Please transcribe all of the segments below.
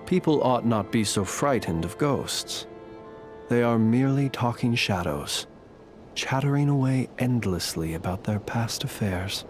People ought not be so frightened of ghosts. They are merely talking shadows, chattering away endlessly about their past affairs.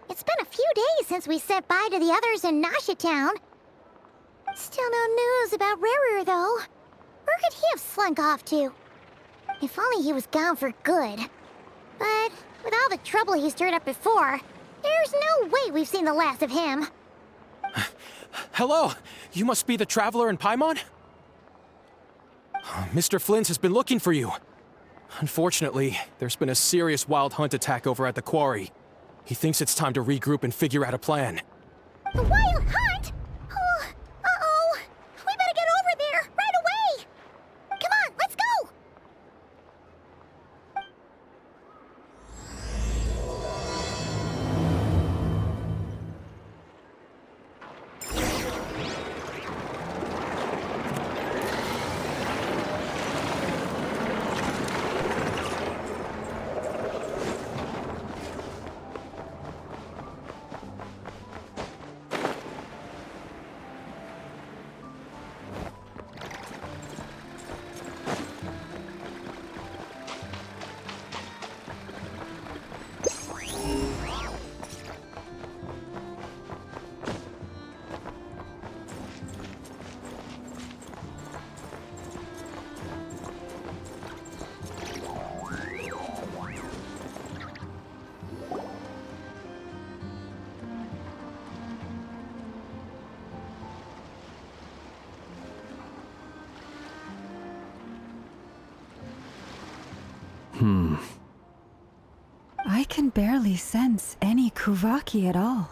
It's been a few days since we said bye to the others in Nasha Town. Still no news about Rarer, though. Where could he have slunk off to? If only he was gone for good. But with all the trouble he stirred up before, there's no way we've seen the last of him. Hello! You must be the traveler in Paimon? Mr. Flynn has been looking for you. Unfortunately, there's been a serious wild hunt attack over at the quarry. He thinks it's time to regroup and figure out a plan. The wild hunt? Oh, uh-oh. We better get over there, right away! Come on, let's go! I can barely sense any Kuvaki at all.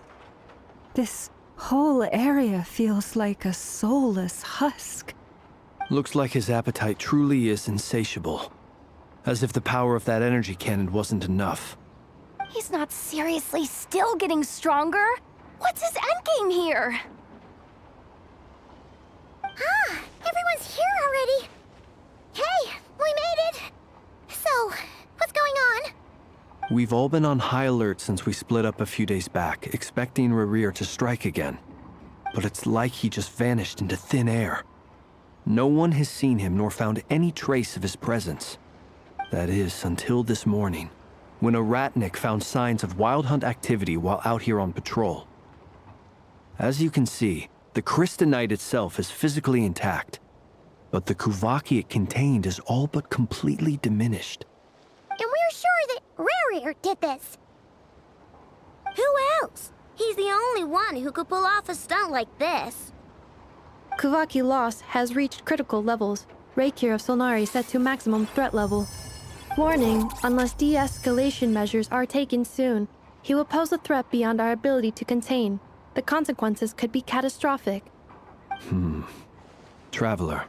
This whole area feels like a soulless husk. Looks like his appetite truly is insatiable. As if the power of that energy cannon wasn't enough. He's not seriously still getting stronger? What's his endgame here? Ah, everyone's here already. Hey, we made it. So, what's going on? We've all been on high alert since we split up a few days back, expecting Rarir to strike again. But it's like he just vanished into thin air. No one has seen him nor found any trace of his presence. That is, until this morning, when a ratnik found signs of wild hunt activity while out here on patrol. As you can see, the crystalline itself is physically intact, but the Kuvaki it contained is all but completely diminished. And we're sure that Rarir did this. Who else? He's the only one who could pull off a stunt like this. Kuvaki loss has reached critical levels. Reikir of Solnari set to maximum threat level. Warning, unless de-escalation measures are taken soon, he will pose a threat beyond our ability to contain. The consequences could be catastrophic. Traveler,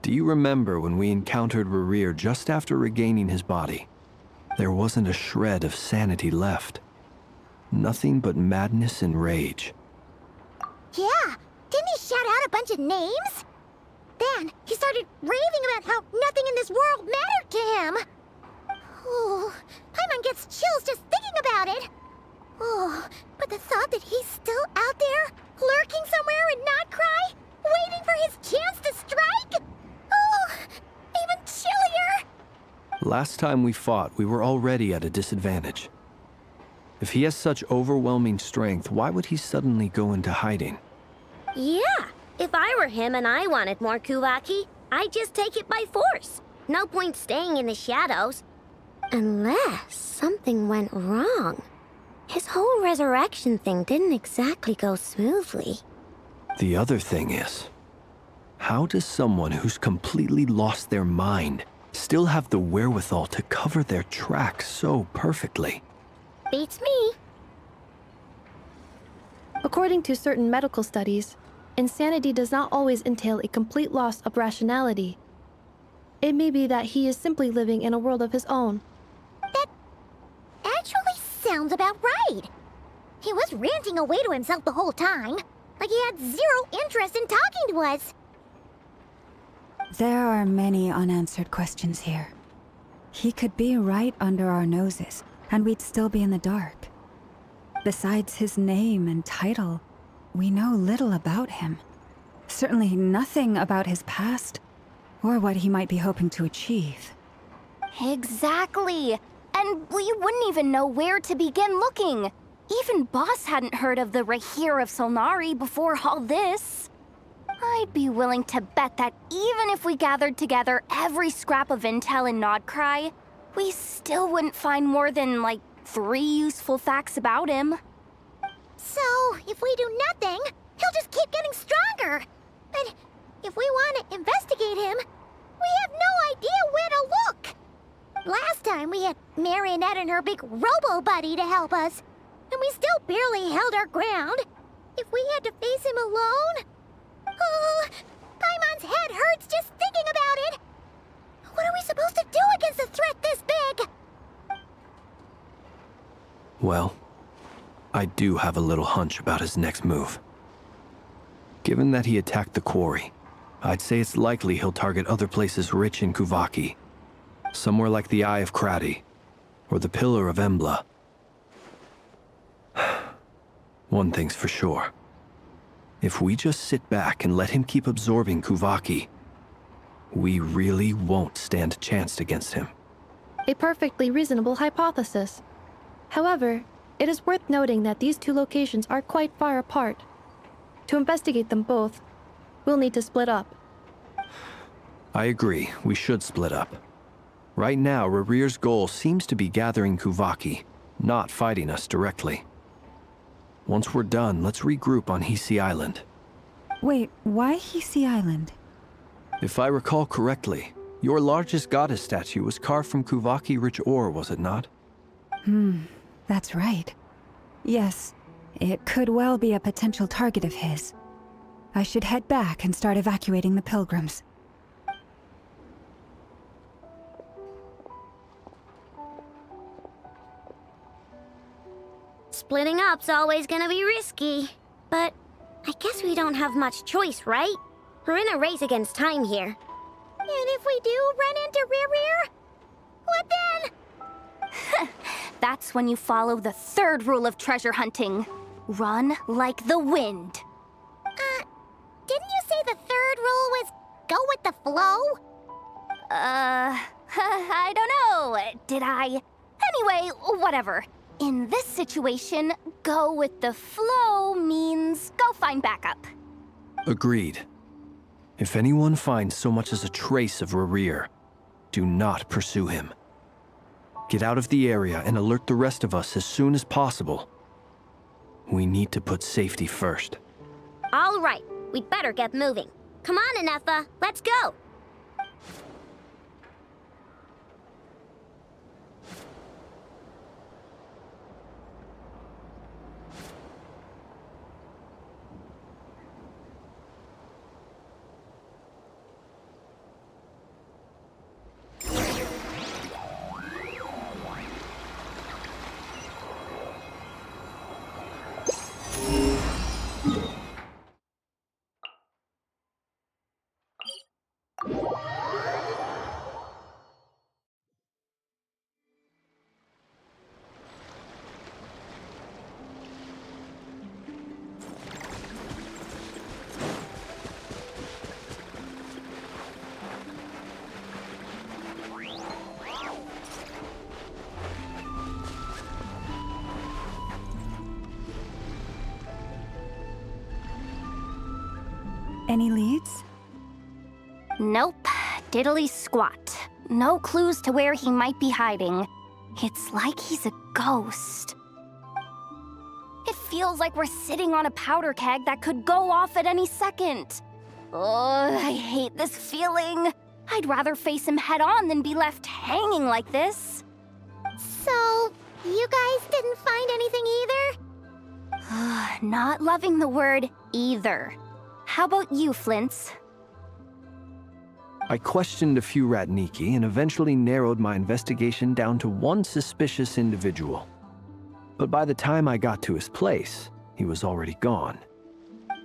do you remember when we encountered Rarir just after regaining his body? There wasn't a shred of sanity left. Nothing but madness and rage. Yeah, didn't he shout out a bunch of names? Then he started raving about how nothing in this world mattered to him. Oh, Paimon gets chills just thinking about it. Oh, but the thought that he's still out there, lurking somewhere and not cry, waiting for his chance to strike? Oh, even chillier. Last time we fought, we were already at a disadvantage. If he has such overwhelming strength, why would he suddenly go into hiding? Yeah, If I were him and I wanted more Kuvaki, I'd just take it by force. No point staying in the shadows. Unless something went wrong. His whole resurrection thing didn't exactly go smoothly. The other thing is, how does someone who's completely lost their mind still have the wherewithal to cover their tracks so perfectly? Beats me. According to certain medical studies, insanity does not always entail a complete loss of rationality. It may be that he is simply living in a world of his own. That actually sounds about right. He was ranting away to himself the whole time, like he had zero interest in talking to us. There are many unanswered questions here. He could be right under our noses, and we'd still be in the dark. Besides his name and title, we know little about him. Certainly nothing about his past, or what he might be hoping to achieve. Exactly. And we wouldn't even know where to begin looking. Even Boss hadn't heard of the Rahir of Solnari before all this. I'd be willing to bet that even if we gathered together every scrap of intel in Nodcry, we still wouldn't find more than, like, 3 useful facts about him. So, if we do nothing, he'll just keep getting stronger. And if we want to investigate him, we have no idea where to look. Last time we had Marionette and her big robo-buddy to help us, and we still barely held our ground. If we had to face him alone... Oh, Paimon's head hurts just thinking about it. What are we supposed to do against a threat this big? Well, I do have a little hunch about his next move. Given that he attacked the quarry, I'd say it's likely he'll target other places rich in Kuvaki. Somewhere like the Eye of Krati, or the Pillar of Embla. One thing's for sure. If we just sit back and let him keep absorbing Kuvaki, we really won't stand a chance against him. A perfectly reasonable hypothesis. However, it is worth noting that these two locations are quite far apart. To investigate them both, we'll need to split up. I agree, we should split up. Right now, Rarir's goal seems to be gathering Kuvaki, not fighting us directly. Once we're done, let's regroup on Hisi Island. Wait, why Hisi Island? If I recall correctly, your largest goddess statue was carved from Kuvaki-rich ore, was it not? That's right. Yes, it could well be a potential target of his. I should head back and start evacuating the pilgrims. Splitting up's always gonna be risky. But I guess we don't have much choice, right? We're in a race against time here. And if we do run into Rarir, what then? That's when you follow the third rule of treasure hunting. Run like the wind. Didn't you say the third rule was go with the flow? I don't know. Did I? Anyway, whatever. In this situation, go with the flow means go find backup. Agreed. If anyone finds so much as a trace of Rarir, do not pursue him. Get out of the area and alert the rest of us as soon as possible. We need to put safety first. All right, we'd better get moving. Come on, Anefa, let's go. Any leads? Nope. Diddly squat. No clues to where he might be hiding. It's like he's a ghost. It feels like we're sitting on a powder keg that could go off at any second. Ugh, I hate this feeling. I'd rather face him head on than be left hanging like this. So, you guys didn't find anything either? Not loving the word either. How about you, Flintz? I questioned a few Ratniki and eventually narrowed my investigation down to one suspicious individual. But by the time I got to his place, he was already gone.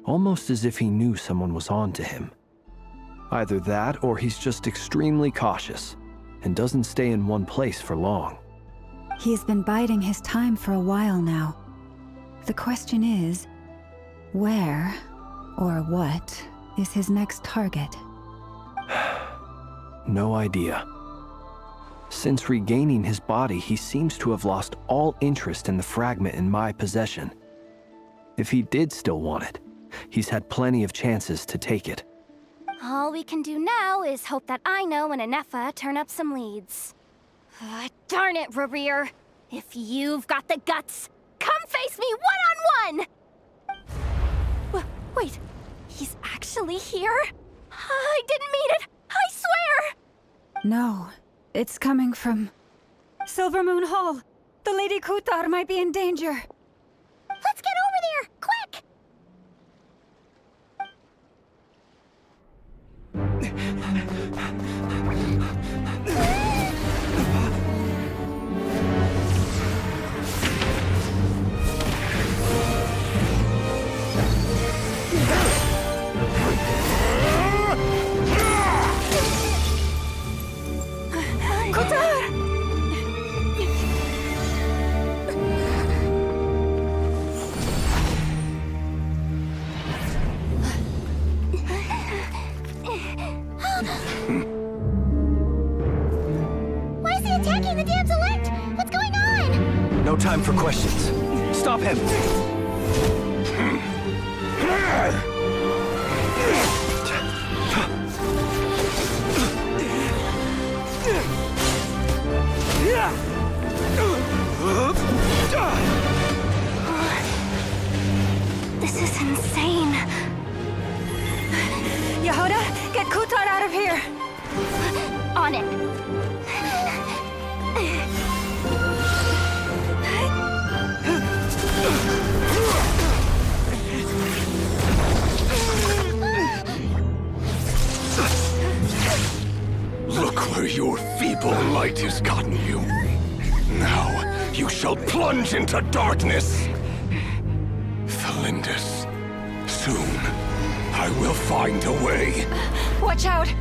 Almost as if he knew someone was on to him. Either that or he's just extremely cautious and doesn't stay in one place for long. He's been biding his time for a while now. The question is, where or what is his next target? No idea. Since regaining his body, he seems to have lost all interest in the fragment in my possession. If he did still want it, he's had plenty of chances to take it. All we can do now is hope that Ino and Anefa turn up some leads. Darn it, Rarir. If you've got the guts, come face me one-on-one! Wait, he's actually here? I didn't mean it, I swear! No, it's coming from Silver Moon Hall. The Lady Kutar might be in danger. Let's get over there, quick! Why is he attacking the damselette? What's going on? No time for questions. Stop him! This is insane. Yehuda, get Kutar out of here! On it. Look where your feeble light has gotten you. Now you shall plunge into darkness. Thalindus, soon I will find a way. Watch out!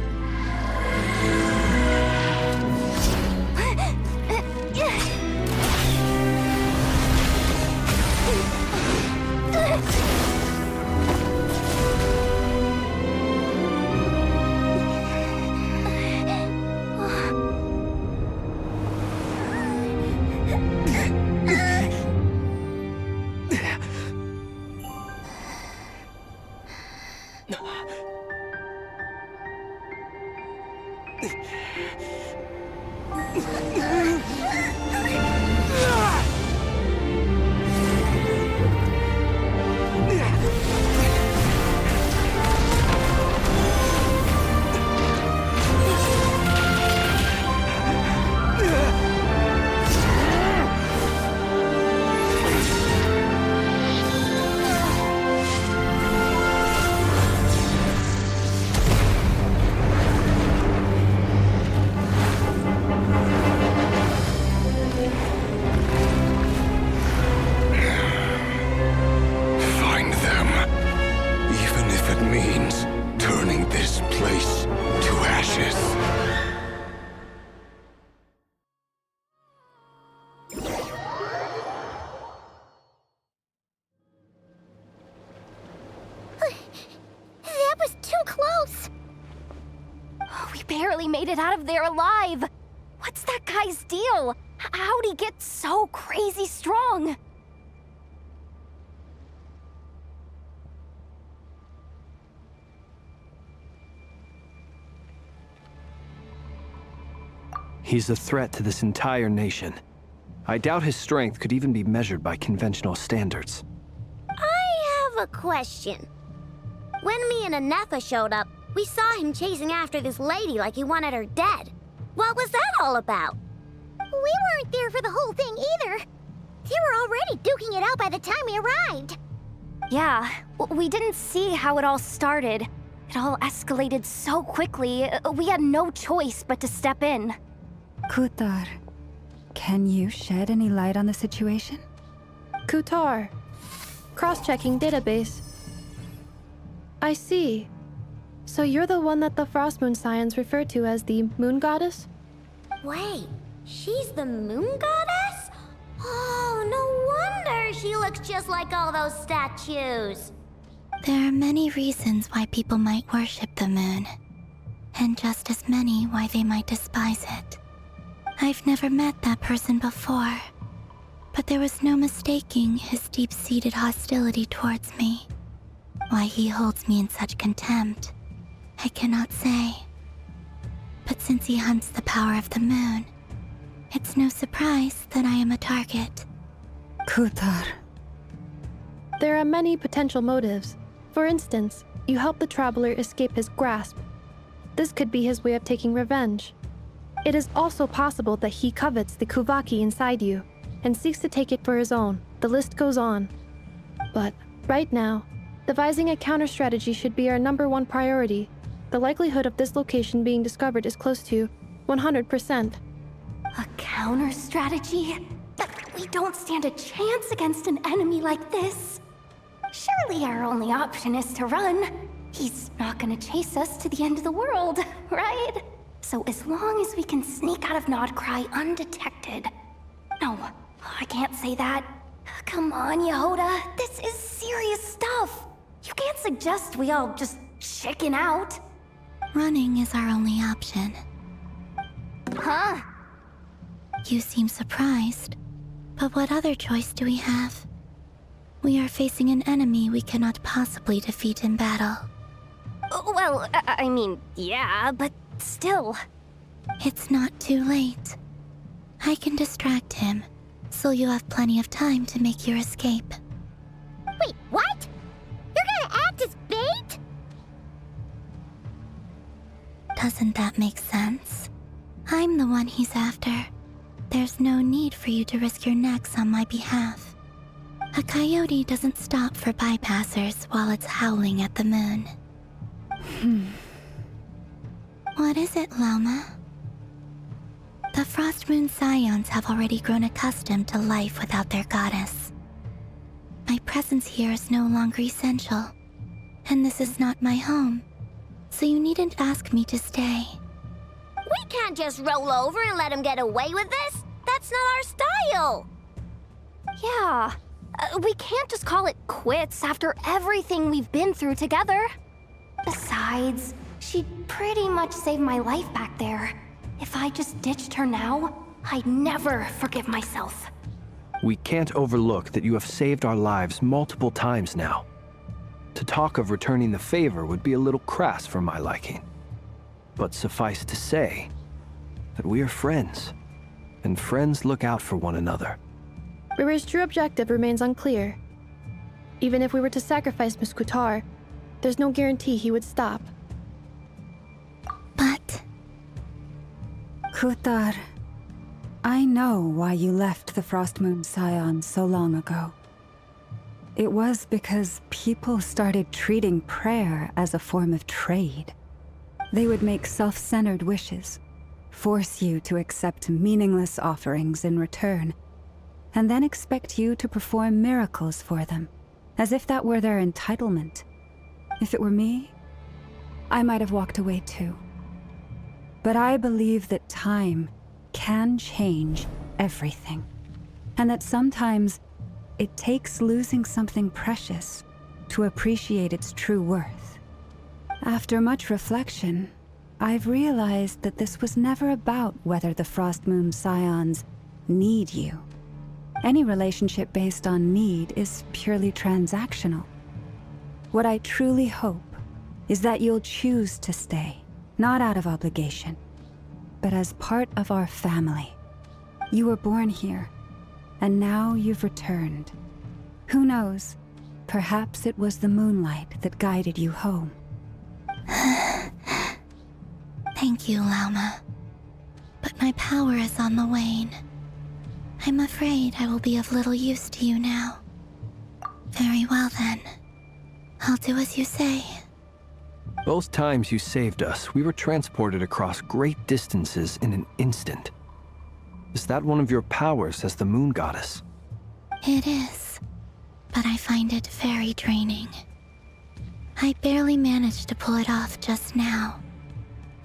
Barely made it out of there alive. What's that guy's deal? How'd he get so crazy strong? He's a threat to this entire nation. I doubt his strength could even be measured by conventional standards. I have a question. When me and Anefa showed up, we saw him chasing after this lady like he wanted her dead. What was that all about? We weren't there for the whole thing either. They were already duking it out by the time we arrived. Yeah, we didn't see how it all started. It all escalated so quickly, we had no choice but to step in. Kutar, can you shed any light on the situation? Kutar. Cross-checking database. I see. So you're the one that the Frost Moon Scions refer to as the Moon Goddess? Wait, she's the moon goddess? Oh, no wonder she looks just like all those statues. There are many reasons why people might worship the moon, and just as many why they might despise it. I've never met that person before, but there was no mistaking his deep-seated hostility towards me. Why he holds me in such contempt, I cannot say. But since he hunts the power of the moon, it's no surprise that I am a target. Kutar. There are many potential motives. For instance, you help the traveler escape his grasp. This could be his way of taking revenge. It is also possible that he covets the Kuvaki inside you and seeks to take it for his own. The list goes on. But right now, devising a counter-strategy should be our #1 priority. The likelihood of this location being discovered is close to 100%. A counter strategy? We don't stand a chance against an enemy like this. Surely our only option is to run. He's not gonna chase us to the end of the world, right? So as long as we can sneak out of Nodcry undetected. No, I can't say that. Come on, Yehoda, this is serious stuff. You can't suggest we all just chicken out. Running is our only option. Huh? You seem surprised, but what other choice do we have? We are facing an enemy we cannot possibly defeat in battle. Well, I mean, yeah, but still. It's not too late. I can distract him, so you have plenty of time to make your escape. Wait, what? You're gonna act as bait? Doesn't that make sense? I'm the one he's after. There's no need for you to risk your necks on my behalf. A coyote doesn't stop for bypassers while it's howling at the moon. What is it, Loma? The Frost Moon Scions have already grown accustomed to life without their goddess. My presence here is no longer essential, and this is not my home, so you needn't ask me to stay. We can't just roll over and let him get away with this. That's not our style. Yeah, we can't just call it quits after everything we've been through together. Besides, she pretty much saved my life back there. If I just ditched her now, I'd never forgive myself. We can't overlook that you have saved our lives multiple times now. To talk of returning the favor would be a little crass for my liking. But suffice to say that we are friends, and friends look out for one another. Riri's true objective remains unclear. Even if we were to sacrifice Miss Kutar, there's no guarantee he would stop. But Kutar, I know why you left the Frost Moon Scions so long ago. It was because people started treating prayer as a form of trade. They would make self-centered wishes, force you to accept meaningless offerings in return, and then expect you to perform miracles for them, as if that were their entitlement. If it were me, I might have walked away too. But I believe that time can change everything, and that sometimes it takes losing something precious to appreciate its true worth. After much reflection, I've realized that this was never about whether the Frost Moon Scions need you. Any relationship based on need is purely transactional. What I truly hope is that you'll choose to stay, not out of obligation, but as part of our family. You were born here, and now you've returned. Who knows? Perhaps it was the moonlight that guided you home. Thank you, Lauma. But my power is on the wane. I'm afraid I will be of little use to you now. Very well then. I'll do as you say. Both times you saved us, we were transported across great distances in an instant. Is that one of your powers as the moon goddess? It is, but I find it very draining. I barely managed to pull it off just now,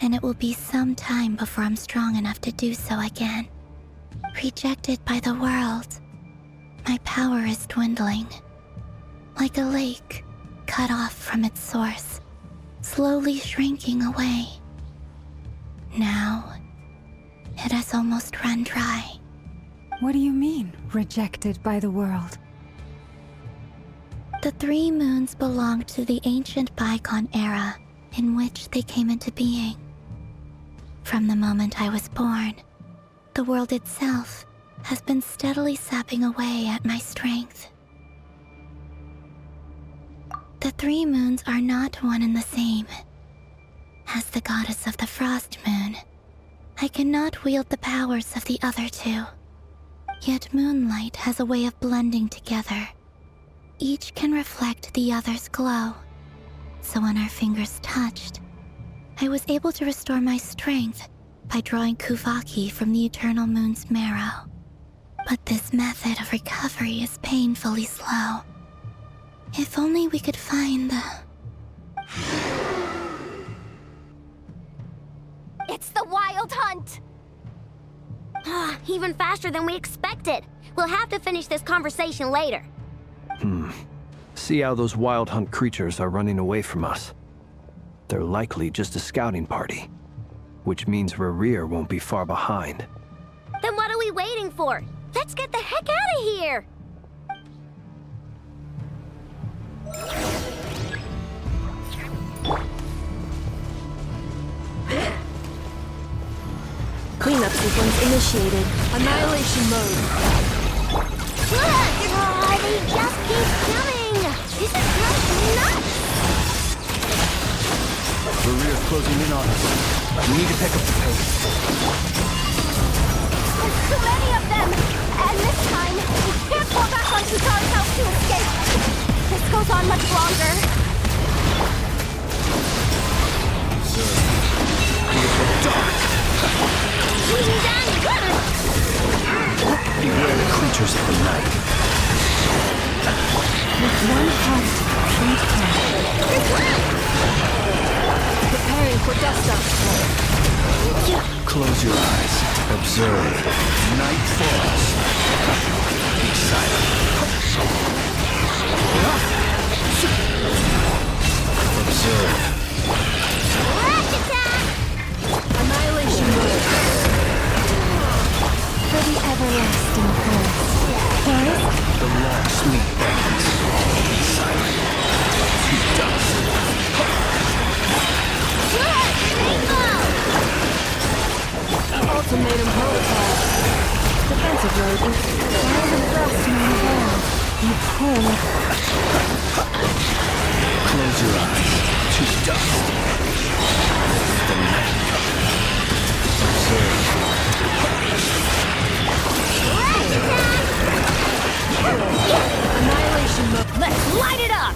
and it will be some time before I'm strong enough to do so again. Rejected by the world, my power is dwindling. Like a lake cut off from its source, slowly shrinking away. Now, it has almost run dry. What do you mean, rejected by the world? The 3 moons belonged to the ancient bygone era in which they came into being. From the moment I was born, the world itself has been steadily sapping away at my strength. The 3 moons are not one and the same. As the goddess of the Frost Moon, I cannot wield the powers of the other 2. Yet moonlight has a way of blending together. Each can reflect the other's glow. So when our fingers touched, I was able to restore my strength by drawing Kuvaki from the eternal moon's marrow. But this method of recovery is painfully slow. If only we could find the... It's the Wild Hunt! Even faster than we expected. We'll have to finish this conversation later. See how those wild hunt creatures are running away from us. They're likely just a scouting party, which means Rerir won't be far behind. Then what are we waiting for? Let's get the heck out of here! Cleanup sequence initiated. Annihilation mode. They just keep coming! This is just nuts! Rerir's closing in on us. We need to pick up the pace. There's too many of them! And this time, we can't fall back on Suzari's house to escape! This goes on much longer. Beware the creatures of the night. With one heart and hand. Preparing for dust up. Close your eyes. Observe. Night falls. Be silent. Observe. Annihilation mode. For the everlasting forest. The long sleep ends. Be silent. To dust. Ultimatum protocol. Defensive mode. While the frost may veil, you pull. Close your eyes. To dust. The night comes. Observe. Annihilation mode. Let's light it up!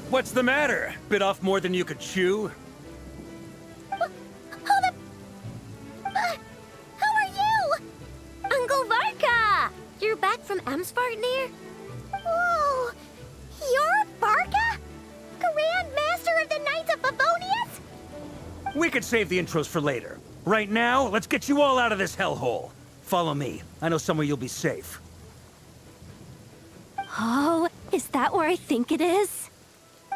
What's the matter? Bit off more than you could chew? Hold up! Who are you? Uncle Varka! You're back from Amsvartnir? Whoa! You're Varka? Grand Master of the Knights of Favonius? We could save the intros for later. Right now, let's get you all out of this hellhole. Follow me. I know somewhere you'll be safe. Oh, is that where I think it is?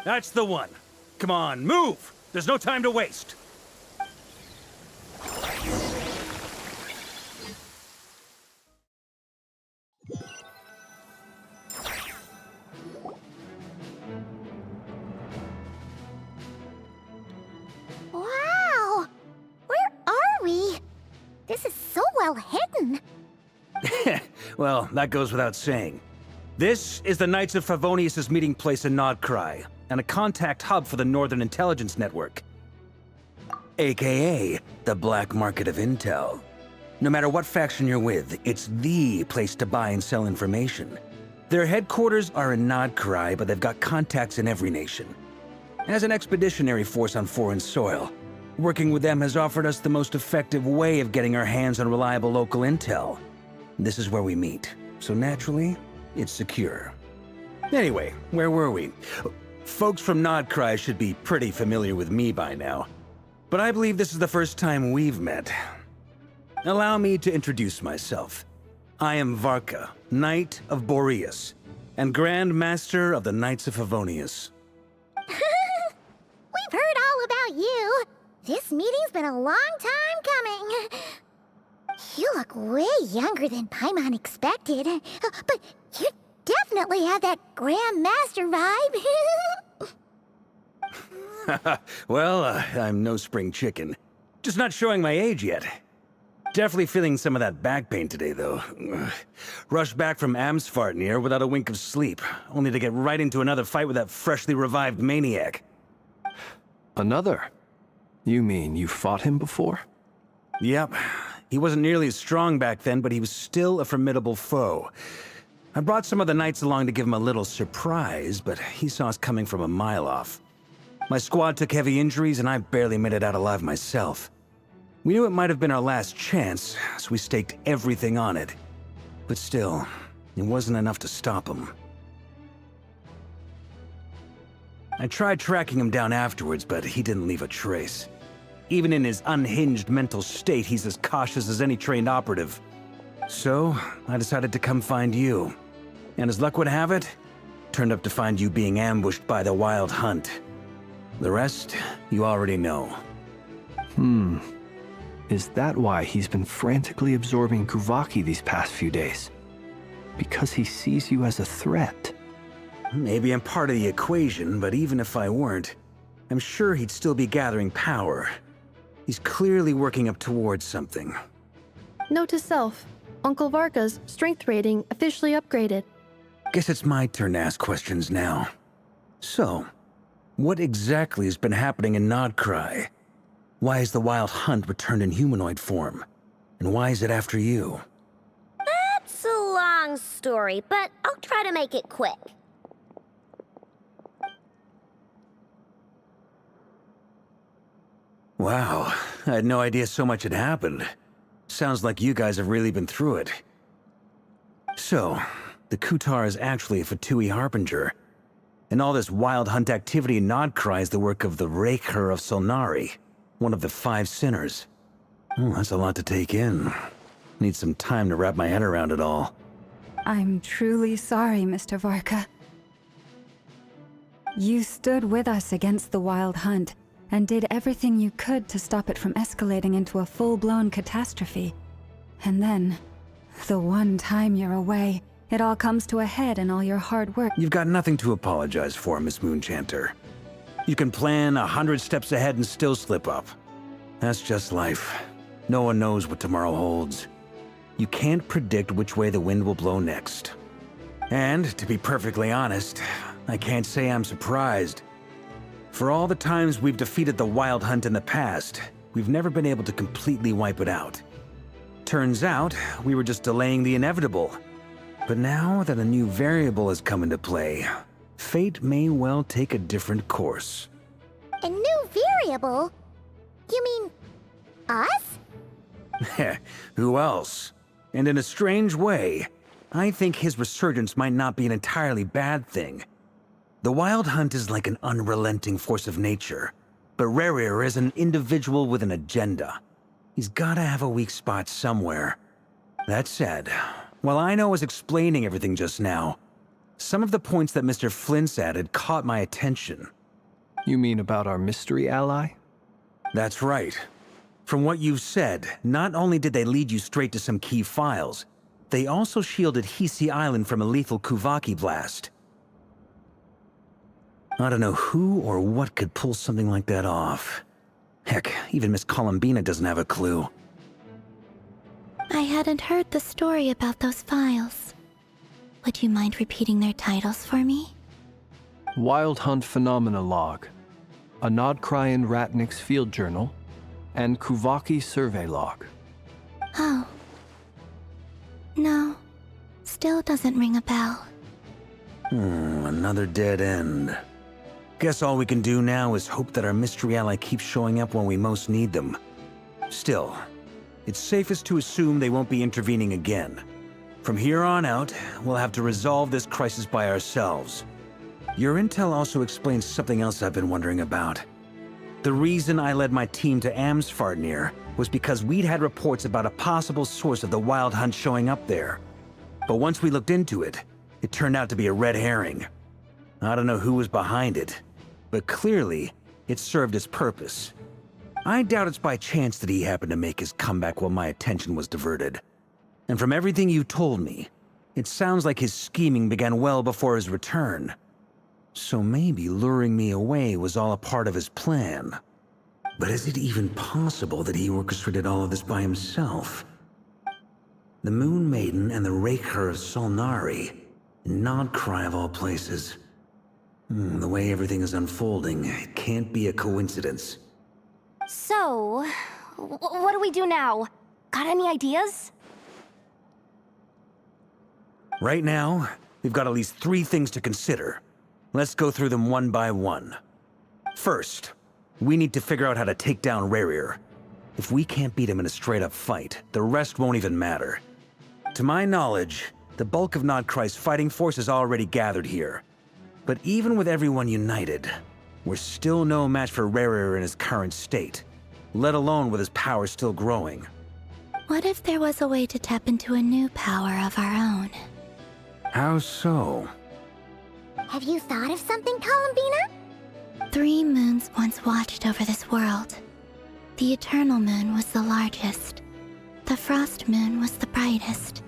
That's the one. Come on, move! There's no time to waste. Wow! Where are we? This is so well hidden. Well, that goes without saying. This is the Knights of Favonius' meeting place in Nodcry, and a contact hub for the Northern Intelligence Network. AKA, the black market of intel. No matter what faction you're with, it's the place to buy and sell information. Their headquarters are in Nodcry, but they've got contacts in every nation. As an expeditionary force on foreign soil, working with them has offered us the most effective way of getting our hands on reliable local intel. This is where we meet, so naturally, it's secure. Anyway, where were we? Folks from Nodcry should be pretty familiar with me by now, but I believe this is the first time we've met. Allow me to introduce myself. I am Varka, Knight of Boreas, and Grand Master of the Knights of Favonius. We've heard all about you. This meeting's been a long time coming. You look way younger than Paimon expected, but you definitely have that Grand Master vibe. Well, I'm no spring chicken. Just not showing my age yet. Definitely feeling some of that back pain today, though. Rushed back from Amsfartnir without a wink of sleep, only to get right into another fight with that freshly revived maniac. Another? You mean you fought him before? Yep. He wasn't nearly as strong back then, but he was still a formidable foe. I brought some of the knights along to give him a little surprise, but he saw us coming from a mile off. My squad took heavy injuries, and I barely made it out alive myself. We knew it might have been our last chance, so we staked everything on it. But still, it wasn't enough to stop him. I tried tracking him down afterwards, but he didn't leave a trace. Even in his unhinged mental state, he's as cautious as any trained operative. So, I decided to come find you. And as luck would have it, turned up to find you being ambushed by the Wild Hunt. The rest, you already know. Is that why he's been frantically absorbing Kuvaki these past few days? Because he sees you as a threat? Maybe I'm part of the equation, but even if I weren't, I'm sure he'd still be gathering power. He's clearly working up towards something. Note to self, Uncle Varka's strength rating officially upgraded. Guess it's my turn to ask questions now. So, what exactly has been happening in Nodcry? Why is the Wild Hunt returned in humanoid form? And why is it after you? That's a long story, but I'll try to make it quick. Wow, I had no idea so much had happened. Sounds like you guys have really been through it. So, the Kutar is actually a Fatui Harbinger. And all this Wild Hunt activity in Nodcry is the work of the Raker of Solnari, one of the 5 sinners. Oh, that's a lot to take in. Need some time to wrap my head around it all. I'm truly sorry, Mr. Varka. You stood with us against the Wild Hunt, and did everything you could to stop it from escalating into a full-blown catastrophe. And then, the one time you're away, it all comes to a head and all your hard work. You've got nothing to apologize for, Miss Moonchanter. You can plan 100 steps ahead and still slip up. That's just life. No one knows what tomorrow holds. You can't predict which way the wind will blow next. And, to be perfectly honest, I can't say I'm surprised. For all the times we've defeated the Wild Hunt in the past, we've never been able to completely wipe it out. Turns out, we were just delaying the inevitable. But now that a new variable has come into play, fate may well take a different course. A new variable? You mean us? Who else? And in a strange way, I think his resurgence might not be an entirely bad thing. The Wild Hunt is like an unrelenting force of nature, but Rerir is an individual with an agenda. He's gotta have a weak spot somewhere. That said, while Ino was explaining everything just now, some of the points that Mr. Flint's added caught my attention. You mean about our mystery ally? That's right. From what you've said, not only did they lead you straight to some key files, they also shielded Hisi Island from a lethal Kuvaki blast. I don't know who or what could pull something like that off. Heck, even Miss Columbina doesn't have a clue. I hadn't heard the story about those files. Would you mind repeating their titles for me? Wild Hunt Phenomena Log, a Nodkryan Ratnik's Field Journal, and Kuvaki Survey Log. Oh. No. Still doesn't ring a bell. Another dead end. Guess all we can do now is hope that our mystery ally keeps showing up when we most need them. Still, it's safest to assume they won't be intervening again. From here on out, we'll have to resolve this crisis by ourselves. Your intel also explains something else I've been wondering about. The reason I led my team to Amsfartnir was because we'd had reports about a possible source of the Wild Hunt showing up there. But once we looked into it, it turned out to be a red herring. I don't know who was behind it, but clearly, it served its purpose. I doubt it's by chance that he happened to make his comeback while my attention was diverted. And from everything you told me, it sounds like his scheming began well before his return. So maybe luring me away was all a part of his plan. But is it even possible that he orchestrated all of this by himself? The Moon Maiden and the Raker of Solnari, Nodcry of all places. The way everything is unfolding, it can't be a coincidence. So, what do we do now? Got any ideas? Right now, we've got at least 3 things to consider. Let's go through them one by one. First, we need to figure out how to take down Rerir. If we can't beat him in a straight-up fight, the rest won't even matter. To my knowledge, the bulk of Nodcry's fighting force is already gathered here. But even with everyone united, we're still no match for Rerir in his current state, let alone with his power still growing. What if there was a way to tap into a new power of our own? How so? Have you thought of something, Columbina? 3 moons once watched over this world. The Eternal Moon was the largest. The Frost Moon was the brightest.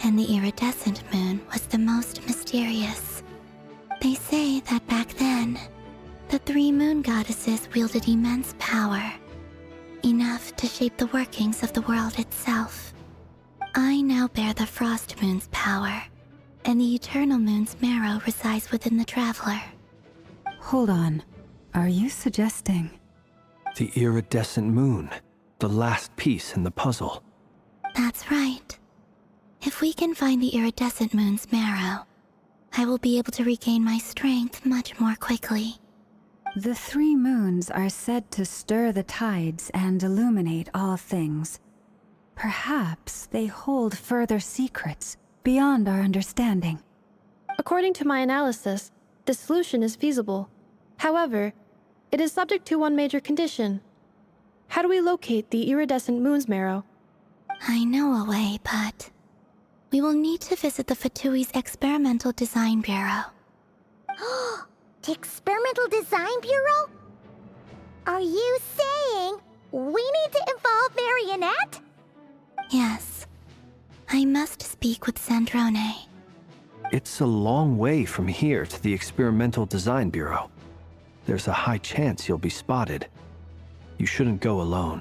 And the Iridescent Moon was the most mysterious. They say that back then, the 3 moon goddesses wielded immense power, enough to shape the workings of the world itself. I now bear the Frost Moon's power, and the Eternal Moon's marrow resides within the Traveler. Hold on. Are you suggesting? The iridescent moon, the last piece in the puzzle. That's right. If we can find the Iridescent Moon's marrow, I will be able to regain my strength much more quickly. The 3 moons are said to stir the tides and illuminate all things. Perhaps they hold further secrets beyond our understanding. According to my analysis, the solution is feasible. However, it is subject to one major condition. How do we locate the Iridescent Moon's marrow? I know a way, but we will need to visit the Fatui's Experimental Design Bureau. The Experimental Design Bureau? Are you saying we need to involve Marionette? Yes. I must speak with Sandrone. It's a long way from here to the Experimental Design Bureau. There's a high chance you'll be spotted. You shouldn't go alone.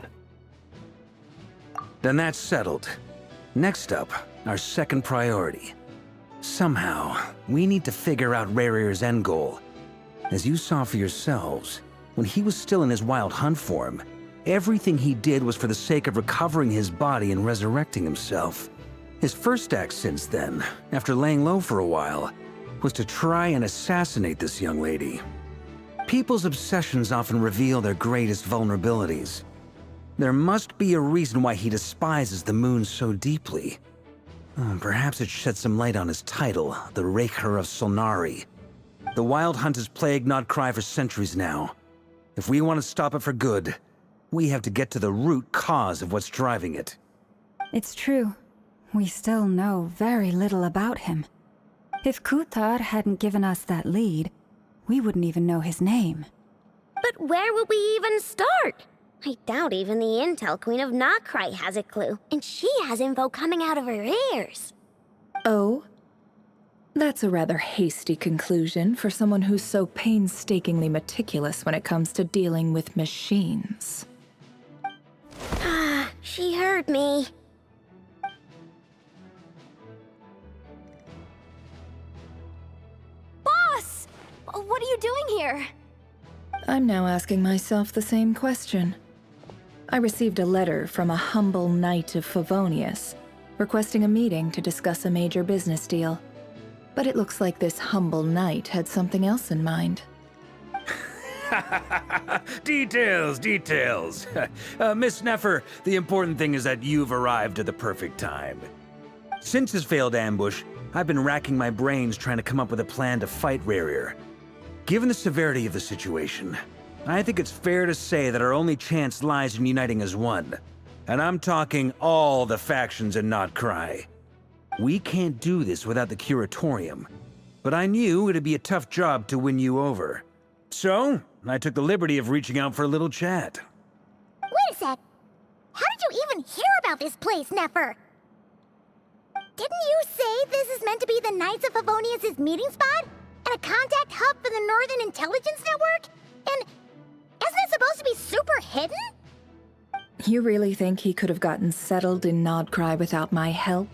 Then that's settled. Next up, our second priority. Somehow, we need to figure out Rerir's end goal. As you saw for yourselves, when he was still in his Wild Hunt form, everything he did was for the sake of recovering his body and resurrecting himself. His first act since then, after laying low for a while, was to try and assassinate this young lady. People's obsessions often reveal their greatest vulnerabilities. There must be a reason why he despises the moon so deeply. Perhaps it sheds some light on his title, the Raker of Solnari. The Wild Hunt has plagued Nodcry for centuries now, If we want to stop it for good, we have to get to the root cause of what's driving it. It's true. We still know very little about him. If Kuthar hadn't given us that lead, we wouldn't even know his name. But where would we even start? I doubt even the Intel Queen of Nokrai has a clue, and she has info coming out of her ears. Oh? That's a rather hasty conclusion for someone who's so painstakingly meticulous when it comes to dealing with machines. Ah, she heard me. Boss! What are you doing here? I'm now asking myself the same question. I received a letter from a humble knight of Favonius, requesting a meeting to discuss a major business deal. But it looks like this humble knight had something else in mind. Details, details. Miss Neffer, the important thing is that you've arrived at the perfect time. Since his failed ambush, I've been racking my brains trying to come up with a plan to fight Rarier. Given the severity of the situation, I think it's fair to say that our only chance lies in uniting as one. And I'm talking all the factions in Nokrai. We can't do this without the Curatorium, but I knew it'd be a tough job to win you over. So, I took the liberty of reaching out for a little chat. Wait a sec. How did you even hear about this place, Neffer? Didn't you say this is meant to be the Knights of Favonius' meeting spot? And a contact hub for the Northern Intelligence Network? And isn't it supposed to be super hidden? You really think he could have gotten settled in Nodcry without my help?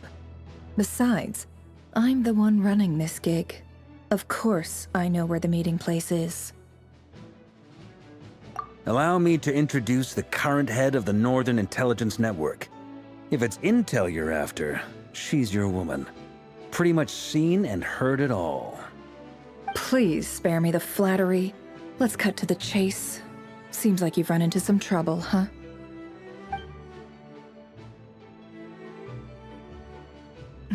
Besides, I'm the one running this gig. Of course I know where the meeting place is. Allow me to introduce the current head of the Northern Intelligence Network. If it's intel you're after, she's your woman. Pretty much seen and heard it all. Please spare me the flattery. Let's cut to the chase. Seems like you've run into some trouble, huh?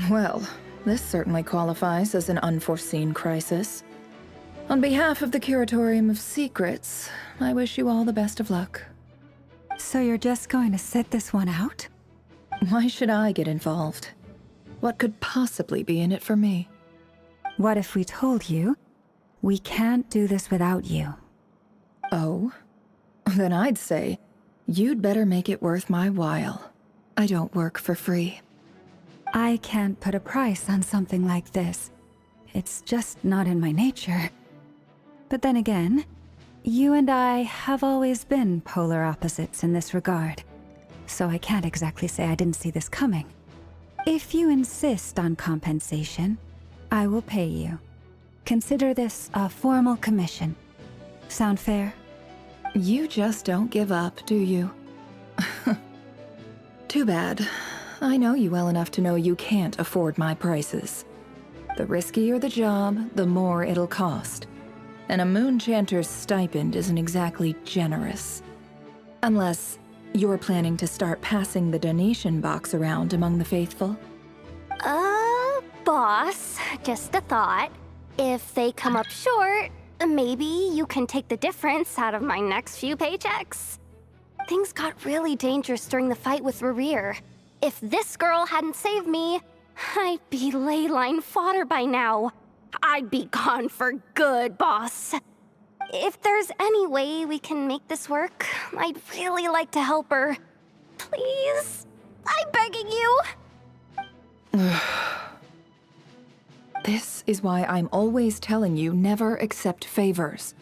Well, this certainly qualifies as an unforeseen crisis. On behalf of the Curatorium of Secrets, I wish you all the best of luck. So you're just going to sit this one out? Why should I get involved? What could possibly be in it for me? What if we told you we can't do this without you? Oh? Then I'd say you'd better make it worth my while. I don't work for free. I can't put a price on something like this. It's just not in my nature. But then again, you and I have always been polar opposites in this regard. So I can't exactly say I didn't see this coming. If you insist on compensation, I will pay you. Consider this a formal commission. Sound fair? You just don't give up, do you? Too bad. I know you well enough to know you can't afford my prices. The riskier the job, the more it'll cost. And a Moonchanter's stipend isn't exactly generous. Unless you're planning to start passing the donation box around among the faithful. Boss, just a thought. If they come up short, maybe you can take the difference out of my next few paychecks. Things got really dangerous during the fight with Rarier. If this girl hadn't saved me, I'd be ley line fodder by now. I'd be gone for good, boss. If there's any way we can make this work, I'd really like to help her. Please? I'm begging you. This is why I'm always telling you never accept favors.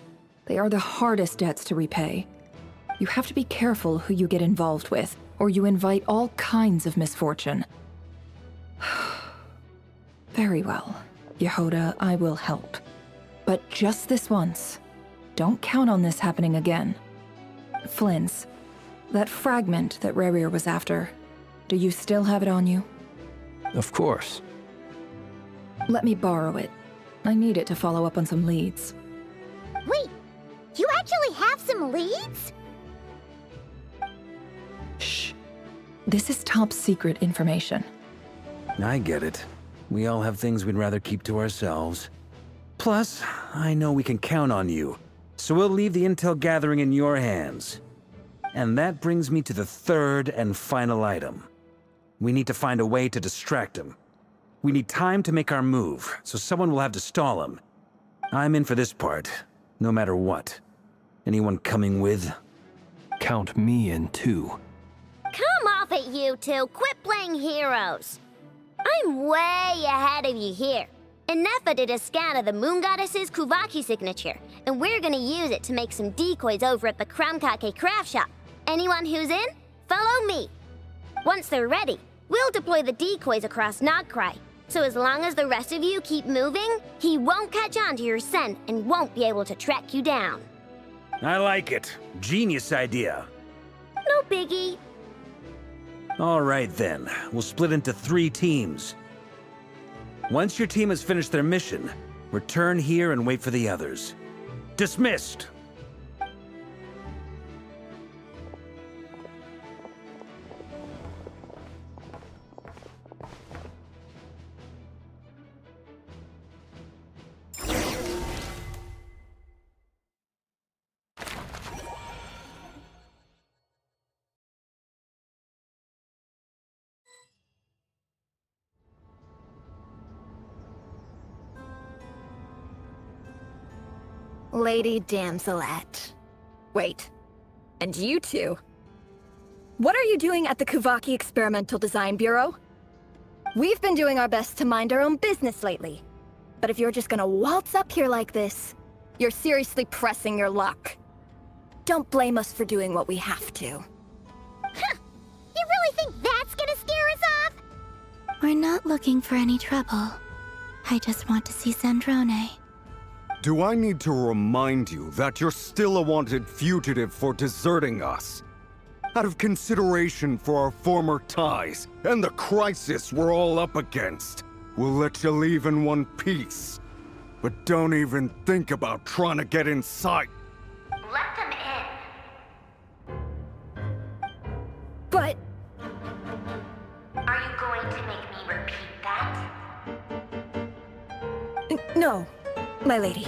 They are the hardest debts to repay. You have to be careful who you get involved with, or you invite all kinds of misfortune. Very well, Yehoda, I will help. But just this once. Don't count on this happening again. Flynn's, that fragment that Rarier was after, do you still have it on you? Of course. Let me borrow it. I need it to follow up on some leads. Wait, you actually have some leads? Shh. This is top secret information. I get it. We all have things we'd rather keep to ourselves. Plus, I know we can count on you. So we'll leave the intel gathering in your hands. And that brings me to the third and final item. We need to find a way to distract him. We need time to make our move, so someone will have to stall him. I'm in for this part, no matter what. Anyone coming with? Count me in too. Come off it, you two. Quit playing heroes. I'm way ahead of you here. Nefa did a scan of the Moon Goddess's Kuvaki signature, and we're gonna use it to make some decoys over at the Kramkake craft shop. Anyone who's in, follow me. Once they're ready, we'll deploy the decoys across Nogcry. So as long as the rest of you keep moving, he won't catch on to your scent and won't be able to track you down. I like it. Genius idea. No biggie. All right then, we'll split into 3 teams. Once your team has finished their mission, return here and wait for the others. Dismissed! Lady Damselette. Wait, and you two? What are you doing at the Kuvaki Experimental Design Bureau? We've been doing our best to mind our own business lately. But if you're just gonna waltz up here like this, you're seriously pressing your luck. Don't blame us for doing what we have to. You really think that's gonna scare us off? We're not looking for any trouble. I just want to see Zandrone. Do I need to remind you that you're still a wanted fugitive for deserting us? Out of consideration for our former ties and the crisis we're all up against, we'll let you leave in one piece. But don't even think about trying to get inside. Let them in. But... Are you going to make me repeat that? No, my lady.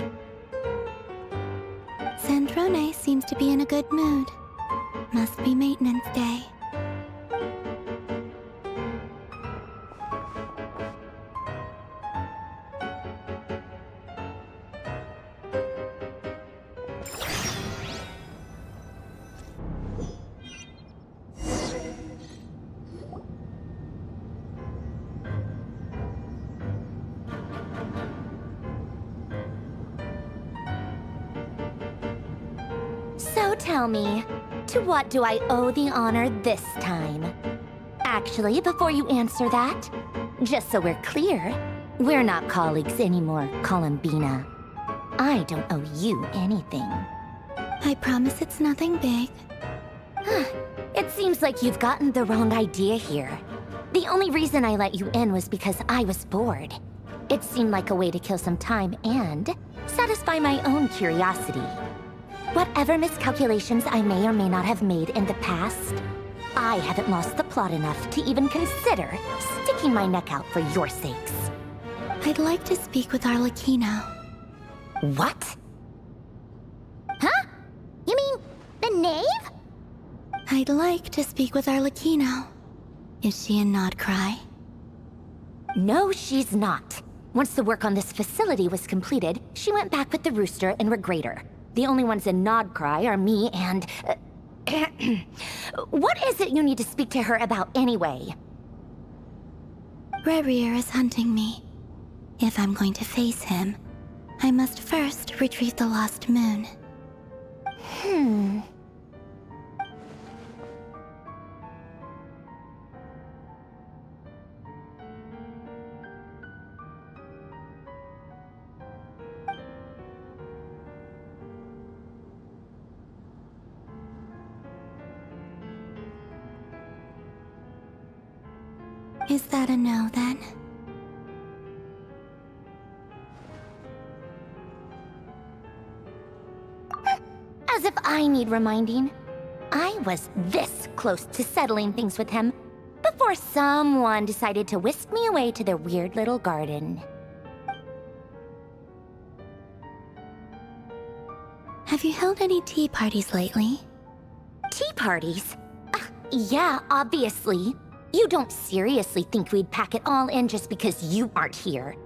Zandrone seems to be in a good mood. Must be maintenance day. So tell me, to what do I owe the honor this time? Actually, before you answer that, just so we're clear, we're not colleagues anymore, Columbina. I don't owe you anything. I promise it's nothing big. It seems like you've gotten the wrong idea here. The only reason I let you in was because I was bored. It seemed like a way to kill some time and satisfy my own curiosity. Whatever miscalculations I may or may not have made in the past, I haven't lost the plot enough to even consider sticking my neck out for your sakes. I'd like to speak with Arlecchino. What? Huh? You mean the knave? I'd like to speak with Arlecchino. Is she in Nodcry? No, she's not. Once the work on this facility was completed, she went back with the Rooster and Regrator. The only ones in Nodcry are me and... What is it you need to speak to her about anyway? Rerir is hunting me. If I'm going to face him, I must first retrieve the lost moon. Is that a no, then? As if I need reminding. I was this close to settling things with him before someone decided to whisk me away to their weird little garden. Have you held any tea parties lately? Tea parties? Yeah, obviously. You don't seriously think we'd pack it all in just because you aren't here.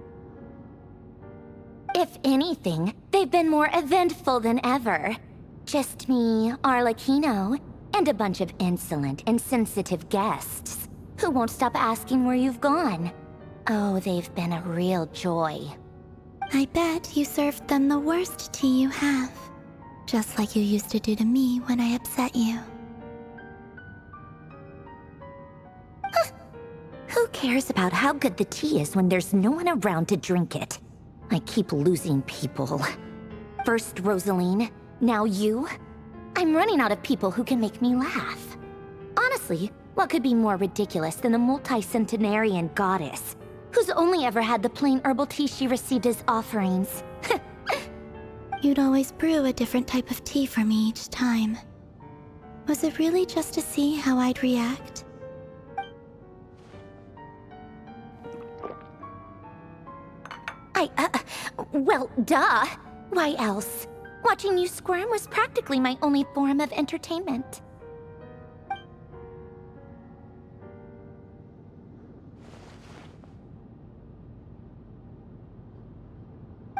If anything, they've been more eventful than ever. Just me, Arlecchino, and a bunch of insolent, insensitive guests who won't stop asking where you've gone. Oh, they've been a real joy. I bet you served them the worst tea you have. Just like you used to do to me when I upset you. Who cares about how good the tea is when there's no one around to drink it? I keep losing people. First Rosaline, now you. I'm running out of people who can make me laugh. Honestly, what could be more ridiculous than a multi-centenarian goddess who's only ever had the plain herbal tea she received as offerings? You'd always brew a different type of tea for me each time. Was it really just to see how I'd react? Well, duh. Why else? Watching you squirm was practically my only form of entertainment.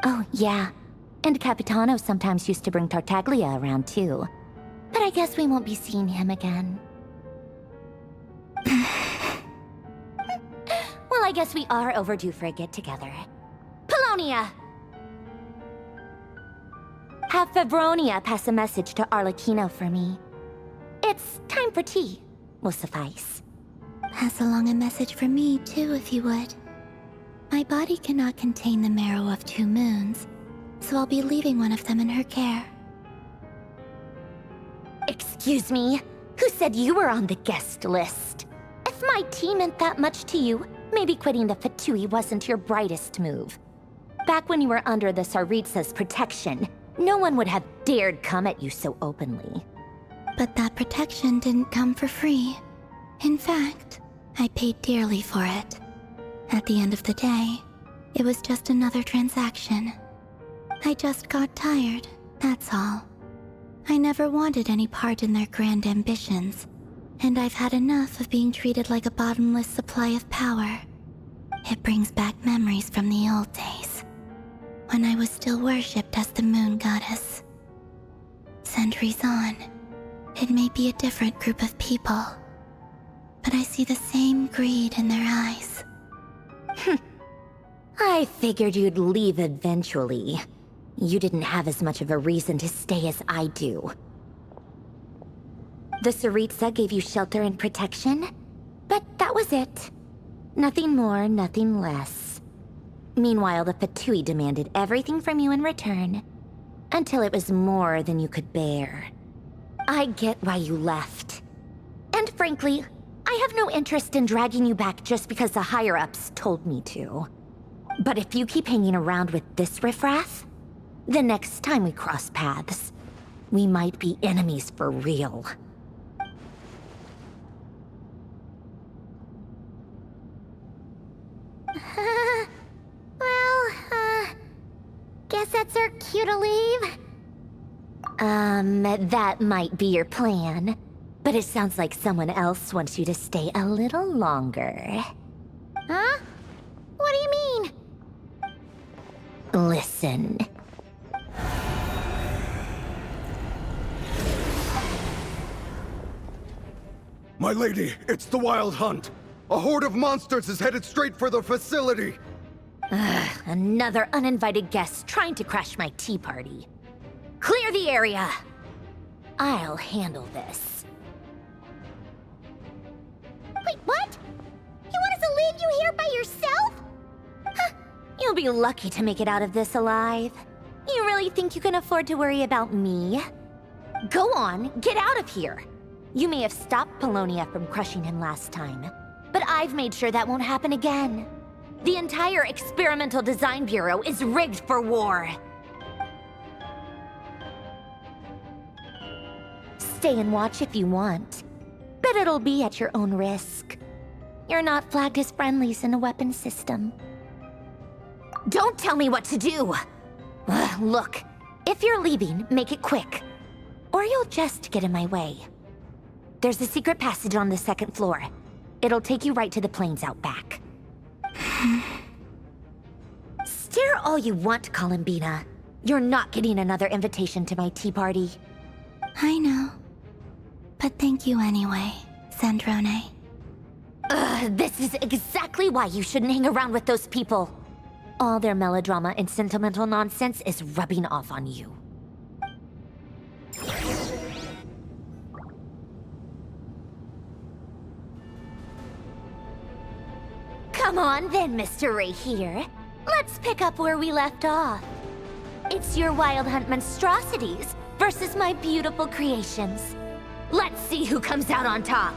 Oh, yeah. And Capitano sometimes used to bring Tartaglia around, too. But I guess we won't be seeing him again. Well, I guess we are overdue for a get-together. Polonia! Have Febronia pass a message to Arlecchino for me. It's time for tea, will suffice. Pass along a message for me, too, if you would. My body cannot contain the marrow of 2 moons, so I'll be leaving one of them in her care. Excuse me? Who said you were on the guest list? If my tea meant that much to you, maybe quitting the Fatui wasn't your brightest move. Back when you were under the Tsaritsa's protection, no one would have dared come at you so openly. But that protection didn't come for free. In fact, I paid dearly for it. At the end of the day, it was just another transaction. I just got tired, that's all. I never wanted any part in their grand ambitions, and I've had enough of being treated like a bottomless supply of power. It brings back memories from the old days, when I was still worshipped as the moon goddess. Centuries on, it may be a different group of people, but I see the same greed in their eyes. I figured you'd leave eventually. You didn't have as much of a reason to stay as I do. The Tsaritsa gave you shelter and protection, but that was it. Nothing more, nothing less. Meanwhile, the Fatui demanded everything from you in return, until it was more than you could bear. I get why you left. And frankly, I have no interest in dragging you back just because the higher-ups told me to. But if you keep hanging around with this riffraff, the next time we cross paths, we might be enemies for real. Guess that's our cue to leave. That might be your plan. But it sounds like someone else wants you to stay a little longer. Huh? What do you mean? Listen. My lady, it's the Wild Hunt. A horde of monsters is headed straight for the facility. Another uninvited guest trying to crash my tea party. Clear the area! I'll handle this. Wait, what? You want us to leave you here by yourself? You'll be lucky to make it out of this alive. You really think you can afford to worry about me? Go on, get out of here. You may have stopped Polonia from crushing him last time, but I've made sure that won't happen again. The entire Experimental Design Bureau is rigged for war. Stay and watch if you want, but it'll be at your own risk. You're not flagged as friendlies in the weapons system. Don't tell me what to do! Look, If you're leaving, make it quick. Or you'll just get in my way. There's a secret passage on the second floor. It'll take you right to the plains out back. Stare all you want, Columbina. You're not getting another invitation to my tea party. I know. But thank you anyway, Sandrone. This is exactly why you shouldn't hang around with those people. All their melodrama and sentimental nonsense is rubbing off on you. Come on then, Mr. Ray here. Let's pick up where we left off. It's your Wild Hunt monstrosities versus my beautiful creations. Let's see who comes out on top.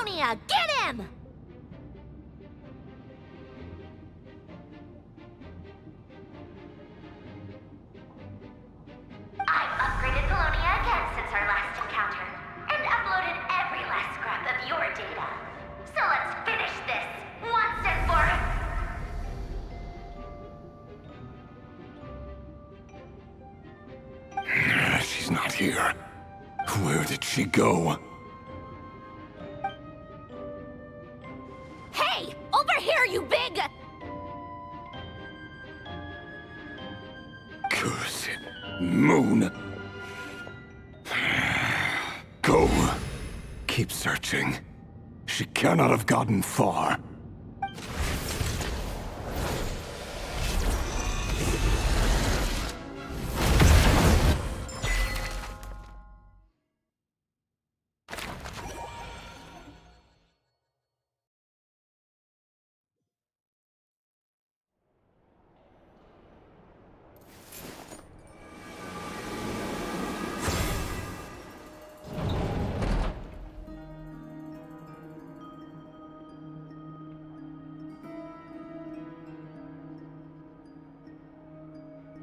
Colonia, get him! I've upgraded Colonia again since our last encounter, and uploaded every last scrap of your data. So let's finish this, once and for... She's not here. Where did she go? Hey! Over here, you big... Cursed moon. Go. Keep searching. She cannot have gotten far.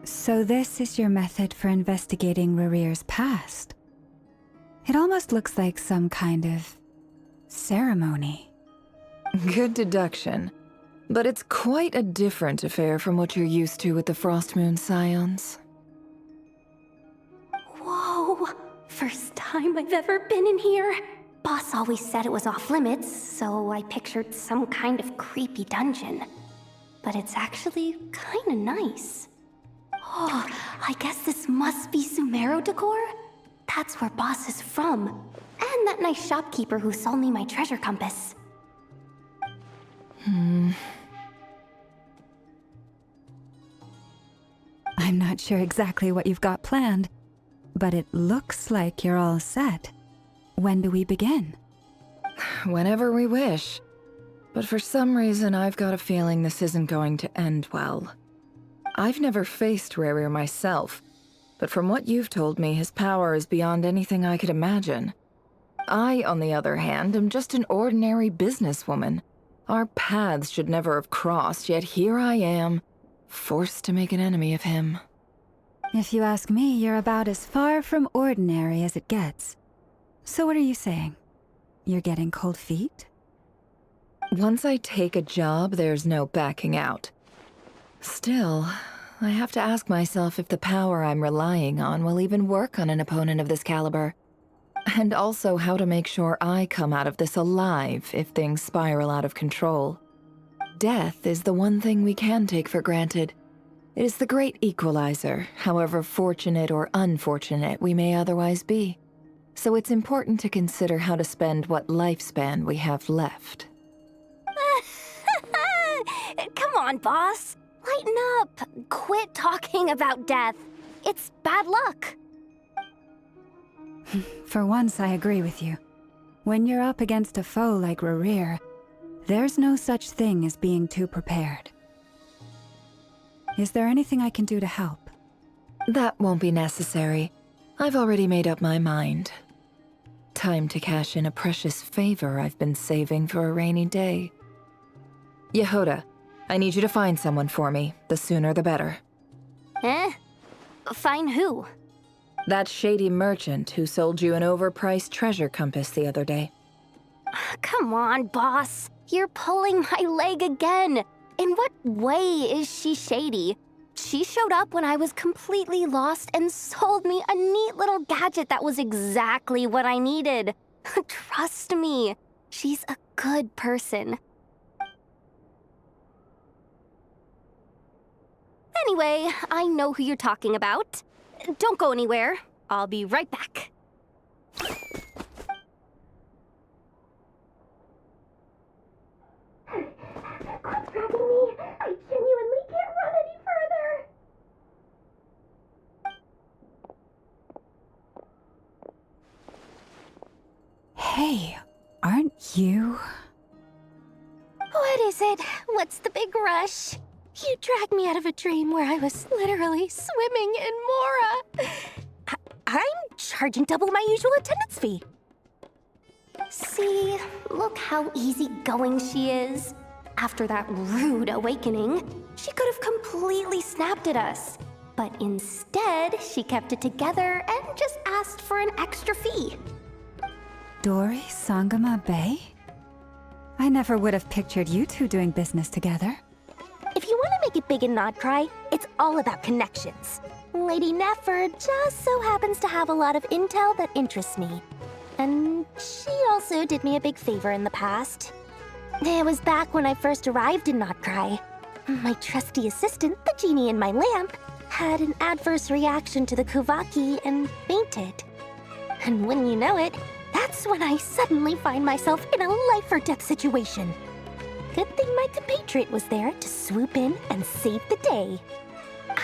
So this is your method for investigating Rarir's past. It almost looks like some kind of ceremony. Good deduction. But it's quite a different affair from what you're used to with the Frost Moon Scions. Whoa! First time I've ever been in here. Boss always said it was off limits, so I pictured some kind of creepy dungeon. But it's actually kinda nice. Oh, I guess this must be Sumero decor? That's where Boss is from. And that nice shopkeeper who sold me my treasure compass. I'm not sure exactly what you've got planned, but it looks like you're all set. When do we begin? Whenever we wish. But for some reason, I've got a feeling this isn't going to end well. I've never faced Rarir myself, but from what you've told me, his power is beyond anything I could imagine. I, on the other hand, am just an ordinary businesswoman. Our paths should never have crossed, yet here I am, forced to make an enemy of him. If you ask me, you're about as far from ordinary as it gets. So what are you saying? You're getting cold feet? Once I take a job, there's no backing out. Still, I have to ask myself if the power I'm relying on will even work on an opponent of this caliber. And also how to make sure I come out of this alive if things spiral out of control. Death is the one thing we can take for granted. It is the great equalizer, however fortunate or unfortunate we may otherwise be. So it's important to consider how to spend what lifespan we have left. Come on, boss. Lighten up. Quit talking about death. It's bad luck. For once, I agree with you. When you're up against a foe like Rarir, there's no such thing as being too prepared. Is there anything I can do to help? That won't be necessary. I've already made up my mind. Time to cash in a precious favor I've been saving for a rainy day. Yehoda, I need you to find someone for me. The sooner the better. Eh? Find who? That shady merchant who sold you an overpriced treasure compass the other day. Come on, boss. You're pulling my leg again. In what way is she shady? She showed up when I was completely lost and sold me a neat little gadget that was exactly what I needed. Trust me, she's a good person. Anyway, I know who you're talking about. Don't go anywhere. I'll be right back. Quit dragging me. I genuinely can't run any further. Hey, aren't you? What is it? What's the big rush? You dragged me out of a dream where I was literally swimming in Mora. I'm charging double my usual attendance fee. See, look how easygoing she is. After that rude awakening, she could have completely snapped at us. But instead, she kept it together and just asked for an extra fee. Dori Sangama Bay? I never would have pictured you two doing business together. If you want to make it big in Nodcry, it's all about connections. Lady Nefer just so happens to have a lot of intel that interests me. And she also did me a big favor in the past. It was back when I first arrived in Nodcry. My trusty assistant, the genie in my lamp, had an adverse reaction to the Kuvaki and fainted. And when you know it, that's when I suddenly find myself in a life-or-death situation. Good thing my compatriot was there to swoop in and save the day.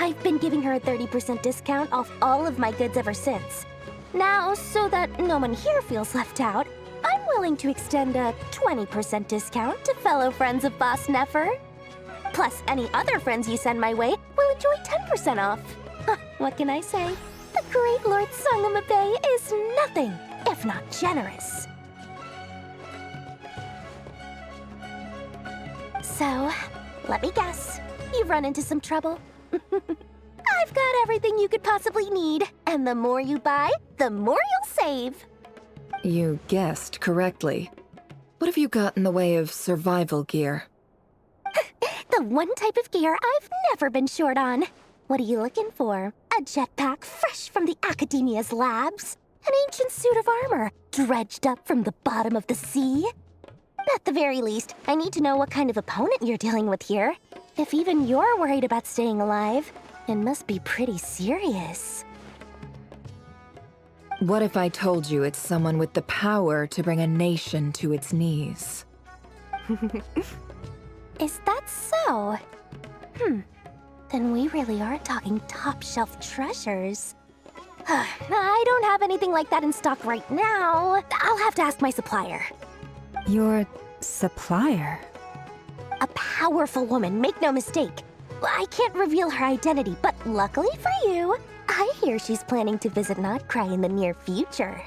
I've been giving her a 30% discount off all of my goods ever since. Now, so that no one here feels left out, I'm willing to extend a 20% discount to fellow friends of Boss Nefer. Plus, any other friends you send my way will enjoy 10% off. What can I say? The great Lord Sangama Bay is nothing if not generous. So, let me guess. You've run into some trouble? I've got everything you could possibly need, and the more you buy, the more you'll save. You guessed correctly. What have you got in the way of survival gear? The one type of gear I've never been short on. What are you looking for? A jetpack fresh from the Academia's labs? An ancient suit of armor dredged up from the bottom of the sea? At the very least, I need to know what kind of opponent you're dealing with here. If even you're worried about staying alive, it must be pretty serious. What if I told you it's someone with the power to bring a nation to its knees? Is that so? Then we really are talking top-shelf treasures. I don't have anything like that in stock right now. I'll have to ask my supplier. Your supplier? A powerful woman, make no mistake. I can't reveal her identity, but luckily for you, I hear she's planning to visit Nodcry in the near future.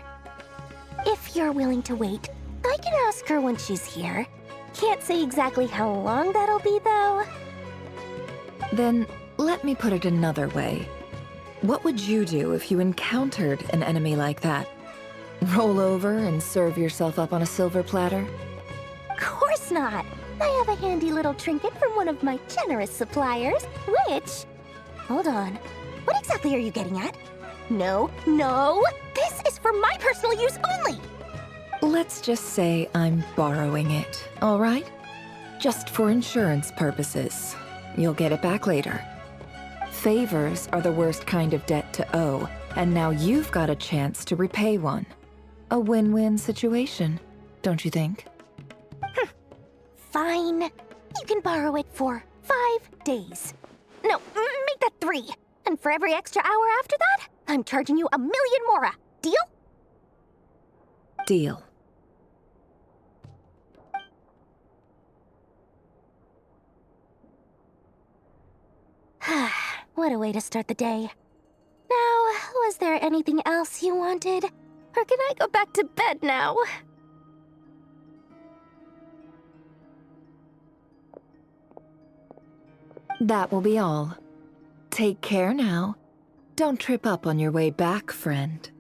If you're willing to wait, I can ask her when she's here. Can't say exactly how long that'll be, though. Then, let me put it another way. What would you do if you encountered an enemy like that? Roll over and serve yourself up on a silver platter? Of course not! I have a handy little trinket from one of my generous suppliers, which... Hold on. What exactly are you getting at? No, no! This is for my personal use only! Let's just say I'm borrowing it, all right? Just for insurance purposes. You'll get it back later. Favors are the worst kind of debt to owe, and now you've got a chance to repay one. A win-win situation, don't you think? Fine. You can borrow it for 5 days. No, make that 3. And for every extra hour after that, I'm charging you 1,000,000 mora. Deal? Deal. What a way to start the day. Now, was there anything else you wanted? Or can I go back to bed now? That will be all. Take care now. Don't trip up on your way back, friend.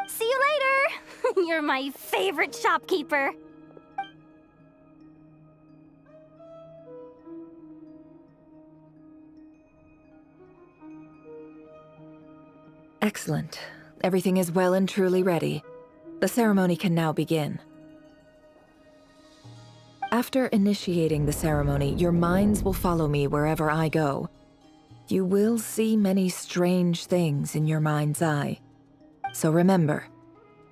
See you later! You're my favorite shopkeeper. Excellent. Everything is well and truly ready. The ceremony can now begin. After initiating the ceremony, your minds will follow me wherever I go. You will see many strange things in your mind's eye. So remember,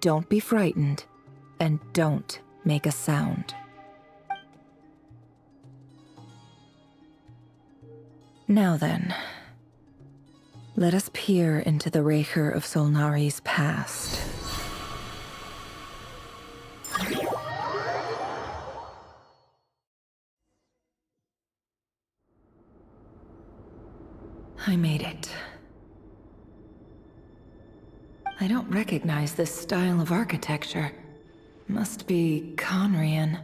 don't be frightened, and don't make a sound. Now then, let us peer into the Raker of Solnari's past. I made it. I don't recognize this style of architecture. Must be Conrian.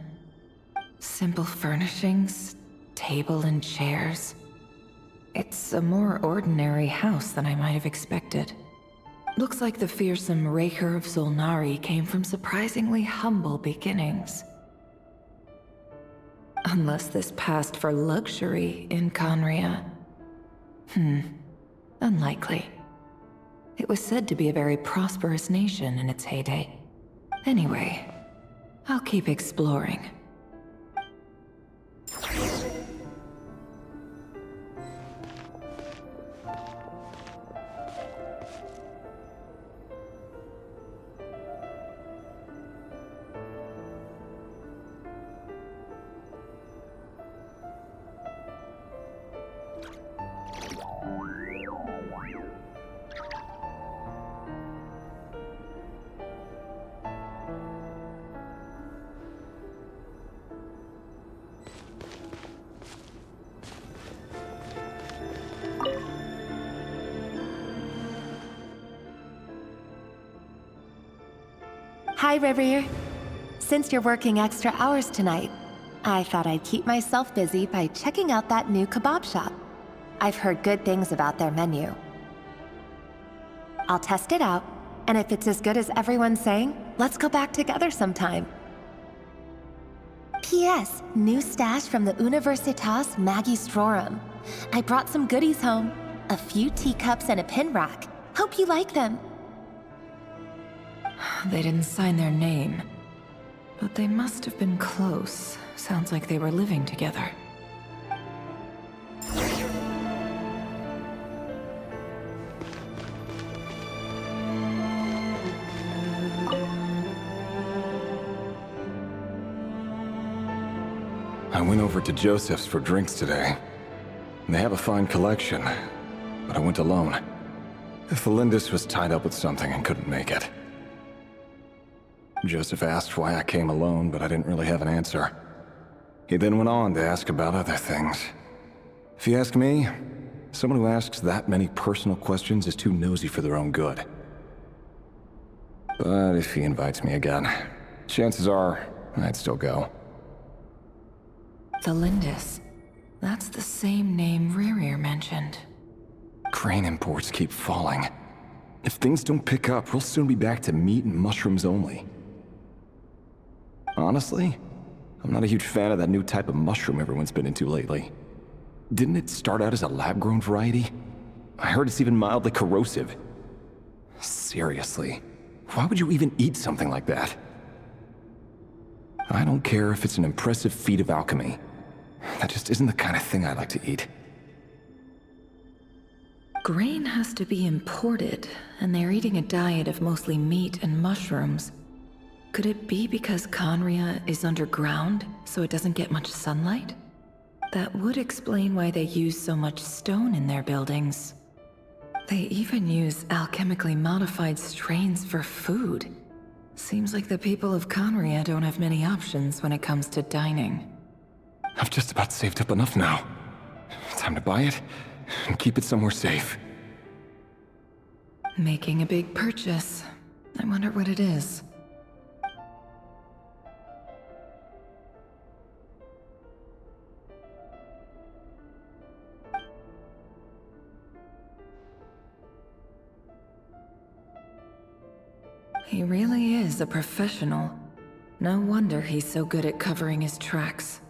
Simple furnishings, table and chairs. It's a more ordinary house than I might have expected. Looks like the fearsome Raker of Solnari came from surprisingly humble beginnings. Unless this passed for luxury in Conria. Unlikely. It was said to be a very prosperous nation in its heyday. Anyway, I'll keep exploring. Hi, Rivier. Since you're working extra hours tonight, I thought I'd keep myself busy by checking out that new kebab shop. I've heard good things about their menu. I'll test it out, and if it's as good as everyone's saying, let's go back together sometime. P.S. New stash from the Universitas Magistrorum. I brought some goodies home. A few teacups and a pin rack. Hope you like them. They didn't sign their name, but they must have been close. Sounds like they were living together. I went over to Joseph's for drinks today. They have a fine collection, but I went alone. Felindis was tied up with something and couldn't make it. Joseph asked why I came alone, but I didn't really have an answer. He then went on to ask about other things. If you ask me, someone who asks that many personal questions is too nosy for their own good. But if he invites me again, chances are I'd still go. Felindis. That's the same name Rerir mentioned. Crane imports keep falling. If things don't pick up, we'll soon be back to meat and mushrooms only. Honestly, I'm not a huge fan of that new type of mushroom everyone's been into lately. Didn't it start out as a lab-grown variety? I heard it's even mildly corrosive. Seriously, why would you even eat something like that? I don't care if it's an impressive feat of alchemy. That just isn't the kind of thing I like to eat. Grain has to be imported, and they're eating a diet of mostly meat and mushrooms. Could it be because Conria is underground, so it doesn't get much sunlight? That would explain why they use so much stone in their buildings. They even use alchemically modified strains for food. Seems like the people of Conria don't have many options when it comes to dining. I've just about saved up enough now. Time to buy it and keep it somewhere safe. Making a big purchase. I wonder what it is. He really is a professional. No wonder he's so good at covering his tracks.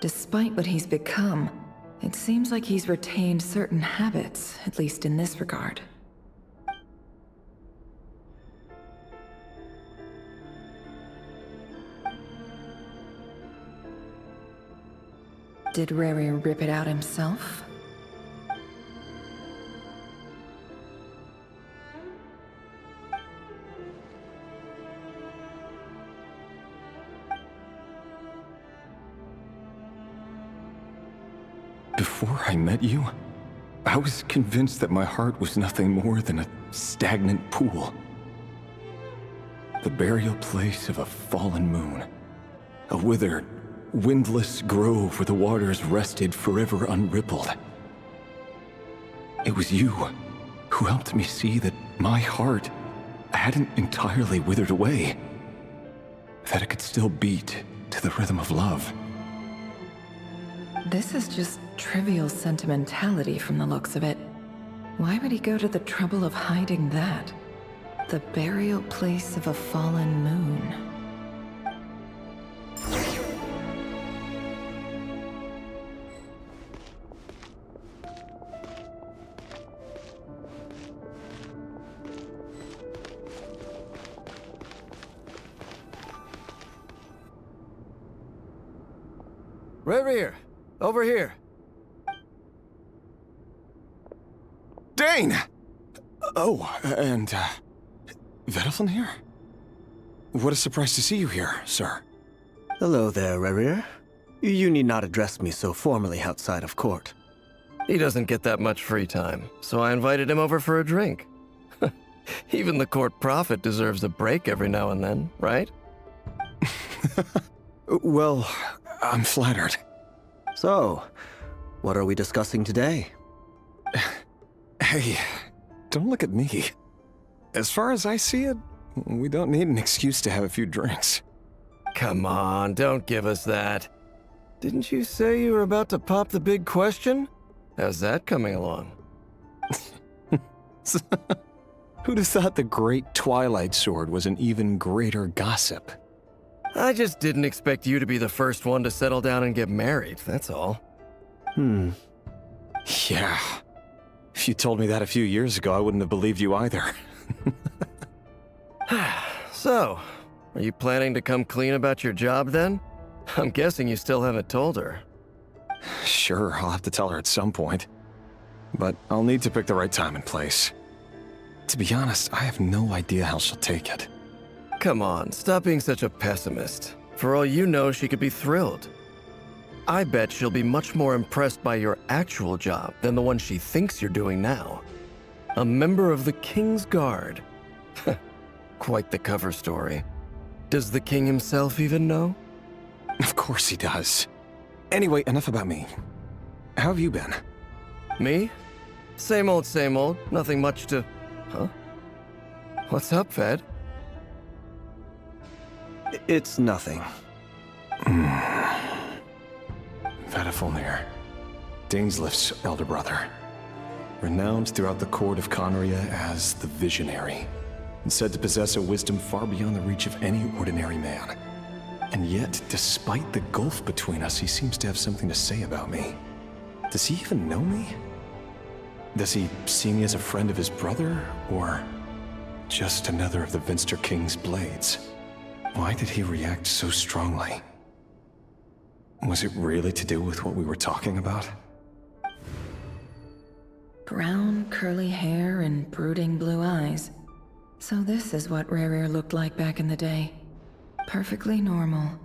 Despite what he's become, it seems like he's retained certain habits, at least in this regard. Did Rerir rip it out himself? Before I met you, I was convinced that my heart was nothing more than a stagnant pool. The burial place of a fallen moon. A withered, windless grove where the waters rested forever unrippled. It was you who helped me see that my heart hadn't entirely withered away. that it could still beat to the rhythm of love. This is just trivial sentimentality from the looks of it. Why would he go to the trouble of hiding that? The burial place of a fallen moon. Reverie, over here. Dane! Oh, and, Vedaflin here? What a surprise to see you here, sir. Hello there, Reverie. You need not address me so formally outside of court. He doesn't get that much free time, so I invited him over for a drink. Even the court prophet deserves a break every now and then, right? Well, I'm flattered. So, what are we discussing today? Hey, don't look at me. As far as I see it, we don't need an excuse to have a few drinks. Come on, don't give us that. Didn't you say you were about to pop the big question? How's that coming along? Who'd have thought the great Twilight Sword was an even greater gossip? I just didn't expect you to be the first one to settle down and get married, that's all. Yeah. If you told me that a few years ago, I wouldn't have believed you either. So, are you planning to come clean about your job then? I'm guessing you still haven't told her. Sure, I'll have to tell her at some point. But I'll need to pick the right time and place. To be honest, I have no idea how she'll take it. Come on, stop being such a pessimist. For all you know, she could be thrilled. I bet she'll be much more impressed by your actual job than the one she thinks you're doing now. A member of the King's Guard. Quite the cover story. Does the king himself even know? Of course he does. Anyway, enough about me. How have you been? Me? Same old, nothing much to... Huh? What's up, Ved? It's nothing. Vedaflin, Dainslift's elder brother. Renowned throughout the court of Conria as the Visionary, and said to possess a wisdom far beyond the reach of any ordinary man. And yet, despite the gulf between us, he seems to have something to say about me. Does he even know me? Does he see me as a friend of his brother, or just another of the Vinster King's blades? Why did he react so strongly? Was it really to do with what we were talking about? Brown, curly hair and brooding blue eyes. So this is what Rerir looked like back in the day. Perfectly normal.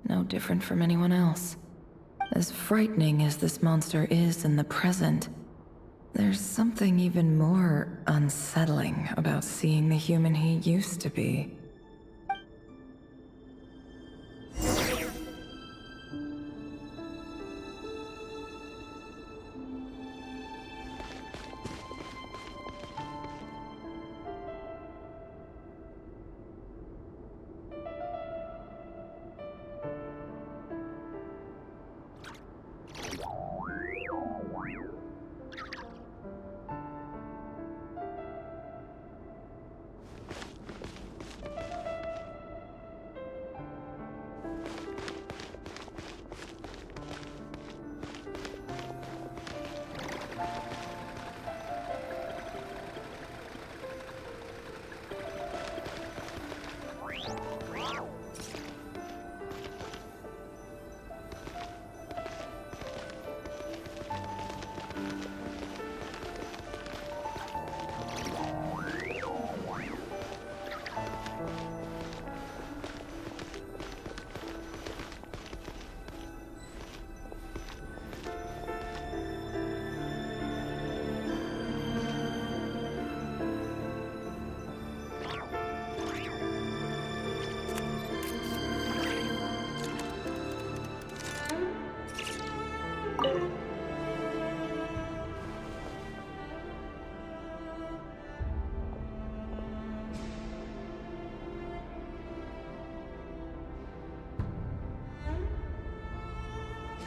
No different from anyone else. As frightening as this monster is in the present, there's something even more unsettling about seeing the human he used to be.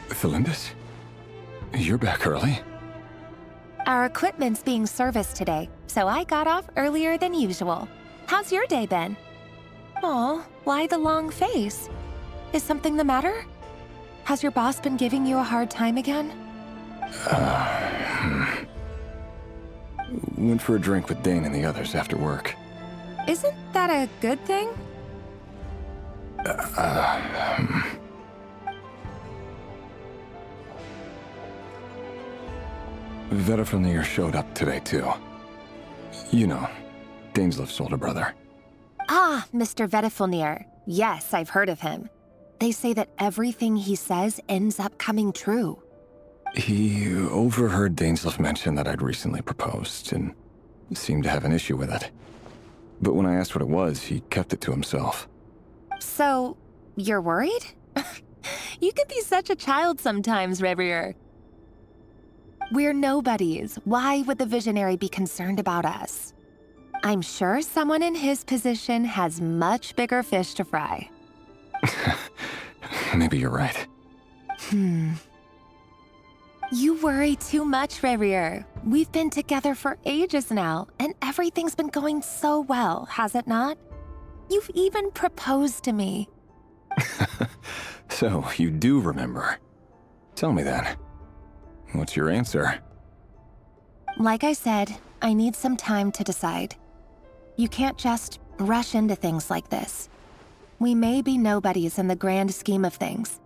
Thelindis? You're back early? Our equipment's being serviced today, so I got off earlier than usual. How's your day been? Aw, why the long face? Is something the matter? Has your boss been giving you a hard time again? Went for a drink with Dane and the others after work. Isn't that a good thing? Vedifilnir showed up today, too. You know, Daneslif's older brother. Ah, Mr. Vedifilnir. Yes, I've heard of him. They say that everything he says ends up coming true. He overheard Daneslif mention that I'd recently proposed, and seemed to have an issue with it. But when I asked what it was, he kept it to himself. So, you're worried? You can be such a child sometimes, Revier. We're nobodies. Why would the Visionary be concerned about us? I'm sure someone in his position has much bigger fish to fry. Maybe you're right. You worry too much, Revier. We've been together for ages now, and everything's been going so well, has it not? You've even proposed to me. So, you do remember. Tell me then. What's your answer? Like I said, I need some time to decide. You can't just rush into things like this. We may be nobodies in the grand scheme of things,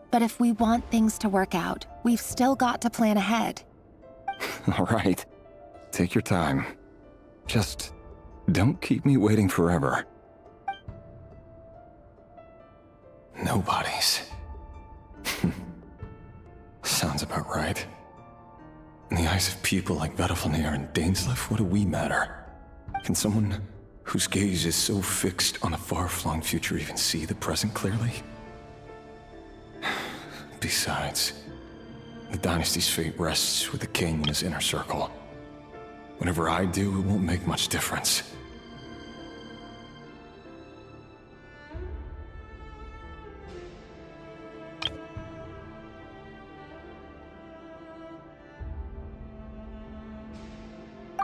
but if we want things to work out, we've still got to plan ahead. All right. Take your time. Just don't keep me waiting forever. Nobodies. Sounds about right. In the eyes of people like Vedifilnir and Daneslif, what do we matter? Can someone whose gaze is so fixed on a far-flung future even see the present clearly? Besides, the dynasty's fate rests with the king and his inner circle. Whatever I do, it won't make much difference.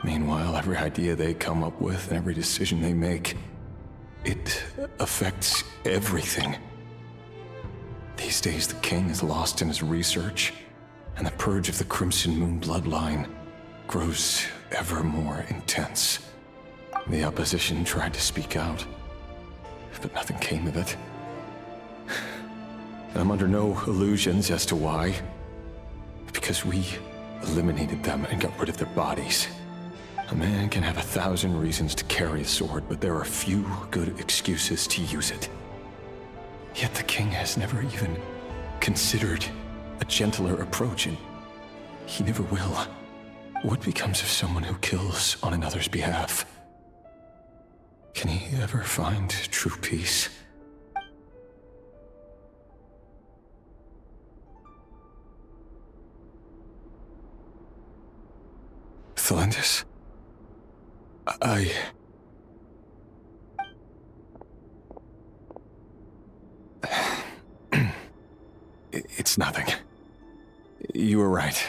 Meanwhile, every idea they come up with and every decision they make, it affects everything. These days, the king is lost in his research, and the purge of the Crimson Moon bloodline grows ever more intense. The opposition tried to speak out, but nothing came of it. And I'm under no illusions as to why. Because we eliminated them and got rid of their bodies. A man can have 1,000 reasons to carry a sword, but there are few good excuses to use it. Yet the king has never even considered a gentler approach, and he never will. What becomes of someone who kills on another's behalf? Can he ever find true peace? Thelindis? It's nothing. You were right.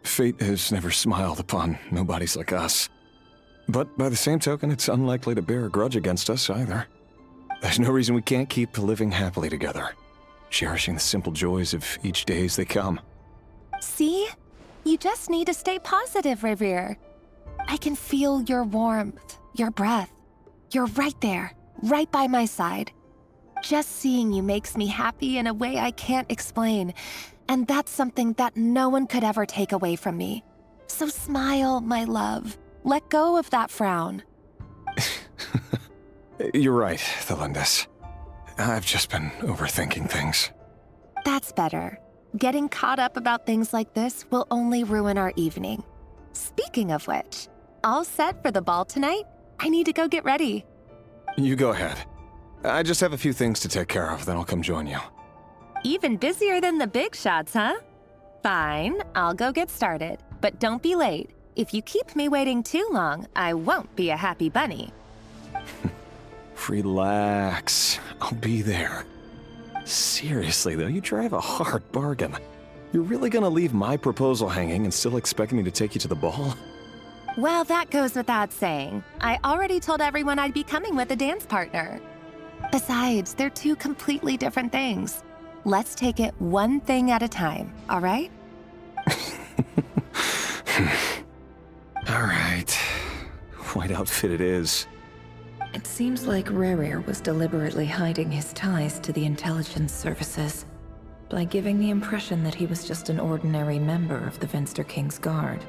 Fate has never smiled upon nobodies like us. But by the same token, it's unlikely to bear a grudge against us either. There's no reason we can't keep living happily together, cherishing the simple joys of each day as they come. See? You just need to stay positive, Revier. I can feel your warmth, your breath. You're right there, right by my side. Just seeing you makes me happy in a way I can't explain, and that's something that no one could ever take away from me. So smile, my love. Let go of that frown. You're right, Thelindis. I've just been overthinking things. That's better. Getting caught up about things like this will only ruin our evening. Speaking of which, all set for the ball tonight? I need to go get ready. You go ahead. I just have a few things to take care of, then I'll come join you. Even busier than the big shots, huh? Fine, I'll go get started. But don't be late. If you keep me waiting too long, I won't be a happy bunny. Relax. I'll be there. Seriously, though, you drive a hard bargain. You're really gonna leave my proposal hanging and still expect me to take you to the ball? Well, that goes without saying. I already told everyone I'd be coming with a dance partner. Besides, they're two completely different things. Let's take it one thing at a time, all right? All right. White outfit it is. It seems like Rerir was deliberately hiding his ties to the intelligence services by giving the impression that he was just an ordinary member of the Venster King's Guard.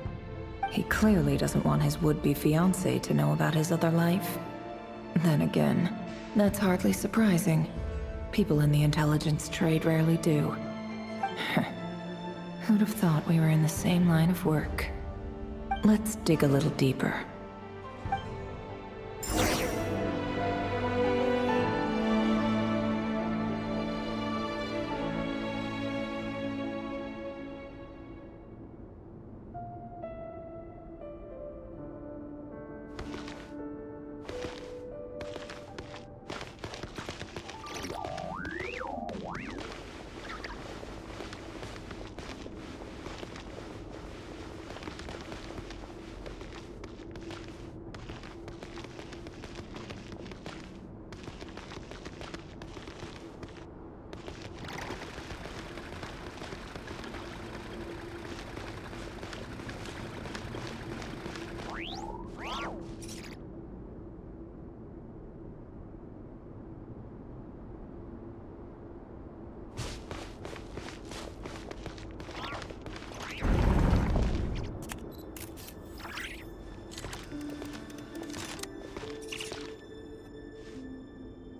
He clearly doesn't want his would-be fiancée to know about his other life. Then again, that's hardly surprising. People in the intelligence trade rarely do. Who'd have thought we were in the same line of work? Let's dig a little deeper.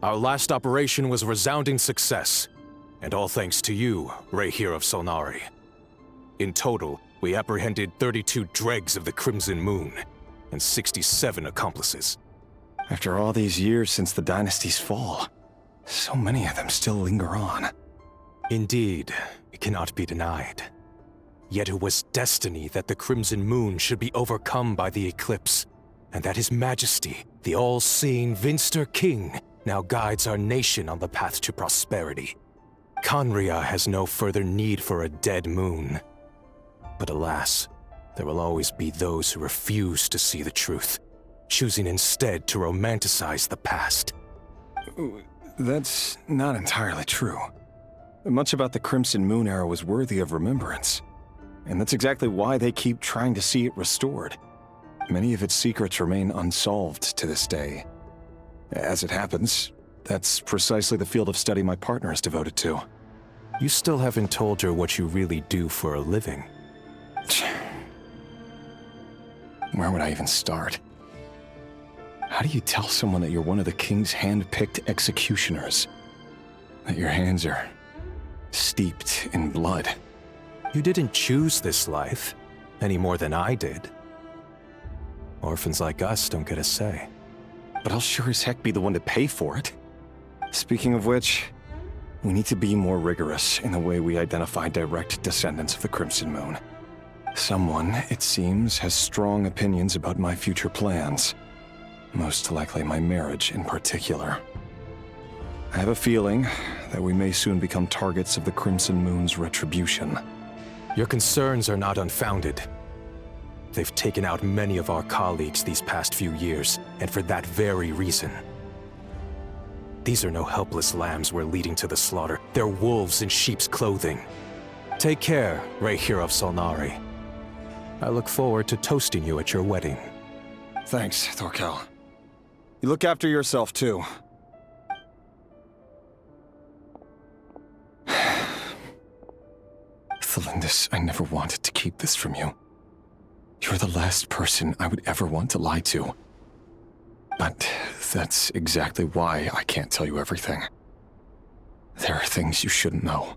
Our last operation was a resounding success, and all thanks to you, Rahier of Solnari. In total, we apprehended 32 dregs of the Crimson Moon, and 67 accomplices. After all these years since the dynasty's fall, so many of them still linger on. Indeed, it cannot be denied. Yet it was destiny that the Crimson Moon should be overcome by the eclipse, and that His Majesty, the all-seeing Venster King, now guides our nation on the path to prosperity. Khaenri'ah has no further need for a dead moon. But alas, there will always be those who refuse to see the truth, choosing instead to romanticize the past. That's not entirely true. Much about the Crimson Moon era was worthy of remembrance, and that's exactly why they keep trying to see it restored. Many of its secrets remain unsolved to this day. As it happens, that's precisely the field of study my partner is devoted to. You still haven't told her what you really do for a living. Where would I even start? How do you tell someone that you're one of the king's hand-picked executioners? That your hands are steeped in blood? You didn't choose this life, any more than I did. Orphans like us don't get a say. But I'll sure as heck be the one to pay for it. Speaking of which, we need to be more rigorous in the way we identify direct descendants of the Crimson Moon. Someone, it seems, has strong opinions about my future plans. Most likely my marriage in particular. I have a feeling that we may soon become targets of the Crimson Moon's retribution. Your concerns are not unfounded. They've taken out many of our colleagues these past few years, and for that very reason. These are no helpless lambs we're leading to the slaughter. They're wolves in sheep's clothing. Take care, Rahier of Solnari. I look forward to toasting you at your wedding. Thanks, Thorkel. You look after yourself, too. Thelindis, I never wanted to keep this from you. You're the last person I would ever want to lie to. But that's exactly why I can't tell you everything. There are things you shouldn't know.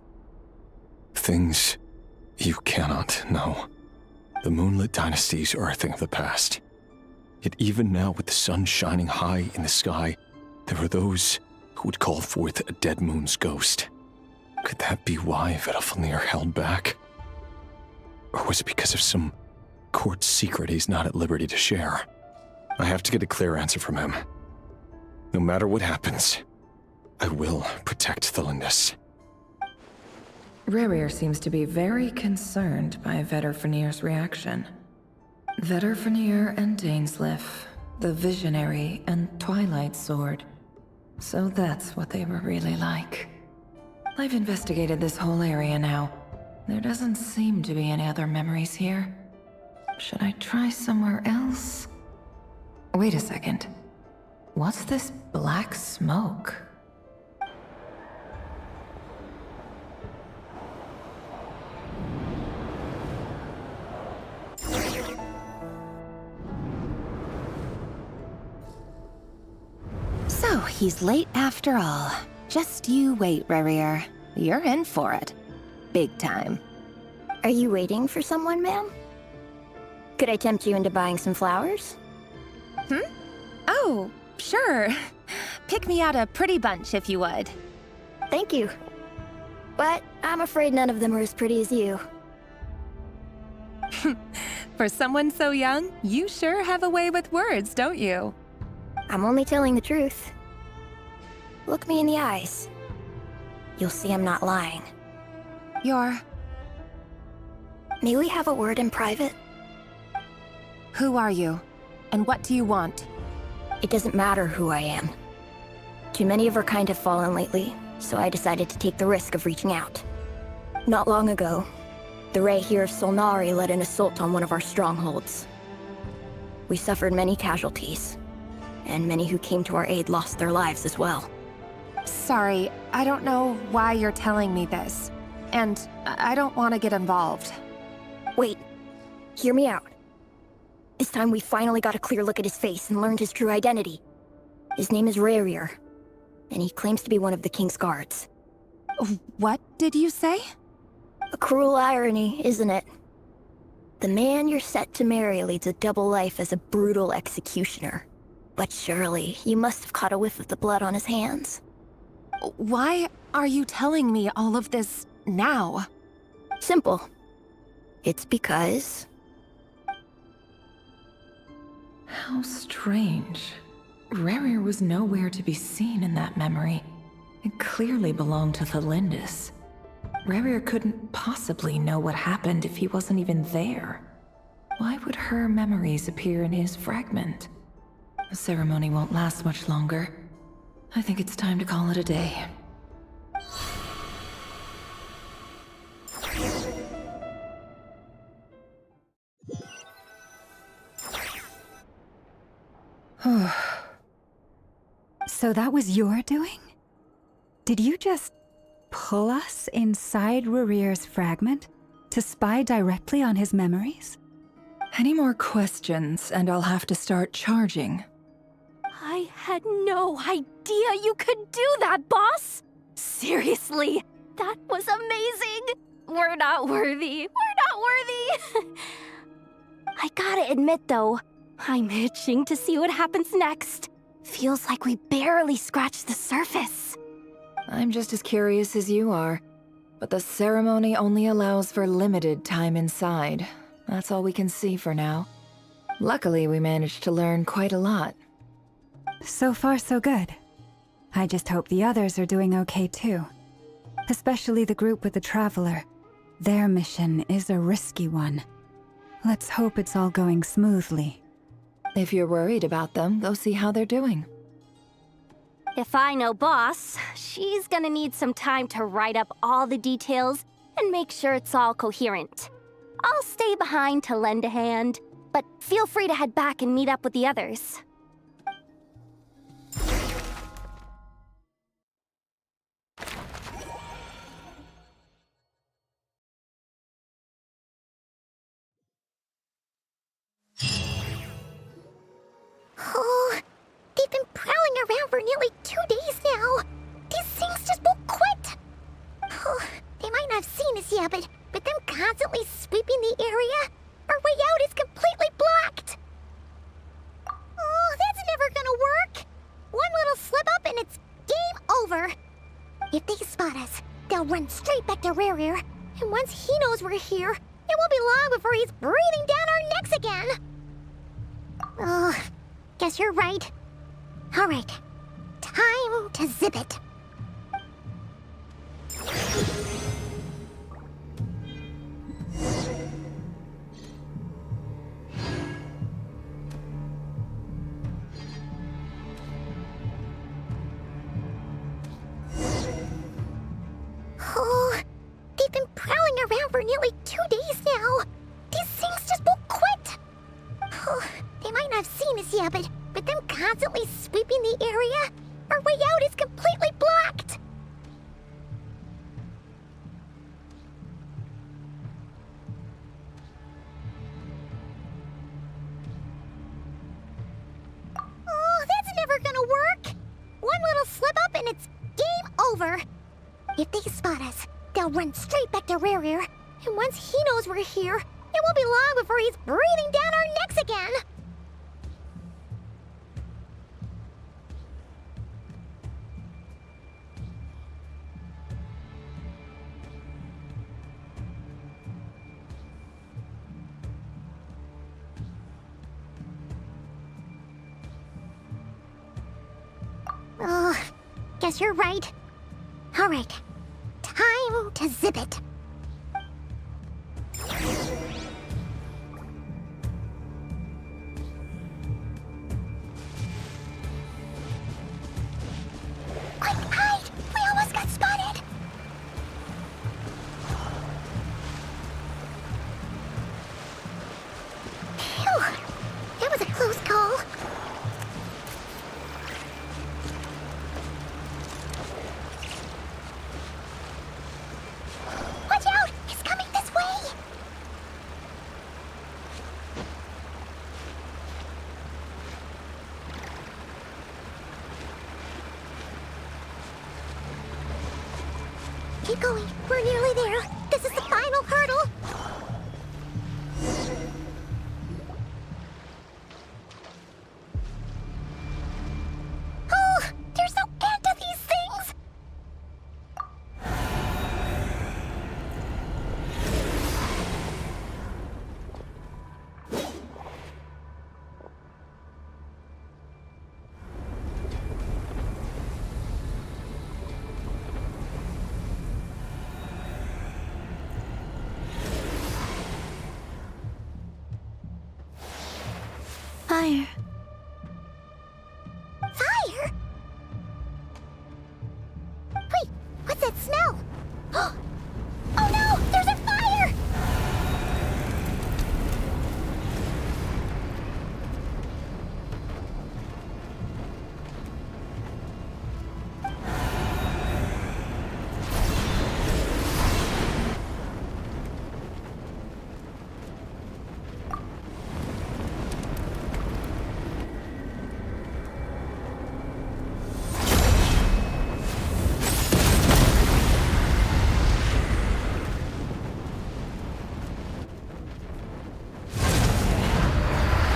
Things you cannot know. The Moonlit Dynasties are a thing of the past. Yet even now, with the sun shining high in the sky, there are those who would call forth a dead moon's ghost. Could that be why Vedalfnir held back? Or was it because of some court secret he's not at liberty to share? I have to get a clear answer from him. No matter what happens, I will protect Thelindis. Rarier seems to be very concerned by Vetterfenir's reaction. Vetterfenir and Dainsleif, the Visionary and Twilight Sword. So that's what they were really like. I've investigated this whole area now. There doesn't seem to be any other memories here. Should I try somewhere else? Wait a second. What's this black smoke? So, he's late after all. Just you wait, Rarier. You're in for it. Big time. Are you waiting for someone, ma'am? Could I tempt you into buying some flowers? Oh, sure. Pick me out a pretty bunch if you would. Thank you. But I'm afraid none of them are as pretty as you. For someone so young, you sure have a way with words, don't you? I'm only telling the truth. Look me in the eyes. You'll see I'm not lying. May we have a word in private? Who are you? And what do you want? It doesn't matter who I am. Too many of our kind have fallen lately, so I decided to take the risk of reaching out. Not long ago, the Ray here of Solnari led an assault on one of our strongholds. We suffered many casualties, and many who came to our aid lost their lives as well. Sorry, I don't know why you're telling me this. And I don't want to get involved. Wait, hear me out. This time we finally got a clear look at his face and learned his true identity. His name is Rarier, and he claims to be one of the King's guards. What did you say? A cruel irony, isn't it? The man you're set to marry leads a double life as a brutal executioner. But surely, you must have caught a whiff of the blood on his hands. Why are you telling me all of this now? Simple. It's because... How strange. Rarier was nowhere to be seen in that memory. It clearly belonged to the Lindis. Rarier couldn't possibly know what happened if he wasn't even there. Why would her memories appear in his fragment? The ceremony won't last much longer. I think it's time to call it a day. So that was your doing? Did you just pull us inside Rarier's fragment to spy directly on his memories? Any more questions, and I'll have to start charging. I had no idea you could do that, boss! Seriously, that was amazing! We're not worthy. We're not worthy! I gotta admit, though, I'm itching to see what happens next. Feels like we barely scratched the surface. I'm just as curious as you are, but the ceremony only allows for limited time inside. That's all we can see for now. Luckily, we managed to learn quite a lot. So far, so good. I just hope the others are doing okay too. Especially the group with the Traveler. Their mission is a risky one. Let's hope it's all going smoothly. If you're worried about them, go see how they're doing. If I know Boss, she's gonna need some time to write up all the details and make sure it's all coherent. I'll stay behind to lend a hand, but feel free to head back and meet up with the others. Oh, they've been prowling around for nearly 2 days now. These things just won't quit. Oh, they might not have seen us yet, but them constantly sweeping the area, our way out is completely blocked. Oh, that's never gonna work. One little slip up and it's game over. If they spot us, they'll run straight back to Rarier, and once he knows we're here, it won't be long before he's breathing down our necks again. Oh, guess you're right. All right, time to zip it. If they spot us, they'll run straight back to Rear. And once he knows we're here, it won't be long before he's breathing down our necks again. Oh, guess you're right. All right, time to zip it. Quick, hide! We almost got spotted! Phew, that was a close call. Watch out! He's coming this way! Keep going. We're nearly there. This is the final hurdle. Oh, there's no end to these things. Fire. Fire? Wait, what's that smell? Oh no, there's a fire!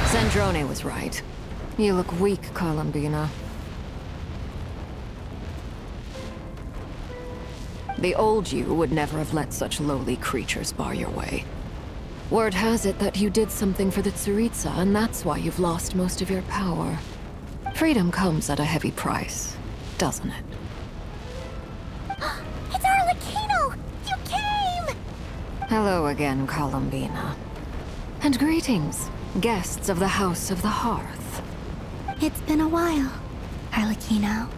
Sandrone was right. You look weak, Columbina. The old you would never have let such lowly creatures bar your way. Word has it that you did something for the Tsaritsa, and that's why you've lost most of your power. Freedom comes at a heavy price, doesn't it? It's Arlecchino! You came! Hello again, Columbina. And greetings, guests of the House of the Hearth. It's been a while, Arlecchino.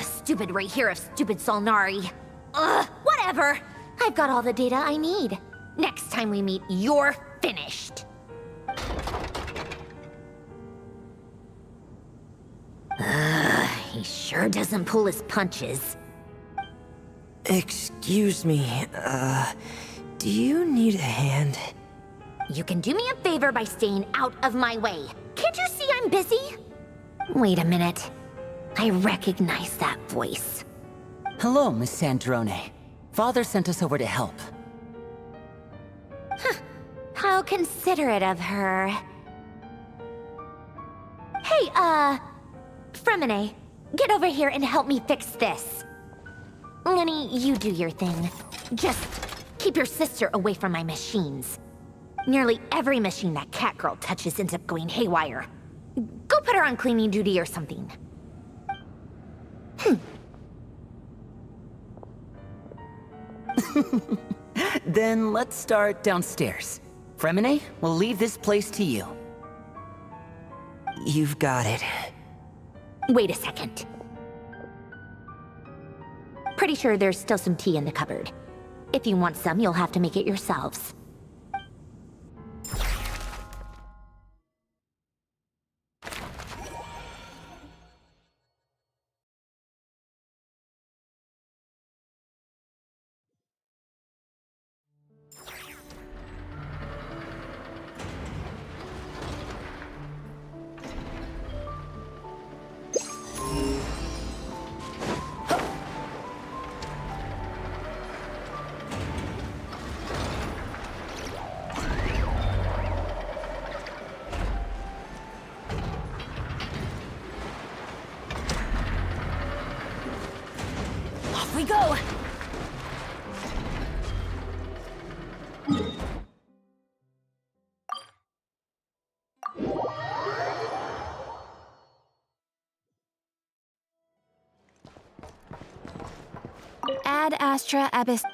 Stupid right here of stupid Solnari. Ugh, whatever. I've got all the data I need. Next time we meet, you're finished. He sure doesn't pull his punches. Excuse me, do you need a hand? You can do me a favor by staying out of my way. Can't you see I'm busy? Wait a minute. I recognize that voice. Hello, Miss Sandrone. Father sent us over to help. Huh. How considerate of her. Hey, Fremine, get over here and help me fix this. Lenny, you do your thing. Just keep your sister away from my machines. Nearly every machine that Catgirl touches ends up going haywire. Go put her on cleaning duty or something. Then let's start downstairs. Fremine, we'll leave this place to you. You've got it. Wait a second. Pretty sure there's still some tea in the cupboard. If you want some, you'll have to make it yourselves. Off we go! Ad Astra Abyss.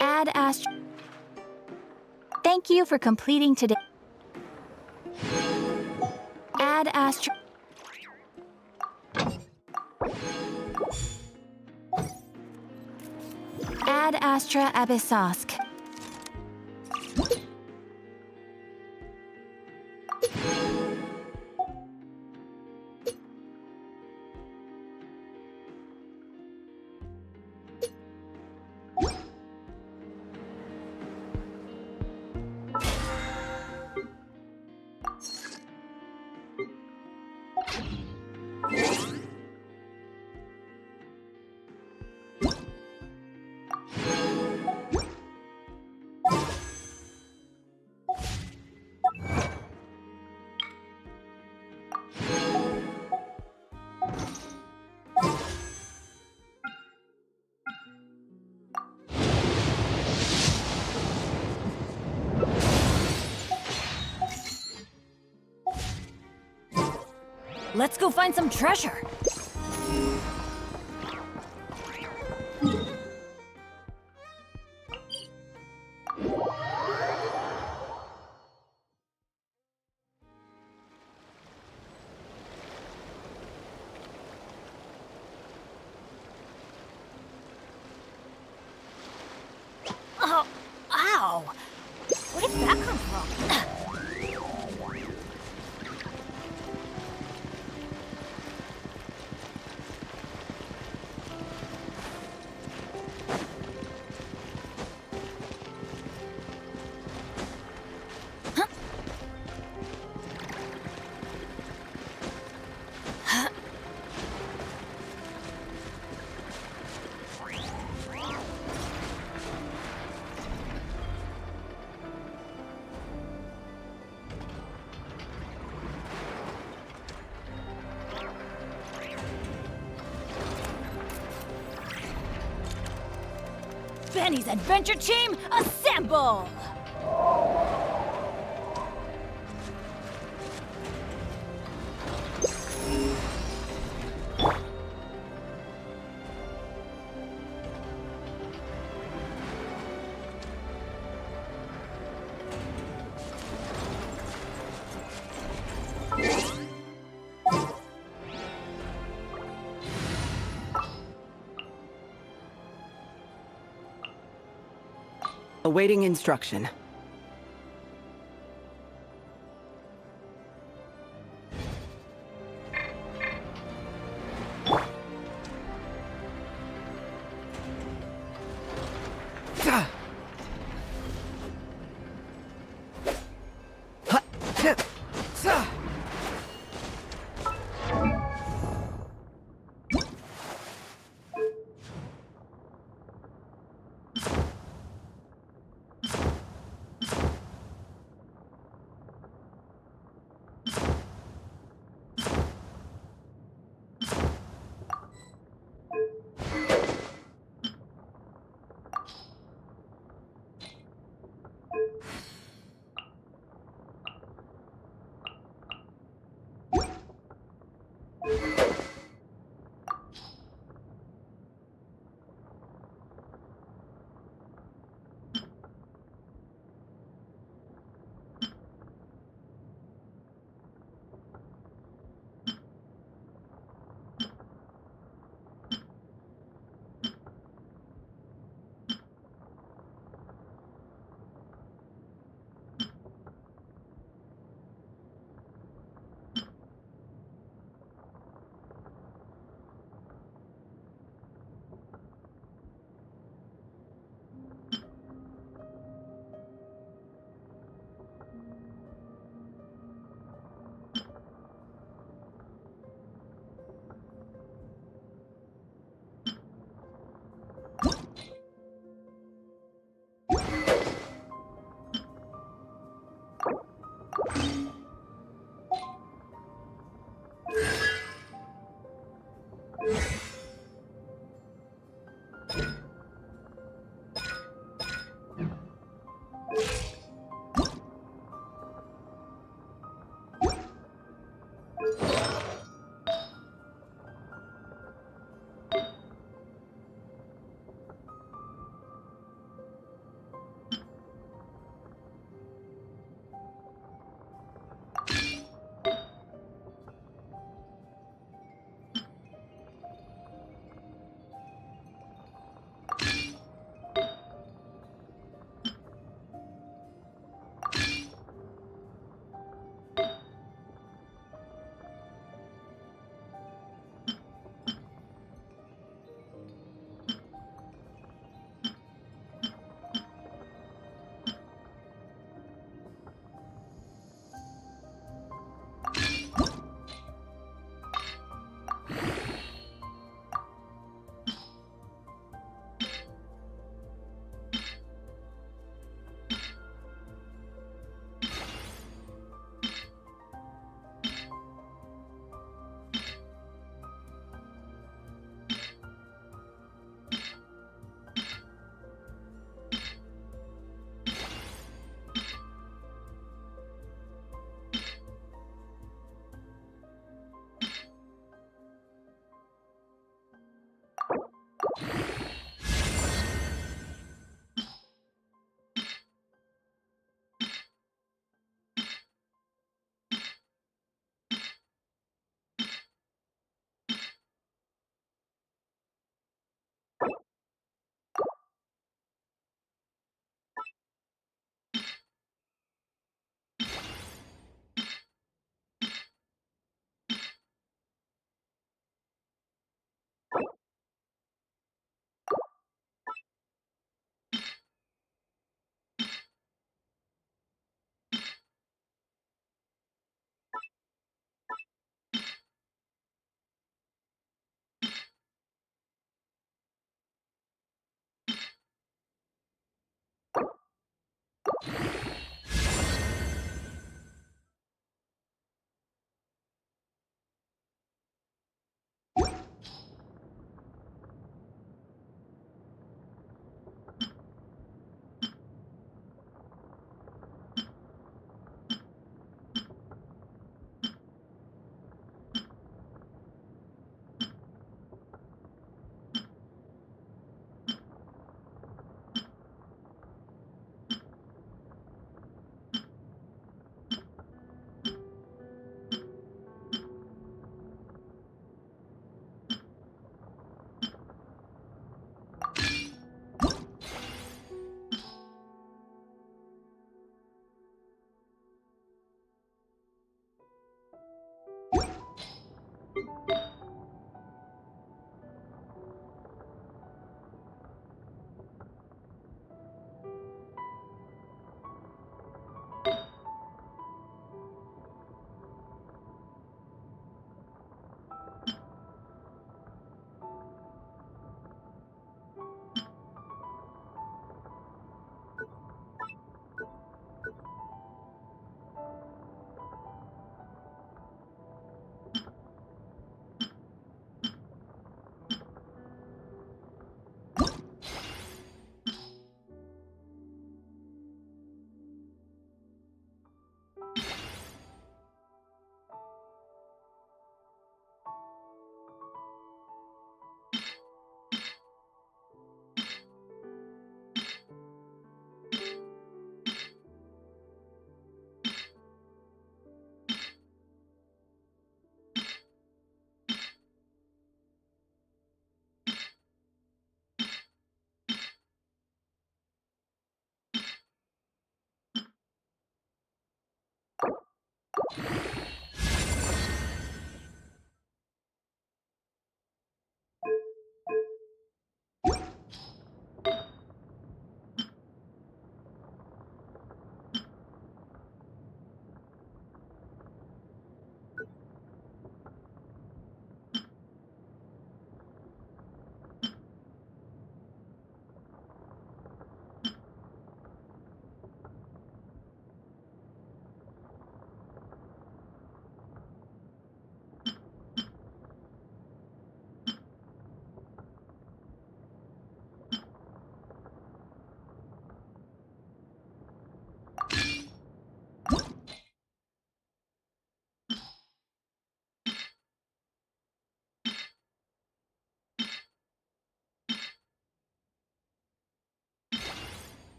Ad Astra. Thank you for completing today. Ad Astra. Ad Astra Abyssosk. Let's go find some treasure! Oh, ow! Where did that come from? Benny's adventure team, assemble! Awaiting instruction.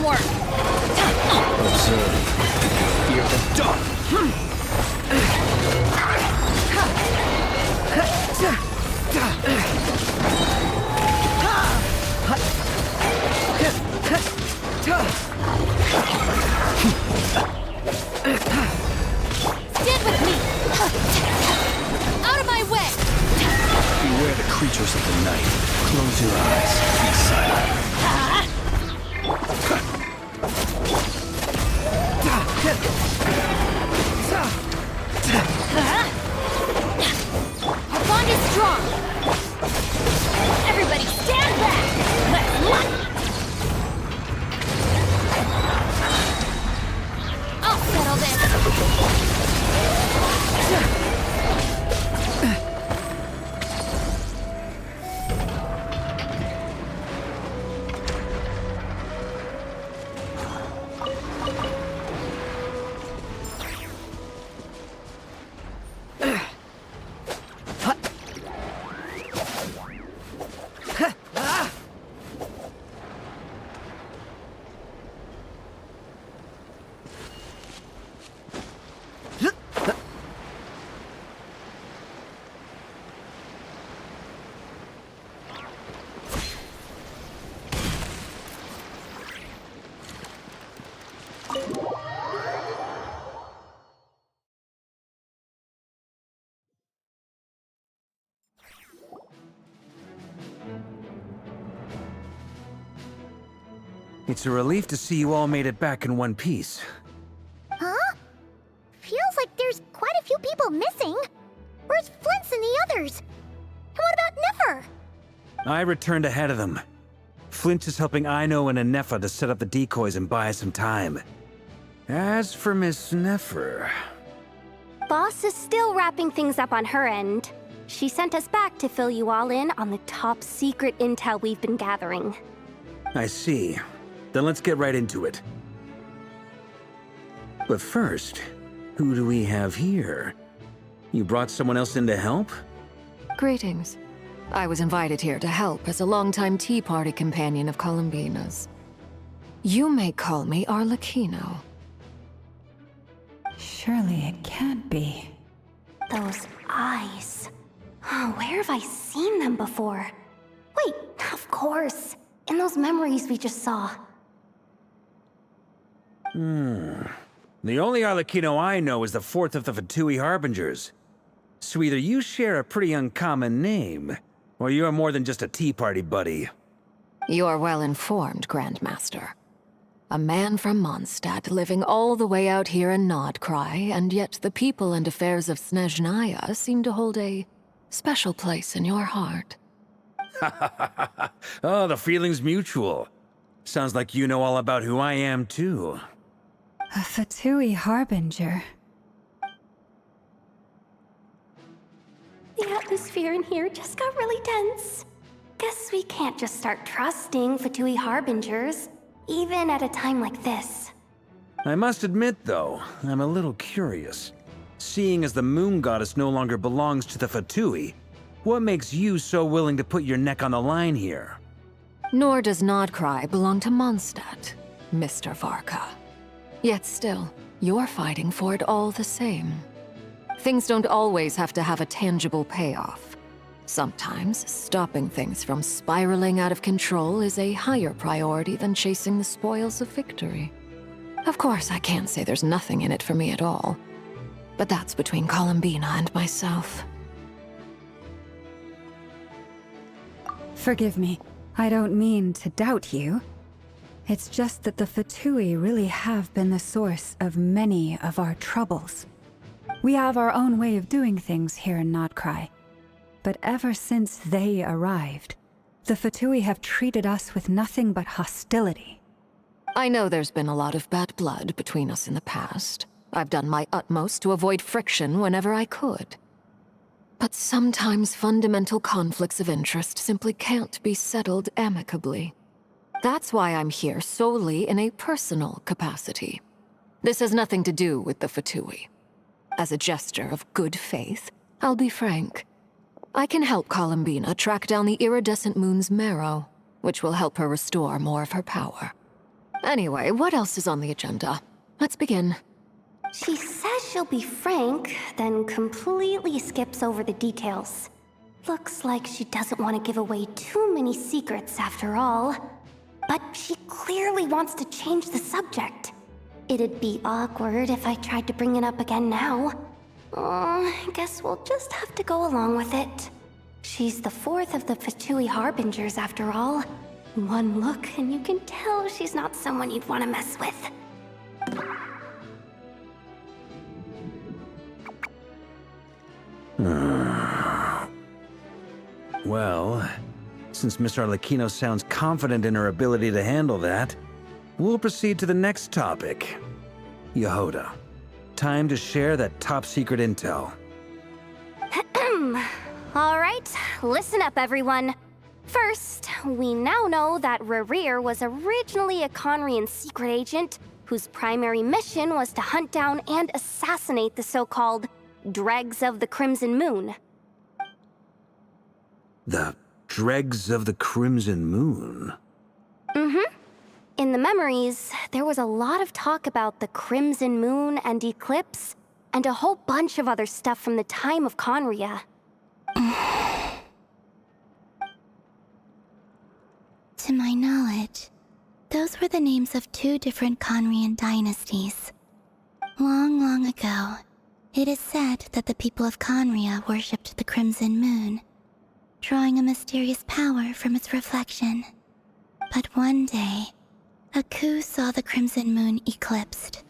work! Observe. Fear the dark. Stand with me! Out of my way! Beware the creatures of the night. Close your eyes. Be silent. Our bond is strong! Everybody stand back! Let's lock! I'll settle this! It's a relief to see you all made it back in one piece. Huh? Feels like there's quite a few people missing. Where's Flint's and the others? And what about Nefer? I returned ahead of them. Flint is helping Aino and Anefa to set up the decoys and buy some time. As for Miss Nefer... Boss is still wrapping things up on her end. She sent us back to fill you all in on the top secret intel we've been gathering. I see. Then let's get right into it. But first, who do we have here? You brought someone else in to help? Greetings. I was invited here to help as a longtime Tea Party companion of Columbina's. You may call me Arlecchino. Surely it can't be. Those eyes. Oh, where have I seen them before? Wait, of course. In those memories we just saw. The only Arlecchino I know is the fourth of the Fatui Harbingers. So either you share a pretty uncommon name, or you're more than just a Tea Party buddy. You're well informed, Grandmaster. A man from Mondstadt living all the way out here in Nodcry, and yet the people and affairs of Snezhnaya seem to hold a special place in your heart. Oh, the feeling's mutual. Sounds like you know all about who I am, too. A Fatui Harbinger. The atmosphere in here just got really tense. Guess we can't just start trusting Fatui Harbingers, even at a time like this. I must admit, though, I'm a little curious. Seeing as the Moon Goddess no longer belongs to the Fatui, what makes you so willing to put your neck on the line here? Nor does Nodcry belong to Mondstadt, Mr. Varka. Yet still, you're fighting for it all the same. Things don't always have to have a tangible payoff. Sometimes, stopping things from spiraling out of control is a higher priority than chasing the spoils of victory. Of course, I can't say there's nothing in it for me at all. But that's between Columbina and myself. Forgive me. I don't mean to doubt you. It's just that the Fatui really have been the source of many of our troubles. We have our own way of doing things here in Nodcry. But ever since they arrived, the Fatui have treated us with nothing but hostility. I know there's been a lot of bad blood between us in the past. I've done my utmost to avoid friction whenever I could. But sometimes fundamental conflicts of interest simply can't be settled amicably. That's why I'm here solely in a personal capacity. This has nothing to do with the Fatui. As a gesture of good faith, I'll be frank. I can help Columbina track down the iridescent moon's marrow, which will help her restore more of her power. Anyway, what else is on the agenda? Let's begin. She says she'll be frank, then completely skips over the details. Looks like she doesn't want to give away too many secrets after all. But she clearly wants to change the subject. It'd be awkward if I tried to bring it up again now. I guess we'll just have to go along with it. She's the fourth of the Fatui Harbingers after all. One look and you can tell she's not someone you'd want to mess with. Well, since Miss Arlecchino sounds confident in her ability to handle that, we'll proceed to the next topic. Yehoda, time to share that top-secret intel. All right, listen up, everyone. First, we now know that Rerir was originally a Conrian secret agent whose primary mission was to hunt down and assassinate the so-called Dregs of the Crimson Moon. The Dregs of the Crimson Moon? Mm-hmm. In the memories, there was a lot of talk about the Crimson Moon and Eclipse, and a whole bunch of other stuff from the time of Conria. To my knowledge, those were the names of 2 different Conrian dynasties. Long, long ago, it is said that the people of Conria worshipped the Crimson Moon, drawing a mysterious power from its reflection. But one day, a coup saw the Crimson Moon eclipsed,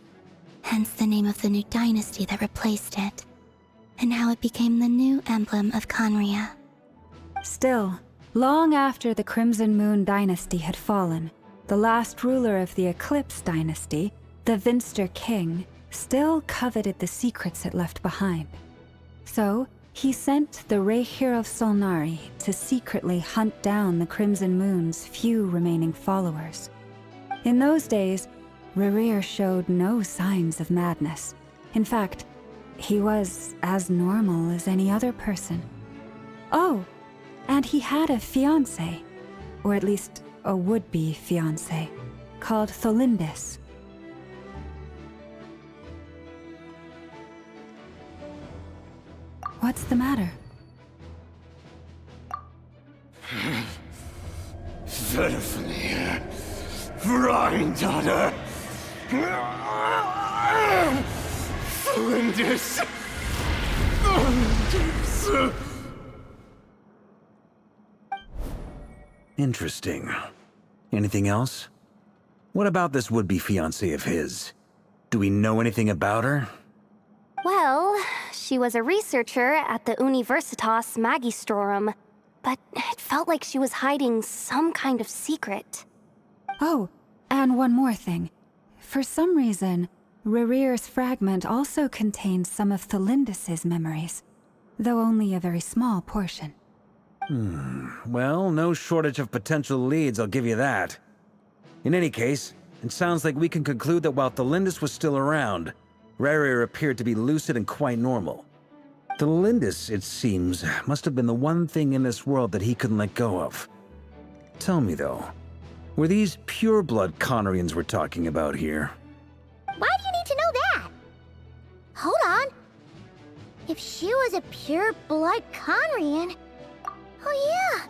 hence the name of the new dynasty that replaced it, and how it became the new emblem of Conria. Still, long after the Crimson Moon dynasty had fallen, the last ruler of the Eclipse dynasty, the Vinster King, still coveted the secrets it left behind. So, he sent the Rehir of Solnari to secretly hunt down the Crimson Moon's few remaining followers. In those days, Rerir showed no signs of madness. In fact, he was as normal as any other person. Oh, and he had a fiancé, or at least a would-be fiancé, called Tholindis. What's the matter? Verfnir, Rheindaughter, Flinders. Interesting. Anything else? What about this would-be fiancé of his? Do we know anything about her? Well, she was a researcher at the Universitas Magistrorum, but it felt like she was hiding some kind of secret. Oh, and one more thing. For some reason, Rerir's fragment also contains some of Tholindis' memories, though only a very small portion. Well, no shortage of potential leads, I'll give you that. In any case, it sounds like we can conclude that while Tholindis was still around, Rerir appeared to be lucid and quite normal. Tholindis, it seems, must have been the one thing in this world that he couldn't let go of. Tell me, though, were these pure-blood Conrians we're talking about here? Why do you need to know that? Hold on. If she was a pure-blood Conrian... Oh yeah,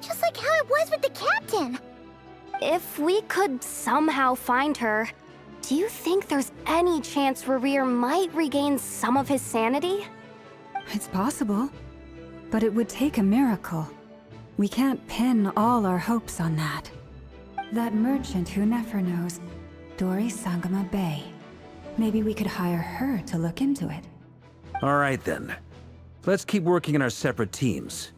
just like how it was with the captain. If we could somehow find her, do you think there's any chance Rerir might regain some of his sanity? It's possible, but it would take a miracle. We can't pin all our hopes on that. That merchant who never knows, Dori Sangama Bay. Maybe we could hire her to look into it. All right, then. Let's keep working in our separate teams.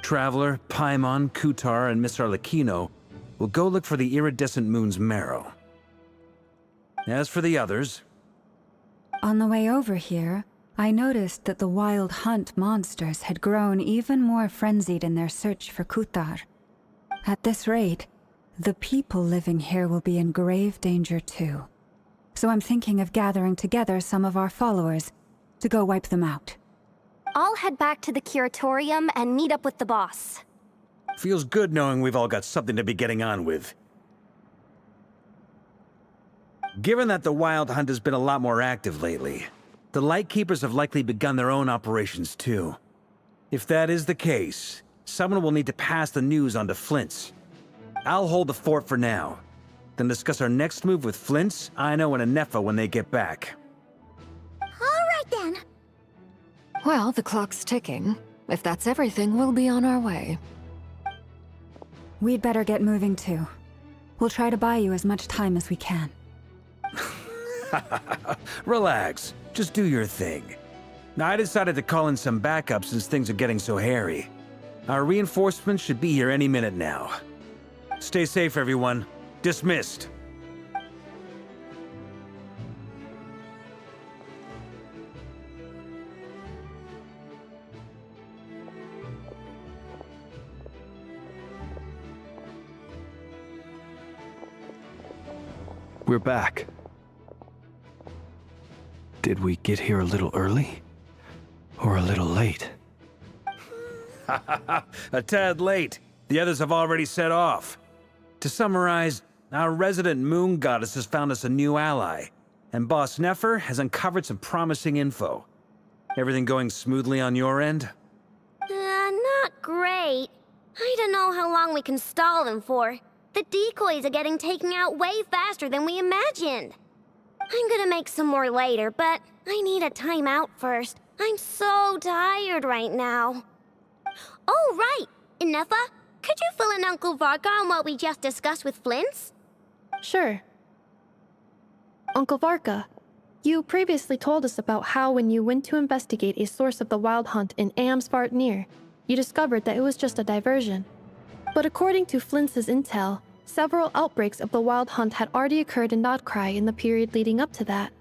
Traveler, Paimon, Kutar, and Miss Arlecchino will go look for the iridescent moon's marrow. As for the others... On the way over here, I noticed that the Wild Hunt monsters had grown even more frenzied in their search for Kutar. At this rate, the people living here will be in grave danger too. So I'm thinking of gathering together some of our followers to go wipe them out. I'll head back to the curatorium and meet up with the boss. Feels good knowing we've all got something to be getting on with. Given that the Wild Hunt has been a lot more active lately, the Lightkeepers have likely begun their own operations too. If that is the case, someone will need to pass the news on to Flint's. I'll hold the fort for now, then discuss our next move with Flint's, Aino, and Anefa when they get back. All right then. Well, the clock's ticking. If that's everything, we'll be on our way. We'd better get moving too. We'll try to buy you as much time as we can. Relax. Just do your thing. Now, I decided to call in some backup since things are getting so hairy. Our reinforcements should be here any minute now. Stay safe, everyone. Dismissed. We're back. Did we get here a little early? Or a little late? A tad late. The others have already set off. To summarize, our resident moon goddess has found us a new ally, and Boss Nefer has uncovered some promising info. Everything going smoothly on your end? Not great. I don't know how long we can stall them for. The decoys are getting taken out way faster than we imagined. I'm gonna make some more later, but I need a timeout first. I'm so tired right now. Oh, right! Anefa, could you fill in Uncle Varka on what we just discussed with Flint's? Sure. Uncle Varka, you previously told us about how when you went to investigate a source of the Wild Hunt in Amsvartnir, you discovered that it was just a diversion. But according to Flint's intel, several outbreaks of the Wild Hunt had already occurred in Nodcry in the period leading up to that.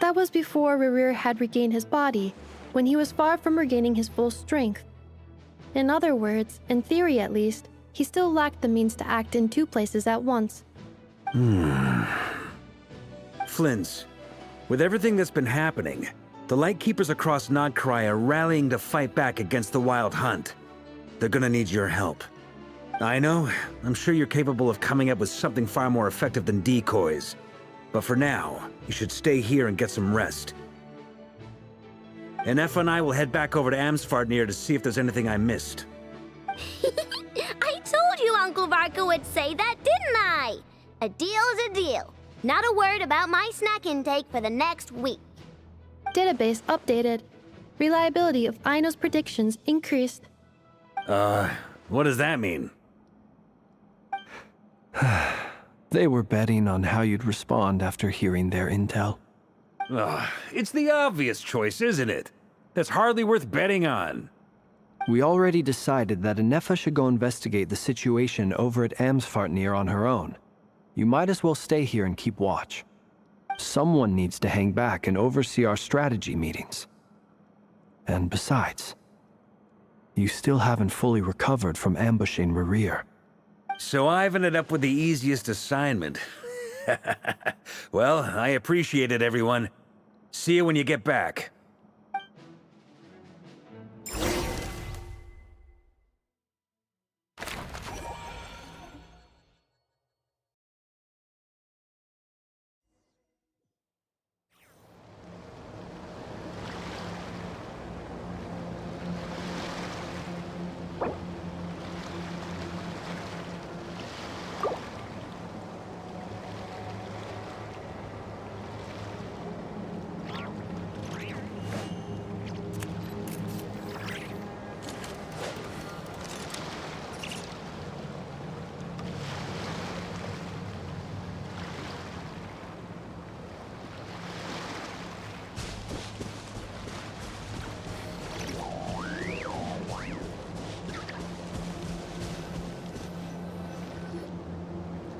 That was before Rerir had regained his body, when he was far from regaining his full strength. In other words, in theory at least, he still lacked the means to act in two places at once. Flint's, with everything that's been happening, the Lightkeepers across Nodcry are rallying to fight back against the Wild Hunt. They're gonna need your help. I know, I'm sure you're capable of coming up with something far more effective than decoys. But for now, you should stay here and get some rest. Anefa and I will head back over to Amsvartnir to see if there's anything I missed. I told you Uncle Varka would say that, didn't I? A deal's a deal. Not a word about my snack intake for the next week. Database updated. Reliability of Aino's predictions increased. What does that mean? They were betting on how you'd respond after hearing their intel. It's the obvious choice, isn't it? That's hardly worth betting on. We already decided that Anefa should go investigate the situation over at Amsvartnir on her own. You might as well stay here and keep watch. Someone needs to hang back and oversee our strategy meetings. And besides, you still haven't fully recovered from ambushing Rerir. So I've ended up with the easiest assignment. Well, I appreciate it, everyone. See you when you get back.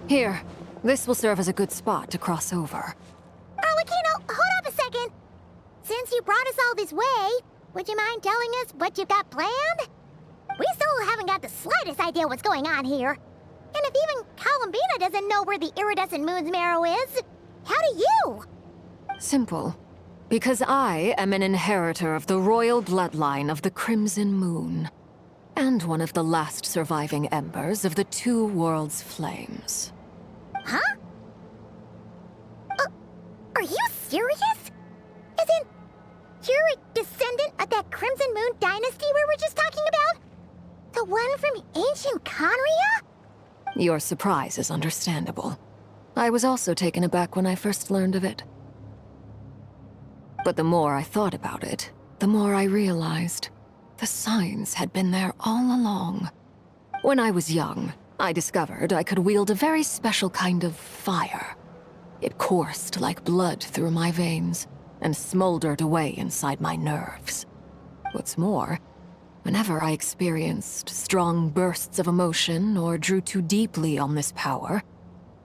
Here, this will serve as a good spot to cross over. Arlecchino, hold up a second! Since you brought us all this way, would you mind telling us what you've got planned? We still haven't got the slightest idea what's going on here. And if even Columbina doesn't know where the iridescent moon's marrow is, how do you? Simple. Because I am an inheritor of the royal bloodline of the Crimson Moon. And one of the last surviving embers of the Two Worlds' flames. Huh? You're a descendant of that Crimson Moon dynasty we were just talking about? The one from ancient Conria? Your surprise is understandable. I was also taken aback when I first learned of it. But the more I thought about it, the more I realized the signs had been there all along. When I was young, I discovered I could wield a very special kind of fire. It coursed like blood through my veins and smoldered away inside my nerves. What's more, whenever I experienced strong bursts of emotion or drew too deeply on this power,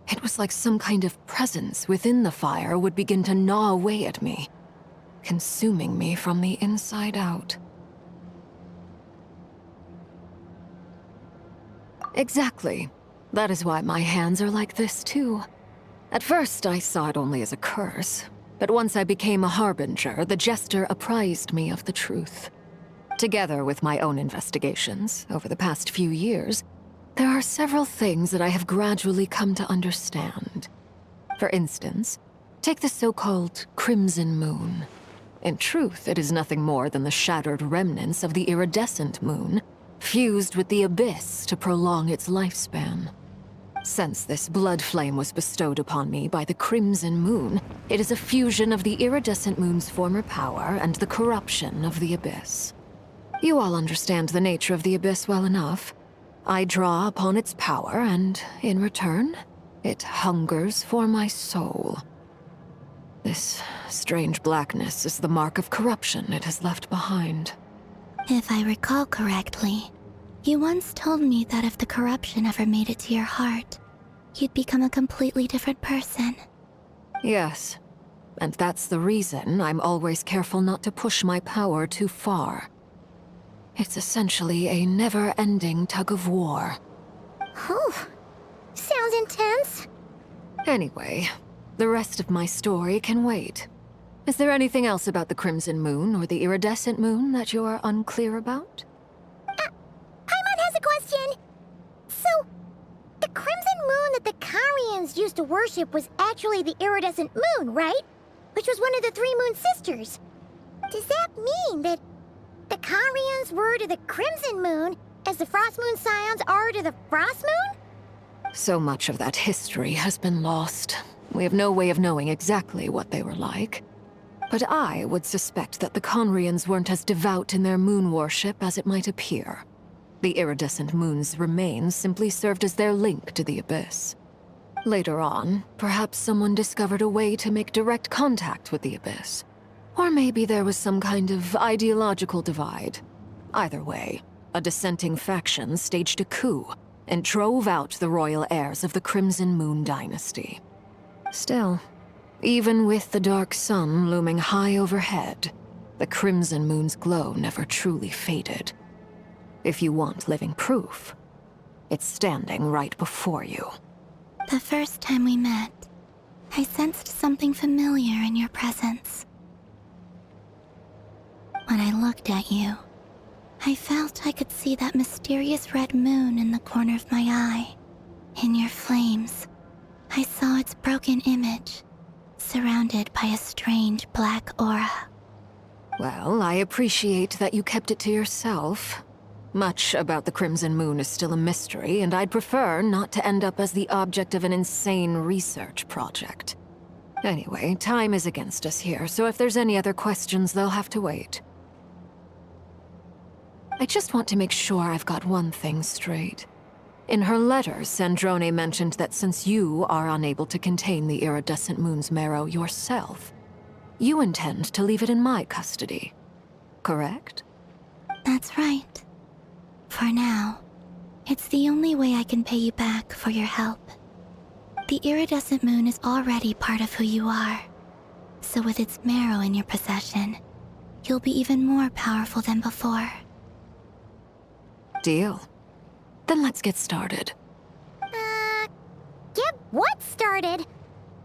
it was like some kind of presence within the fire would begin to gnaw away at me, consuming me from the inside out. Exactly. That is why my hands are like this, too. At first, I saw it only as a curse, but once I became a harbinger, the jester apprised me of the truth. Together with my own investigations, over the past few years, there are several things that I have gradually come to understand. For instance, take the so-called Crimson Moon. In truth, it is nothing more than the shattered remnants of the iridescent moon, fused with the abyss to prolong its lifespan. Since this blood flame was bestowed upon me by the Crimson Moon, it is a fusion of the iridescent moon's former power and the corruption of the abyss. You all understand the nature of the abyss well enough. I draw upon its power, and in return, it hungers for my soul. This strange blackness is the mark of corruption it has left behind. If I recall correctly, you once told me that if the corruption ever made it to your heart, you'd become a completely different person. Yes, and that's the reason I'm always careful not to push my power too far. It's essentially a never-ending tug-of-war. Oh, sounds intense. Anyway, the rest of my story can wait. Is there anything else about the Crimson Moon or the Iridescent Moon that you are unclear about? Paimon has a question. So, the Crimson Moon that the Carians used to worship was actually the Iridescent Moon, right? Which was one of the three Moon Sisters. Does that mean that the Carians were to the Crimson Moon as the Frost Moon Scions are to the Frost Moon? So much of that history has been lost. We have no way of knowing exactly what they were like. But I would suspect that the Conrians weren't as devout in their moon worship as it might appear. The iridescent moon's remains simply served as their link to the abyss. Later on, perhaps someone discovered a way to make direct contact with the abyss. Or maybe there was some kind of ideological divide. Either way, a dissenting faction staged a coup and drove out the royal heirs of the Crimson Moon dynasty. Still, even with the dark sun looming high overhead, the Crimson Moon's glow never truly faded. If you want living proof, it's standing right before you. The first time we met, I sensed something familiar in your presence. When I looked at you, I felt I could see that mysterious red moon in the corner of my eye. In your flames, I saw its broken image, surrounded by a strange black aura. Well, I appreciate that you kept it to yourself. Much about the Crimson Moon is still a mystery, and I'd prefer not to end up as the object of an insane research project. Anyway, time is against us here, so if there's any other questions, they'll have to wait. I just want to make sure I've got one thing straight. In her letter, Sandrone mentioned that since you are unable to contain the iridescent moon's marrow yourself, you intend to leave it in my custody. Correct? That's right. For now, it's the only way I can pay you back for your help. The iridescent moon is already part of who you are, so with its marrow in your possession, you'll be even more powerful than before. Deal. Then let's get started. Get what started?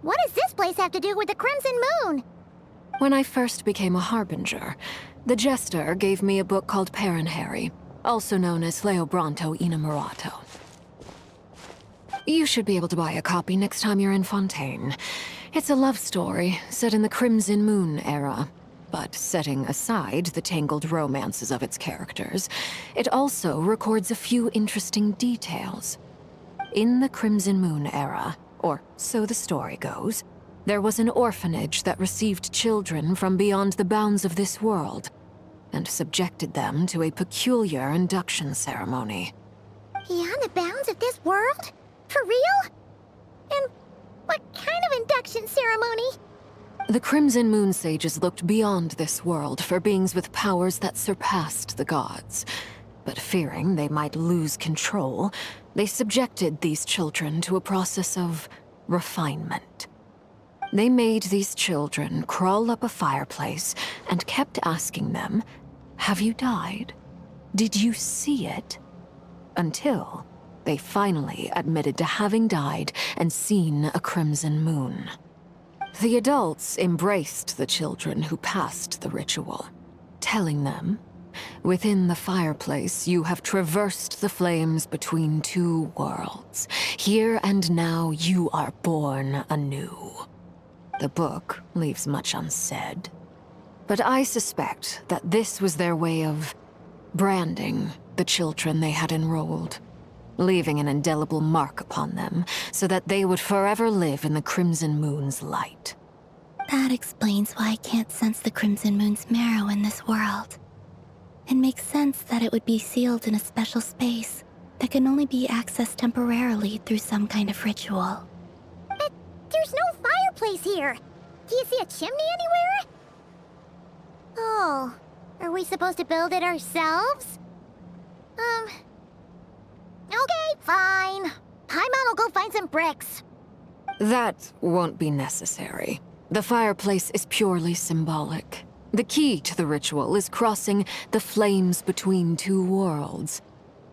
What does this place have to do with the Crimson Moon? When I first became a harbinger, the jester gave me a book called Paranhari, also known as Leobranto Inamorato. You should be able to buy a copy next time you're in Fontaine. It's a love story set in the Crimson Moon era. But setting aside the tangled romances of its characters, it also records a few interesting details. In the Crimson Moon era, or so the story goes, there was an orphanage that received children from beyond the bounds of this world, and subjected them to a peculiar induction ceremony. Beyond the bounds of this world? For real? And what kind of induction ceremony? The Crimson Moon sages looked beyond this world for beings with powers that surpassed the gods. But fearing they might lose control, they subjected these children to a process of refinement. They made these children crawl up a fireplace and kept asking them, "Have you died? Did you see it?" Until they finally admitted to having died and seen a crimson moon. The adults embraced the children who passed the ritual, telling them, "Within the fireplace, you have traversed the flames between two worlds. Here and now, you are born anew." The book leaves much unsaid, but I suspect that this was their way of branding the children they had enrolled, leaving an indelible mark upon them so that they would forever live in the Crimson Moon's light. That explains why I can't sense the Crimson Moon's marrow in this world. It makes sense that it would be sealed in a special space that can only be accessed temporarily through some kind of ritual. But there's no fireplace here. Do you see a chimney anywhere? Oh, are we supposed to build it ourselves? Okay, fine. Paimon will go find some bricks. That won't be necessary. The fireplace is purely symbolic. The key to the ritual is crossing the flames between two worlds.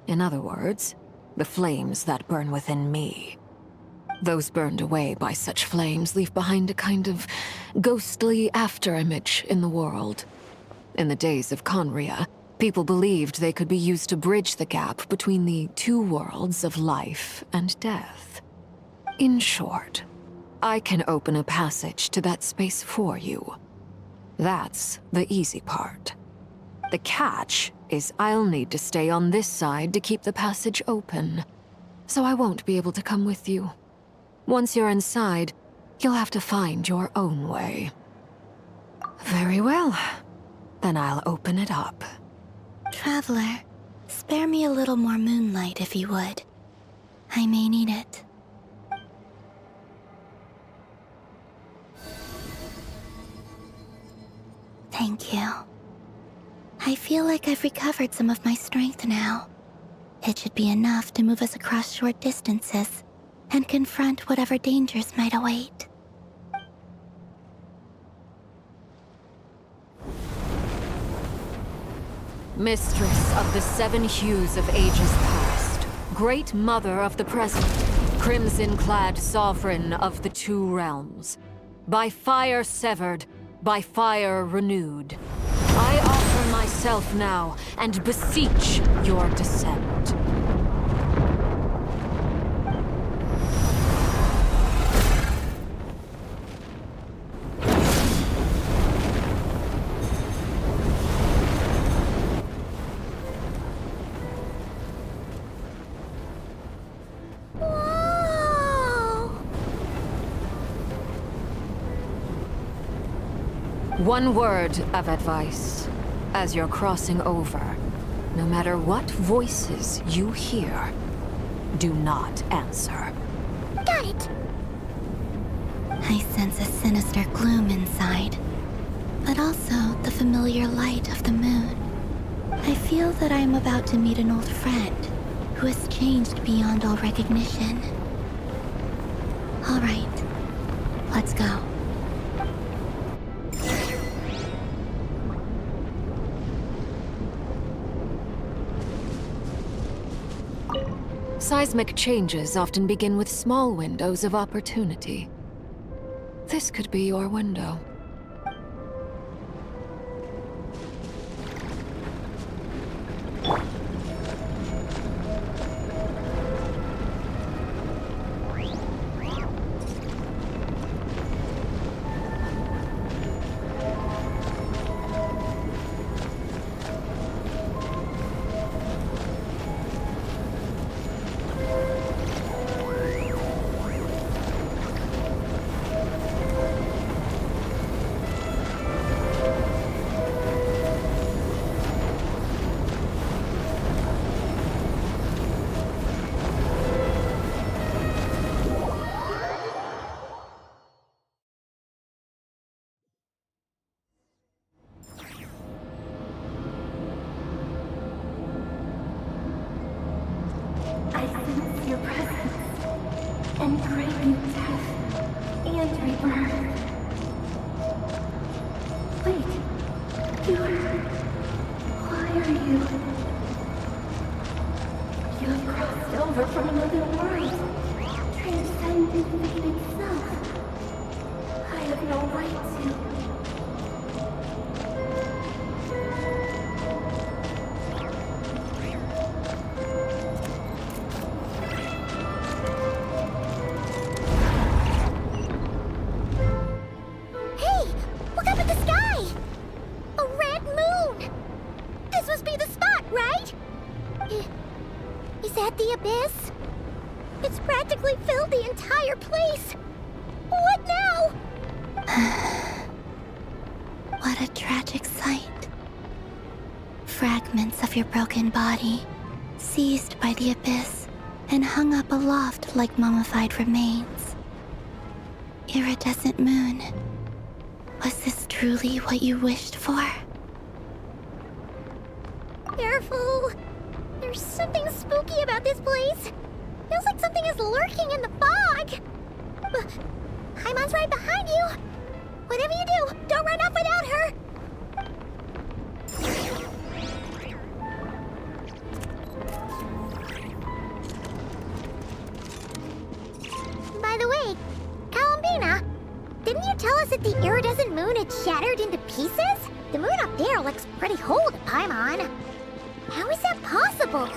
In other words, the flames that burn within me. Those burned away by such flames leave behind a kind of ghostly afterimage in the world. In the days of Conria, people believed they could be used to bridge the gap between the two worlds of life and death. In short, I can open a passage to that space for you. That's the easy part. The catch is I'll need to stay on this side to keep the passage open, so I won't be able to come with you. Once you're inside, you'll have to find your own way. Very well. Then I'll open it up. Traveler, spare me a little more moonlight if you would. I may need it. Thank you. I feel like I've recovered some of my strength now. It should be enough to move us across short distances and confront whatever dangers might await. Mistress of the seven hues of ages past, great mother of the present, crimson-clad sovereign of the two realms, by fire severed, by fire renewed, I offer myself now and beseech your descent. One word of advice. As you're crossing over, no matter what voices you hear, do not answer. Got it! I sense a sinister gloom inside, but also the familiar light of the moon. I feel that I am about to meet an old friend who has changed beyond all recognition. All right, let's go. Seismic changes often begin with small windows of opportunity. This could be your window. Why are you? You have crossed over from another world, transcended fate itself. I have no right to. Hey! Look up at the sky! A red moon! This must be the spot, right? Is that the abyss? It's practically filled the entire place! What now? What a tragic sight. Fragments of your broken body, seized by the abyss, and hung up aloft like mummified remains. Iridescent moon. Was this truly what you wished for? Careful! There's something spooky about this place. Feels like something is lurking in the fog. Paimon's right behind you. Whatever you do, don't run off without her. By the way, Columbina, didn't you tell us that the iridescent moon had shattered into pieces? The moon up there looks pretty whole to Paimon. How is that possible?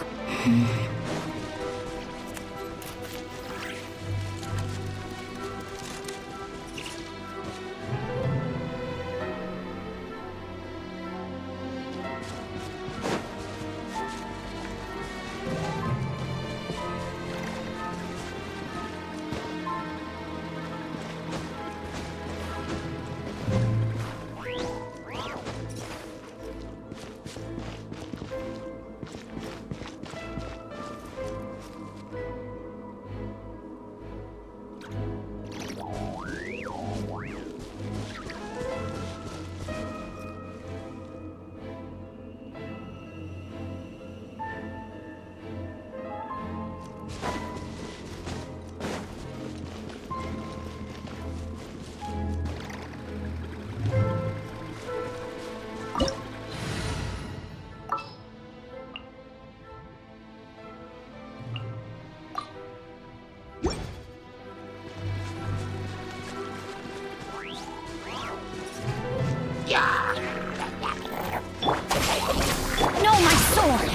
No, my sword!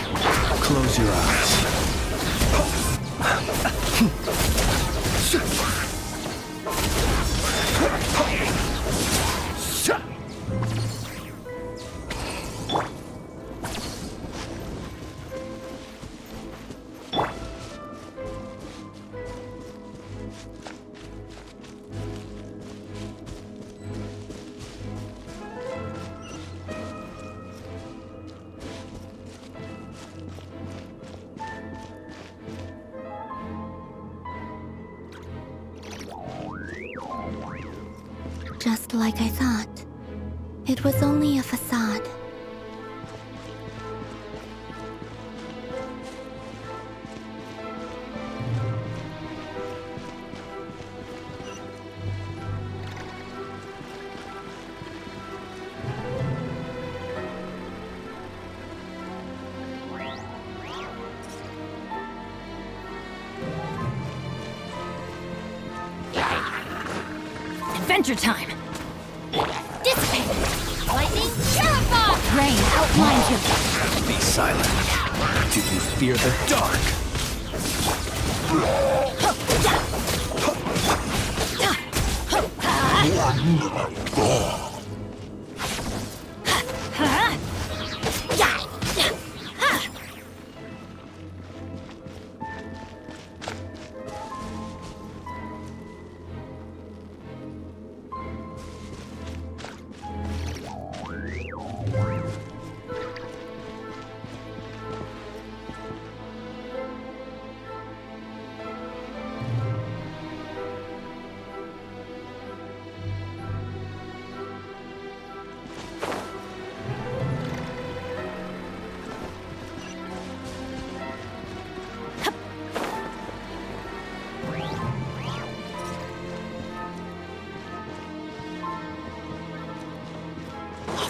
Close your eyes. Just like I thought. It was only a facade. Adventure time! Dissipate! Lightning, terrify! Rain outlines you! Be silent. Do you fear the dark?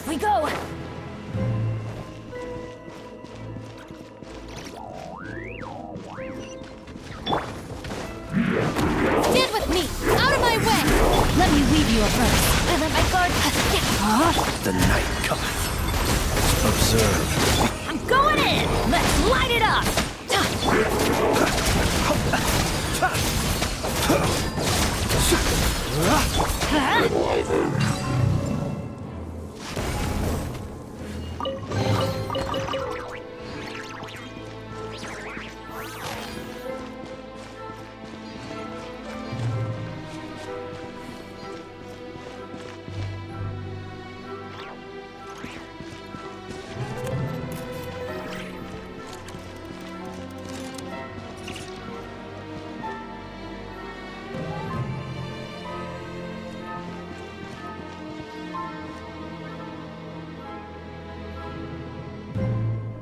Off we go! Stand with me! Out of my way! Let me weave you a verse. I let my guard... The night cometh. Observe. I'm going in! Let's light it up!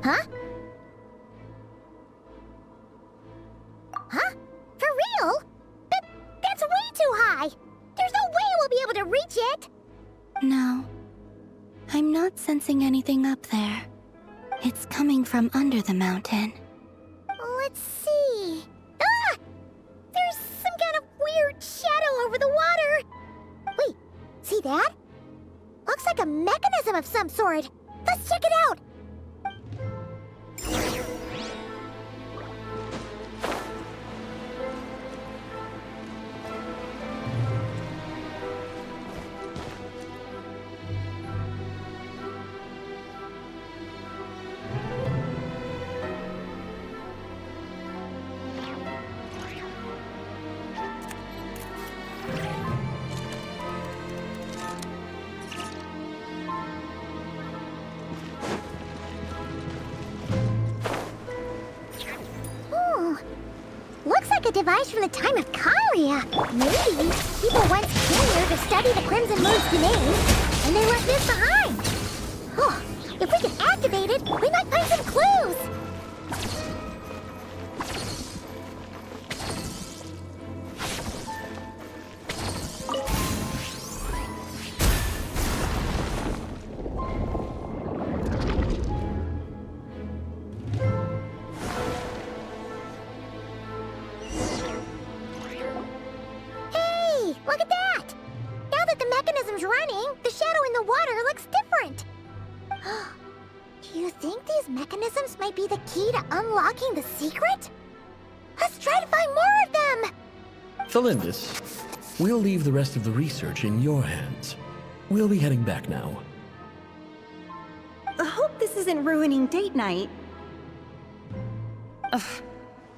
Huh? Huh? For real? That's way too high! There's no way we'll be able to reach it! No. I'm not sensing anything up there. It's coming from under the mountain. Let's see... Ah! There's some kind of weird shadow over the water! Wait, see that? Looks like a mechanism of some sort. Let's check it out! Looks like a device from the time of Kalia. Maybe people once came here to study the Crimson Moon's domain, and they left this behind. Oh, if we can activate it, we might find some clues. Look at that! Now that the mechanism's running, the shadow in the water looks different. Do you think these mechanisms might be the key to unlocking the secret? Let's try to find more of them! Thelindis, we'll leave the rest of the research in your hands. We'll be heading back now. I hope this isn't ruining date night. Ugh.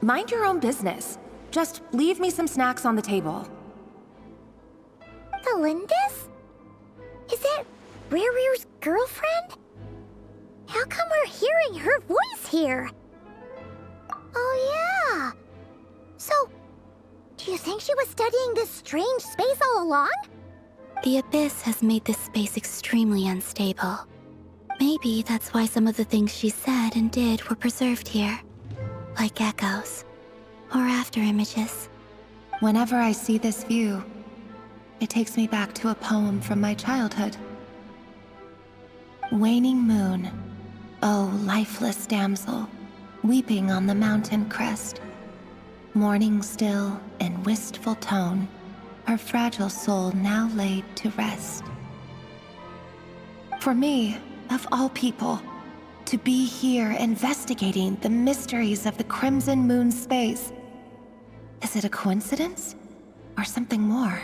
Mind your own business. Just leave me some snacks on the table. Thelindis? Is that Rear's girlfriend? How come we're hearing her voice here? Oh yeah. So, do you think she was studying this strange space all along? The Abyss has made this space extremely unstable. Maybe that's why some of the things she said and did were preserved here. Like echoes. Or after images. Whenever I see this view, it takes me back to a poem from my childhood. Waning moon, oh lifeless damsel, weeping on the mountain crest. Mourning still in wistful tone, her fragile soul now laid to rest. For me, of all people, to be here investigating the mysteries of the Crimson Moon space. Is it a coincidence? Or something more?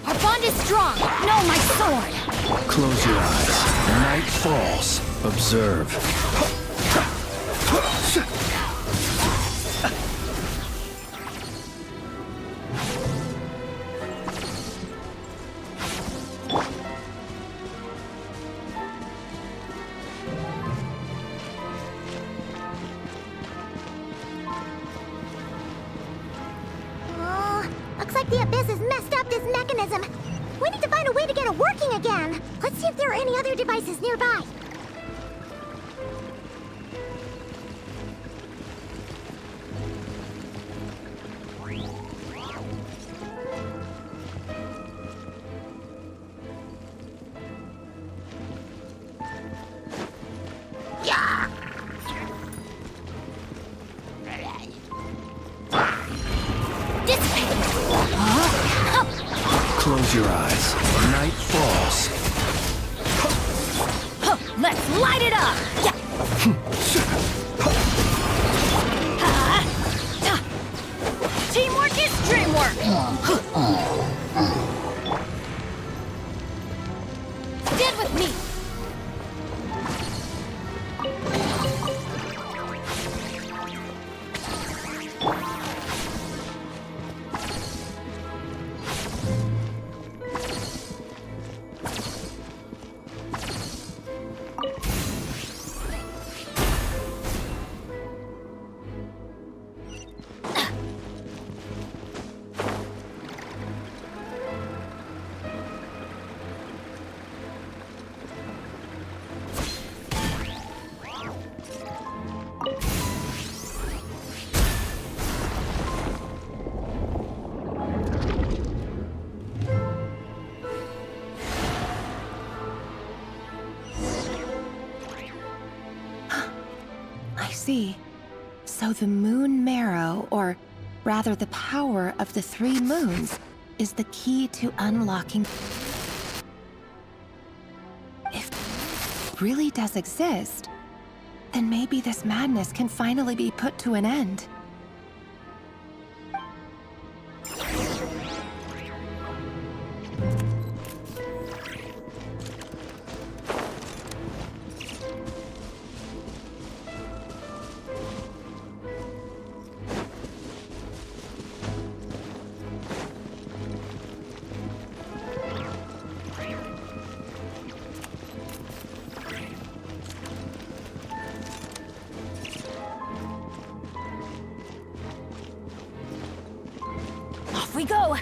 Our bond is strong! No, my sword! Close your eyes. Night falls. Observe. The Abyss has messed up this mechanism. We need to find a way to get it working again. Let's see if there are any other devices nearby. Close your eyes. Night falls. Let's light it up! Teamwork is dreamwork! Stand with me! See. So the moon marrow, or rather the power of the 3 moons, is the key to unlocking... If it really does exist, then maybe this madness can finally be put to an end. Off we go!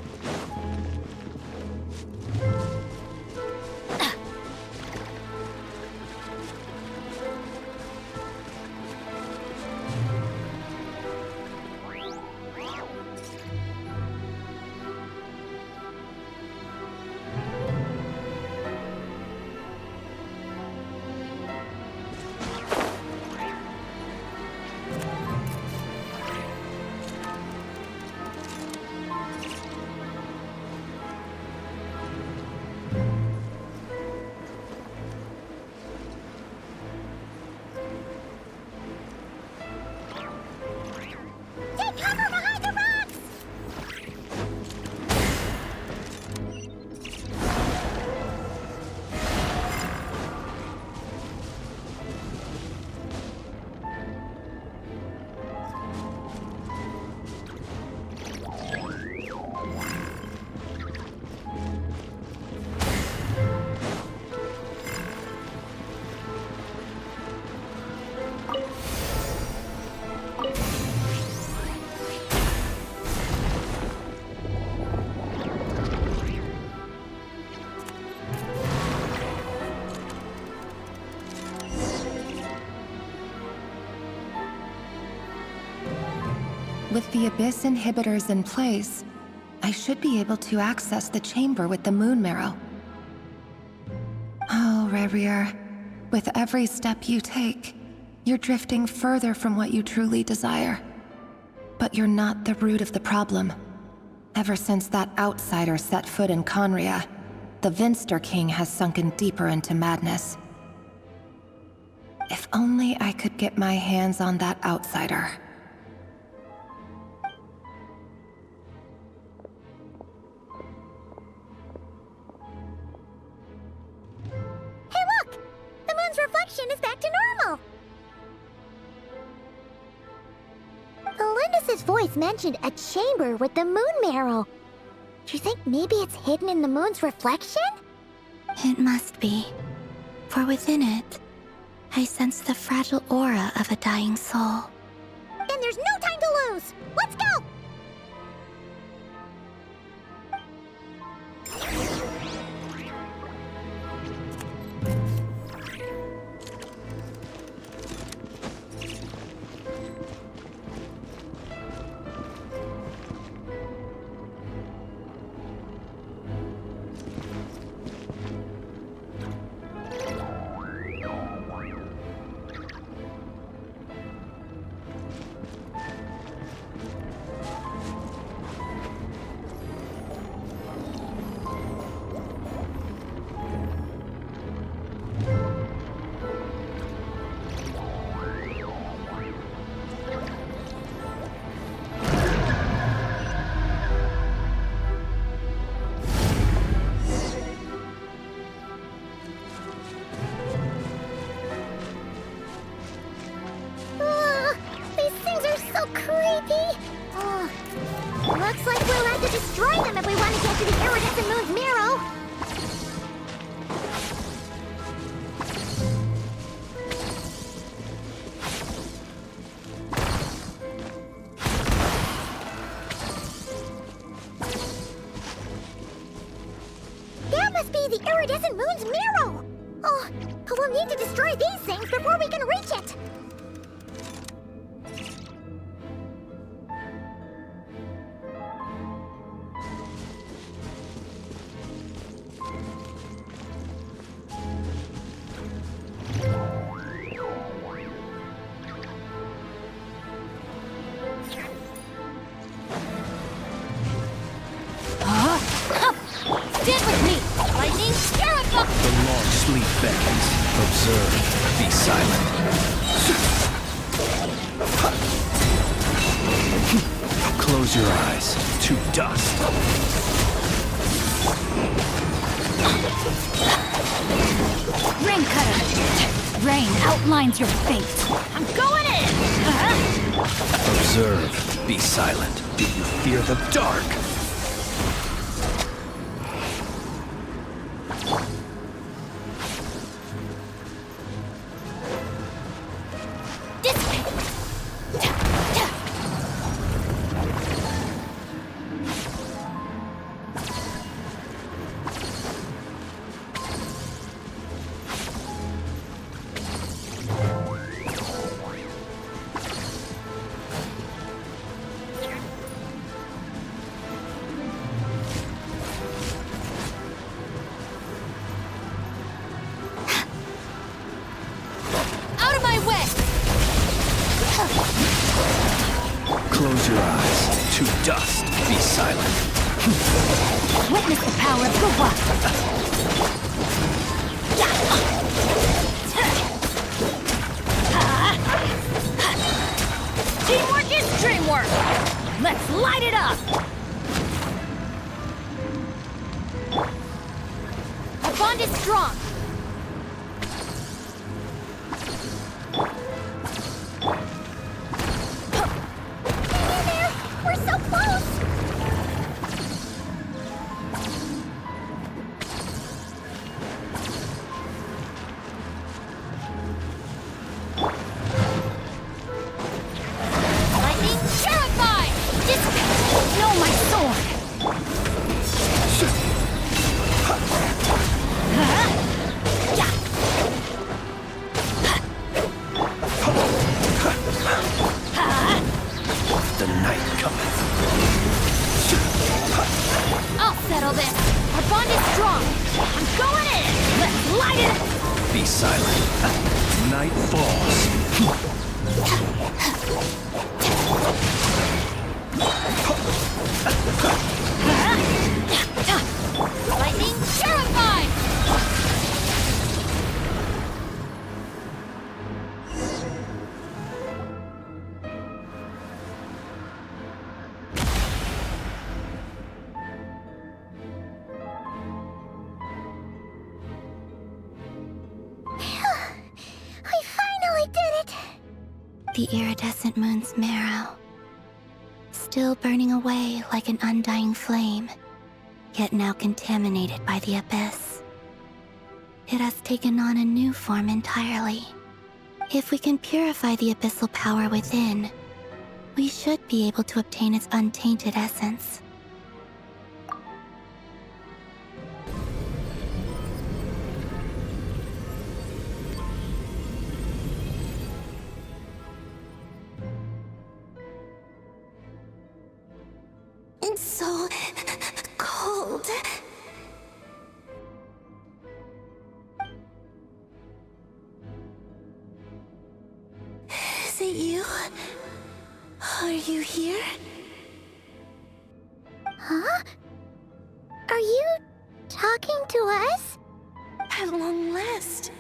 With the Abyss inhibitors in place, I should be able to access the chamber with the moon marrow. Oh, Rerir, with every step you take, you're drifting further from what you truly desire. But you're not the root of the problem. Ever since that outsider set foot in Conria, the Vinster King has sunken deeper into madness. If only I could get my hands on that outsider. Hey look! The moon's reflection is back to normal! Elendis' voice mentioned a chamber with the moon marrow. Do you think maybe it's hidden in the moon's reflection? It must be. For within it, I sense the fragile aura of a dying soul. Then there's no time to lose! Let's go! to destroy them if we want to get to the iridescent moon's marrow. That must be the iridescent moon's marrow. Oh, but we'll need to destroy these things before we can reach it. Stand with me! Lightning, Scarab! The long sleep beckons. Observe. Be silent. Close your eyes. To dust. Rain cutter! Rain outlines your fate. I'm going in! Observe. Be silent. Do you fear the dark? Close your eyes. To dust. Be silent. Witness the power of Kawaki. Teamwork is dreamwork. Let's light it up. Our bond is strong. We're so close! Lightning, terrified! Dissipate! No, my sword! The night cometh. I'll settle this. Our bond is strong. I'm going in. Let's light it up. Be silent. Night falls. Lightning, terrified! We finally did it! The iridescent moon's marrow, still burning away like an undying flame, yet now contaminated by the abyss. It has taken on a new form entirely. If we can purify the abyssal power within, we should be able to obtain its untainted essence. It's so cold. Is it you? Are you here? Huh? Are you talking to us? At long last,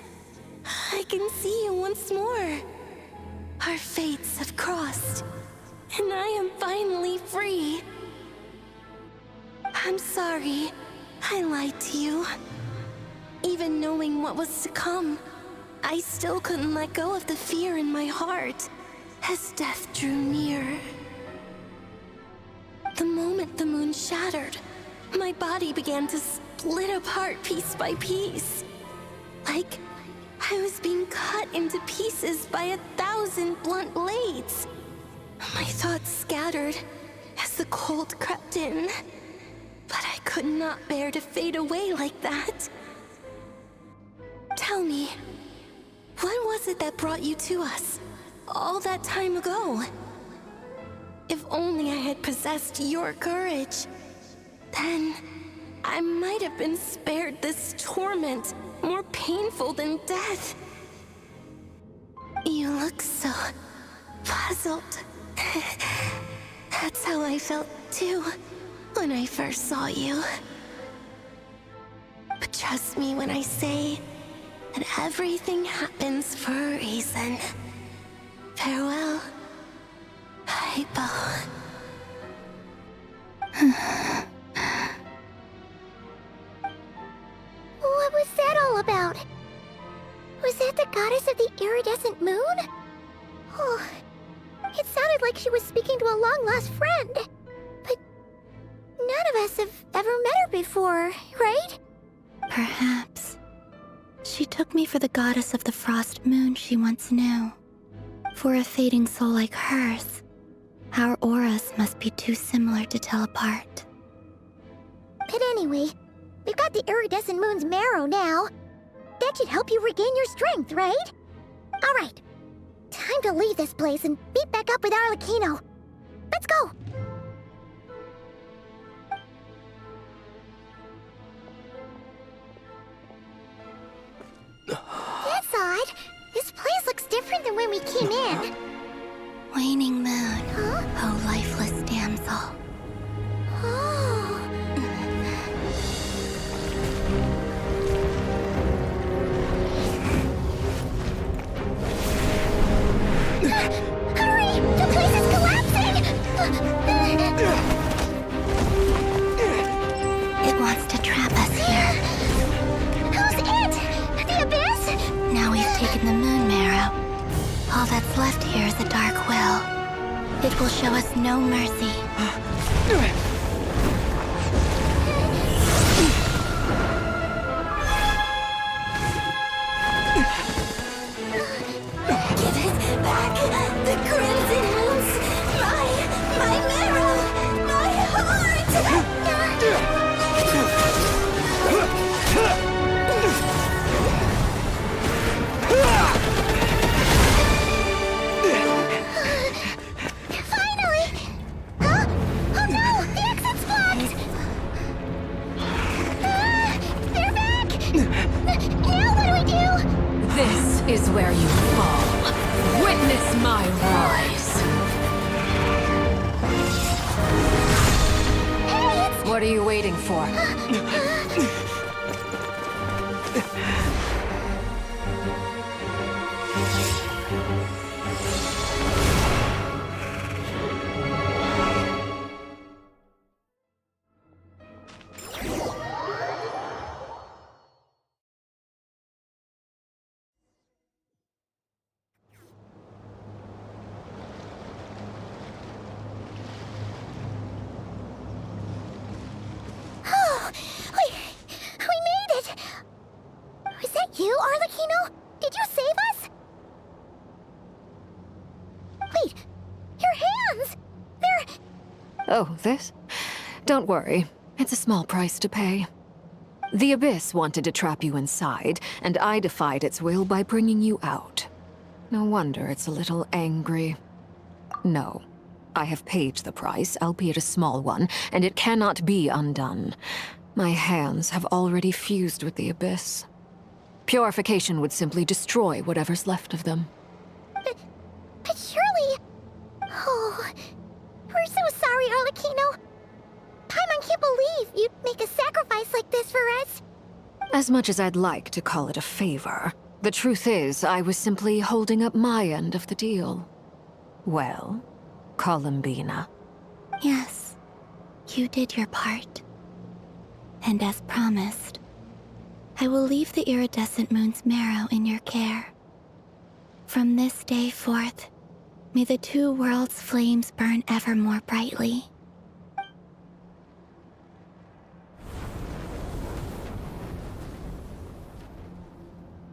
I can see you once more. Our fates have crossed, and I am finally free. I'm sorry, I lied to you. Even knowing what was to come, I still couldn't let go of the fear in my heart as death drew near. the moment the moon shattered, my body began to split apart piece by piece. Like I was being cut into pieces by 1,000 blunt blades. My thoughts scattered as the cold crept in, but I could not bear to fade away like that. Tell me, what was it that brought you to us all that time ago? If only I had possessed your courage, then I might have been spared this torment more painful than death. You look so puzzled. That's how I felt too when I first saw you. But trust me when I say that everything happens for a reason. Farewell, Hypo. What was that all about? Was that the goddess of the iridescent moon? Oh, it sounded like she was speaking to a long-lost friend. But none of us have ever met her before, right? Perhaps. She took me for the goddess of the frost moon she once knew. For a fading soul like hers, our auras must be too similar to tell apart. But anyway, we've got the iridescent moon's marrow now. That should help you regain your strength, right? All right, time to leave this place and meet back up with Arlecchino. Let's go! That's odd. This place looks different than when we came in. Waning moon, Huh? oh lifeless damsel. Oh. Hurry! The place is collapsing! It wants to trap us here. Who's it? The Abyss? Now we've taken the moon marrow. All that's left here is a dark will. It will show us no mercy. Give it back! The crimson moons! My marrow! My heart! Finally! Huh? Oh no! The exit's blocked! They're back! Now what do we do? This is where you fall. Witness my rise. Hey, What are you waiting for? Oh, we made it! Was that you, Arlecchino? Did you save us? Wait, your hands! They're... Oh, this? Don't worry. It's a small price to pay. The Abyss wanted to trap you inside, and I defied its will by bringing you out. No wonder it's a little angry. No. I have paid the price, albeit a small one, and it cannot be undone. My hands have already fused with the Abyss. Purification would simply destroy whatever's left of them. But surely... Oh, we're so sorry, Arlecchino. Paimon can't believe you'd make a sacrifice like this for us. As much as I'd like to call it a favor, the truth is I was simply holding up my end of the deal. Well, Columbina. Yes, you did your part. And as promised, I will leave the iridescent moon's marrow in your care. From this day forth, may the two worlds' flames burn ever more brightly.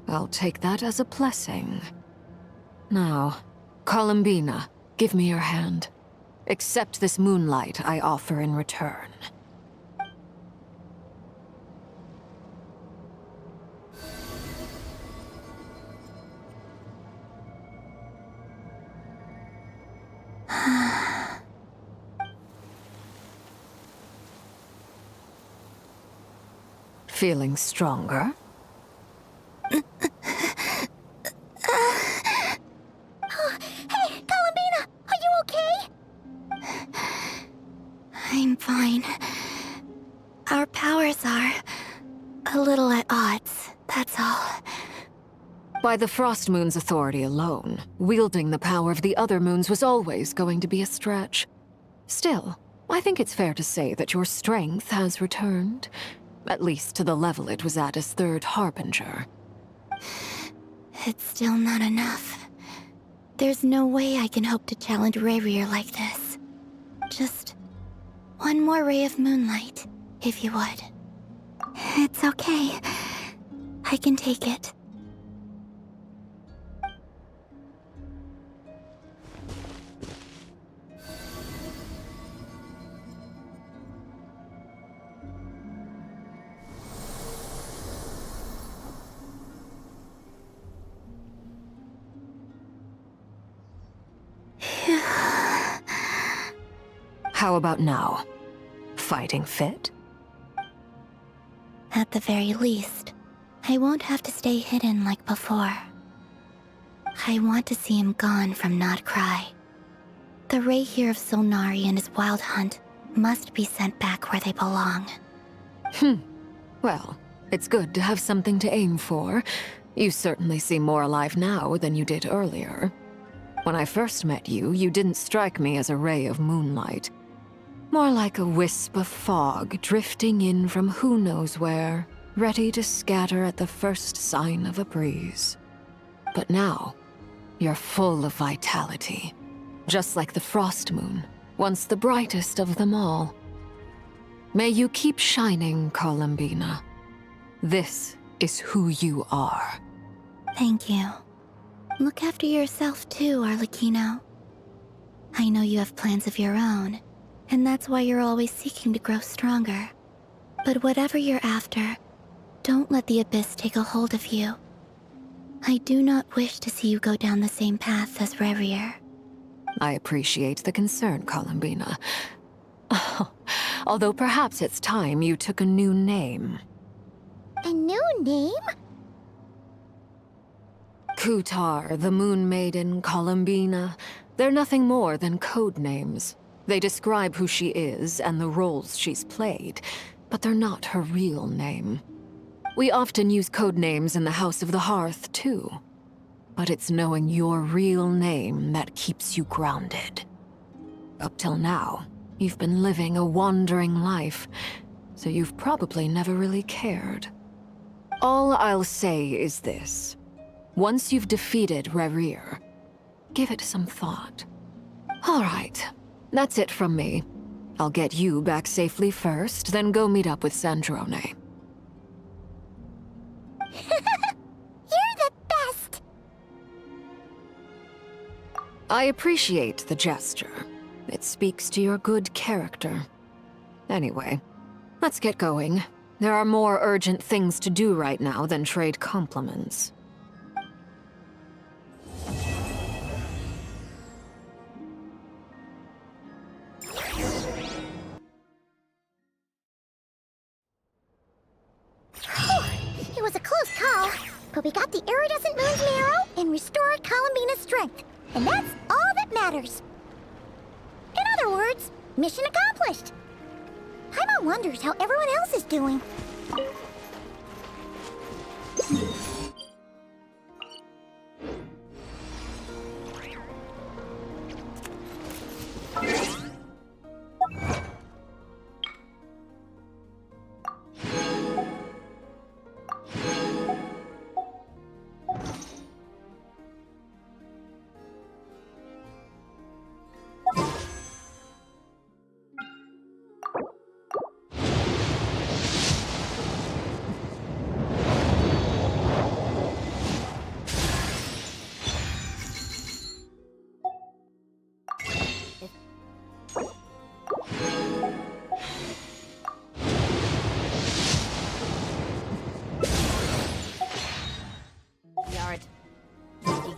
I'll take that as a blessing. Now, Columbina, give me your hand. Accept this moonlight I offer in return. Feeling stronger? Hey, Columbina! Are you okay? I'm fine. Our powers are a little at odds, that's all. By the Frost Moon's authority alone, wielding the power of the other moons was always going to be a stretch. Still, I think it's fair to say that your strength has returned. At least to the level it was at as Third Harbinger. It's still not enough. There's no way I can hope to challenge Rayrier like this. Just one more ray of moonlight, if you would. It's okay. I can take it. How about now? Fighting fit? At the very least, I won't have to stay hidden like before. I want to see him gone from Not Cry. The Rayheer of Solnari and his wild hunt must be sent back where they belong. Well, it's good to have something to aim for. You certainly seem more alive now than you did earlier. When I first met you, you didn't strike me as a ray of moonlight. More like a wisp of fog drifting in from who knows where, ready to scatter at the first sign of a breeze. But now, you're full of vitality, just like the Frost Moon, once the brightest of them all. May you keep shining, Columbina. This is who you are. Thank you. Look after yourself too, Arlecchino. I know you have plans of your own, and that's why you're always seeking to grow stronger. But whatever you're after, don't let the Abyss take a hold of you. I do not wish to see you go down the same path as Rayrier. I appreciate the concern, Columbina. Although perhaps it's time you took a new name. A new name? Kutar, the Moon Maiden, Columbina, they're nothing more than code names. They describe who she is and the roles she's played, but they're not her real name. We often use code names in the House of the Hearth, too. But it's knowing your real name that keeps you grounded. Up till now, you've been living a wandering life, so you've probably never really cared. All I'll say is this. Once you've defeated Rayrier, give it some thought. All right. That's it from me. I'll get you back safely first, then go meet up with Sandrone. You're the best! I appreciate the gesture. It speaks to your good character. Anyway, let's get going. There are more urgent things to do right now than trade compliments. It was a close call, but we got the iridescent moon's marrow and restored Columbina's strength. And that's all that matters. In other words, mission accomplished. Paimon wonders how everyone else is doing.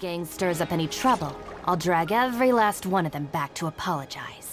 gang stirs up any trouble, I'll drag every last one of them back to apologize.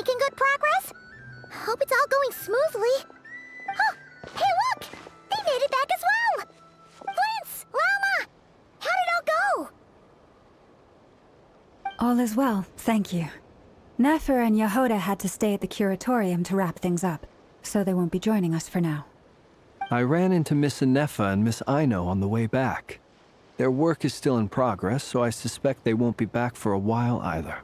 making good progress? Hope it's all going smoothly. Oh, hey look! They made it back as well! Flint's! Llama! How did it all go? All is well, thank you. Nefer and Yehuda had to stay at the curatorium to wrap things up, so they won't be joining us for now. I ran into Miss Anefa and Miss Aino on the way back. Their work is still in progress, so I suspect they won't be back for a while either.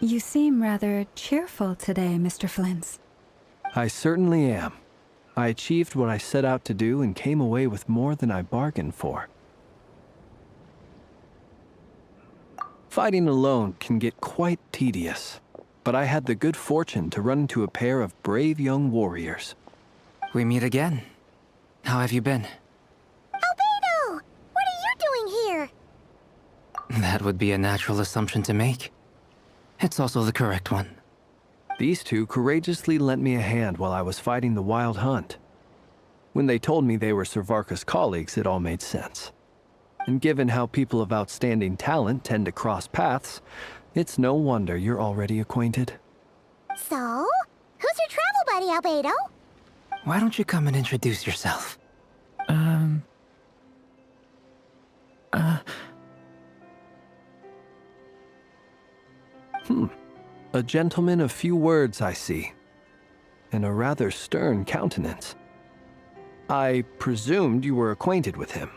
You seem rather cheerful today, Mr. Flint's. I certainly am. I achieved what I set out to do and came away with more than I bargained for. Fighting alone can get quite tedious, but I had the good fortune to run into a pair of brave young warriors. We meet again. How have you been? Albedo! What are you doing here? That would be a natural assumption to make. It's also the correct one. These two courageously lent me a hand while I was fighting the Wild Hunt. When they told me they were Servarka's colleagues, it all made sense. And given how people of outstanding talent tend to cross paths, it's no wonder you're already acquainted. So, who's your travel buddy, Albedo? Why don't you come and introduce yourself? A gentleman of few words, I see. And a rather stern countenance. I presumed you were acquainted with him.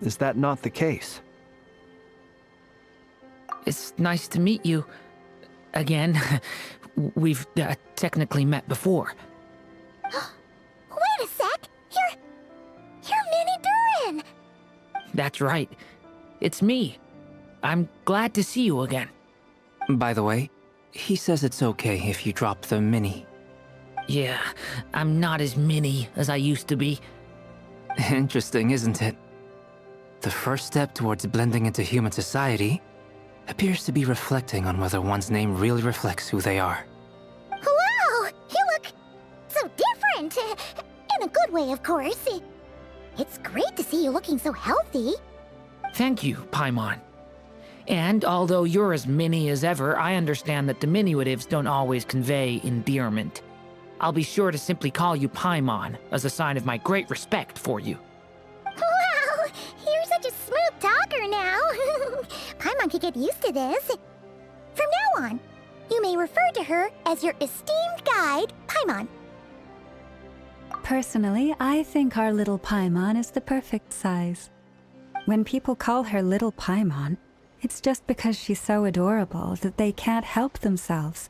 Is that not the case? It's nice to meet you. Again. We've technically met before. Wait a sec! You're Minnie Durin! That's right. It's me. I'm glad to see you again. By the way, he says it's okay if you drop the mini. Yeah, I'm not as mini as I used to be. Interesting, isn't it? The first step towards blending into human society appears to be reflecting on whether one's name really reflects who they are. Wow! You look so different! In a good way, of course. It's great to see you looking so healthy. Thank you, Paimon. And although you're as mini as ever, I understand that diminutives don't always convey endearment. I'll be sure to simply call you Paimon, as a sign of my great respect for you. Wow! You're such a smooth talker now. Paimon could get used to this. From now on, you may refer to her as your esteemed guide, Paimon. Personally, I think our little Paimon is the perfect size. When people call her Little Paimon, it's just because she's so adorable that they can't help themselves.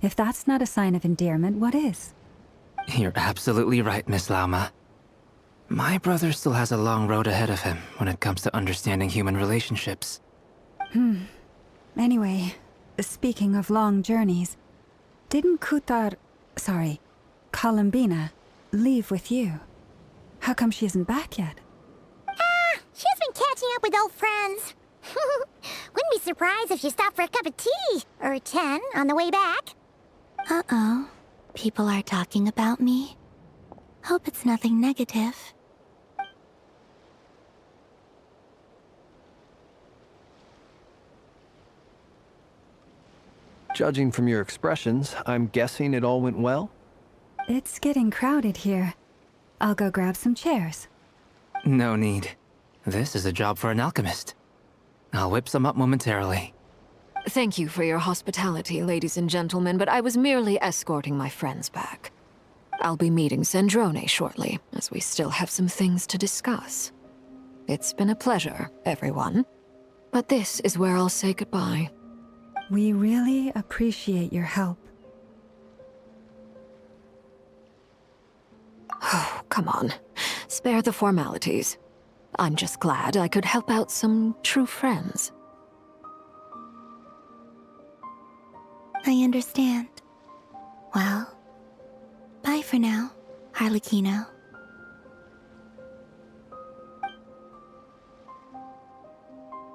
If that's not a sign of endearment, what is? You're absolutely right, Miss Lauma. My brother still has a long road ahead of him when it comes to understanding human relationships. Anyway, speaking of long journeys, didn't Columbina, leave with you? How come she isn't back yet? She's been catching up with old friends. Wouldn't be surprised if she stopped for a cup of tea or 10 on the way back. Uh-oh. People are talking about me. Hope it's nothing negative. Judging from your expressions, I'm guessing it all went well? It's getting crowded here. I'll go grab some chairs. No need. This is a job for an alchemist. I'll whip some up momentarily. Thank you for your hospitality, ladies and gentlemen, but I was merely escorting my friends back. I'll be meeting Sandrone shortly, as we still have some things to discuss. It's been a pleasure, everyone. But this is where I'll say goodbye. We really appreciate your help. Oh, come on. Spare the formalities. I'm just glad I could help out some true friends. I understand. Well, bye for now, Harlequino.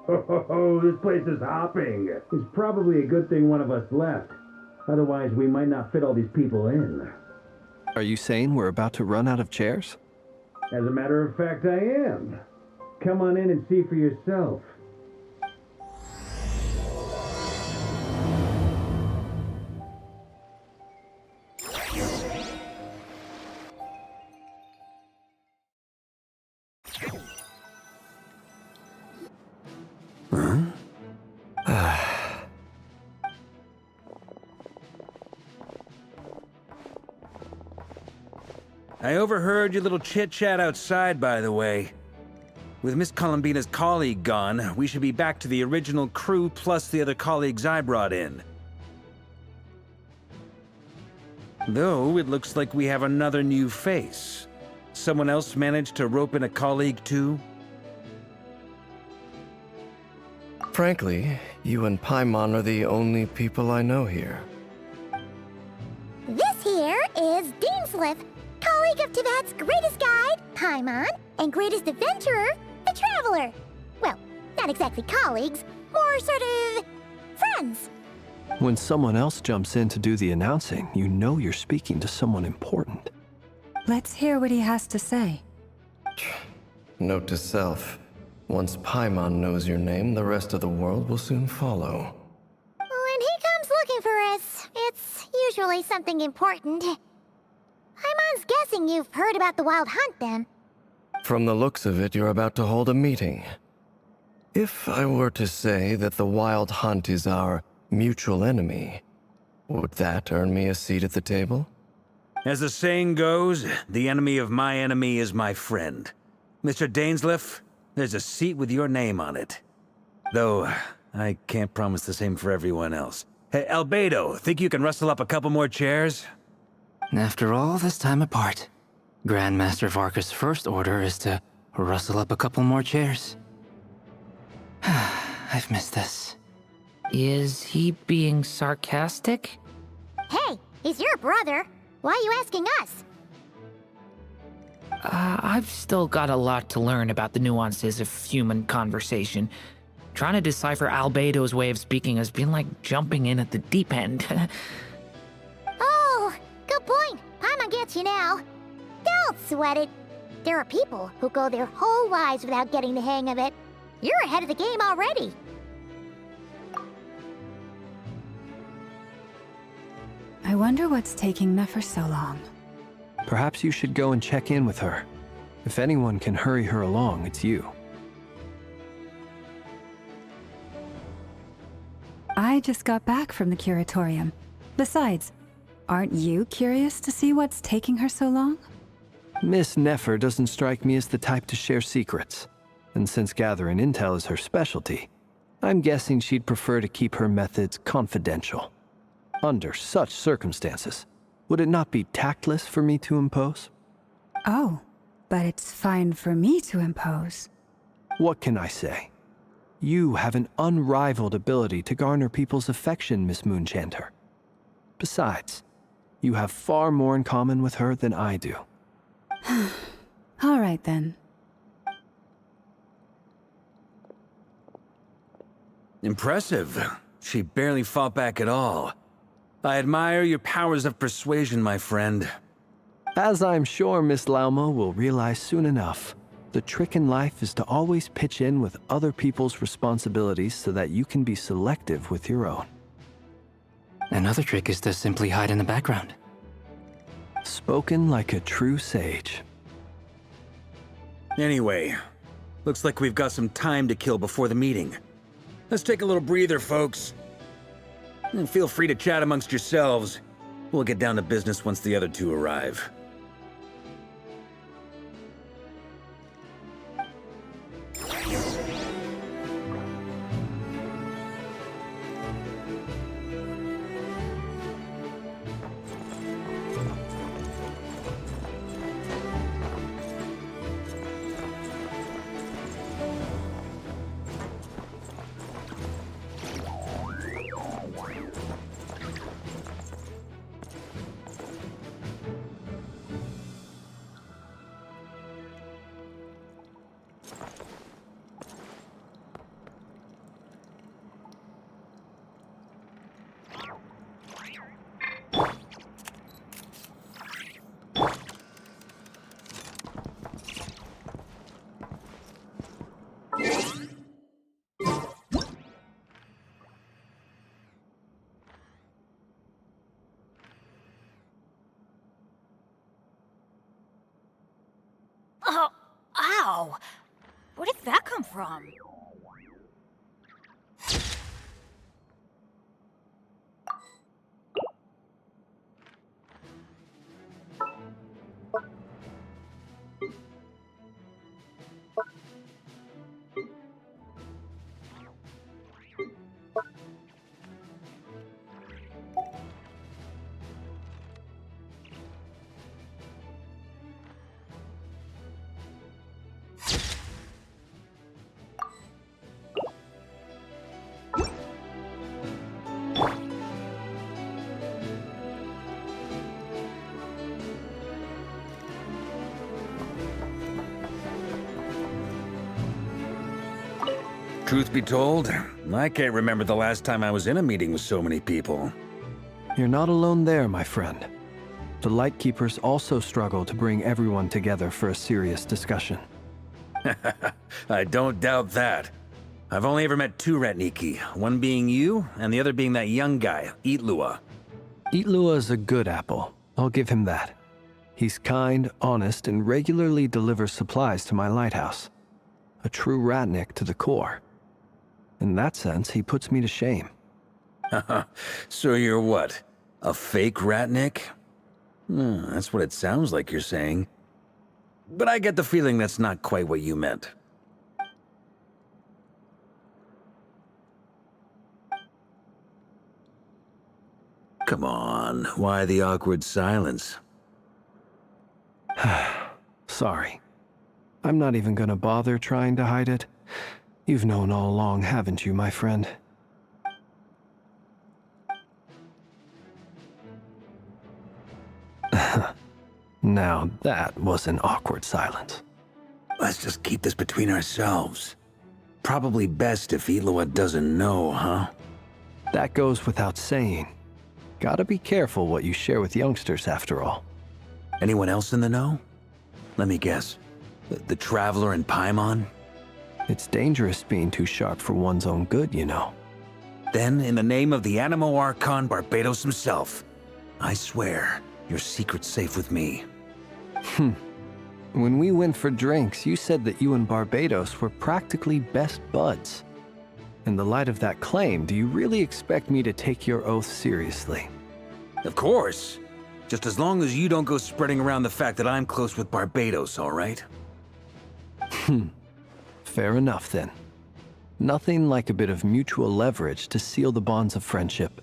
Oh, this place is hopping. It's probably a good thing one of us left. Otherwise, we might not fit all these people in. Are you saying we're about to run out of chairs? As a matter of fact, I am. Come on in and see for yourself. I overheard your little chit-chat outside, by the way. With Miss Columbina's colleague gone, we should be back to the original crew plus the other colleagues I brought in. Though, it looks like we have another new face. Someone else managed to rope in a colleague too? Frankly, you and Paimon are the only people I know here. This here is Deanslip, colleague of Tibet's greatest guide, Paimon, and greatest adventurer, the Traveler. Well, not exactly colleagues, more sort of friends. When someone else jumps in to do the announcing, you know you're speaking to someone important. Let's hear what he has to say. Note to self, once Paimon knows your name, the rest of the world will soon follow. When he comes looking for us, it's usually something important. Paimon's guessing you've heard about the Wild Hunt, then. From the looks of it, you're about to hold a meeting. If I were to say that the Wild Hunt is our mutual enemy, would that earn me a seat at the table? As the saying goes, the enemy of my enemy is my friend. Mr. Dainsleif, there's a seat with your name on it. Though, I can't promise the same for everyone else. Hey, Albedo, think you can rustle up a couple more chairs? After all this time apart, Grandmaster Varka's first order is to rustle up a couple more chairs. I've missed this. Is he being sarcastic? Hey, he's your brother. Why are you asking us? I've still got a lot to learn about the nuances of human conversation. Trying to decipher Albedo's way of speaking has been like jumping in at the deep end. Oh, good point. Paimon gets you now. Don't sweat it. There are people who go their whole lives without getting the hang of it. You're ahead of the game already. I wonder what's taking Nefer so long. Perhaps you should go and check in with her. If anyone can hurry her along, it's you. I just got back from the curatorium. Besides, aren't you curious to see what's taking her so long? Miss Nefer doesn't strike me as the type to share secrets. And since gathering intel is her specialty, I'm guessing she'd prefer to keep her methods confidential. Under such circumstances, would it not be tactless for me to impose? Oh, but it's fine for me to impose. What can I say? You have an unrivaled ability to garner people's affection, Miss Moonchanter. Besides, you have far more in common with her than I do. All right, then. Impressive. She barely fought back at all. I admire your powers of persuasion, my friend. As I'm sure Miss Lauma will realize soon enough, the trick in life is to always pitch in with other people's responsibilities so that you can be selective with your own. Another trick is to simply hide in the background. Spoken like a true sage. Anyway, looks like we've got some time to kill before the meeting. Let's take a little breather, folks. And feel free to chat amongst yourselves. We'll get down to business once the other two arrive. Oh, ow! Where did that come from? Truth be told, I can't remember the last time I was in a meeting with so many people. You're not alone there, my friend. The Lightkeepers also struggle to bring everyone together for a serious discussion. I don't doubt that. I've only ever met two Ratniki, one being you, and the other being that young guy, Itlua. Itlua is a good apple. I'll give him that. He's kind, honest, and regularly delivers supplies to my lighthouse. A true Ratnik to the core. In that sense, he puts me to shame. So you're what? A fake Ratnik? That's what it sounds like you're saying. But I get the feeling that's not quite what you meant. Come on, why the awkward silence? Sorry. I'm not even gonna bother trying to hide it. You've known all along, haven't you, my friend? Now that was an awkward silence. Let's just keep this between ourselves. Probably best if Itlua doesn't know, huh? That goes without saying. Gotta be careful what you share with youngsters, after all. Anyone else in the know? Let me guess. The Traveler and Paimon? It's dangerous being too sharp for one's own good, you know. Then, in the name of the Animo Archon Barbados himself, I swear your secret's safe with me. When we went for drinks, you said that you and Barbados were practically best buds. In the light of that claim, do you really expect me to take your oath seriously? Of course. Just as long as you don't go spreading around the fact that I'm close with Barbados, all right? Fair enough, then. Nothing like a bit of mutual leverage to seal the bonds of friendship.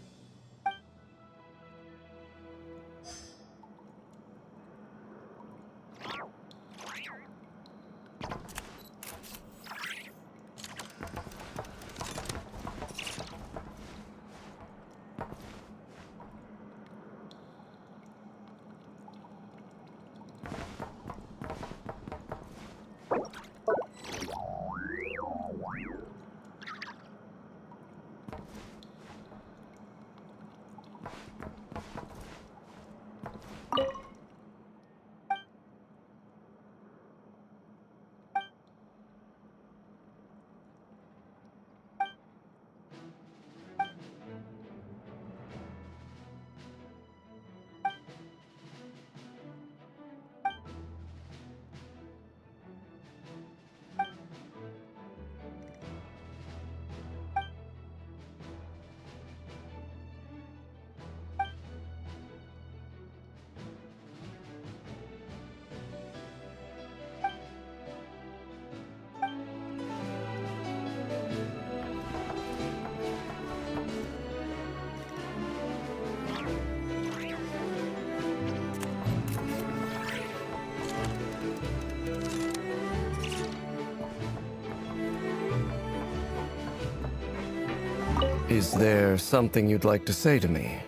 Is there something you'd like to say to me?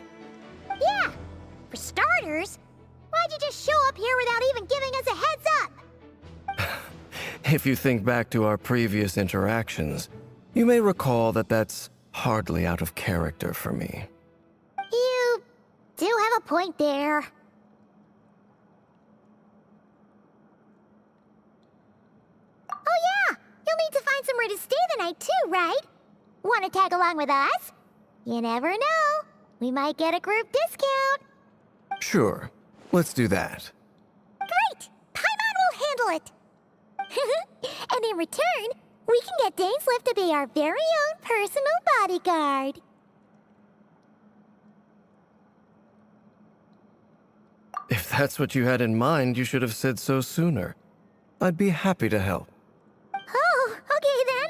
Yeah! For starters, why'd you just show up here without even giving us a heads up? If you think back to our previous interactions, you may recall that that's hardly out of character for me. You do have a point there. Oh yeah! You'll need to find somewhere to stay the night too, right? Want to tag along with us? You never know. We might get a group discount. Sure. Let's do that. Great! Paimon will handle it. And in return, we can get Dainslift to be our very own personal bodyguard. If that's what you had in mind, you should have said so sooner. I'd be happy to help. Oh, okay then.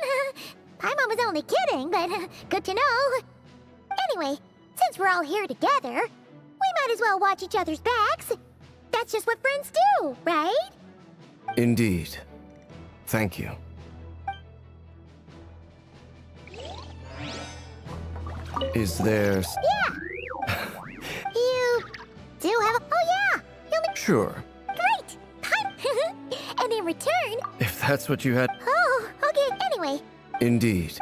Paimon was only kidding, but good to know. Anyway, since we're all here together, we might as well watch each other's backs. That's just what friends do, right? Indeed. Thank you. Is there... Yeah! You do have a... Oh yeah! You'll be... Sure. Great! And in return... If that's what you had... Oh, okay, anyway. Indeed.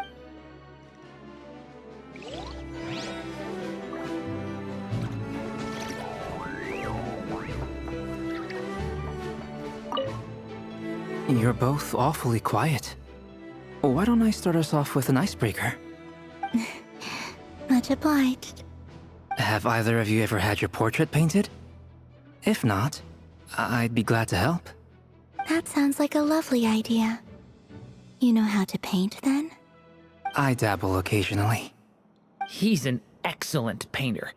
You're both awfully quiet. Why don't I start us off with an icebreaker? Much obliged. Have either of you ever had your portrait painted? If not, I'd be glad to help. That sounds like a lovely idea. You know how to paint, then? I dabble occasionally. He's an excellent painter.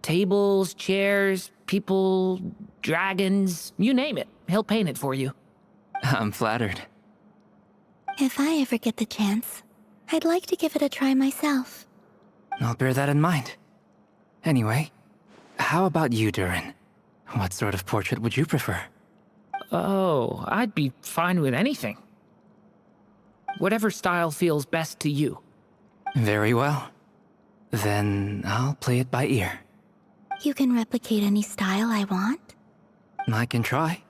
Tables, chairs, people, dragons, you name it. He'll paint it for you. I'm flattered. If I ever get the chance, I'd like to give it a try myself. I'll bear that in mind. Anyway, how about you, Durin? What sort of portrait would you prefer? Oh, I'd be fine with anything. Whatever style feels best to you. Very well. Then I'll play it by ear. You can replicate any style I want? I can try.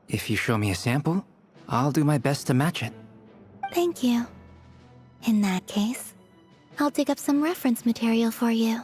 If you show me a sample, I'll do my best to match it. Thank you. In that case, I'll dig up some reference material for you.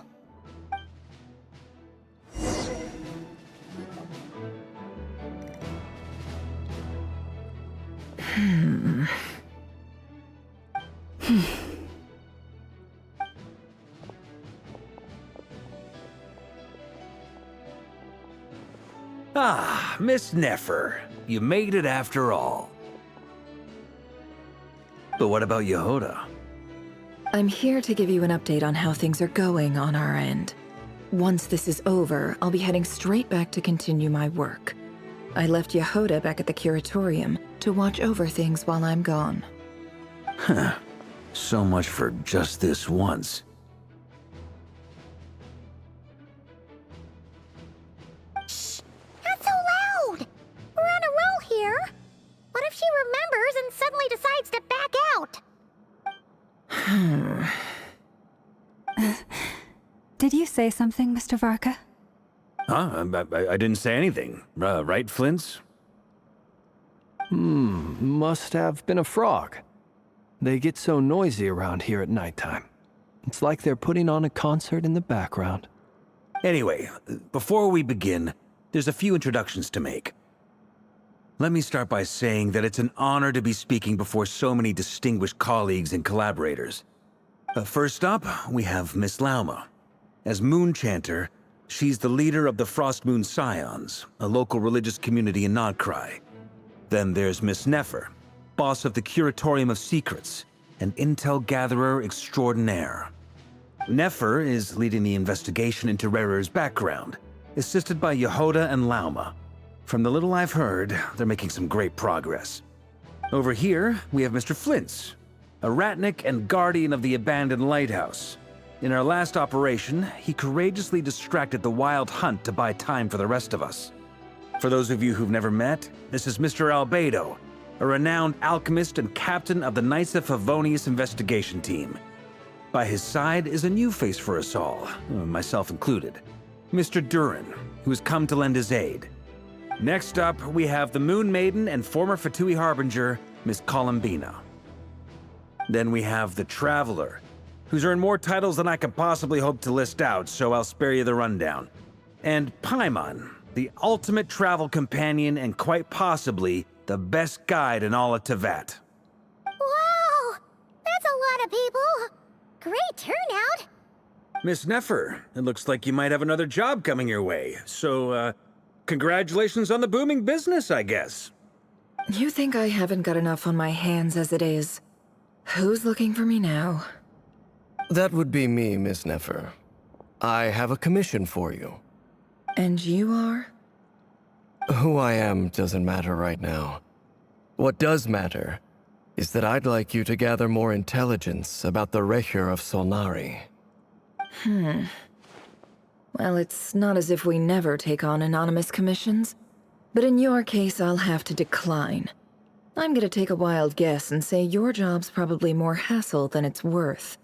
Ah, Miss Nefer. You made it after all. But what about Yehoda? I'm here to give you an update on how things are going on our end. Once this is over, I'll be heading straight back to continue my work. I left Yehoda back at the curatorium to watch over things while I'm gone. Huh. So much for just this once. Shh! Not so loud! We're on a roll here. What if she remembers and suddenly decides to back out? Did you say something, Mr. Varka? Huh? I didn't say anything. Right, Flintz? Must have been a frog. They get so noisy around here at nighttime. It's like they're putting on a concert in the background. Anyway, before we begin, there's a few introductions to make. Let me start by saying that it's an honor to be speaking before so many distinguished colleagues and collaborators. First up, we have Miss Lauma. As Moon Chanter, she's the leader of the Frost Moon Scions, a local religious community in Nodcry. Then there's Miss Nefer, boss of the Curatorium of Secrets, an intel gatherer extraordinaire. Nefer is leading the investigation into Rerer's background, assisted by Yehoda and Lauma. From the little I've heard, they're making some great progress. Over here, we have Mr. Flintz, a Ratnik and guardian of the abandoned lighthouse. In our last operation, he courageously distracted the Wild Hunt to buy time for the rest of us. For those of you who've never met, this is Mr. Albedo, a renowned alchemist and captain of the Knights of Favonius investigation team. By his side is a new face for us all, myself included, Mr. Durin, who has come to lend his aid. Next up, we have the Moon Maiden and former Fatui Harbinger, Miss Columbina. Then we have the Traveler, who's earned more titles than I could possibly hope to list out, so I'll spare you the rundown. And Paimon, the ultimate travel companion and quite possibly the best guide in all of Tevat. Wow! That's a lot of people! Great turnout! Miss Nefer, it looks like you might have another job coming your way, so, congratulations on the booming business, I guess. You think I haven't got enough on my hands as it is? Who's looking for me now? That would be me, Miss Nefer. I have a commission for you. And you are? Who I am doesn't matter right now. What does matter is that I'd like you to gather more intelligence about the Rehir of Solnari. Well, it's not as if we never take on anonymous commissions. But in your case, I'll have to decline. I'm gonna take a wild guess and say your job's probably more hassle than it's worth.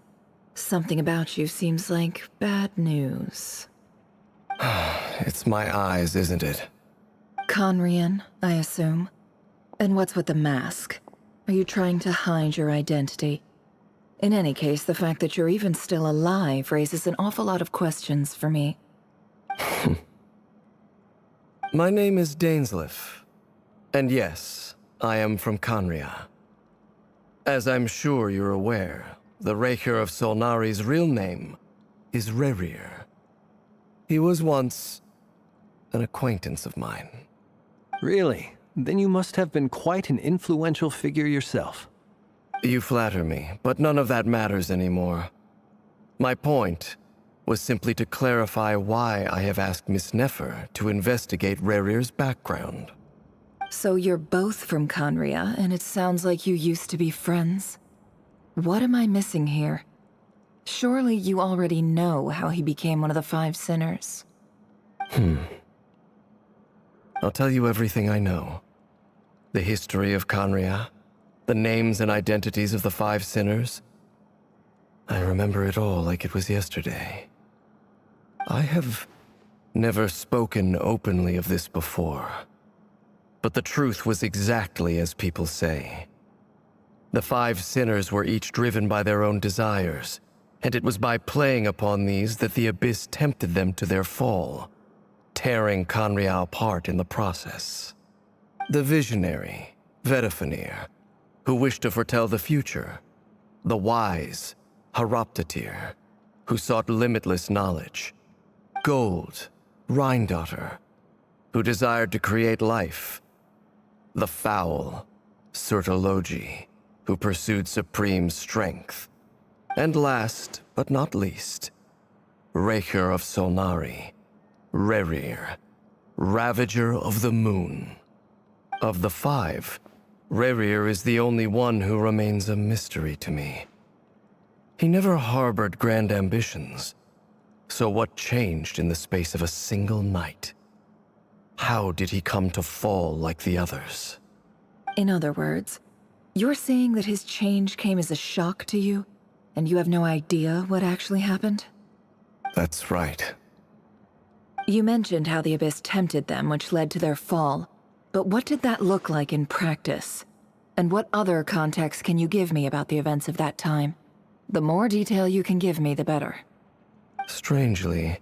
Something about you seems like bad news. It's my eyes, isn't it? Conrian, I assume. And what's with the mask? Are you trying to hide your identity? In any case, the fact that you're even still alive raises an awful lot of questions for me. My name is Dainsleif. And yes, I am from Conria. As I'm sure you're aware, the Raker of Solnari's real name is Rerir. He was once an acquaintance of mine. Really? Then you must have been quite an influential figure yourself. You flatter me, but none of that matters anymore. My point was simply to clarify why I have asked Miss Nefer to investigate Rerir's background. So you're both from Conria, and it sounds like you used to be friends? What am I missing here? Surely you already know how he became one of the Five Sinners. I'll tell you everything I know. The history of Conria, the names and identities of the Five Sinners. I remember it all like it was yesterday. I have never spoken openly of this before, but the truth was exactly as people say. The Five Sinners were each driven by their own desires, and it was by playing upon these that the Abyss tempted them to their fall, tearing Conria apart in the process. The visionary, Vedifenir, who wished to foretell the future. The wise, Haroptatir, who sought limitless knowledge. Gold, Rheindotter, who desired to create life. The foul, Sertologi, who pursued supreme strength. And last, but not least, Raker of Solnari, Rerir, Ravager of the Moon. Of the five, Rerir is the only one who remains a mystery to me. He never harbored grand ambitions, so what changed in the space of a single night? How did he come to fall like the others? In other words, you're saying that his change came as a shock to you, and you have no idea what actually happened? That's right. You mentioned how the Abyss tempted them, which led to their fall. But what did that look like in practice? And what other context can you give me about the events of that time? The more detail you can give me, the better. Strangely,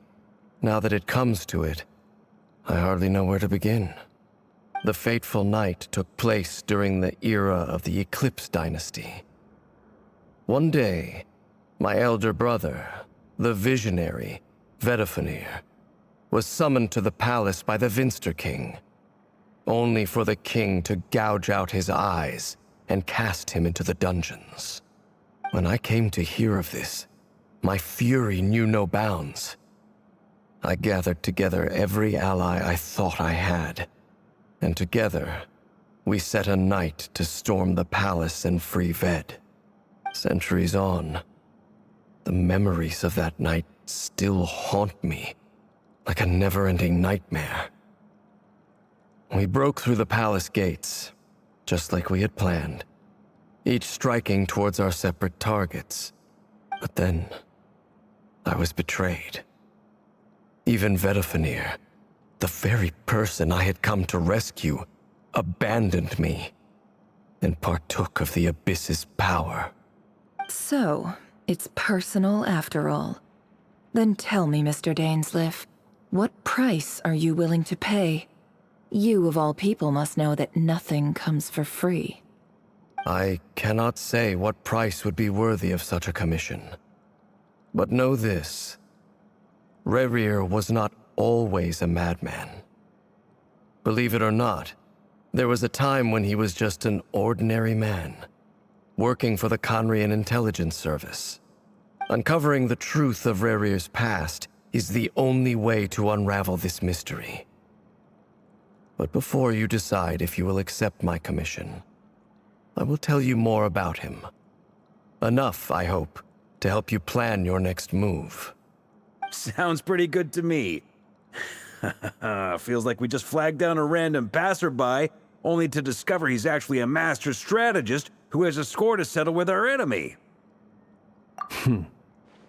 now that it comes to it, I hardly know where to begin. The fateful night took place during the era of the Eclipse Dynasty. One day, my elder brother, the visionary, Vedifenir, was summoned to the palace by the Vinster King, only for the king to gouge out his eyes and cast him into the dungeons. When I came to hear of this, my fury knew no bounds. I gathered together every ally I thought I had, and together, we set a night to storm the palace and free Ved. Centuries on, the memories of that night still haunt me like a never-ending nightmare. We broke through the palace gates, just like we had planned, each striking towards our separate targets. But then, I was betrayed. Even Vedifenir, the very person I had come to rescue, abandoned me and partook of the Abyss's power. So, it's personal after all. Then tell me, Mr. Dainsleif, what price are you willing to pay? You, of all people, must know that nothing comes for free. I cannot say what price would be worthy of such a commission. But know this. Rerir was not always a madman. Believe it or not, there was a time when he was just an ordinary man, working for the Conrian Intelligence Service. Uncovering the truth of Rerir's past is the only way to unravel this mystery. But before you decide if you will accept my commission, I will tell you more about him. Enough, I hope, to help you plan your next move. Sounds pretty good to me. Feels like we just flagged down a random passerby, only to discover he's actually a master strategist who has a score to settle with our enemy.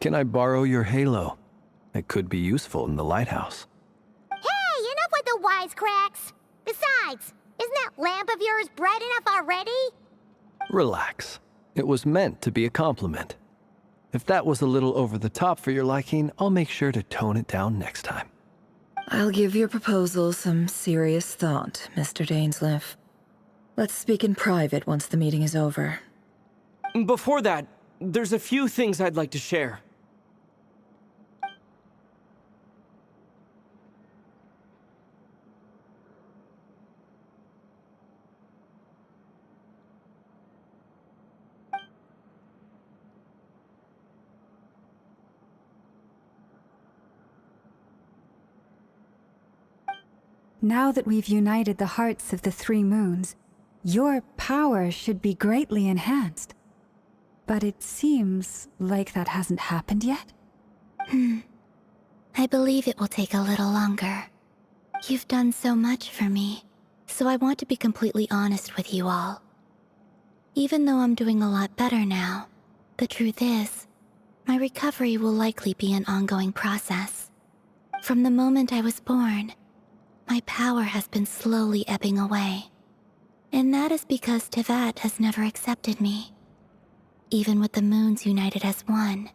Can I borrow your halo? It could be useful in the lighthouse. Hey, enough with the wisecracks! Besides, isn't that lamp of yours bright enough already? Relax. It was meant to be a compliment. If that was a little over the top for your liking, I'll make sure to tone it down next time. I'll give your proposal some serious thought, Mr. Dainsleif. Let's speak in private once the meeting is over. Before that, there's a few things I'd like to share. Now that we've united the hearts of the three moons, your power should be greatly enhanced. But it seems like that hasn't happened yet? I believe it will take a little longer. You've done so much for me, so I want to be completely honest with you all. Even though I'm doing a lot better now, the truth is, my recovery will likely be an ongoing process. From the moment I was born, my power has been slowly ebbing away. And that is because Tevat has never accepted me. Even with the moons united as one,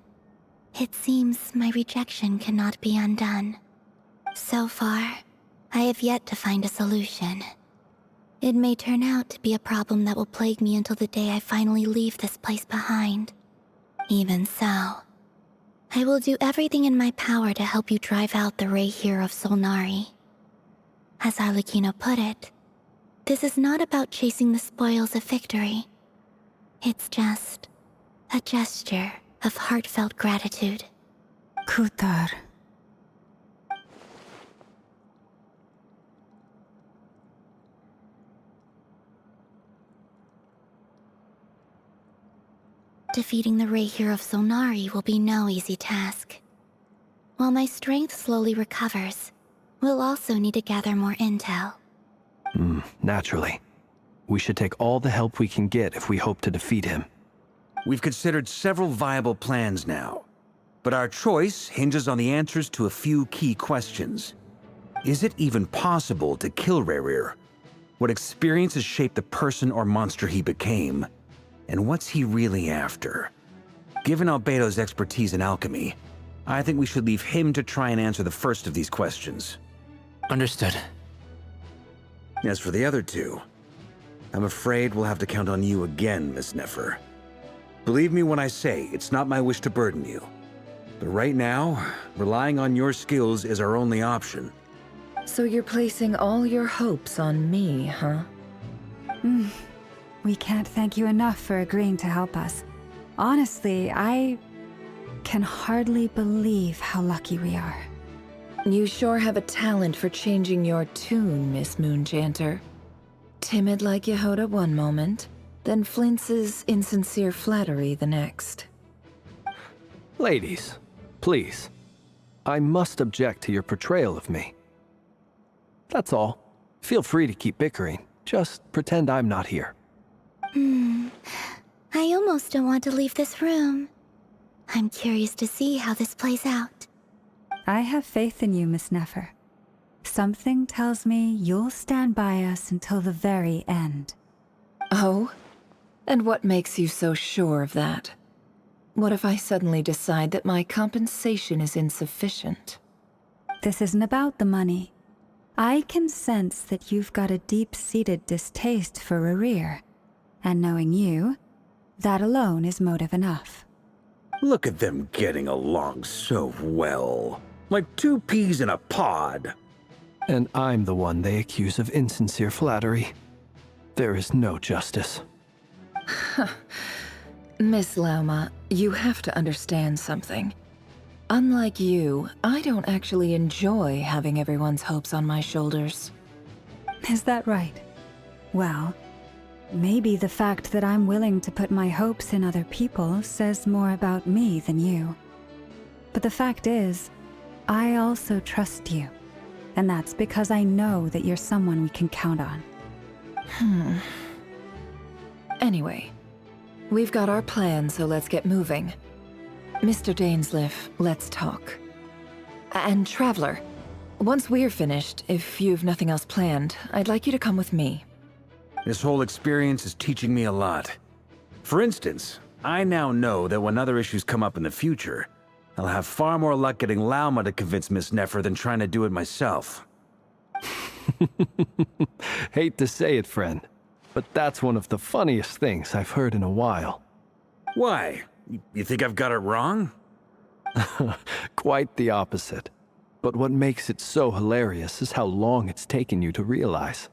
it seems my rejection cannot be undone. So far, I have yet to find a solution. It may turn out to be a problem that will plague me until the day I finally leave this place behind. Even so, I will do everything in my power to help you drive out the Rehir of Solnari. As Arlecchino put it, this is not about chasing the spoils of victory. It's just a gesture of heartfelt gratitude. Kutar. Defeating the Rehir of Solnari will be no easy task. While my strength slowly recovers, we'll also need to gather more intel. Naturally. We should take all the help we can get if we hope to defeat him. We've considered several viable plans now, but our choice hinges on the answers to a few key questions. Is it even possible to kill Rehir? What experiences shaped the person or monster he became? And what's he really after? Given Albedo's expertise in alchemy, I think we should leave him to try and answer the first of these questions. Understood. As for the other two, I'm afraid we'll have to count on you again, Miss Nefer. Believe me when I say it's not my wish to burden you. But right now, relying on your skills is our only option. So you're placing all your hopes on me, huh? We can't thank you enough for agreeing to help us. Honestly, I can hardly believe how lucky we are. You sure have a talent for changing your tune, Miss Moonchanter. Timid like Yehoda one moment, then flinches insincere flattery the next. Ladies, please. I must object to your portrayal of me. That's all. Feel free to keep bickering. Just pretend I'm not here. I almost don't want to leave this room. I'm curious to see how this plays out. I have faith in you, Miss Nefer. Something tells me you'll stand by us until the very end. Oh? And what makes you so sure of that? What if I suddenly decide that my compensation is insufficient? This isn't about the money. I can sense that you've got a deep-seated distaste for Rehir. And knowing you, that alone is motive enough. Look at them getting along so well. Like two peas in a pod. And I'm the one they accuse of insincere flattery. There is no justice. Miss Lauma, you have to understand something. Unlike you, I don't actually enjoy having everyone's hopes on my shoulders. Is that right? Well, maybe the fact that I'm willing to put my hopes in other people says more about me than you. But the fact is, I also trust you. And that's because I know that you're someone we can count on. Anyway, we've got our plan, so let's get moving. Mr. Dainsleif, let's talk. And Traveler, once we're finished, if you've nothing else planned, I'd like you to come with me. This whole experience is teaching me a lot. For instance, I now know that when other issues come up in the future, I'll have far more luck getting Lauma to convince Miss Nefer than trying to do it myself. Hate to say it, friend, but that's one of the funniest things I've heard in a while. Why? You think I've got it wrong? Quite the opposite. But what makes it so hilarious is how long it's taken you to realize.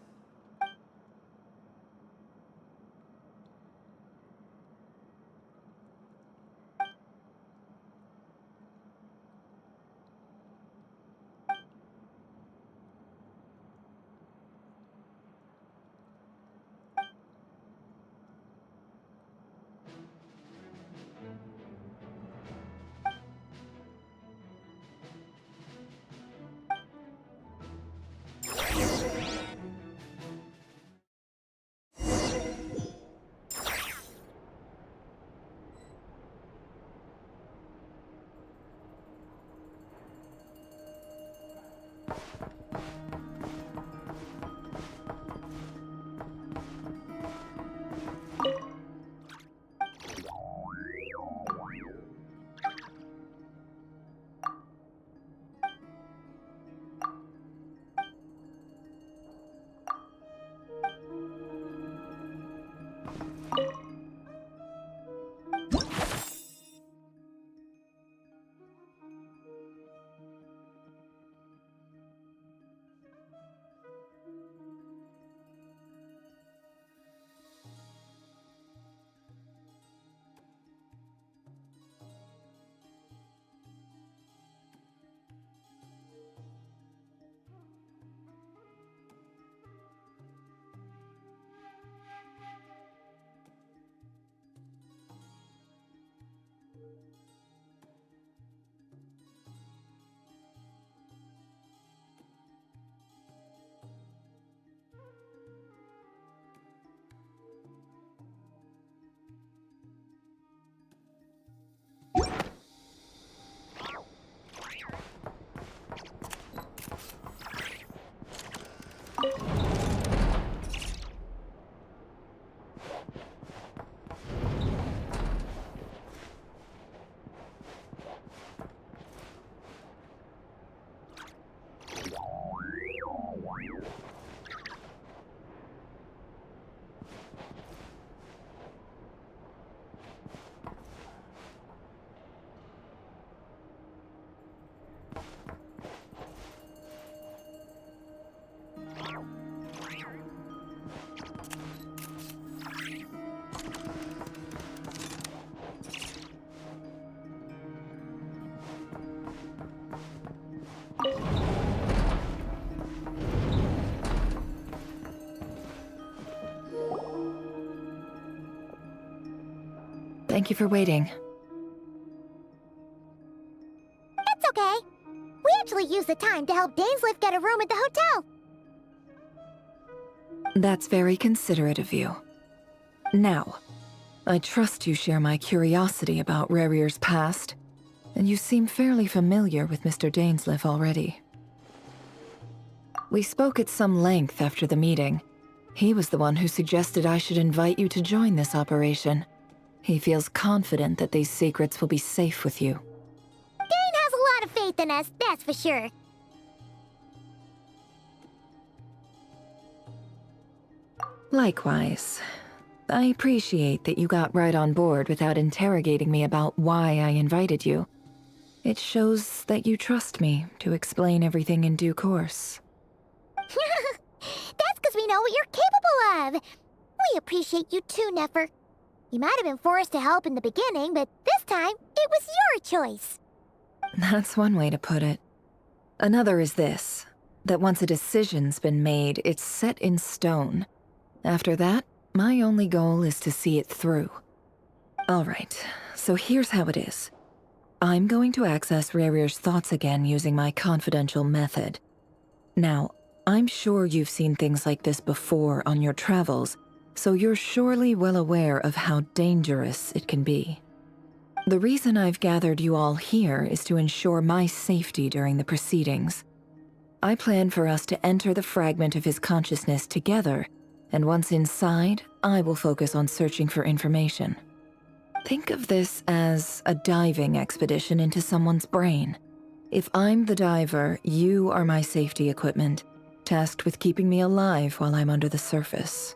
Thank you for waiting. It's okay. We actually used the time to help Dainsleif get a room at the hotel. That's very considerate of you. Now, I trust you share my curiosity about Rarier's past, and you seem fairly familiar with Mr. Dainsleif already. We spoke at some length after the meeting. He was the one who suggested I should invite you to join this operation. He feels confident that these secrets will be safe with you. Dane has a lot of faith in us, that's for sure. Likewise. I appreciate that you got right on board without interrogating me about why I invited you. It shows that you trust me to explain everything in due course. That's because we know what you're capable of. We appreciate you too, Nefer. You might have been forced to help in the beginning, but this time, it was your choice. That's one way to put it. Another is this, that once a decision's been made, it's set in stone. After that, my only goal is to see it through. Alright, so here's how it is. I'm going to access Rarier's thoughts again using my confidential method. Now, I'm sure you've seen things like this before on your travels, so you're surely well aware of how dangerous it can be. The reason I've gathered you all here is to ensure my safety during the proceedings. I plan for us to enter the fragment of his consciousness together, and once inside, I will focus on searching for information. Think of this as a diving expedition into someone's brain. If I'm the diver, you are my safety equipment, tasked with keeping me alive while I'm under the surface.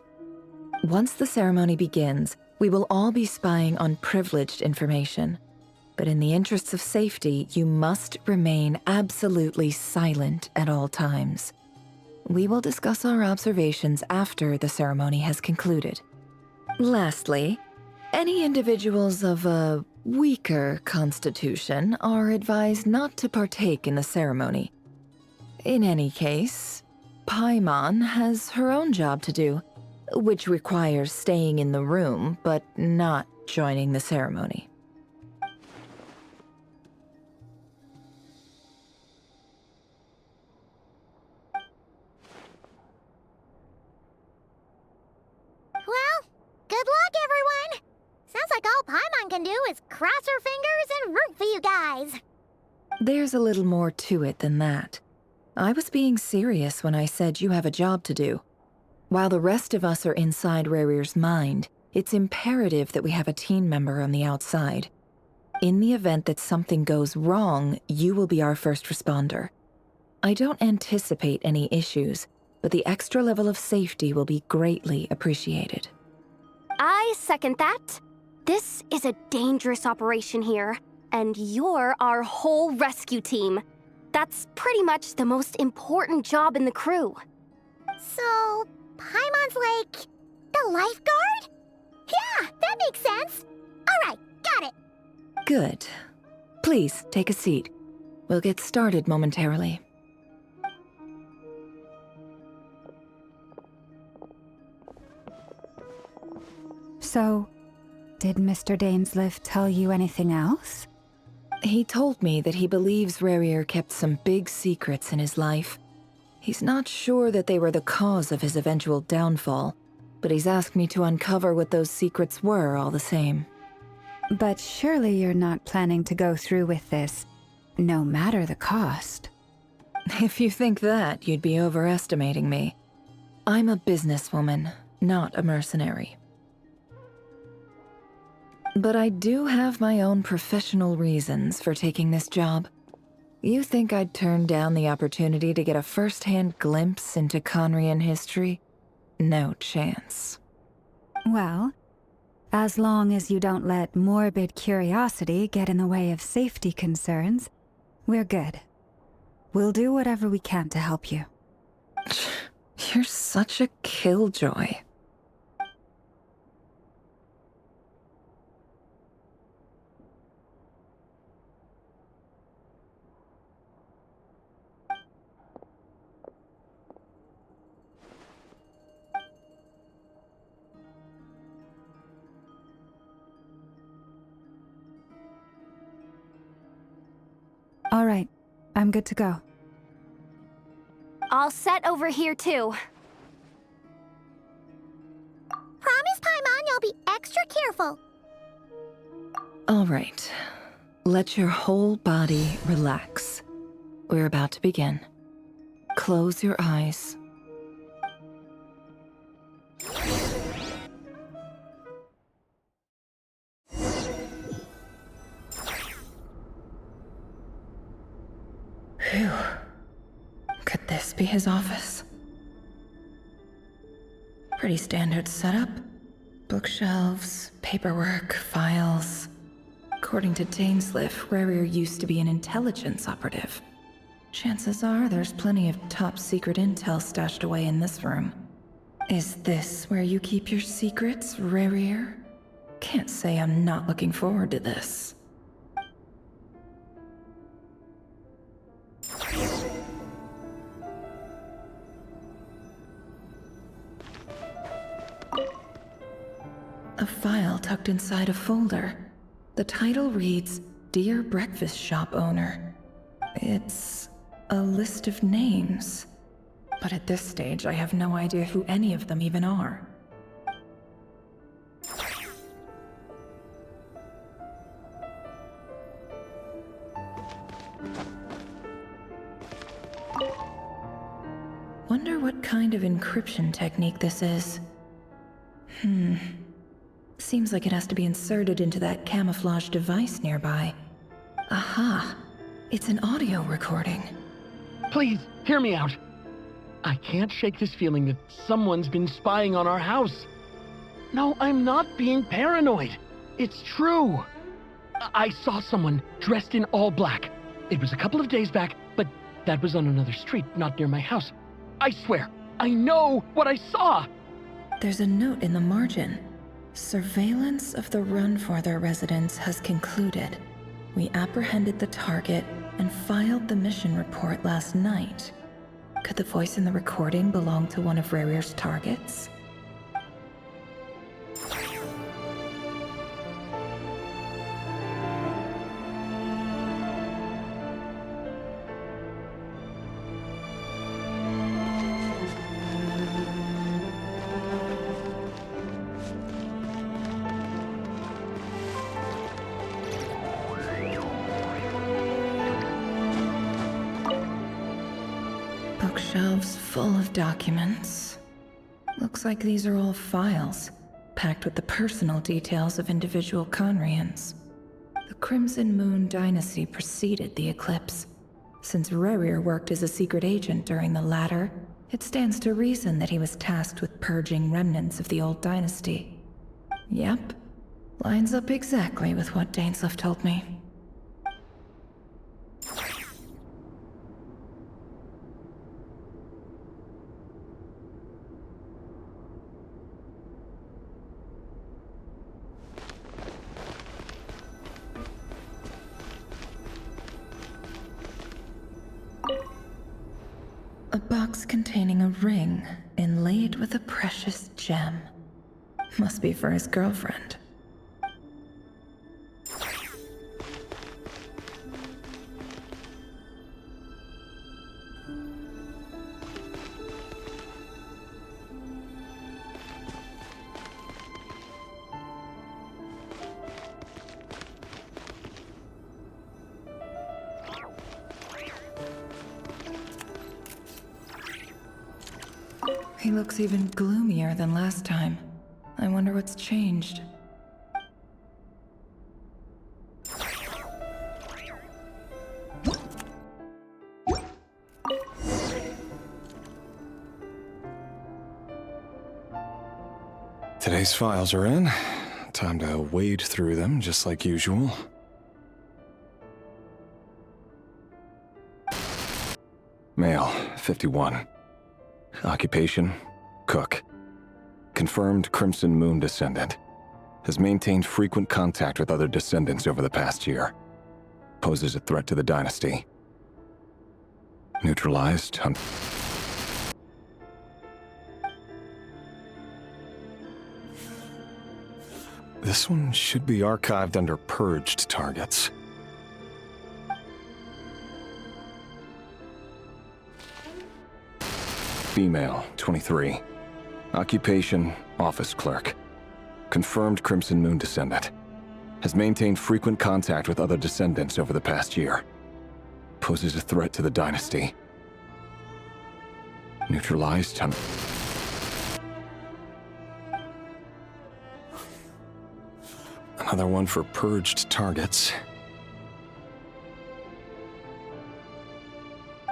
Once the ceremony begins, we will all be spying on privileged information. But in the interests of safety, you must remain absolutely silent at all times. We will discuss our observations after the ceremony has concluded. Lastly, any individuals of a weaker constitution are advised not to partake in the ceremony. In any case, Paimon has her own job to do, which requires staying in the room but not joining the ceremony. Well, good luck, everyone! Sounds like all Paimon can do is cross her fingers and root for you guys. There's a little more to it than that. I was being serious when I said you have a job to do. While the rest of us are inside Rarir's mind, it's imperative that we have a team member on the outside. In the event that something goes wrong, you will be our first responder. I don't anticipate any issues, but the extra level of safety will be greatly appreciated. I second that. This is a dangerous operation here, and you're our whole rescue team. That's pretty much the most important job in the crew. So, Paimon's like the lifeguard? Yeah, that makes sense. All right, got it. Good. Please, take a seat. We'll get started momentarily. So, did Mr. Dainsliff tell you anything else? He told me that he believes Rarir kept some big secrets in his life. He's not sure that they were the cause of his eventual downfall, but he's asked me to uncover what those secrets were all the same. But surely you're not planning to go through with this, no matter the cost. If you think that, you'd be overestimating me. I'm a businesswoman, not a mercenary. But I do have my own professional reasons for taking this job. You think I'd turn down the opportunity to get a first-hand glimpse into Conrian history? No chance. Well, as long as you don't let morbid curiosity get in the way of safety concerns, we're good. We'll do whatever we can to help you. You're such a killjoy. All right, I'm good to go. All set over here, too. Promise, Paimon, you'll be extra careful. All right. Let your whole body relax. We're about to begin. Close your eyes. Phew. Could this be his office? Pretty standard setup. Bookshelves, paperwork, files. According to Dainsliff, Rarir used to be an intelligence operative. Chances are there's plenty of top-secret intel stashed away in this room. Is this where you keep your secrets, Rarir? Can't say I'm not looking forward to this. A file tucked inside a folder. The title reads, Dear Breakfast Shop Owner. It's a list of names. But at this stage, I have no idea who any of them even are. Wonder what kind of encryption technique this is. Seems like it has to be inserted into that camouflage device nearby. Aha! It's an audio recording. Please, hear me out. I can't shake this feeling that someone's been spying on our house. No, I'm not being paranoid. It's true. I saw someone dressed in all black. It was a couple of days back, but that was on another street, not near my house. I swear, I know what I saw! There's a note in the margin. Surveillance of the Run Farther residence has concluded. We apprehended the target and filed the mission report last night. Could the voice in the recording belong to one of Rerir's targets? Bookshelves full of documents. Looks like these are all files, packed with the personal details of individual Conrians. The Crimson Moon dynasty preceded the eclipse. Since Rerir worked as a secret agent during the latter, it stands to reason that he was tasked with purging remnants of the old dynasty. Yep, lines up exactly with what Dainsleif told me. A box containing a ring inlaid with a precious gem. Must be for his girlfriend. He looks even gloomier than last time. I wonder what's changed. Today's files are in. Time to wade through them, just like usual. Male, 51. Occupation, cook. Confirmed Crimson Moon descendant. Has maintained frequent contact with other descendants over the past year. Poses a threat to the dynasty. Neutralized on... This one should be archived under purged targets. Female, 23. Occupation, office clerk. Confirmed Crimson Moon descendant. Has maintained frequent contact with other descendants over the past year. Poses a threat to the dynasty. Neutralized on... Another one for purged targets.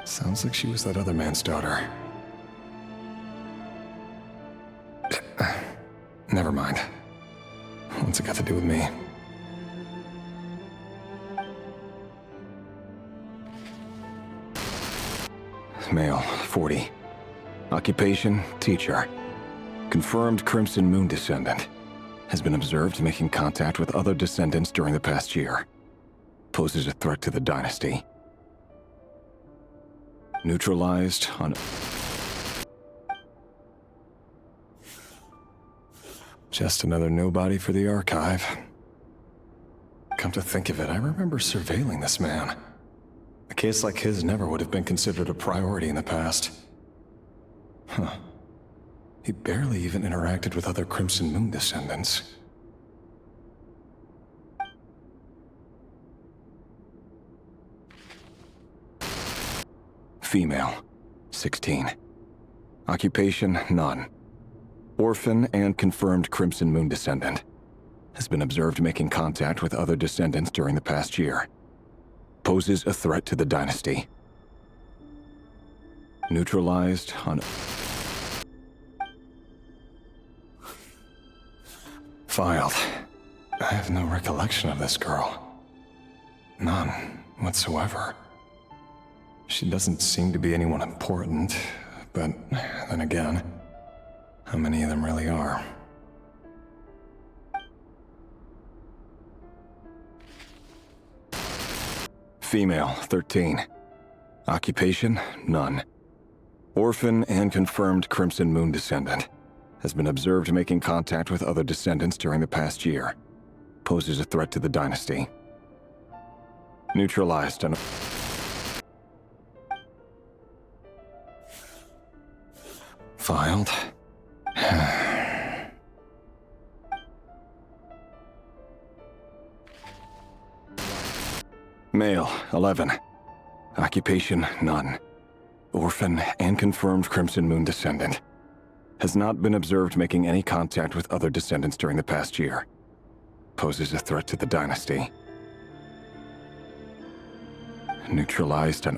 Sounds like she was that other man's daughter. Never mind. What's it got to do with me? Male, 40. Occupation, teacher. Confirmed Crimson Moon descendant. Has been observed making contact with other descendants during the past year. Poses a threat to the dynasty. Neutralized on... Just another nobody for the archive. Come to think of it, I remember surveilling this man. A case like his never would have been considered a priority in the past. Huh. He barely even interacted with other Crimson Moon descendants. Female, 16. Occupation, none. Orphan and confirmed Crimson Moon descendant. has been observed making contact with other descendants during the past year. Poses a threat to the dynasty. Neutralized on... Filed. I have no recollection of this girl. None whatsoever. She doesn't seem to be anyone important, but then again, how many of them really are? Female, 13. Occupation, none. Orphan and confirmed Crimson Moon descendant. Has been observed making contact with other descendants during the past year. Poses a threat to the dynasty. Neutralized on... Filed. Male, 11. Occupation, none. Orphan and confirmed Crimson Moon descendant. Has not been observed making any contact with other descendants during the past year. Poses a threat to the dynasty. Neutralized on...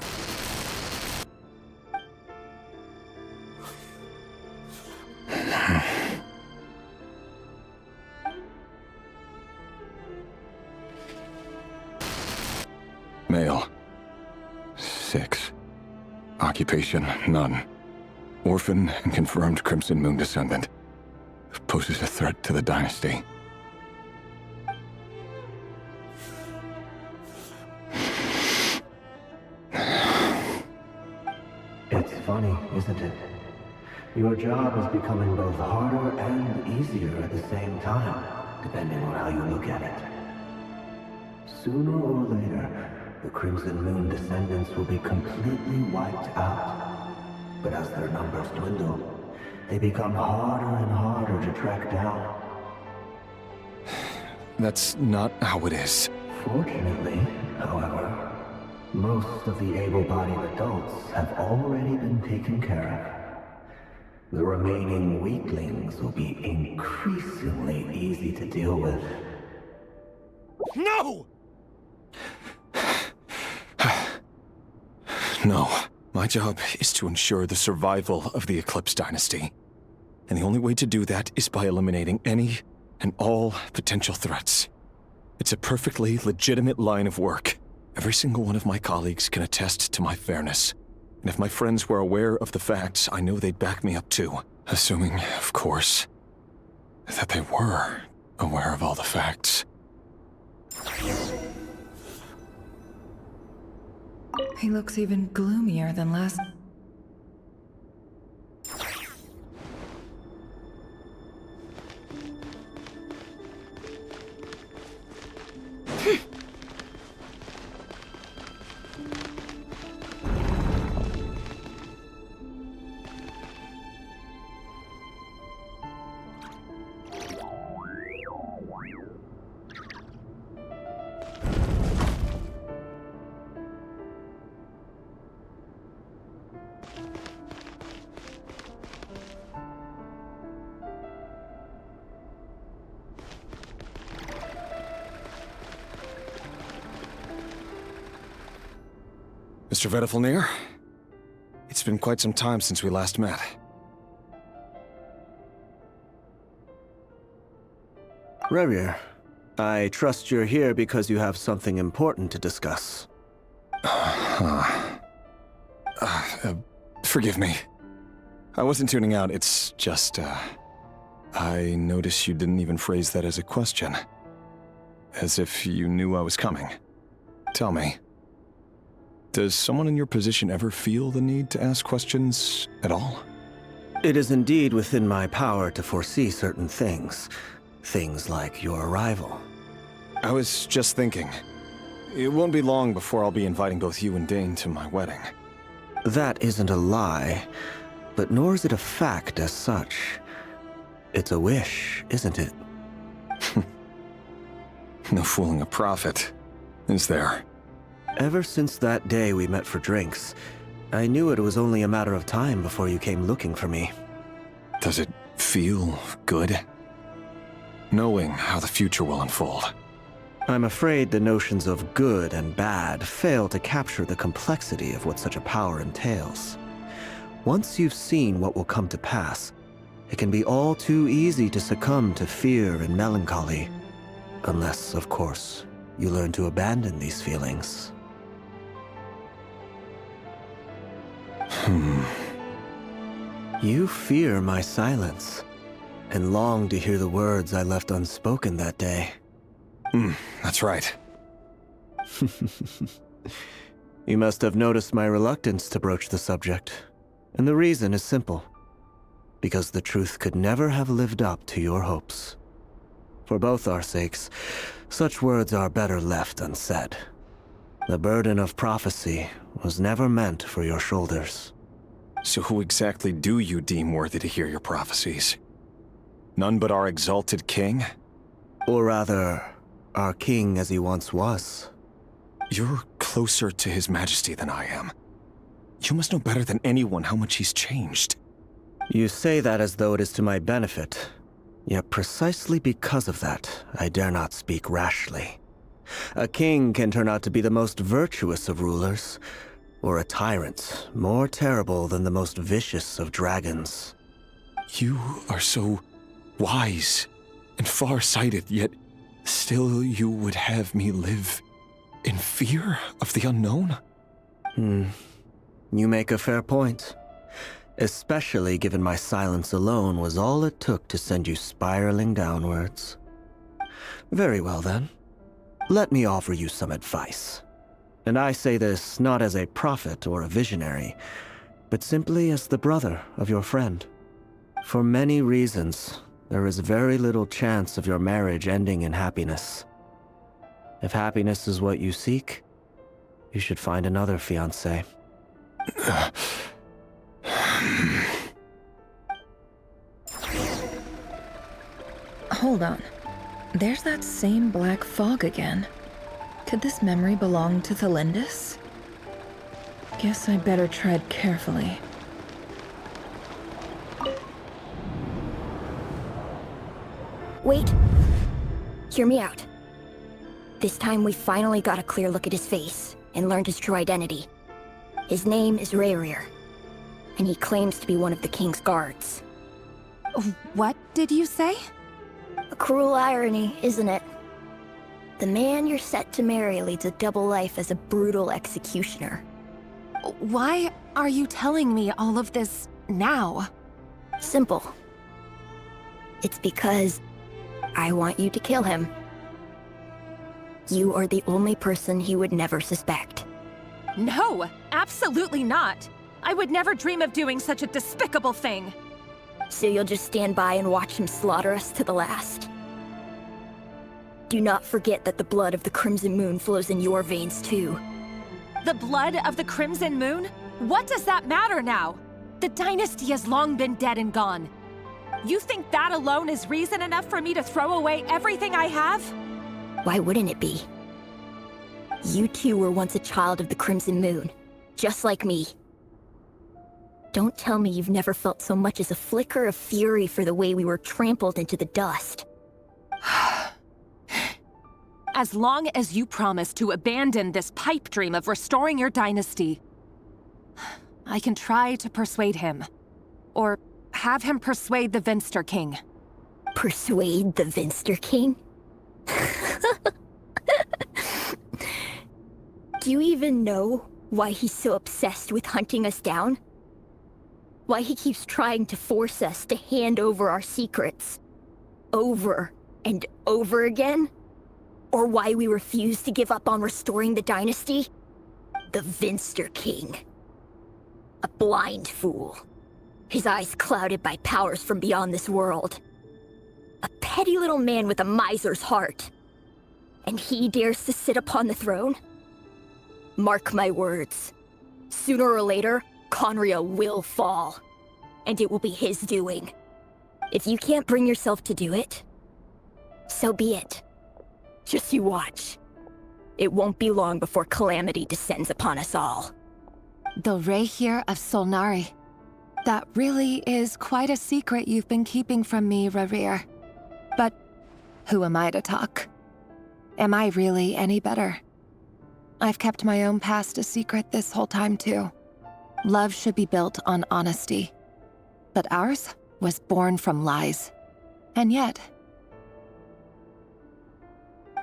Male. 6. Occupation, none. Orphan and confirmed Crimson Moon descendant. Poses a threat to the dynasty. It's funny, isn't it? Your job is becoming both harder and easier at the same time, depending on how you look at it. Sooner or later, the Crimson Moon descendants will be completely wiped out. But as their numbers dwindle, they become harder and harder to track down. That's not how it is. Fortunately, however, most of the able-bodied adults have already been taken care of. The remaining weaklings will be increasingly easy to deal with. No! No. My job is to ensure the survival of the Eclipse Dynasty. And the only way to do that is by eliminating any and all potential threats. It's a perfectly legitimate line of work. Every single one of my colleagues can attest to my fairness. And if my friends were aware of the facts, I know they'd back me up too. Assuming, of course, that they were aware of all the facts. He looks even gloomier than last... Mr. Vedifalnir? It's been quite some time since we last met. Rerir, I trust you're here because you have something important to discuss. Forgive me. I wasn't tuning out, it's just, I noticed you didn't even phrase that as a question. As if you knew I was coming. Tell me, does someone in your position ever feel the need to ask questions at all? It is indeed within my power to foresee certain things. Things like your arrival. I was just thinking. It won't be long before I'll be inviting both you and Dane to my wedding. That isn't a lie, but nor is it a fact as such. It's a wish, isn't it? No fooling a prophet, is there? Ever since that day we met for drinks, I knew it was only a matter of time before you came looking for me. Does it feel good? knowing how the future will unfold. I'm afraid the notions of good and bad fail to capture the complexity of what such a power entails. Once you've seen what will come to pass, it can be all too easy to succumb to fear and melancholy. Unless, of course, you learn to abandon these feelings. You fear my silence, and long to hear the words I left unspoken that day. That's right. You must have noticed my reluctance to broach the subject, and the reason is simple. Because the truth could never have lived up to your hopes. For both our sakes, such words are better left unsaid. The burden of prophecy was never meant for your shoulders. So who exactly do you deem worthy to hear your prophecies? None but our exalted king? Or rather, our king as he once was. You're closer to his majesty than I am. You must know better than anyone how much he's changed. You say that as though it is to my benefit. Yet precisely because of that, I dare not speak rashly. A king can turn out to be the most virtuous of rulers, or a tyrant more terrible than the most vicious of dragons. You are so wise and far-sighted, yet still you would have me live in fear of the unknown? You make a fair point. Especially given my silence alone was all it took to send you spiraling downwards. Very well then. Let me offer you some advice. And I say this not as a prophet or a visionary, but simply as the brother of your friend. For many reasons, there is very little chance of your marriage ending in happiness. If happiness is what you seek, you should find another fiancé. Hold on. There's that same black fog again. Could this memory belong to Thelindis? Guess I better tread carefully. Wait. Hear me out. This time we finally got a clear look at his face and learned his true identity. His name is Rayrir, and he claims to be one of the king's guards. What did you say? A cruel irony, isn't it? The man you're set to marry leads a double life as a brutal executioner. Why are you telling me all of this now? Simple. It's because I want you to kill him. You are the only person he would never suspect. No, absolutely not. I would never dream of doing such a despicable thing. So you'll just stand by and watch him slaughter us to the last? Do not forget that the blood of the Crimson Moon flows in your veins too. The blood of the Crimson Moon? What does that matter now? The dynasty has long been dead and gone. You think that alone is reason enough for me to throw away everything I have? Why wouldn't it be? You two were once a child of the Crimson Moon, just like me. Don't tell me you've never felt so much as a flicker of fury for the way we were trampled into the dust. As long as you promise to abandon this pipe dream of restoring your dynasty, I can try to persuade him. Or have him persuade the Vinster King. Persuade the Vinster King? Do you even know why he's so obsessed with hunting us down? Why he keeps trying to force us to hand over our secrets? Over and over again? Or why we refuse to give up on restoring the dynasty? The Vinster King. A blind fool. His eyes clouded by powers from beyond this world. A petty little man with a miser's heart. And he dares to sit upon the throne? Mark my words. Sooner or later, Conria will fall. And it will be his doing. If you can't bring yourself to do it, so be it. Just you watch. It won't be long before calamity descends upon us all. The Rayhir of Solnari. That really is quite a secret you've been keeping from me, Rayrir. But who am I to talk? Am I really any better? I've kept my own past a secret this whole time, too. Love should be built on honesty. But ours was born from lies. And yet,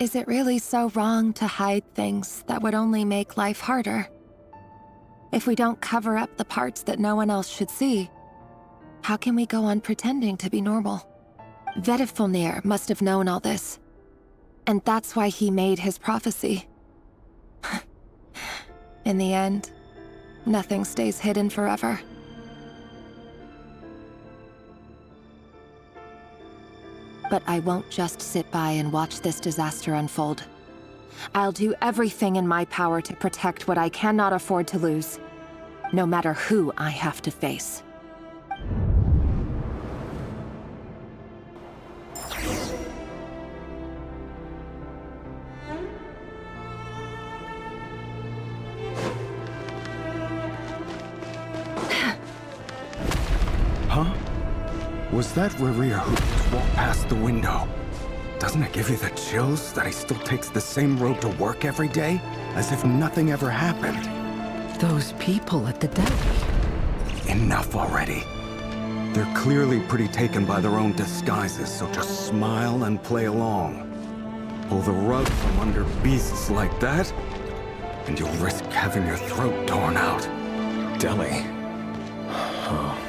is it really so wrong to hide things that would only make life harder? If we don't cover up the parts that no one else should see, how can we go on pretending to be normal? Vedifulnir must have known all this. And that's why he made his prophecy. In the end, nothing stays hidden forever. But I won't just sit by and watch this disaster unfold. I'll do everything in my power to protect what I cannot afford to lose, no matter who I have to face. Huh? Was that Rerir who just walked past the window? Doesn't it give you the chills that he still takes the same road to work every day? As if nothing ever happened. Those people at the deli. Enough already. They're clearly pretty taken by their own disguises, so just smile and play along. Pull the rug from under beasts like that, and you'll risk having your throat torn out. Deli? Oh.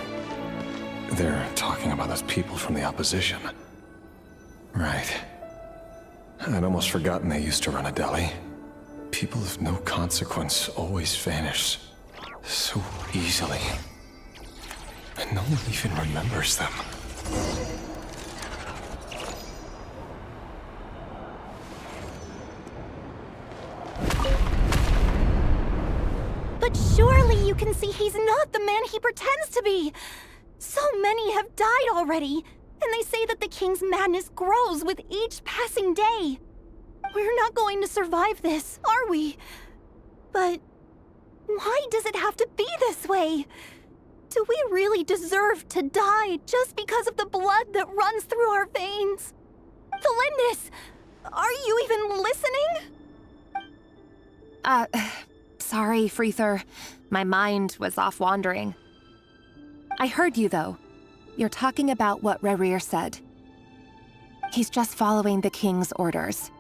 They're talking about those people from the opposition. Right. I'd almost forgotten they used to run a deli. People of no consequence always vanish so easily. And no one even remembers them. But surely you can see he's not the man he pretends to be. So many have died already, and they say that the king's madness grows with each passing day. We're not going to survive this, are we? But why does it have to be this way? Do we really deserve to die just because of the blood that runs through our veins? Felindis, are you even listening? Sorry, Freether. My mind was off wandering. I heard you, though. You're talking about what Rerir said. He's just following the king's orders.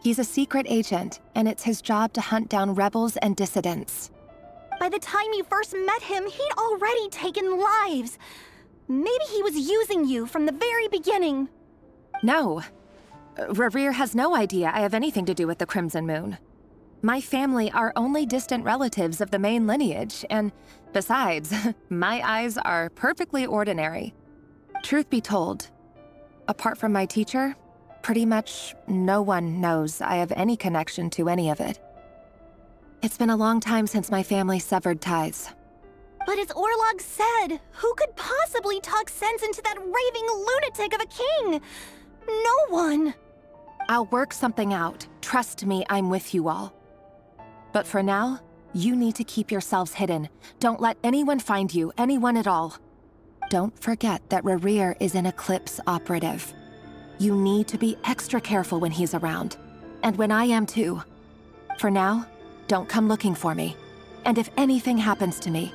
He's a secret agent, and it's his job to hunt down rebels and dissidents. By the time you first met him, he'd already taken lives. Maybe he was using you from the very beginning. No. Rerir has no idea I have anything to do with the Crimson Moon. My family are only distant relatives of the main lineage, and besides, my eyes are perfectly ordinary. Truth be told, apart from my teacher, pretty much no one knows I have any connection to any of it. It's been a long time since my family severed ties. But as Orlog said, who could possibly talk sense into that raving lunatic of a king? No one. I'll work something out. Trust me, I'm with you all. But for now, you need to keep yourselves hidden. Don't let anyone find you, anyone at all. Don't forget that Rerir is an Eclipse operative. You need to be extra careful when he's around. And when I am too. For now, don't come looking for me. And if anything happens to me,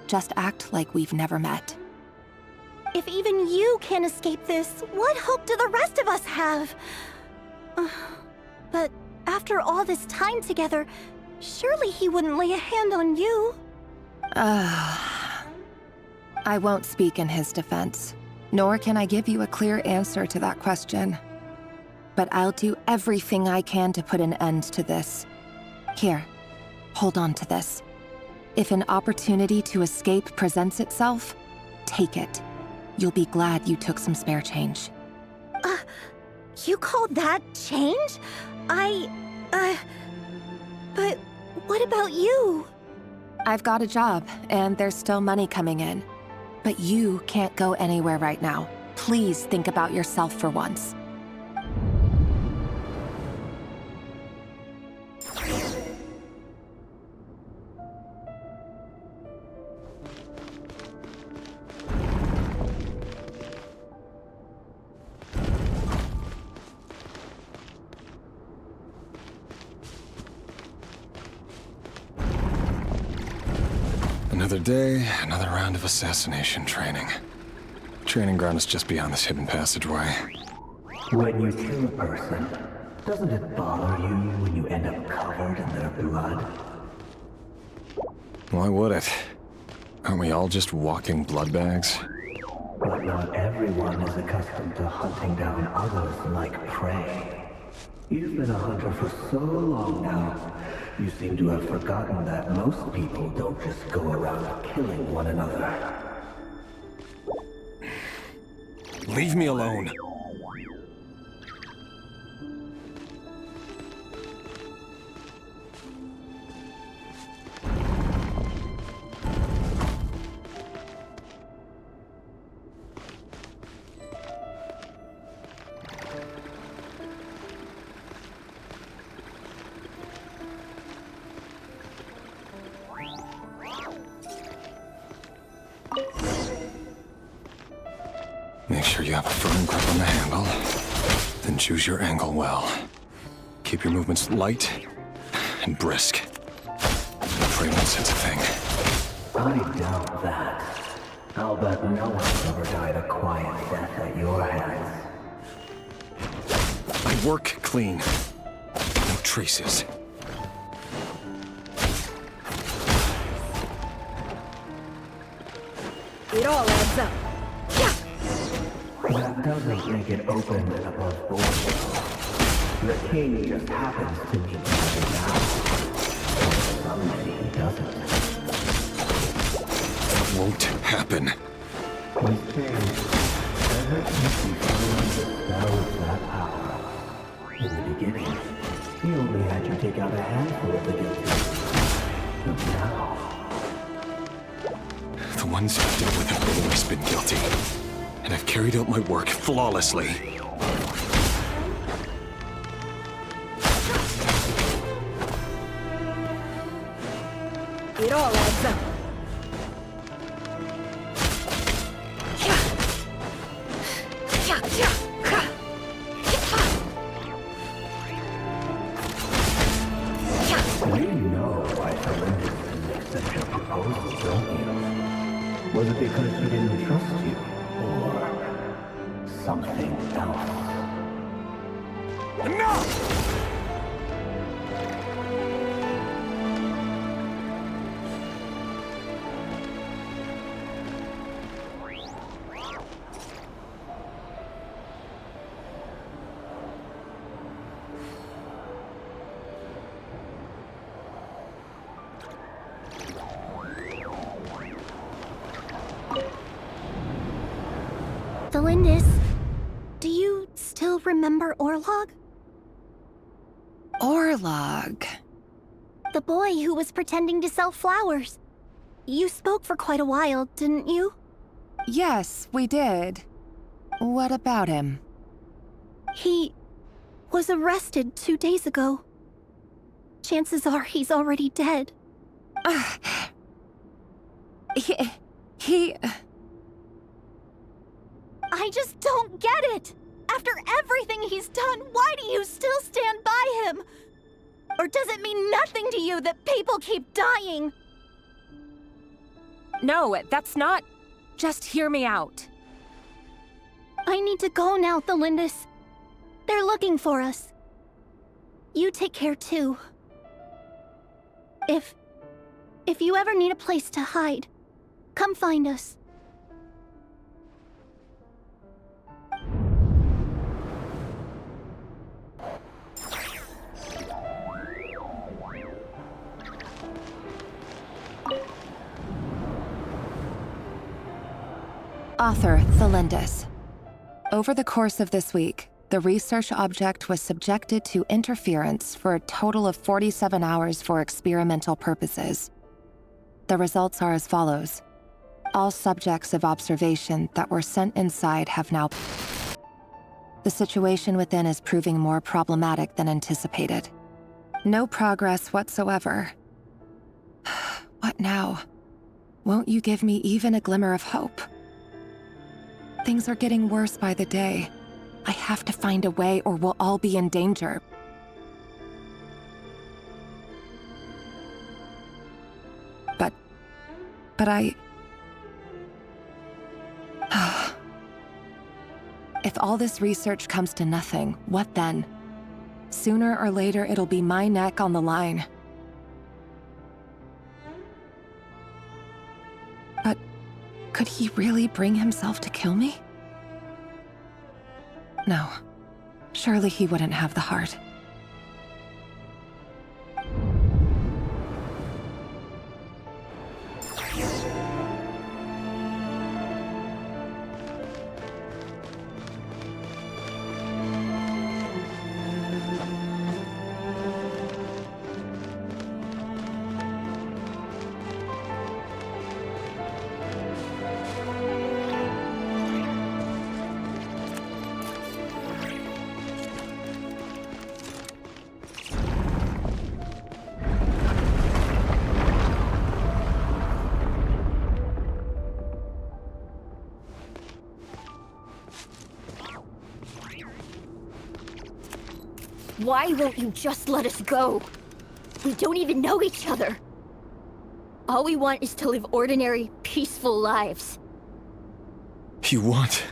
just act like we've never met. If even you can't escape this, what hope do the rest of us have? But after all this time together, surely he wouldn't lay a hand on you. I won't speak in his defense, nor can I give you a clear answer to that question. But I'll do everything I can to put an end to this. Here, hold on to this. If an opportunity to escape presents itself, take it. You'll be glad you took some spare change. You call that change? But what about you? I've got a job, and there's still money coming in. But you can't go anywhere right now. Please think about yourself for once. Another day, another round of assassination training. Training ground is just beyond this hidden passageway. When you kill a person, doesn't it bother you when you end up covered in their blood? Why would it? Aren't we all just walking blood bags? But not everyone is accustomed to hunting down others like prey. You've been a hunter for so long now, you seem to have forgotten that most people don't just go around killing one another. Leave me alone. Make sure you have a firm grip on the handle, then choose your angle well. Keep your movements light and brisk. Pray won't sense a thing. I doubt that. I'll bet no one's ever died a quiet death at your hands. I work clean. No traces. It all adds up. That doesn't make it open and above board. The king just happens to need something now. Someday he doesn't. It won't happen. He's changed. Ever since he fell under the spell of that power. In the beginning, he only had you take out a handful of the guilty. But now... The ones I've dealt with have always been guilty. And I've carried out my work flawlessly. It all adds up. You know why Felinda didn't accept your proposal, don't you? Was it because she didn't trust you? Or something else? Enough! Delindis, do you still remember Orlog? Orlog. The boy who was pretending to sell flowers. You spoke for quite a while, didn't you? Yes, we did. What about him? He was arrested 2 days ago. Chances are he's already dead. He... I just don't get it! After everything he's done, why do you still stand by him? Or does it mean nothing to you that people keep dying? No, that's not... Just hear me out. I need to go now, Thelindis. They're looking for us. You take care too. If you ever need a place to hide, come find us. Author Thelindis. Over the course of this week, the research object was subjected to interference for a total of 47 hours for experimental purposes. The results are as follows. All subjects of observation that were sent inside have now... The situation within is proving more problematic than anticipated. No progress whatsoever. What now? Won't you give me even a glimmer of hope? Things are getting worse by the day. I have to find a way or we'll all be in danger. But if all this research comes to nothing, what then? Sooner or later, it'll be my neck on the line. But could he really bring himself to kill me? No. Surely he wouldn't have the heart. Why won't you just let us go? We don't even know each other. All we want is to live ordinary, peaceful lives. You want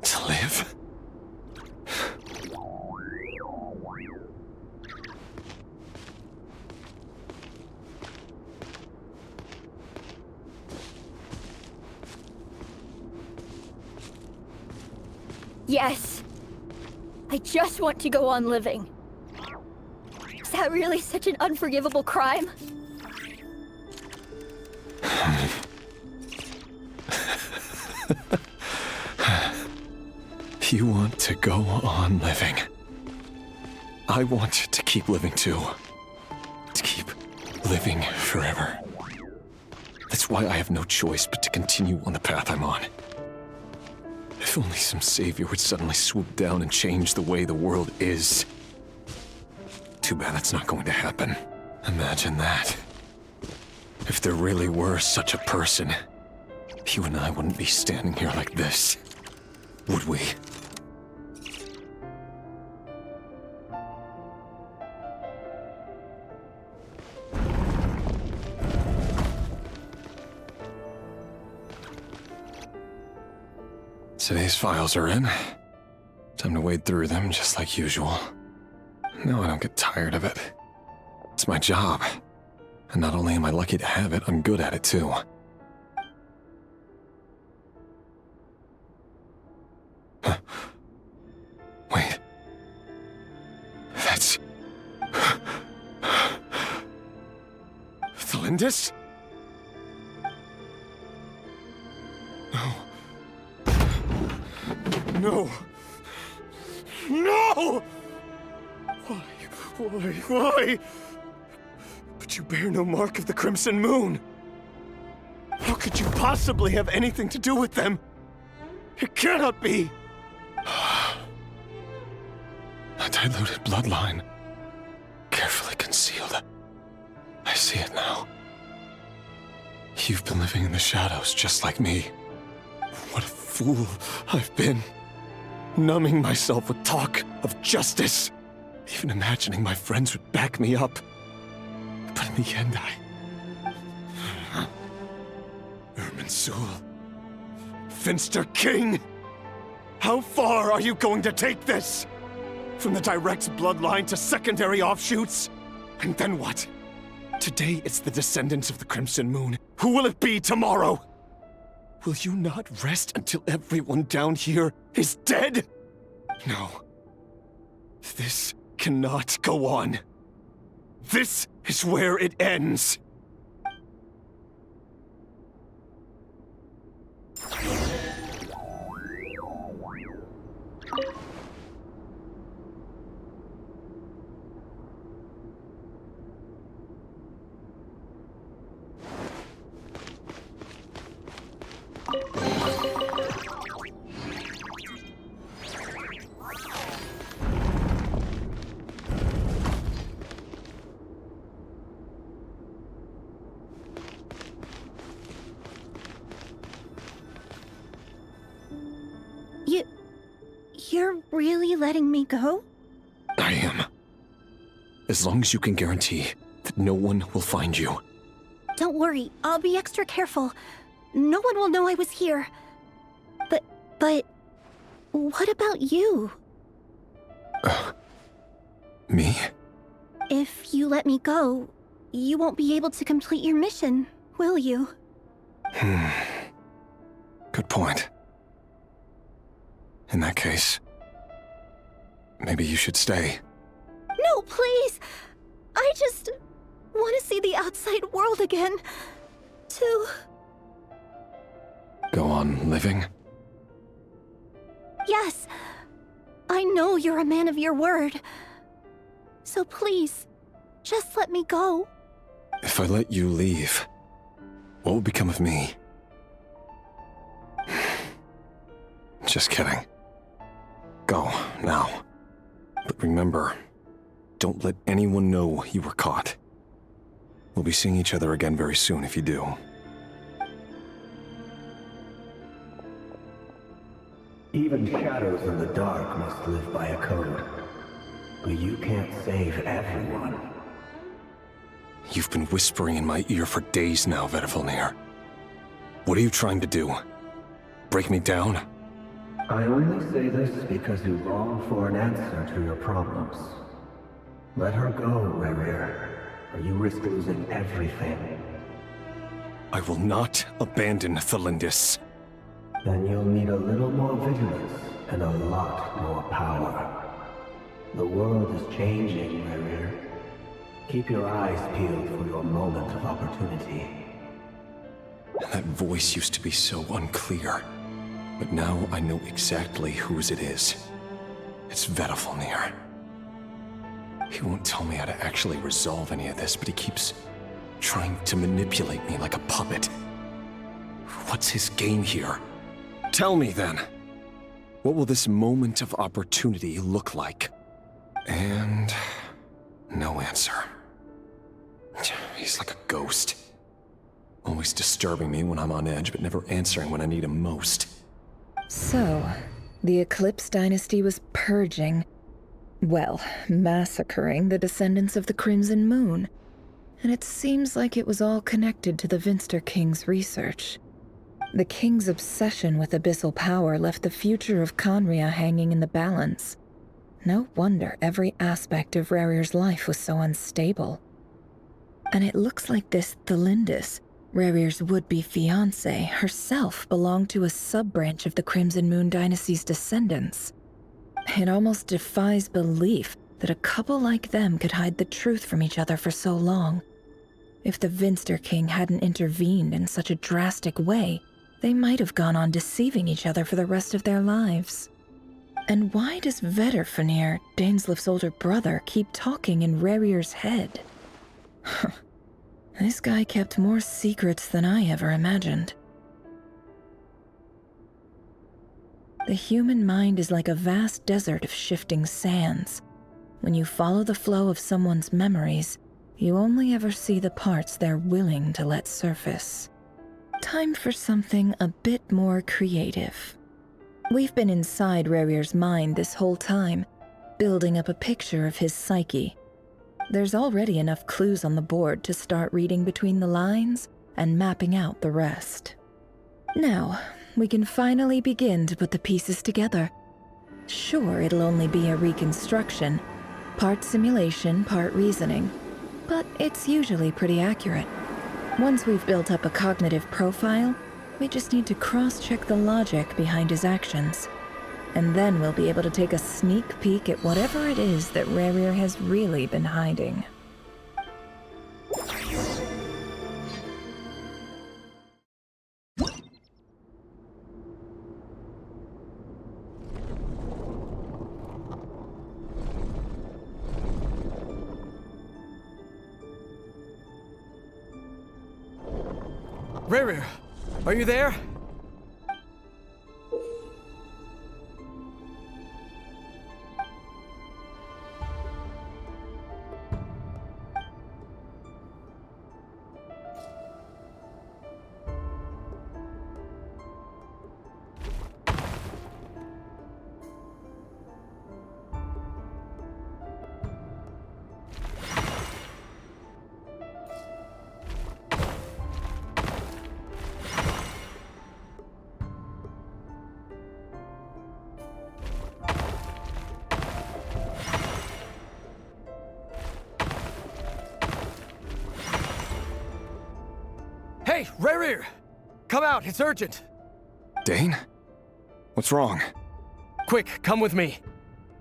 to live? Yes. I just want to go on living. Is that really such an unforgivable crime? You want to go on living. I want to keep living too. To keep living forever. That's why I have no choice but to continue on the path I'm on. If only some savior would suddenly swoop down and change the way the world is. Too bad that's not going to happen. Imagine that. If there really were such a person, you and I wouldn't be standing here like this, would we? Today's files are in. Time to wade through them just like usual. No, I don't get tired of it. It's my job. And not only am I lucky to have it, I'm good at it too. Huh. Wait. That's... Thalindis? No. No! No! Why? But you bear no mark of the Crimson Moon. How could you possibly have anything to do with them? It cannot be! A diluted bloodline. Carefully concealed. I see it now. You've been living in the shadows just like me. What a fool I've been. Numbing myself with talk of justice. Even imagining my friends would back me up. But in the end, Irminsul. Finster King! How far are you going to take this? From the direct bloodline to secondary offshoots? And then what? Today it's the descendants of the Crimson Moon. Who will it be tomorrow? Will you not rest until everyone down here is dead? No. This cannot go on. This is where it ends. You're really letting me go? I am. As long as you can guarantee that no one will find you. Don't worry, I'll be extra careful. No one will know I was here. But... what about you? Me? If you let me go, you won't be able to complete your mission, will you? Good point. In that case, maybe you should stay. No, please! I just want to see the outside world again. To... Go on living? Yes. I know you're a man of your word. So please, just let me go. If I let you leave, what will become of me? Just kidding. Go, now. But remember, don't let anyone know you were caught. We'll be seeing each other again very soon if you do. Even shadows in the dark must live by a code. But you can't save everyone. You've been whispering in my ear for days now, Vedifalnir. What are you trying to do? Break me down? I only say this because you long for an answer to your problems. Let her go, Rerir, or you risk losing everything. I will not abandon Thelindis. Then you'll need a little more vigilance and a lot more power. The world is changing, Rerir. Keep your eyes peeled for your moment of opportunity. That voice used to be so unclear. But now I know exactly whose it is. It's Vedifalnir. He won't tell me how to actually resolve any of this, but he keeps trying to manipulate me like a puppet. What's his game here? Tell me then. What will this moment of opportunity look like? And... no answer. He's like a ghost. Always disturbing me when I'm on edge, but never answering when I need him most. So, the Eclipse Dynasty was purging, well, massacring the descendants of the Crimson Moon. And it seems like it was all connected to the Vinster King's research. The King's obsession with abyssal power left the future of Conria hanging in the balance. No wonder every aspect of Rerir's life was so unstable. And it looks like this Thelindis, Rerir's would-be fiancée, herself belonged to a sub-branch of the Crimson Moon Dynasty's descendants. It almost defies belief that a couple like them could hide the truth from each other for so long. If the Vinster King hadn't intervened in such a drastic way, they might have gone on deceiving each other for the rest of their lives. And why does Vedifalnir, Daneslif's older brother, keep talking in Rerir's head? This guy kept more secrets than I ever imagined. The human mind is like a vast desert of shifting sands. When you follow the flow of someone's memories, you only ever see the parts they're willing to let surface. Time for something a bit more creative. We've been inside Rerir's mind this whole time, building up a picture of his psyche. There's already enough clues on the board to start reading between the lines and mapping out the rest. Now, we can finally begin to put the pieces together. Sure, it'll only be a reconstruction, part simulation, part reasoning, but it's usually pretty accurate. Once we've built up a cognitive profile, we just need to cross-check the logic behind his actions. And then we'll be able to take a sneak peek at whatever it is that Rerir has really been hiding. Rerir, are you there? Hey, Rerir! Come out, it's urgent! Dane? What's wrong? Quick, come with me.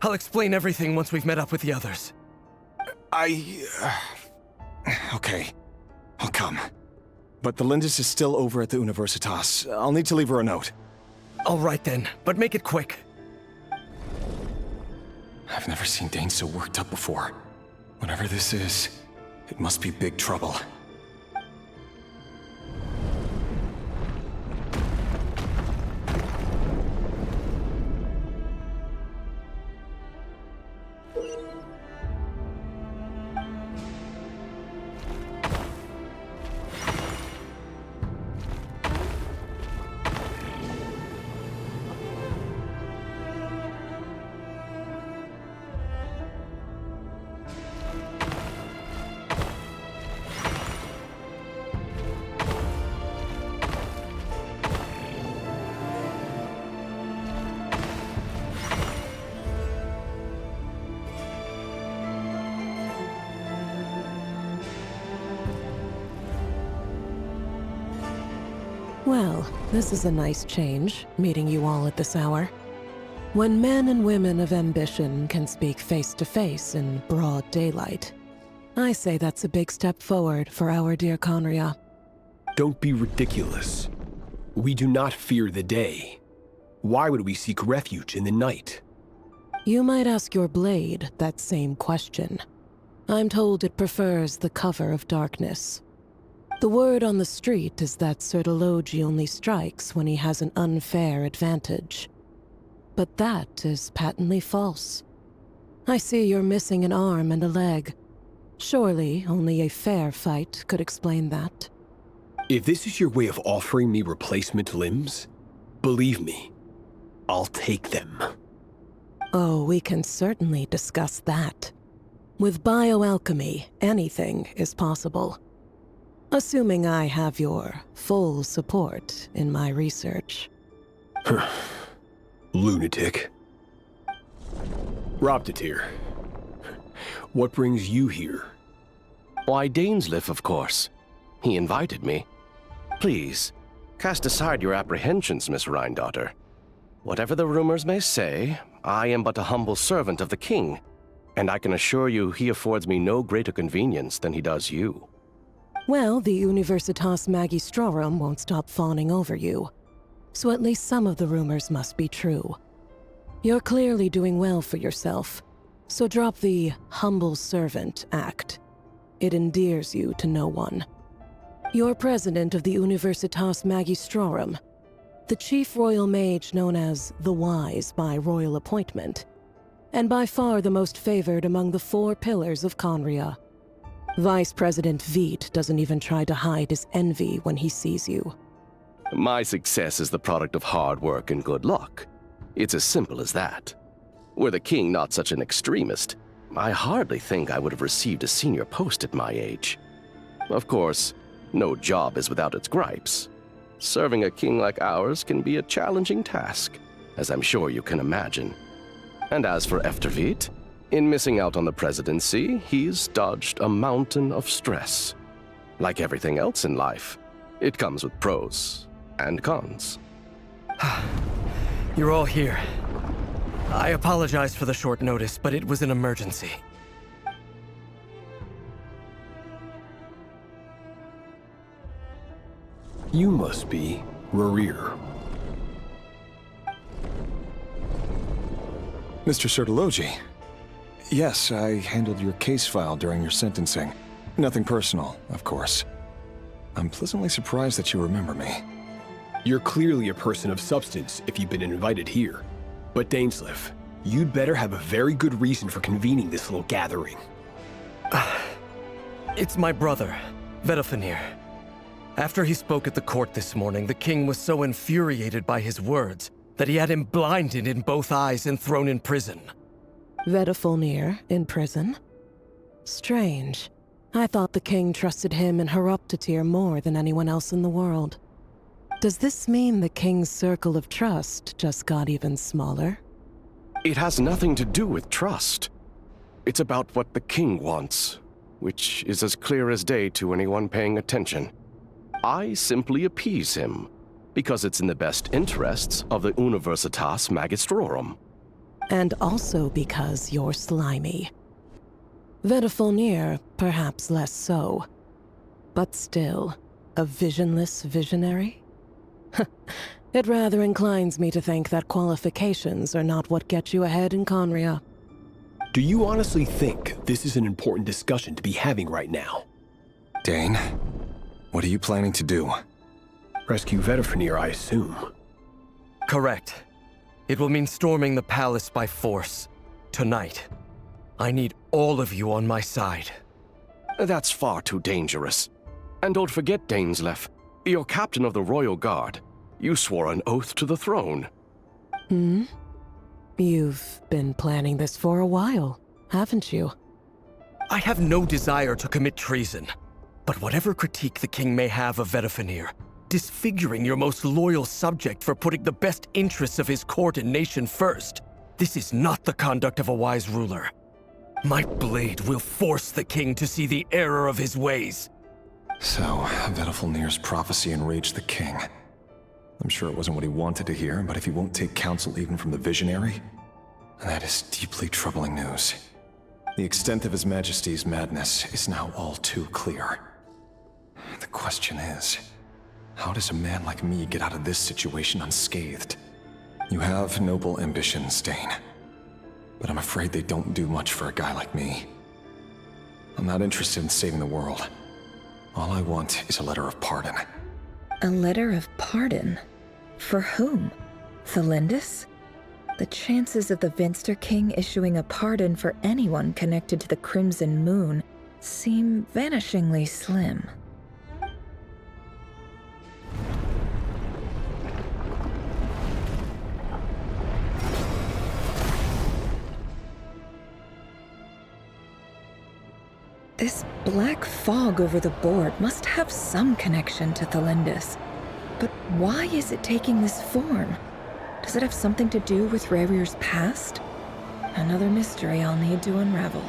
I'll explain everything once we've met up with the others. Okay. I'll come. But the Lindis is still over at the Universitas. I'll need to leave her a note. All right then, but make it quick. I've never seen Dane so worked up before. Whatever this is, it must be big trouble. Well, this is a nice change, meeting you all at this hour. When men and women of ambition can speak face to face in broad daylight, I say that's a big step forward for our dear Conria. Don't be ridiculous. We do not fear the day. Why would we seek refuge in the night? You might ask your blade that same question. I'm told it prefers the cover of darkness. The word on the street is that Sertologi only strikes when he has an unfair advantage. But that is patently false. I see you're missing an arm and a leg. Surely only a fair fight could explain that. If this is your way of offering me replacement limbs, believe me, I'll take them. Oh, we can certainly discuss that. With bioalchemy, anything is possible. Assuming I have your full support in my research. Lunatic. Roptatir, what brings you here? Why, Dainsleif, of course. He invited me. Please, cast aside your apprehensions, Miss Rhindaughter. Whatever the rumors may say, I am but a humble servant of the king, and I can assure you he affords me no greater convenience than he does you. Well, the Universitas Magistrorum won't stop fawning over you, so at least some of the rumors must be true. You're clearly doing well for yourself, so drop the humble servant act. It endears you to no one. You're president of the Universitas Magistrorum, the chief royal mage known as the Wise by royal appointment, and by far the most favored among the 4 pillars of Conria. Vice President Veit doesn't even try to hide his envy when he sees you. My success is the product of hard work and good luck. It's as simple as that. Were the king not such an extremist, I hardly think I would have received a senior post at my age. Of course, no job is without its gripes. Serving a king like ours can be a challenging task, as I'm sure you can imagine. And as for Efterveit, in missing out on the presidency, he's dodged a mountain of stress. Like everything else in life, it comes with pros and cons. You're all here. I apologize for the short notice, but it was an emergency. You must be Rerir. Mr. Sertologi. Yes, I handled your case file during your sentencing. Nothing personal, of course. I'm pleasantly surprised that you remember me. You're clearly a person of substance if you've been invited here. But Dainsleif, you'd better have a very good reason for convening this little gathering. It's my brother, Vedofenir. After he spoke at the court this morning, the king was so infuriated by his words that he had him blinded in both eyes and thrown in prison. Vedofenir in prison? Strange. I thought the king trusted him and Horoptatir more than anyone else in the world. Does this mean the king's circle of trust just got even smaller? It has nothing to do with trust. It's about what the king wants, which is as clear as day to anyone paying attention. I simply appease him, because it's in the best interests of the Universitas Magistrorum. And also because you're slimy. Vedafilnir, perhaps less so. But still, a visionless visionary? It rather inclines me to think that qualifications are not what get you ahead in Conria. Do you honestly think this is an important discussion to be having right now? Dane, what are you planning to do? Rescue Vedafilnir, I assume. Correct. It will mean storming the palace by force. Tonight. I need all of you on my side. That's far too dangerous. And don't forget, Dainsleif, you're captain of the Royal Guard. You swore an oath to the throne. Hmm? You've been planning this for a while, haven't you? I have no desire to commit treason. But whatever critique the king may have of Vedafilnir, disfiguring your most loyal subject for putting the best interests of his court and nation first, this is not the conduct of a wise ruler. My blade will force the king to see the error of his ways. So, Vedafilnir's prophecy enraged the king. I'm sure it wasn't what he wanted to hear, but if he won't take counsel even from the visionary, that is deeply troubling news. The extent of His Majesty's madness is now all too clear. The question is, how does a man like me get out of this situation unscathed? You have noble ambitions, Dane, but I'm afraid they don't do much for a guy like me. I'm not interested in saving the world. All I want is a letter of pardon. A letter of pardon? For whom? Thelindis? The chances of the Vinster King issuing a pardon for anyone connected to the Crimson Moon seem vanishingly slim. This black fog over the board must have some connection to Thelindis. But why is it taking this form? Does it have something to do with Rarir's past? Another mystery I'll need to unravel.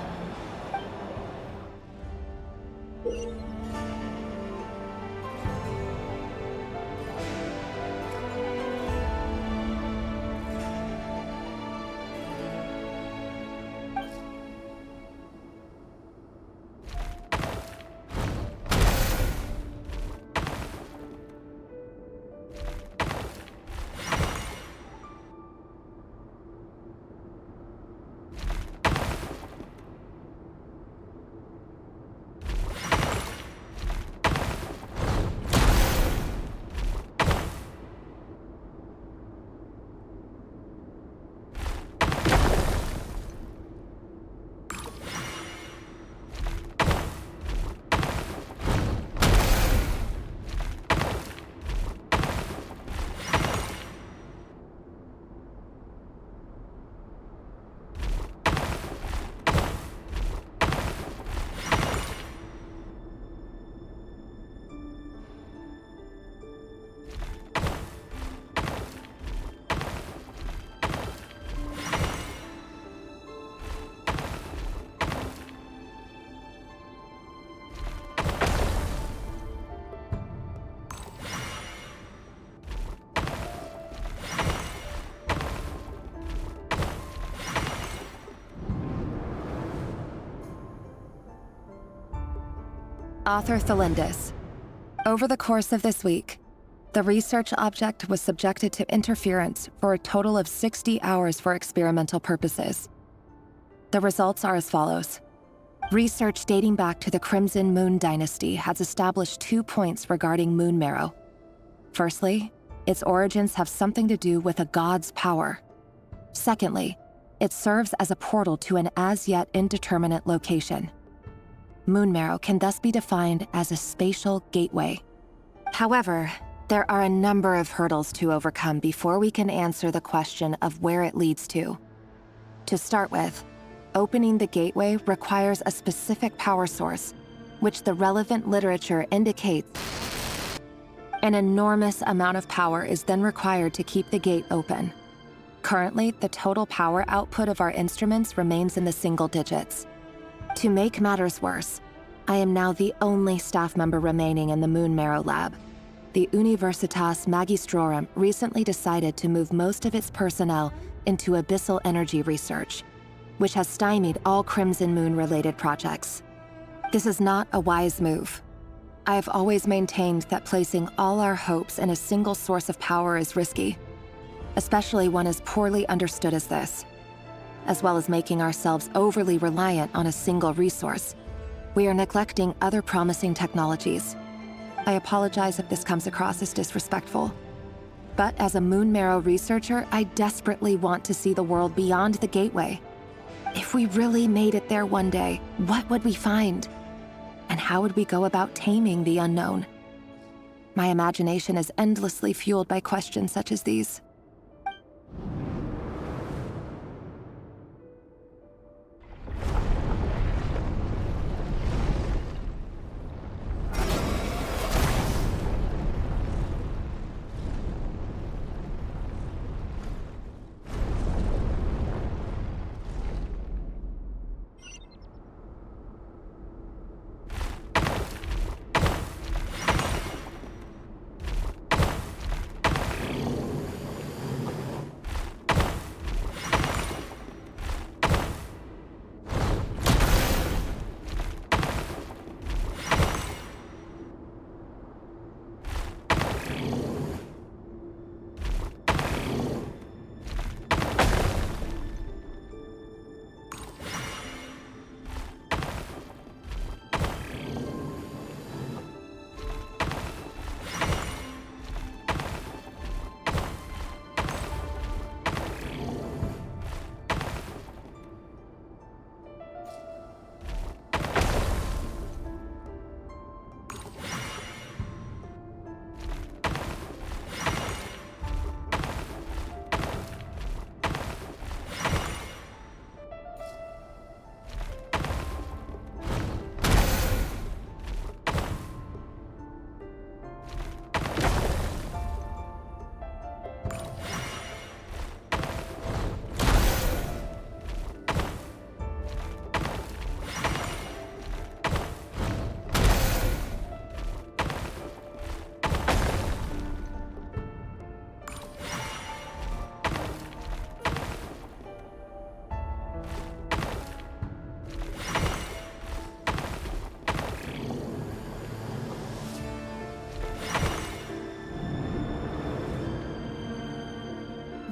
Author Thelindis. Over the course of this week, the research object was subjected to interference for a total of 60 hours for experimental purposes. The results are as follows. Research dating back to the Crimson Moon Dynasty has established 2 points regarding moon marrow. Firstly, its origins have something to do with a god's power. Secondly, it serves as a portal to an as-yet indeterminate location. Moon marrow can thus be defined as a spatial gateway. However, there are a number of hurdles to overcome before we can answer the question of where it leads to. To start with, opening the gateway requires a specific power source, which the relevant literature indicates. An enormous amount of power is then required to keep the gate open. Currently, the total power output of our instruments remains in the single digits. To make matters worse, I am now the only staff member remaining in the Moon Marrow Lab. The Universitas Magistrorum recently decided to move most of its personnel into abyssal energy research, which has stymied all Crimson Moon-related projects. This is not a wise move. I have always maintained that placing all our hopes in a single source of power is risky, especially one as poorly understood as this. As well as making ourselves overly reliant on a single resource, we are neglecting other promising technologies. I apologize if this comes across as disrespectful. But as a Moon Marrow researcher, I desperately want to see the world beyond the gateway. If we really made it there one day, what would we find? And how would we go about taming the unknown? My imagination is endlessly fueled by questions such as these.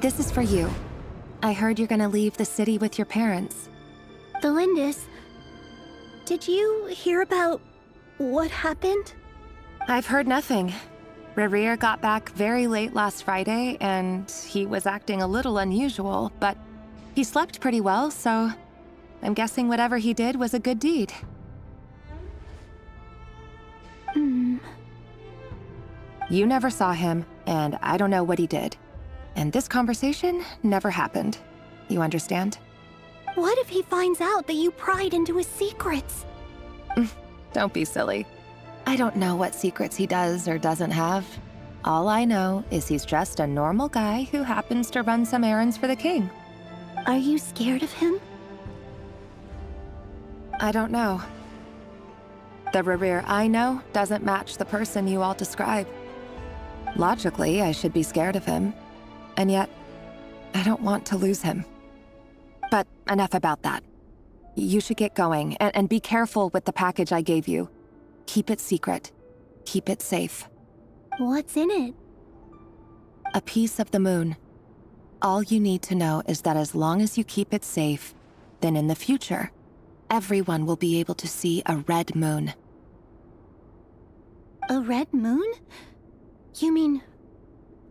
This is for you. I heard you're gonna leave the city with your parents. Thelindis, did you hear about what happened? I've heard nothing. Rerir got back very late last Friday, and he was acting a little unusual, but he slept pretty well, so I'm guessing whatever he did was a good deed. You never saw him, and I don't know what he did. And this conversation never happened. You understand? What if he finds out that you pried into his secrets? Don't be silly. I don't know what secrets he does or doesn't have. All I know is he's just a normal guy who happens to run some errands for the king. Are you scared of him? I don't know. The Rerir I know doesn't match the person you all describe. Logically, I should be scared of him. And yet, I don't want to lose him. But enough about that. You should get going, and be careful with the package I gave you. Keep it secret. Keep it safe. What's in it? A piece of the moon. All you need to know is that as long as you keep it safe, then in the future, everyone will be able to see a red moon. A red moon? You mean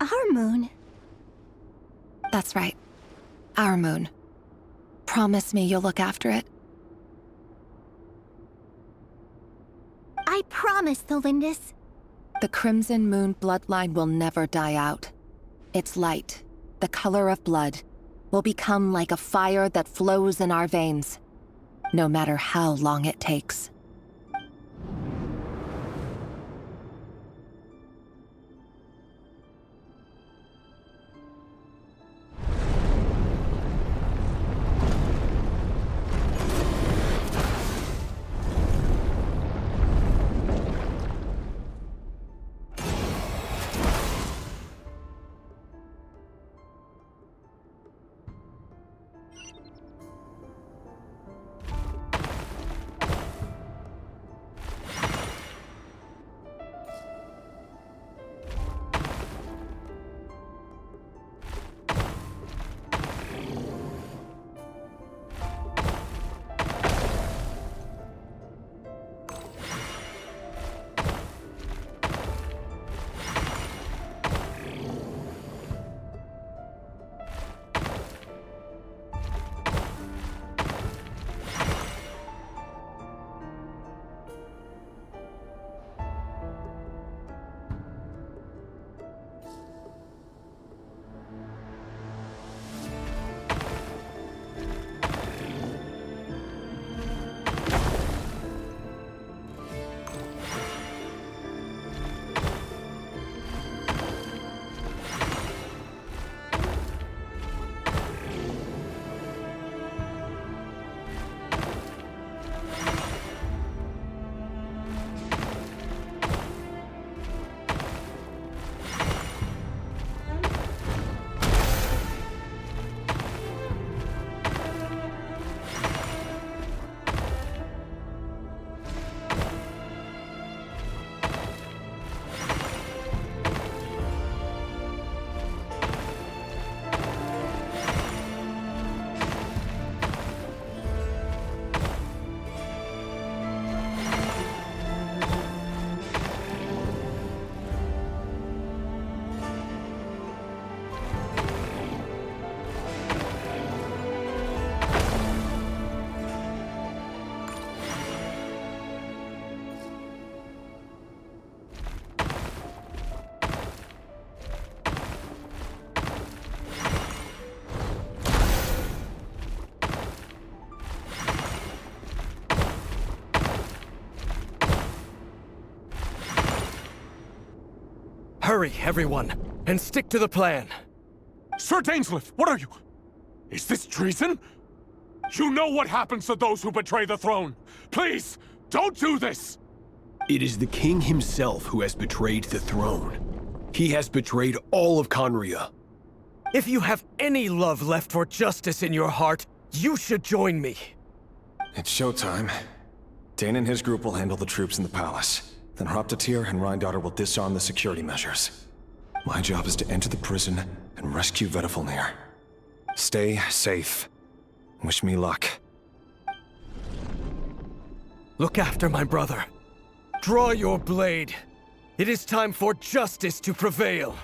our moon? That's right. Our moon. Promise me you'll look after it. I promise, Thelindis. The Crimson Moon bloodline will never die out. Its light, the color of blood, will become like a fire that flows in our veins, no matter how long it takes. Hurry, everyone, and stick to the plan. Sir Dainsleif, what are you? Is this treason? You know what happens to those who betray the throne. Please, don't do this! It is the king himself who has betrayed the throne. He has betrayed all of Conria. If you have any love left for justice in your heart, you should join me. It's showtime. Dane and his group will handle the troops in the palace. Then Hraptatir and Rhindaughter will disarm the security measures. My job is to enter the prison and rescue Vedifalnir. Stay safe. Wish me luck. Look after my brother. Draw your blade. It is time for justice to prevail.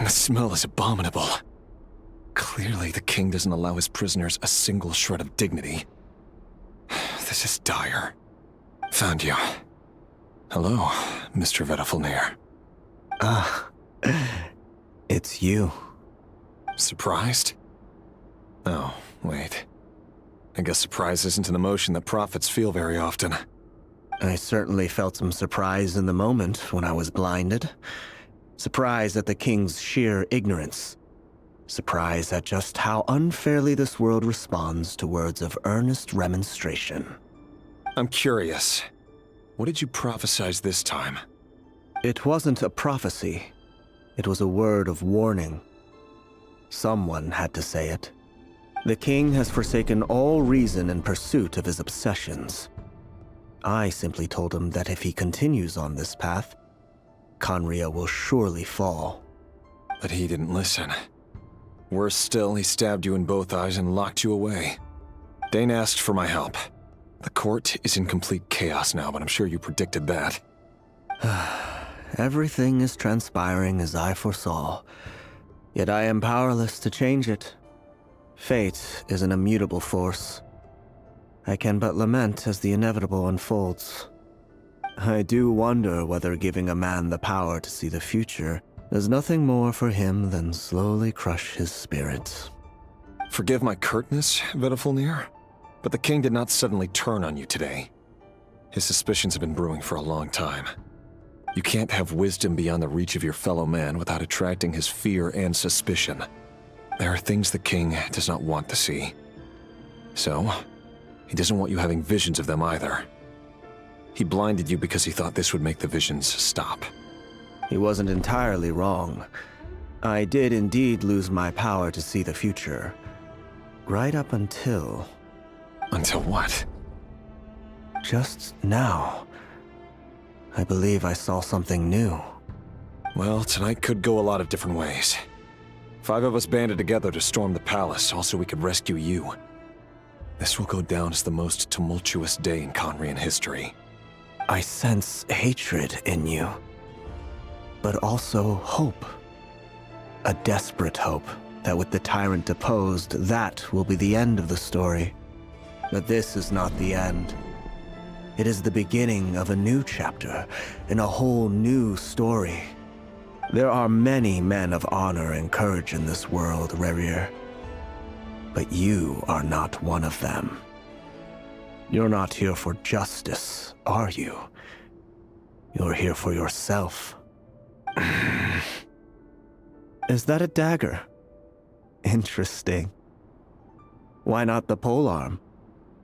And the smell is abominable. Clearly, the king doesn't allow his prisoners a single shred of dignity. This is dire. Found you. Hello, Mr. Vedifalnir. Ah, it's you. Surprised? Oh, wait. I guess surprise isn't an emotion that prophets feel very often. I certainly felt some surprise in the moment when I was blinded. Surprise at the king's sheer ignorance. Surprise at just how unfairly this world responds to words of earnest remonstration. I'm curious. What did you prophesize this time? It wasn't a prophecy. It was a word of warning. Someone had to say it. The king has forsaken all reason in pursuit of his obsessions. I simply told him that if he continues on this path, Conria will surely fall. But he didn't listen. Worse still, he stabbed you in both eyes and locked you away. Dane asked for my help. The court is in complete chaos now, but I'm sure you predicted that. Everything is transpiring as I foresaw, yet I am powerless to change it. Fate is an immutable force. I can but lament as the inevitable unfolds. I do wonder whether giving a man the power to see the future does nothing more for him than slowly crush his spirit. Forgive my curtness, Vedifalnir, but the king did not suddenly turn on you today. His suspicions have been brewing for a long time. You can't have wisdom beyond the reach of your fellow man without attracting his fear and suspicion. There are things the king does not want to see. So, he doesn't want you having visions of them either. He blinded you because he thought this would make the visions stop. He wasn't entirely wrong. I did indeed lose my power to see the future. Right up until... Until what? Just now. I believe I saw something new. Well, tonight could go a lot of different ways. 5 of us banded together to storm the palace, also we could rescue you. This will go down as the most tumultuous day in Conrian history. I sense hatred in you, but also hope. A desperate hope that with the tyrant deposed, that will be the end of the story. But this is not the end. It is the beginning of a new chapter, in a whole new story. There are many men of honor and courage in this world, Rerir. But you are not one of them. You're not here for justice, are you? You're here for yourself. Is that a dagger? Interesting. Why not the polearm?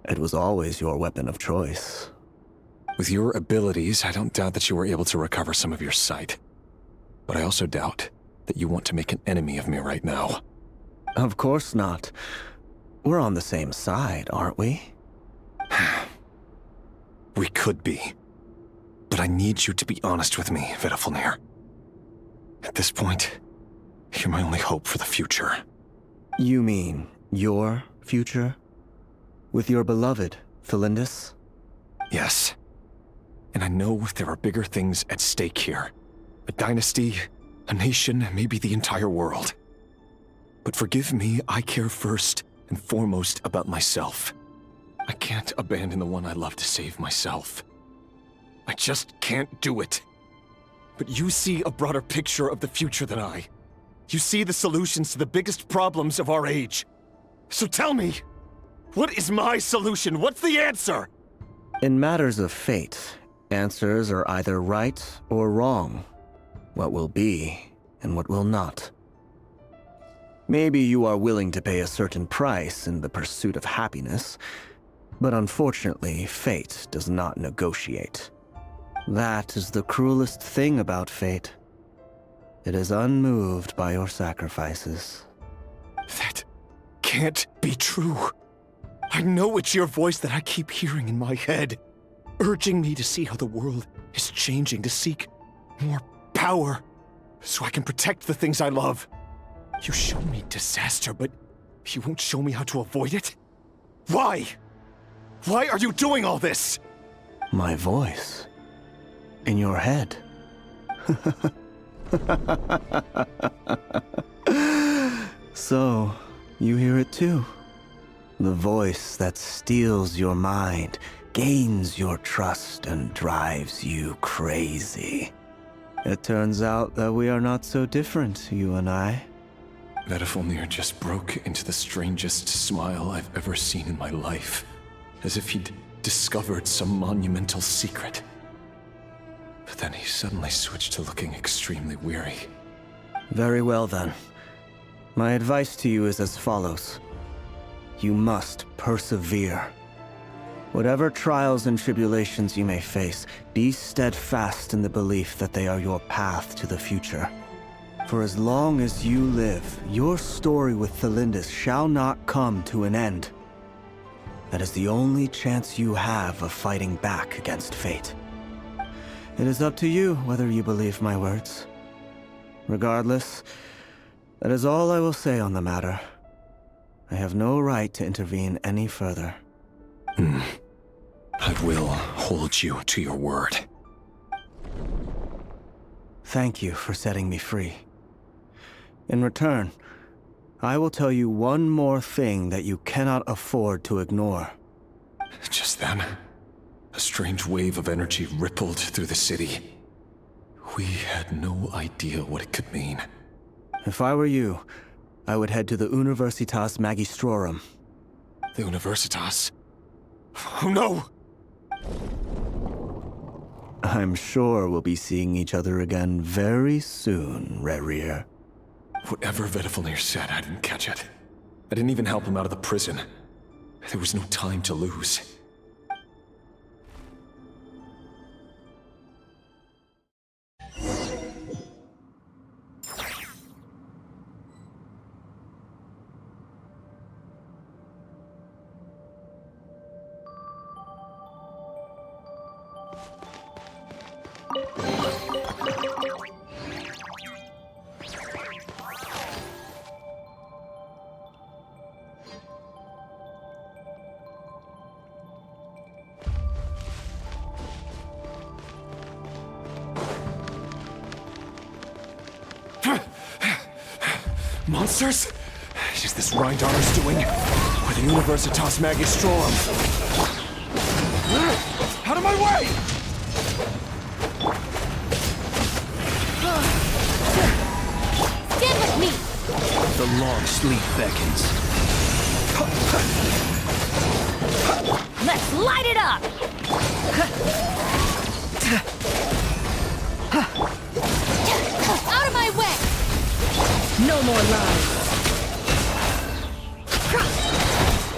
It was always your weapon of choice. With your abilities, I don't doubt that you were able to recover some of your sight. But I also doubt that you want to make an enemy of me right now. Of course not. We're on the same side, aren't we? We could be. But I need you to be honest with me, Vedafilnir. At this point, you're my only hope for the future. You mean your future? With your beloved, Thelindis? Yes. And I know there are bigger things at stake here. A dynasty, a nation, maybe the entire world. But forgive me, I care first and foremost about myself. I can't abandon the one I love to save myself. I just can't do it. But you see a broader picture of the future than I. You see the solutions to the biggest problems of our age. So tell me, what is my solution? What's the answer? In matters of fate, answers are either right or wrong. What will be, and what will not. Maybe you are willing to pay a certain price in the pursuit of happiness, but unfortunately, fate does not negotiate. That is the cruelest thing about fate. It is unmoved by your sacrifices. That can't be true. I know it's your voice that I keep hearing in my head, urging me to see how the world is changing, to seek more power, so I can protect the things I love. You show me disaster, but you won't show me how to avoid it? Why? Why are you doing all this? My voice. In your head. So, you hear it too? The voice that steals your mind, gains your trust, and drives you crazy. It turns out that we are not so different, you and I. Vedafilnir just broke into the strangest smile I've ever seen in my life, as if he'd discovered some monumental secret. But then he suddenly switched to looking extremely weary. Very well then. My advice to you is as follows. You must persevere. Whatever trials and tribulations you may face, be steadfast in the belief that they are your path to the future. For as long as you live, your story with Thelindis shall not come to an end. That is the only chance you have of fighting back against fate. It is up to you whether you believe my words. Regardless, that is all I will say on the matter. I have no right to intervene any further. I will hold you to your word. Thank you for setting me free. In return, I will tell you one more thing that you cannot afford to ignore. Just then, a strange wave of energy rippled through the city. We had no idea what it could mean. If I were you, I would head to the Universitas Magistrorum. The Universitas? Oh no! I'm sure we'll be seeing each other again very soon, Rerir. Whatever Vedafilnir said, I didn't catch it. I didn't even help him out of the prison. There was no time to lose. Monsters? Is this Rheindar's doing? Or the Universitas Magistrorum? Out of my way! Stand with me! The long sleep beckons. Let's light it up! Out of my way! No more lies.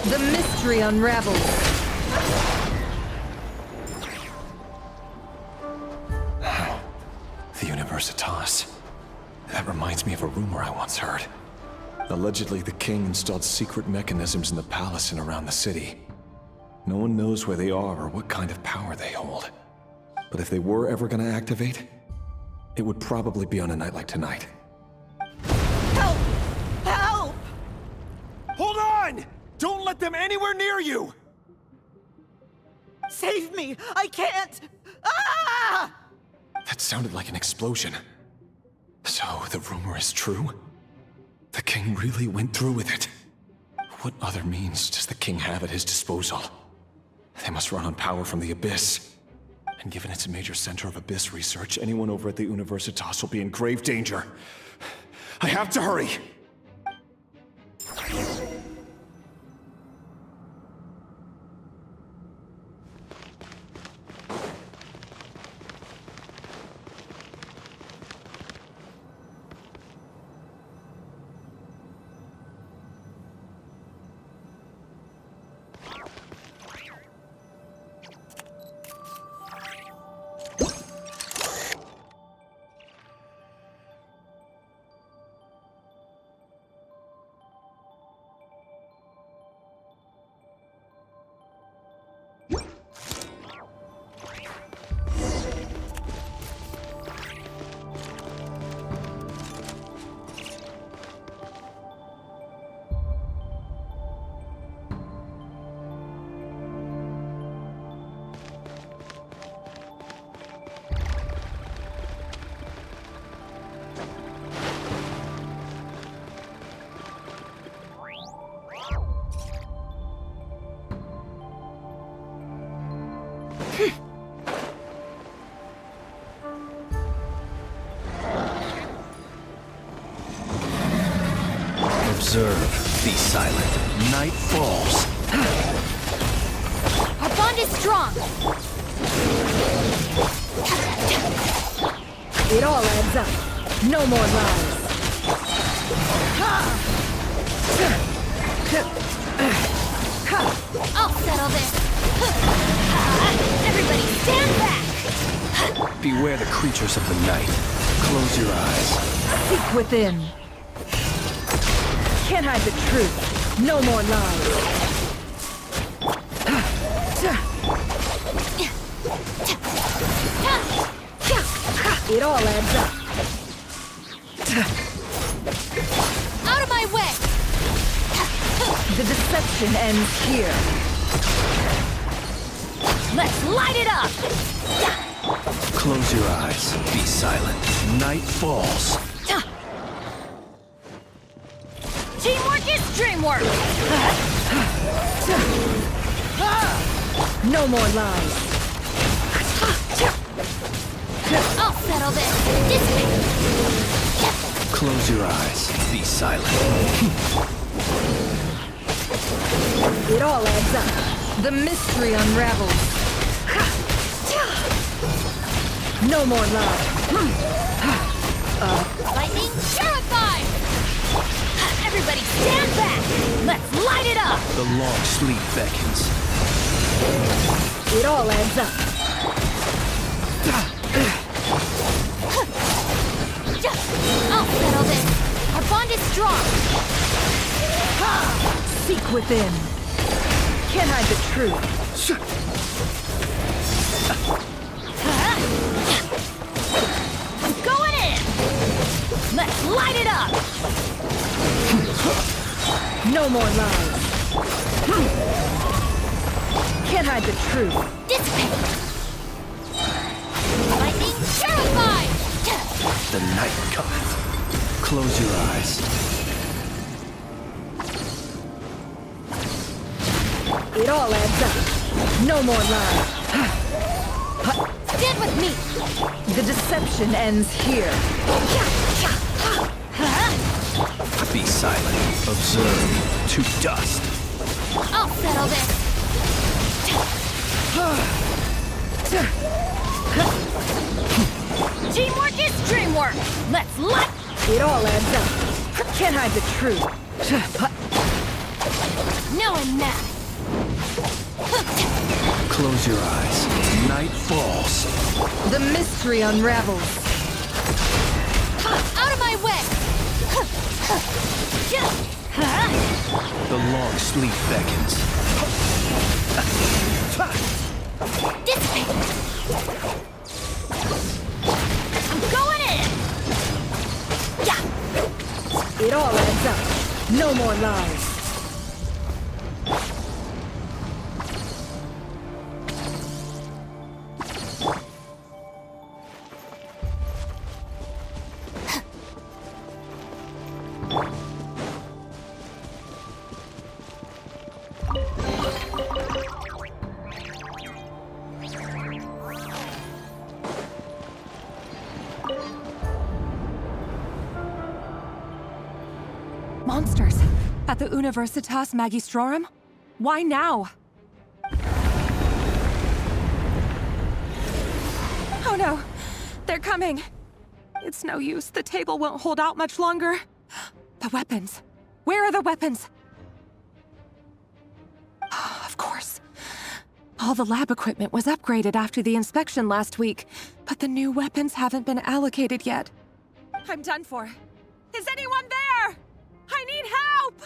The mystery unravels. The Universitas. That reminds me of a rumor I once heard. Allegedly, the king installed secret mechanisms in the palace and around the city. No one knows where they are or what kind of power they hold. But if they were ever gonna activate, it would probably be on a night like tonight. Help! Help! Hold on! Don't let them anywhere near you! Save me! I can't! Ah! That sounded like an explosion. So, the rumor is true? The king really went through with it? What other means does the king have at his disposal? They must run on power from the Abyss. And given it's a major center of Abyss research, anyone over at the Universitas will be in grave danger. I have to hurry! Observe. Be silent. Night falls. Our bond is strong! It all adds up. No more lies. I'll settle this! Everybody stand back! Beware the creatures of the night. Close your eyes. Seek within. Can't hide the truth. No more lies. It all adds up. Out of my way! The deception ends here. Let's light it up! Close your eyes. Be silent. Night falls. Teamwork is dreamwork! No more lies. I'll settle this way! Close your eyes. Be silent. It all adds up. The mystery unravels. No more lies. Lightning purified! Everybody stand back! Let's light it up! The long sleep beckons. It all adds up. I'll settle this! Our bond is strong! Seek within. Can't hide the truth. I'm going in! Let's light it up! No more lies. Can't hide the truth. Dissipate! Lightning purified! The night cometh. Close your eyes. It all adds up. No more lies. Stand with me! The deception ends here. Be silent. Observe. To dust. I'll settle this. Teamwork is dreamwork! Let's let... It all adds up. Can't hide the truth. Knowing that. Close your eyes. Night falls. The mystery unravels. Out of my way! The long sleep beckons. Dissipate! I'm going in! Yeah! It all adds up. No more lies. Monsters! At the Universitas Magistrorum? Why now? Oh no! They're coming! It's no use. The table won't hold out much longer. The weapons. Where are the weapons? Of course. All the lab equipment was upgraded after the inspection last week, but the new weapons haven't been allocated yet. I'm done for. Is anyone there? I need help!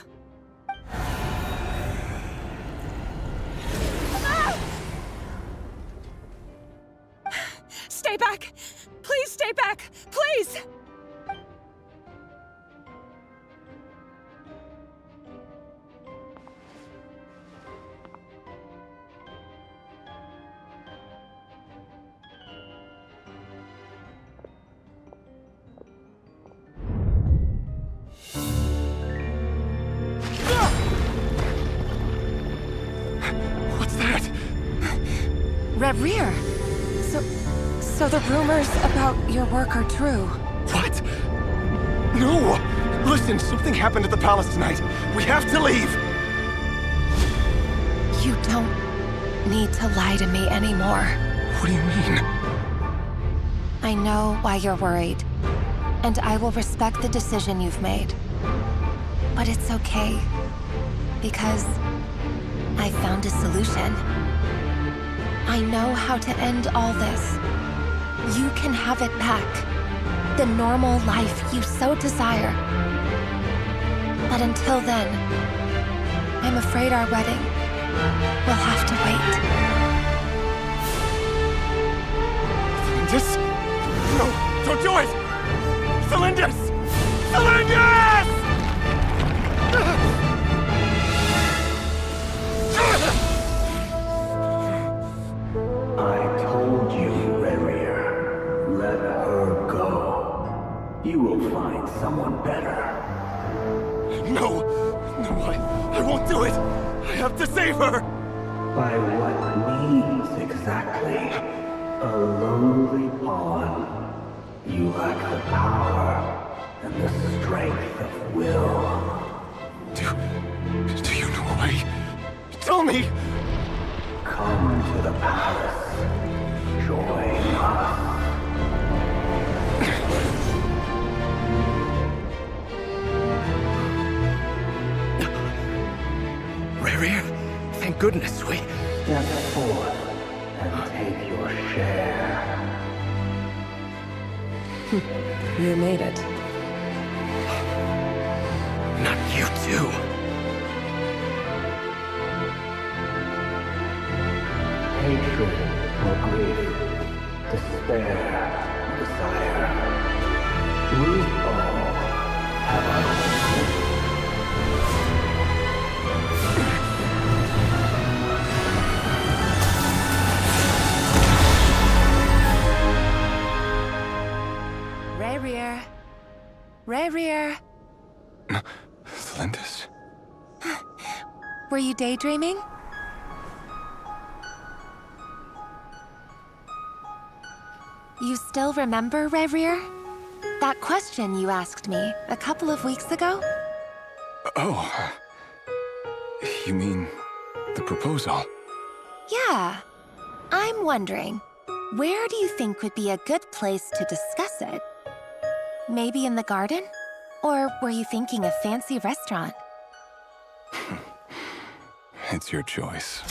Ah! Stay back! Please stay back! Please! Rear. So the rumors about your work are true. What? No! Listen, something happened at the palace tonight. We have to leave! You don't need to lie to me anymore. What do you mean? I know why you're worried, and I will respect the decision you've made. But it's okay, because I found a solution. I know how to end all this. You can have it back. The normal life you so desire. But until then, I'm afraid our wedding will have to wait. Thalindis? No, don't do it! Thalindis! Thalindis! I told you, Rerir. Let her go. You will find someone better. No! No, I won't do it! I have to save her! By what means exactly? A lowly pawn. You lack the power and the strength of will. Do you know a way? Tell me! Come to the palace. Join us. Rerir, thank goodness we... Step forth and take your share. You made it. Not you too. Hatred or grief, despair or desire. We all have our Rerir. Rerir. Thalindis? Were you daydreaming? You still remember, Rerir? That question you asked me a couple of weeks ago? Oh. You mean the proposal? Yeah. I'm wondering, where do you think would be a good place to discuss it? Maybe in the garden? Or were you thinking a fancy restaurant? It's your choice.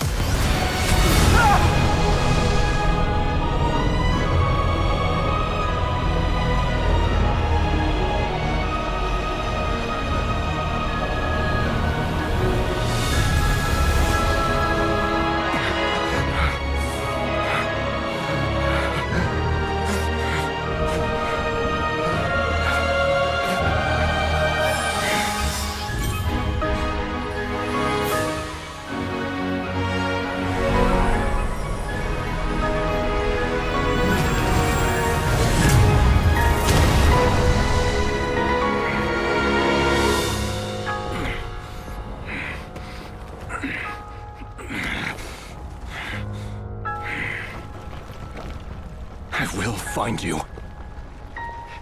I will find you.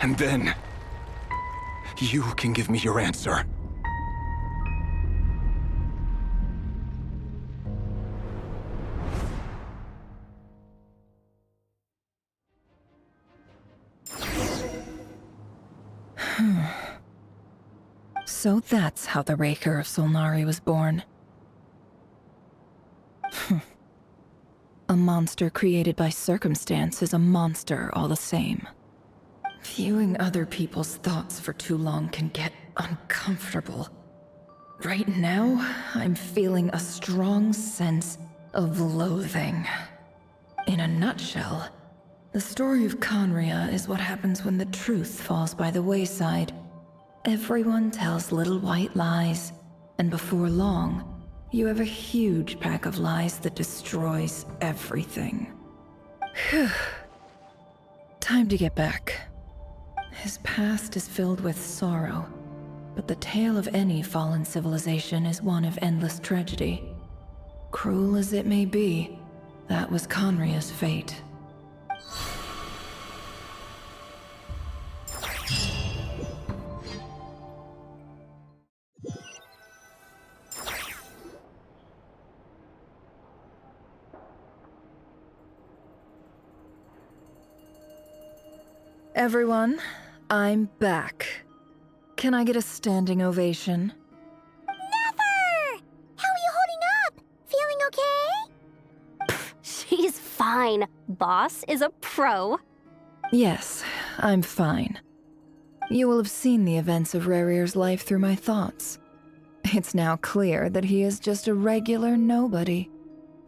And then, you can give me your answer. So that's how the Raker of Solnari was born. A monster created by circumstance is a monster all the same. Viewing other people's thoughts for too long can get uncomfortable. Right now, I'm feeling a strong sense of loathing. In a nutshell, the story of Conria is what happens when the truth falls by the wayside. Everyone tells little white lies, and before long, you have a huge pack of lies that destroys everything. Whew. Time to get back. His past is filled with sorrow, but the tale of any fallen civilization is one of endless tragedy. Cruel as it may be, that was Conria's fate. Everyone, I'm back. Can I get a standing ovation? Never! How are you holding up? Feeling okay? She's fine. Boss is a pro. Yes, I'm fine. You will have seen the events of Rerir's life through my thoughts. It's now clear that he is just a regular nobody,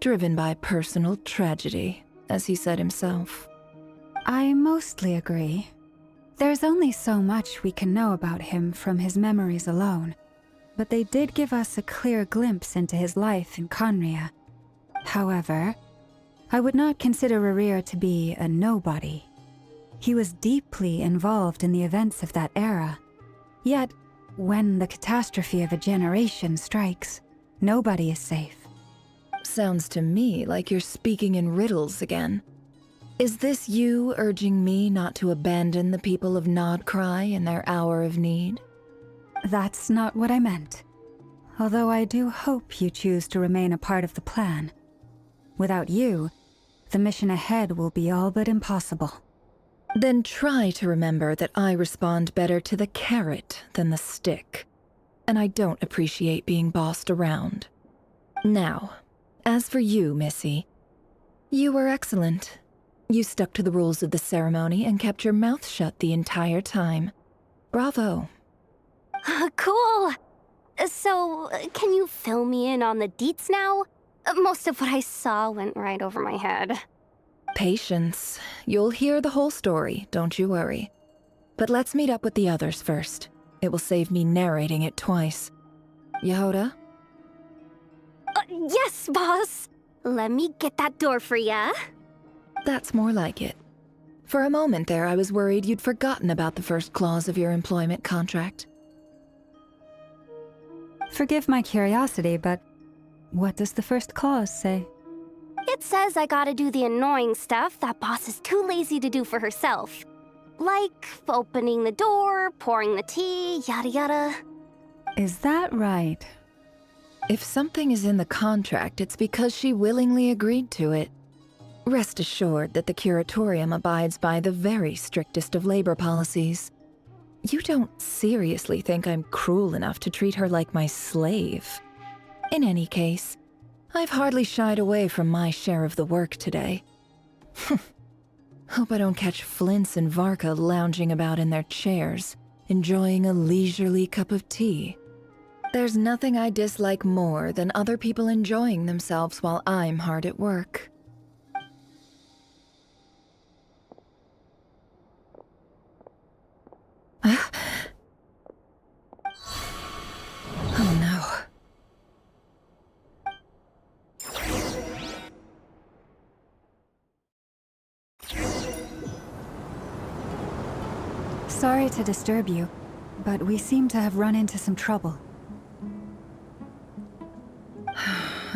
driven by personal tragedy, as he said himself. I mostly agree. There's only so much we can know about him from his memories alone, but they did give us a clear glimpse into his life in Conria. However, I would not consider Rerir to be a nobody. He was deeply involved in the events of that era. Yet, when the catastrophe of a generation strikes, nobody is safe. Sounds to me like you're speaking in riddles again. Is this you urging me not to abandon the people of Nodcry in their hour of need? That's not what I meant. Although I do hope you choose to remain a part of the plan. Without you, the mission ahead will be all but impossible. Then try to remember that I respond better to the carrot than the stick. And I don't appreciate being bossed around. Now, as for you, Missy, you were excellent. You stuck to the rules of the ceremony and kept your mouth shut the entire time. Bravo. Cool. So, can you fill me in on the deets now? Most of what I saw went right over my head. Patience. You'll hear the whole story, don't you worry. But let's meet up with the others first. It will save me narrating it twice. Yehoda? Yes, boss. Let me get that door for ya. That's more like it. For a moment there, I was worried you'd forgotten about the first clause of your employment contract. Forgive my curiosity, but what does the first clause say? It says I gotta do the annoying stuff that Boss is too lazy to do for herself. Like opening the door, pouring the tea, yada yada. Is that right? If something is in the contract, it's because she willingly agreed to it. Rest assured that the Curatorium abides by the very strictest of labor policies. You don't seriously think I'm cruel enough to treat her like my slave? In any case, I've hardly shied away from my share of the work today. Hope I don't catch Flintz and Varka lounging about in their chairs, enjoying a leisurely cup of tea. There's nothing I dislike more than other people enjoying themselves while I'm hard at work. Oh no. Sorry to disturb you, but we seem to have run into some trouble.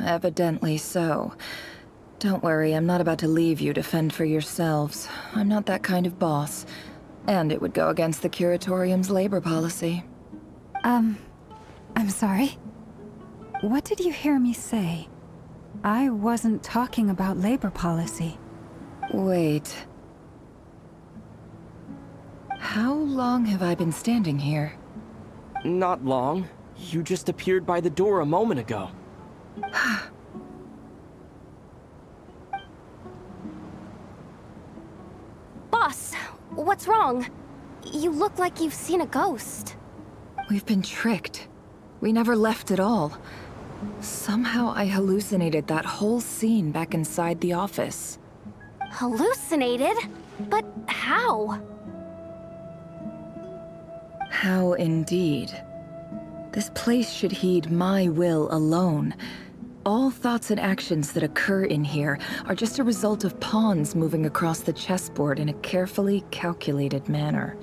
Evidently so. Don't worry, I'm not about to leave you to fend for yourselves. I'm not that kind of boss. And it would go against the Curatorium's labor policy. I'm sorry? What did you hear me say? I wasn't talking about labor policy. Wait. How long have I been standing here? Not long. You just appeared by the door a moment ago. Boss, what's wrong? You look like you've seen a ghost. We've been tricked. We never left at all. Somehow I hallucinated that whole scene back inside the office. Hallucinated? But how? How indeed. This place should heed my will alone. All thoughts and actions that occur in here are just a result of pawns moving across the chessboard in a carefully calculated manner.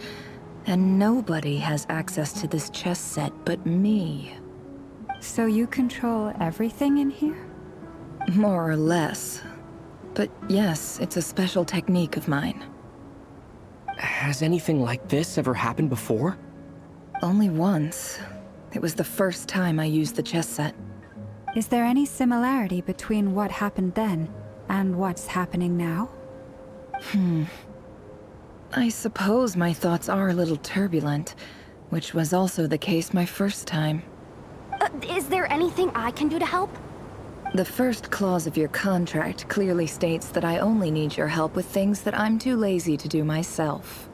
And nobody has access to this chess set but me. So you control everything in here? More or less. But yes, it's a special technique of mine. Has anything like this ever happened before? Only once. It was the first time I used the chess set. Is there any similarity between what happened then and what's happening now? I suppose my thoughts are a little turbulent, which was also the case my first time. Is there anything I can do to help? The first clause of your contract clearly states that I only need your help with things that I'm too lazy to do myself.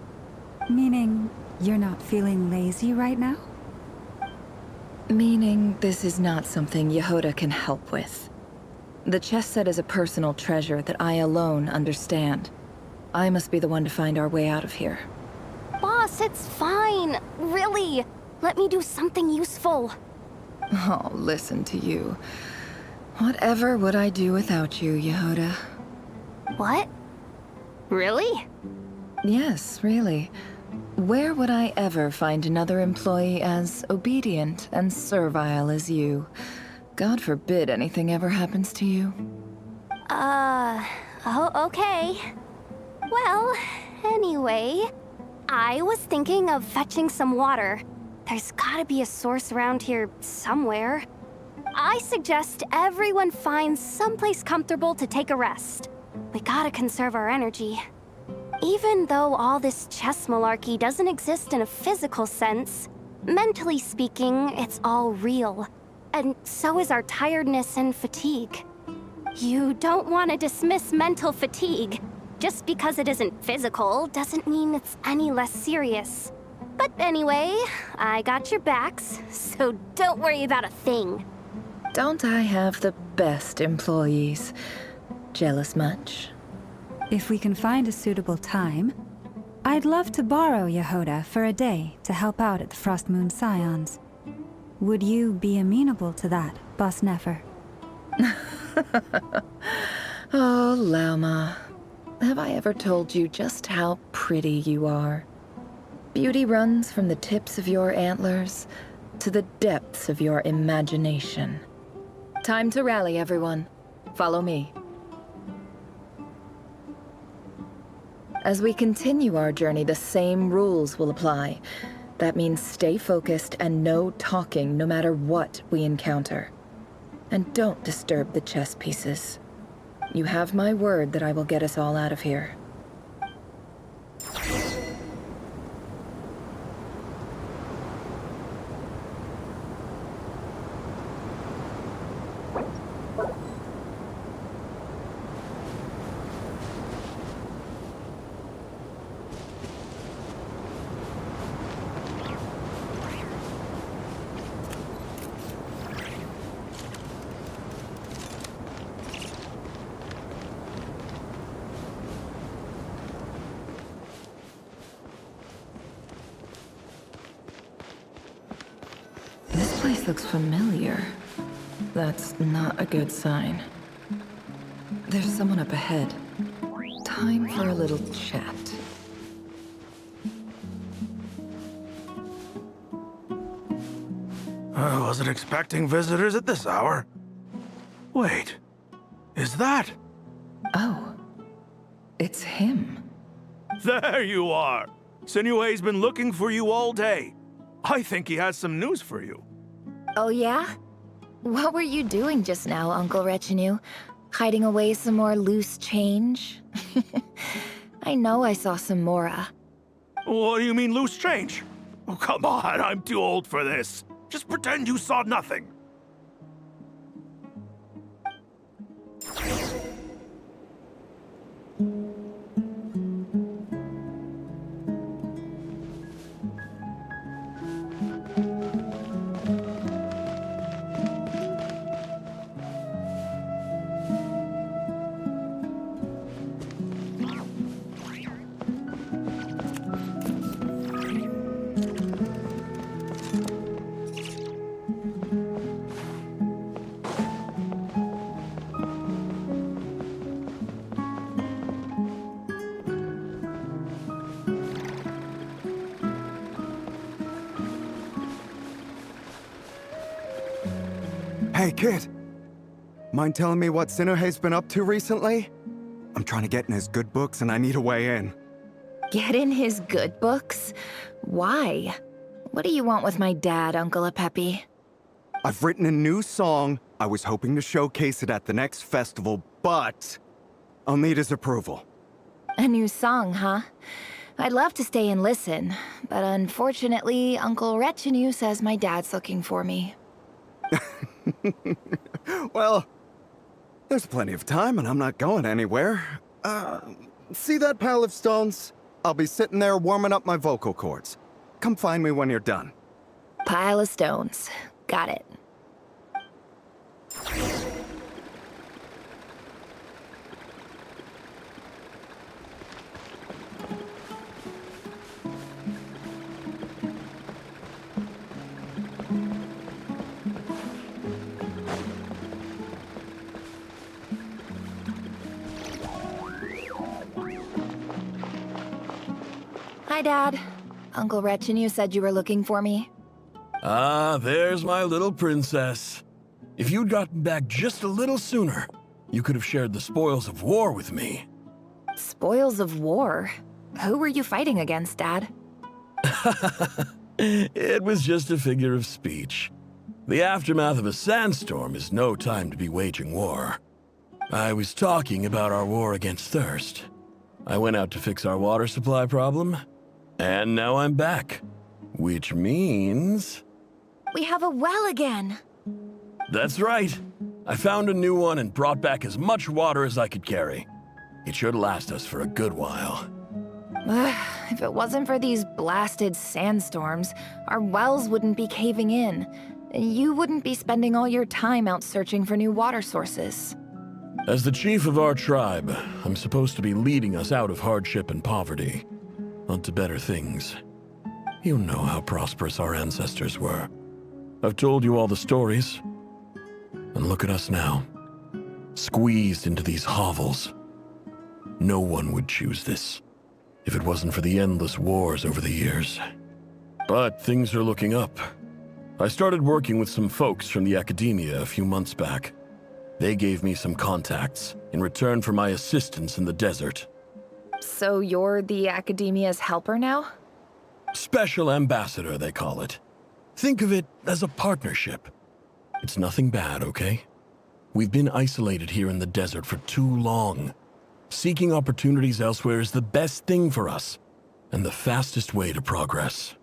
Meaning, you're not feeling lazy right now? Meaning, this is not something Yehoda can help with. The chess set is a personal treasure that I alone understand. I must be the one to find our way out of here. Boss, it's fine. Really. Let me do something useful. Oh, listen to you. Whatever would I do without you, Yehoda? What? Really? Yes, really. Where would I ever find another employee as obedient and servile as you? God forbid anything ever happens to you. Oh, okay. Well, anyway, I was thinking of fetching some water. There's gotta be a source around here somewhere. I suggest everyone finds someplace comfortable to take a rest. We gotta conserve our energy. Even though all this chess malarkey doesn't exist in a physical sense, mentally speaking, it's all real. And so is our tiredness and fatigue. You don't want to dismiss mental fatigue. Just because it isn't physical doesn't mean it's any less serious. But anyway, I got your backs, so don't worry about a thing. Don't I have the best employees? Jealous much? If we can find a suitable time, I'd love to borrow Yehoda for a day to help out at the Frost Moon Scions. Would you be amenable to that, Boss Nefer? Oh, Lauma. Have I ever told you just how pretty you are? Beauty runs from the tips of your antlers to the depths of your imagination. Time to rally, everyone. Follow me. As we continue our journey, the same rules will apply. That means stay focused and no talking no matter what we encounter. And don't disturb the chess pieces. You have my word that I will get us all out of here. This place looks familiar. That's not a good sign. There's someone up ahead. Time for a little chat. I wasn't expecting visitors at this hour. Wait, is that? Oh, it's him. There you are! Sinue's been looking for you all day. I think he has some news for you. Oh yeah? What were you doing just now, Uncle Retinue? Hiding away some more loose change? I know I saw some Mora. What do you mean loose change? Oh, come on, I'm too old for this. Just pretend you saw nothing. Hey, kid. Mind telling me what Sinuhe's been up to recently? I'm trying to get in his good books and I need a way in. Get in his good books? Why? What do you want with my dad, Uncle Apepi? I've written a new song. I was hoping to showcase it at the next festival, but I'll need his approval. A new song, huh? I'd love to stay and listen, but unfortunately, Uncle Retinue says my dad's looking for me. Well, there's plenty of time and I'm not going anywhere. See that pile of stones? I'll be sitting there warming up my vocal cords. Come find me when you're done. Pile of stones. Got it. Hi, Dad. Uncle Retinue said you were looking for me. Ah, there's my little princess. If you'd gotten back just a little sooner, you could have shared the spoils of war with me. Spoils of war? Who were you fighting against, Dad? It was just a figure of speech. The aftermath of a sandstorm is no time to be waging war. I was talking about our war against thirst. I went out to fix our water supply problem, and now I'm back. Which means... We have a well again! That's right. I found a new one and brought back as much water as I could carry. It should last us for a good while. If it wasn't for these blasted sandstorms, our wells wouldn't be caving in. You wouldn't be spending all your time out searching for new water sources. As the chief of our tribe, I'm supposed to be leading us out of hardship and poverty, onto better things. You know how prosperous our ancestors were. I've told you all the stories. And look at us now, squeezed into these hovels. No one would choose this, if it wasn't for the endless wars over the years. But things are looking up. I started working with some folks from the academia a few months back. They gave me some contacts in return for my assistance in the desert. So you're the Academia's helper now? Special ambassador, they call it. Think of it as a partnership. It's nothing bad, okay? We've been isolated here in the desert for too long. Seeking opportunities elsewhere is the best thing for us, and the fastest way to progress.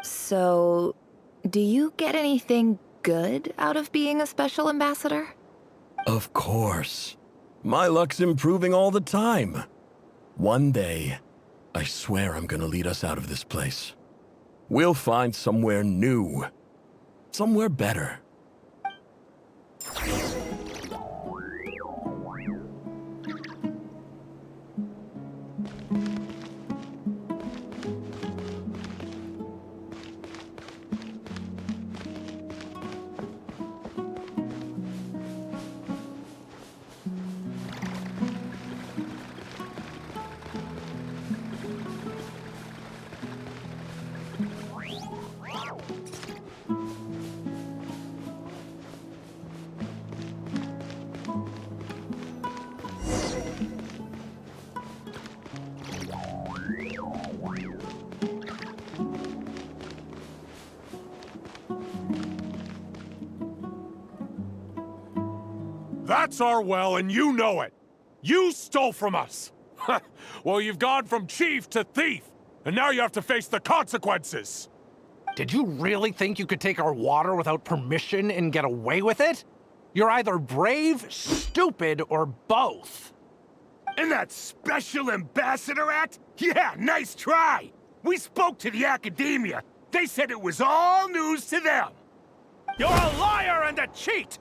So, do you get anything good out of being a special ambassador? Of course. My luck's improving all the time. One day, I swear I'm gonna lead us out of this place. We'll find somewhere new. Somewhere better. That's our well, and you know it! You stole from us! Well, you've gone from chief to thief, and now you have to face the consequences! Did you really think you could take our water without permission and get away with it? You're either brave, stupid, or both. And that Special Ambassador Act? Yeah, nice try! We spoke to the Academia. They said it was all news to them. You're a liar and a cheat!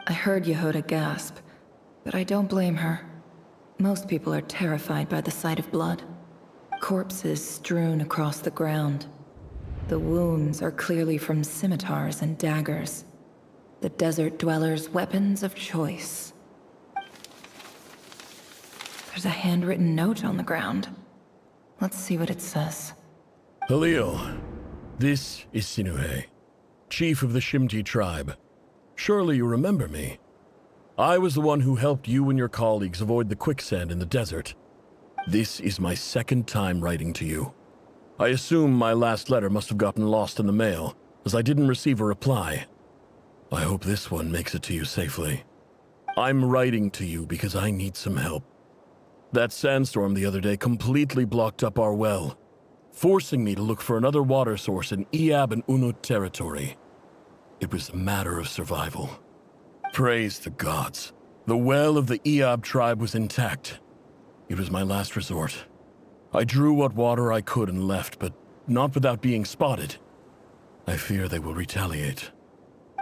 I heard Yehuda gasp, but I don't blame her. Most people are terrified by the sight of blood. Corpses strewn across the ground. The wounds are clearly from scimitars and daggers. The desert dwellers' weapons of choice. There's a handwritten note on the ground. Let's see what it says. Halil, this is Sinuhe, chief of the Shimti tribe. Surely you remember me. I was the one who helped you and your colleagues avoid the quicksand in the desert. This is my second time writing to you. I assume my last letter must have gotten lost in the mail, as I didn't receive a reply. I hope this one makes it to you safely. I'm writing to you because I need some help. That sandstorm the other day completely blocked up our well, forcing me to look for another water source in Iab and Unut territory. It was a matter of survival. Praise the gods. The well of the Iab tribe was intact. It was my last resort. I drew what water I could and left, but not without being spotted. I fear they will retaliate.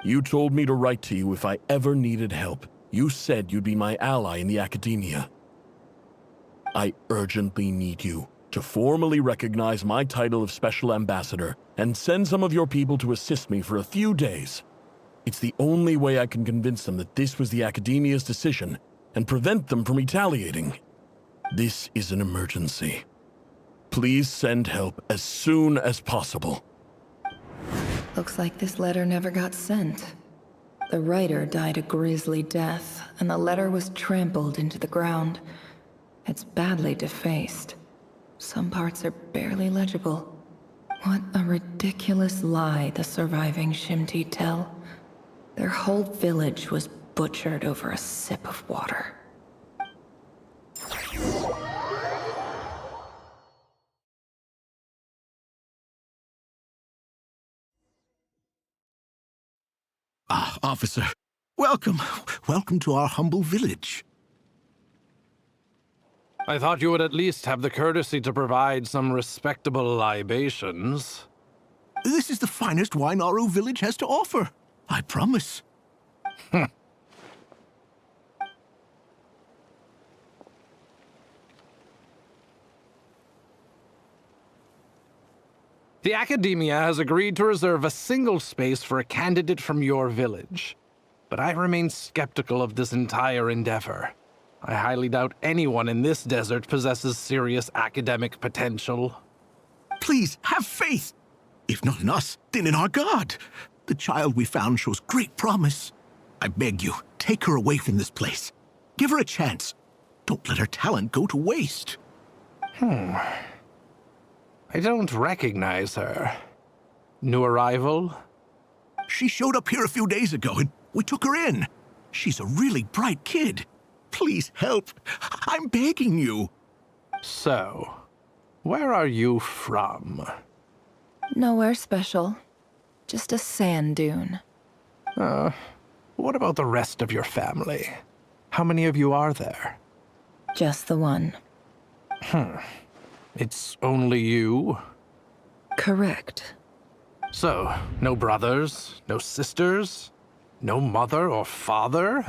You told me to write to you if I ever needed help. You said you'd be my ally in the Academia. I urgently need you to formally recognize my title of Special Ambassador and send some of your people to assist me for a few days. It's the only way I can convince them that this was the Academia's decision and prevent them from retaliating. This is an emergency. Please send help as soon as possible. Looks like this letter never got sent. The writer died a grisly death, and the letter was trampled into the ground. It's badly defaced. Some parts are barely legible. What a ridiculous lie the surviving Shimti tell. Their whole village was butchered over a sip of water. Ah, officer. Welcome. Welcome to our humble village. I thought you would at least have the courtesy to provide some respectable libations. This is the finest wine Aru village has to offer. I promise. The Academia has agreed to reserve a single space for a candidate from your village. But I remain skeptical of this entire endeavor. I highly doubt anyone in this desert possesses serious academic potential. Please, have faith. If not in us, then in our god. The child we found shows great promise. I beg you, take her away from this place. Give her a chance. Don't let her talent go to waste. I don't recognize her. New arrival? She showed up here a few days ago and we took her in. She's a really bright kid. Please help. I'm begging you. So, where are you from? Nowhere special. Just a sand dune. What about the rest of your family? How many of you are there? Just the one. It's only you? Correct. So, no brothers, no sisters, no mother or father?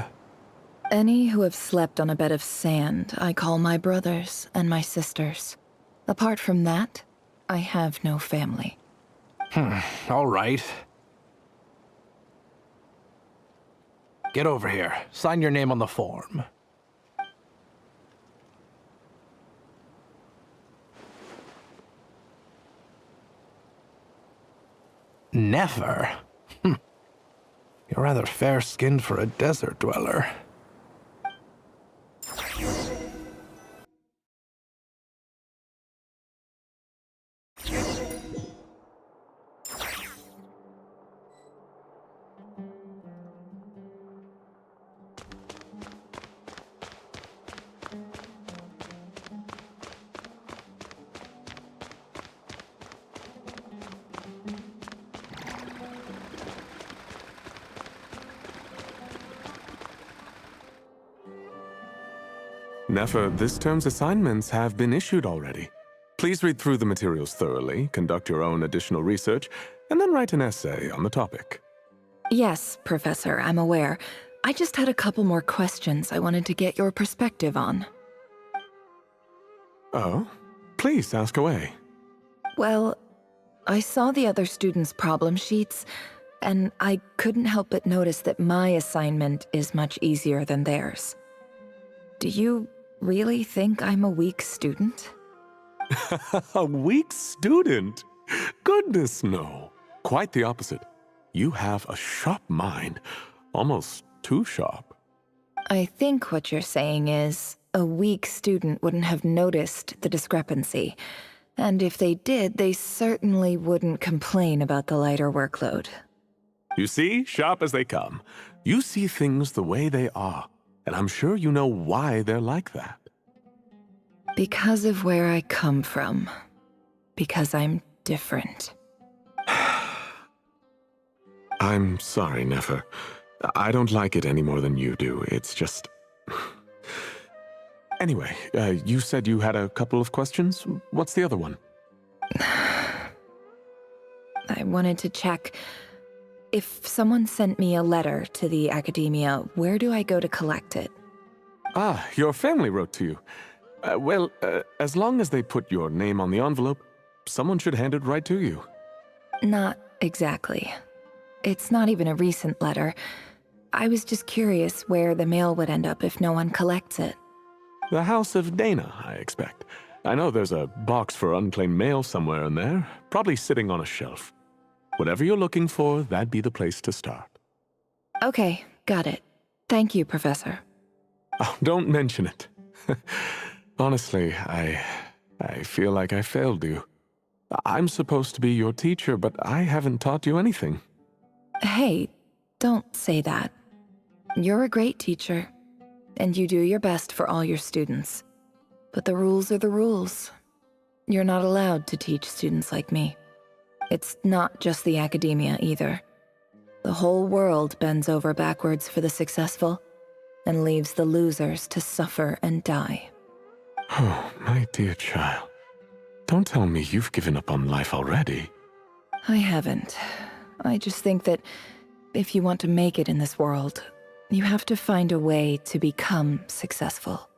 Any who have slept on a bed of sand, I call my brothers and my sisters. Apart from that, I have no family. All right. Get over here. Sign your name on the form. Never? You're rather fair-skinned for a desert dweller. Nefer, this term's assignments have been issued already. Please read through the materials thoroughly, conduct your own additional research, and then write an essay on the topic. Yes, Professor, I'm aware. I just had a couple more questions I wanted to get your perspective on. Oh? Please ask away. Well, I saw the other students' problem sheets, and I couldn't help but notice that my assignment is much easier than theirs. Do you really think I'm a weak student? A weak student? Goodness, no. Quite the opposite. You have a sharp mind, almost too sharp. I think what you're saying is, a weak student wouldn't have noticed the discrepancy. And if they did, they certainly wouldn't complain about the lighter workload. You see, sharp as they come. You see things the way they are, and I'm sure you know why they're like that. Because of where I come from. Because I'm different. I'm sorry, Nefer. I don't like it any more than you do. It's just... Anyway, you said you had a couple of questions. What's the other one? I wanted to check. If someone sent me a letter to the academia, where do I go to collect it? Ah, your family wrote to you. Well, as long as they put your name on the envelope, someone should hand it right to you. Not exactly. It's not even a recent letter. I was just curious where the mail would end up if no one collects it. The House of Dana, I expect. I know there's a box for unclaimed mail somewhere in there, probably sitting on a shelf. Whatever you're looking for, that'd be the place to start. Okay, got it. Thank you, Professor. Oh, don't mention it. Honestly, I feel like I failed you. I'm supposed to be your teacher, but I haven't taught you anything. Hey, don't say that. You're a great teacher, and you do your best for all your students. But the rules are the rules. You're not allowed to teach students like me. It's not just the academia either. The whole world bends over backwards for the successful, and leaves the losers to suffer and die. Oh, my dear child. Don't tell me you've given up on life already. I haven't. I just think that if you want to make it in this world, you have to find a way to become successful.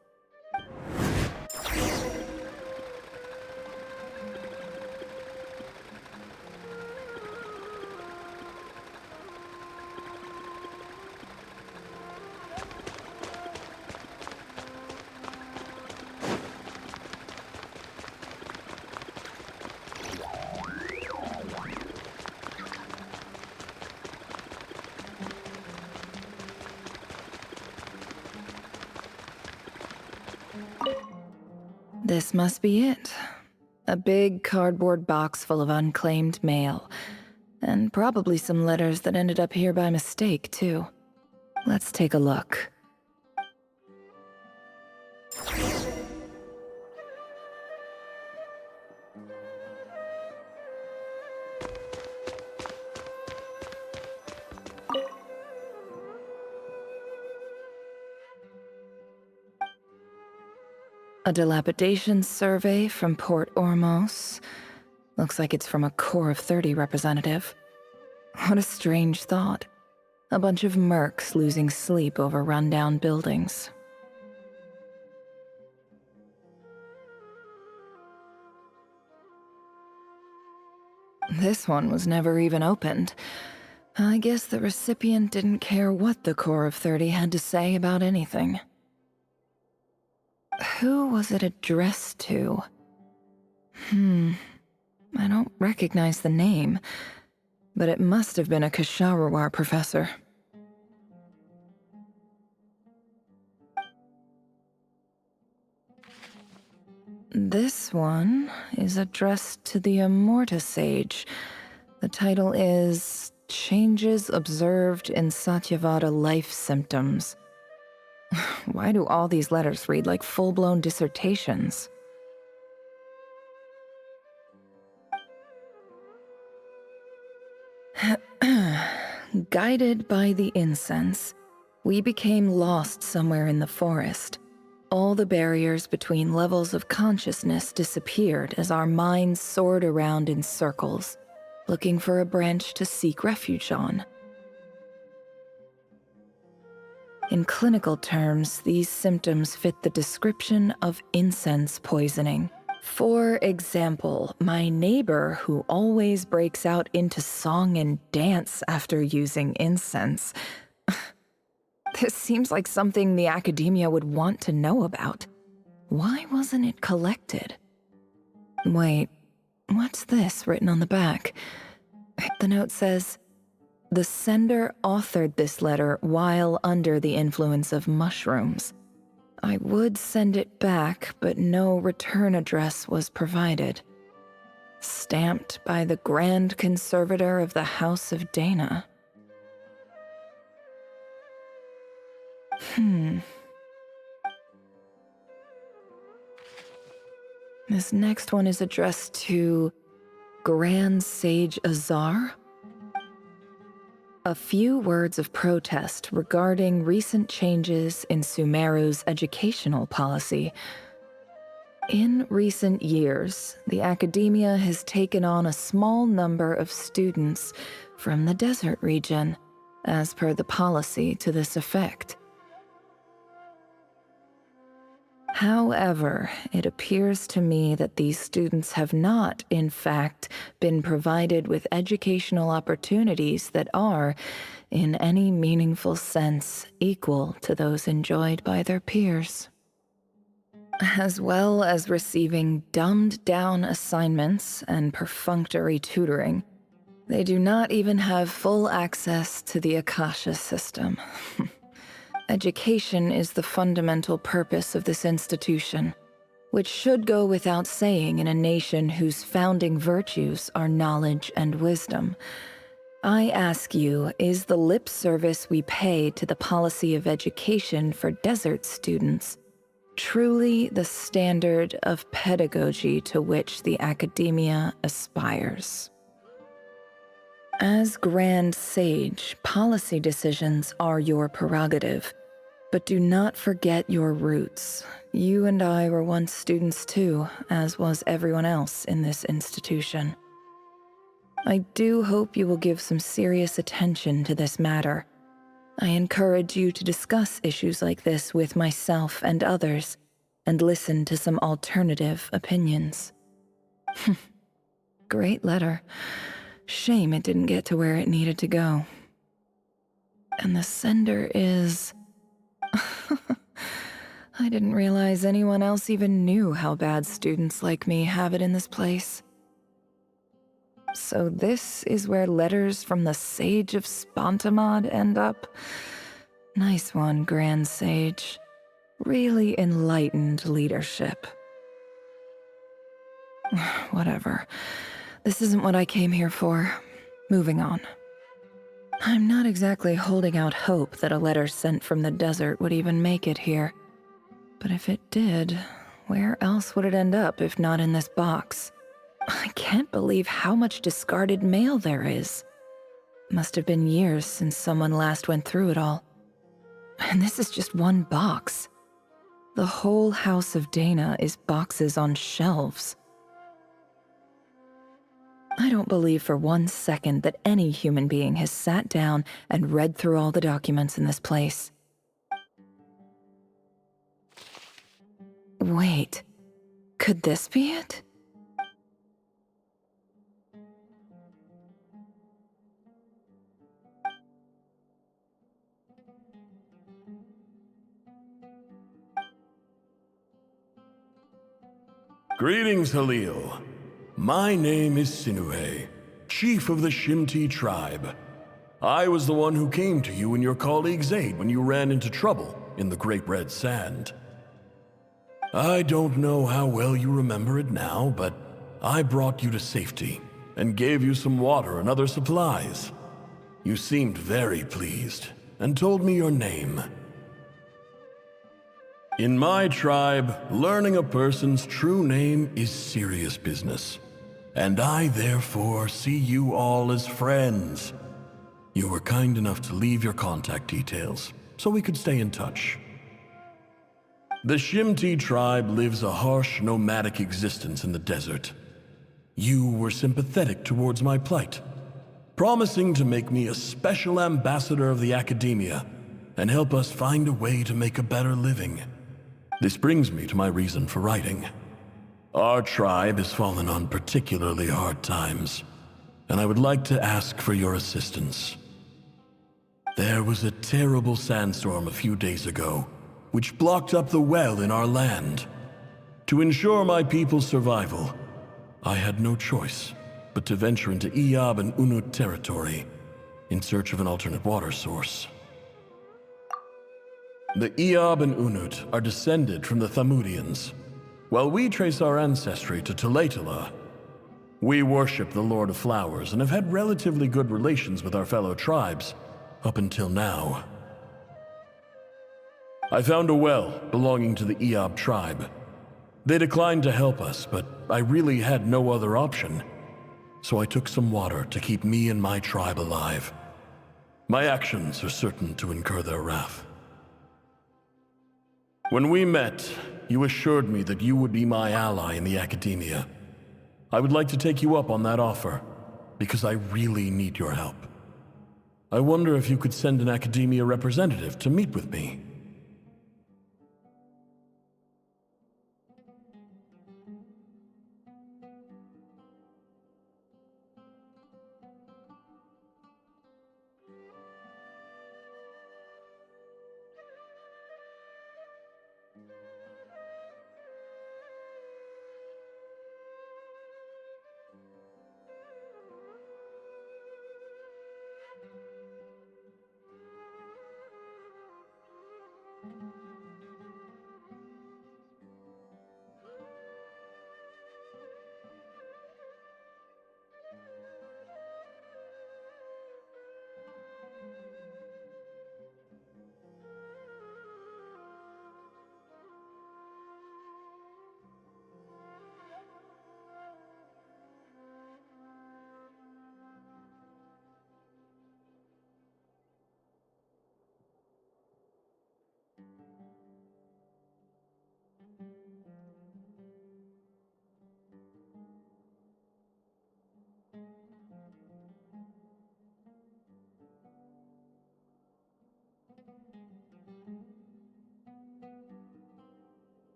This must be it. A big cardboard box full of unclaimed mail. And probably some letters that ended up here by mistake, too. Let's take a look. A dilapidation survey from Port Ormos. Looks like it's from a Corps of 30 representative. What a strange thought. A bunch of mercs losing sleep over rundown buildings. This one was never even opened. I guess the recipient didn't care what the Corps of 30 had to say about anything. Who was it addressed to? I don't recognize the name, but it must have been a Kasharawar professor. This one is addressed to the Immorta Sage. The title is Changes Observed in Satyavada Life Symptoms. Why do all these letters read like full-blown dissertations? Guided by the incense, we became lost somewhere in the forest. All the barriers between levels of consciousness disappeared as our minds soared around in circles, looking for a branch to seek refuge on. In clinical terms, these symptoms fit the description of incense poisoning. For example, my neighbor who always breaks out into song and dance after using incense. This seems like something the academia would want to know about. Why wasn't it collected? Wait, what's this written on the back? The note says, "The sender authored this letter while under the influence of mushrooms. I would send it back, but no return address was provided. Stamped by the Grand Conservator of the House of Dana." This next one is addressed to Grand Sage Azar. A few words of protest regarding recent changes in Sumeru's educational policy. In recent years, the academia has taken on a small number of students from the desert region, as per the policy to this effect. However, it appears to me that these students have not, in fact, been provided with educational opportunities that are, in any meaningful sense, equal to those enjoyed by their peers. As well as receiving dumbed-down assignments and perfunctory tutoring, they do not even have full access to the Akasha system. Education is the fundamental purpose of this institution, which should go without saying in a nation whose founding virtues are knowledge and wisdom. I ask you, is the lip service we pay to the policy of education for desert students truly the standard of pedagogy to which the academia aspires? As Grand Sage, policy decisions are your prerogative, but do not forget your roots. You and I were once students too, as was everyone else in this institution. I do hope you will give some serious attention to this matter. I encourage you to discuss issues like this with myself and others, and listen to some alternative opinions. Great letter. Shame it didn't get to where it needed to go. And the sender is... I didn't realize anyone else even knew how bad students like me have it in this place. So this is where letters from the Sage of Spontamod end up? Nice one, Grand Sage. Really enlightened leadership. Whatever. This isn't what I came here for. Moving on. I'm not exactly holding out hope that a letter sent from the desert would even make it here. But if it did, where else would it end up if not in this box? I can't believe how much discarded mail there is. Must have been years since someone last went through it all. And this is just one box. The whole house of Dana is boxes on shelves. I don't believe for 1 second that any human being has sat down and read through all the documents in this place. Wait, could this be it? Greetings, Halil. My name is Sinuhe, chief of the Shimti tribe. I was the one who came to you and your colleague's aid when you ran into trouble in the Great Red Sand. I don't know how well you remember it now, but I brought you to safety and gave you some water and other supplies. You seemed very pleased and told me your name. In my tribe, learning a person's true name is serious business, and I therefore see you all as friends. You were kind enough to leave your contact details, so we could stay in touch. The Shimti tribe lives a harsh, nomadic existence in the desert. You were sympathetic towards my plight, promising to make me a special ambassador of the academia and help us find a way to make a better living. This brings me to my reason for writing. Our tribe has fallen on particularly hard times, and I would like to ask for your assistance. There was a terrible sandstorm a few days ago, which blocked up the well in our land. To ensure my people's survival, I had no choice but to venture into Iyab and Unut territory in search of an alternate water source. The Iyab and Unut are descended from the Thamudians, while we trace our ancestry to Tulatala. We worship the Lord of Flowers and have had relatively good relations with our fellow tribes up until now. I found a well belonging to the Iyab tribe. They declined to help us, but I really had no other option, so I took some water to keep me and my tribe alive. My actions are certain to incur their wrath. When we met, you assured me that you would be my ally in the academia. I would like to take you up on that offer, because I really need your help. I wonder if you could send an academia representative to meet with me.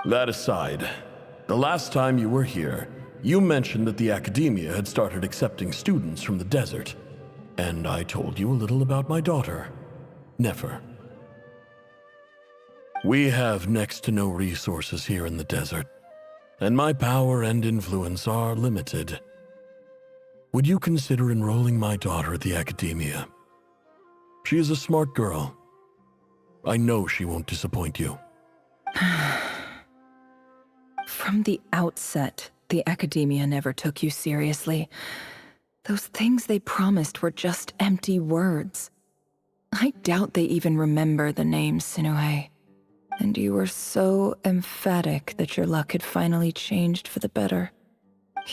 That aside, the last time you were here, you mentioned that the Academia had started accepting students from the desert. And I told you a little about my daughter, Nefer. We have next to no resources here in the desert, and my power and influence are limited. Would you consider enrolling my daughter at the Academia? She is a smart girl. I know she won't disappoint you. From the outset, the Academia never took you seriously. Those things they promised were just empty words. I doubt they even remember the name Sinuhe. And you were so emphatic that your luck had finally changed for the better.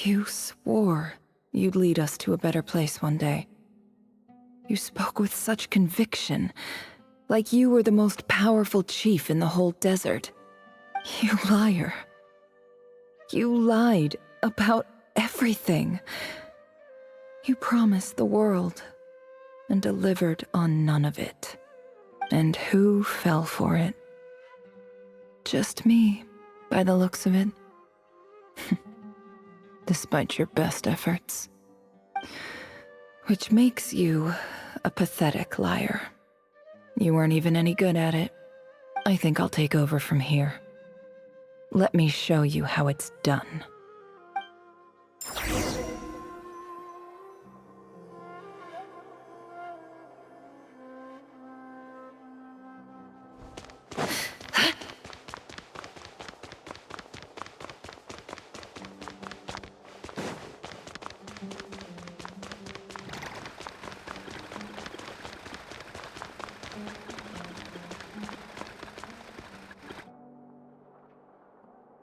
You swore you'd lead us to a better place one day. You spoke with such conviction, like you were the most powerful chief in the whole desert. You liar. You lied about everything. You promised the world and delivered on none of it. And who fell for it? Just me, by the looks of it. Despite your best efforts. Which makes you a pathetic liar. You weren't even any good at it. I think I'll take over from here. Let me show you how it's done.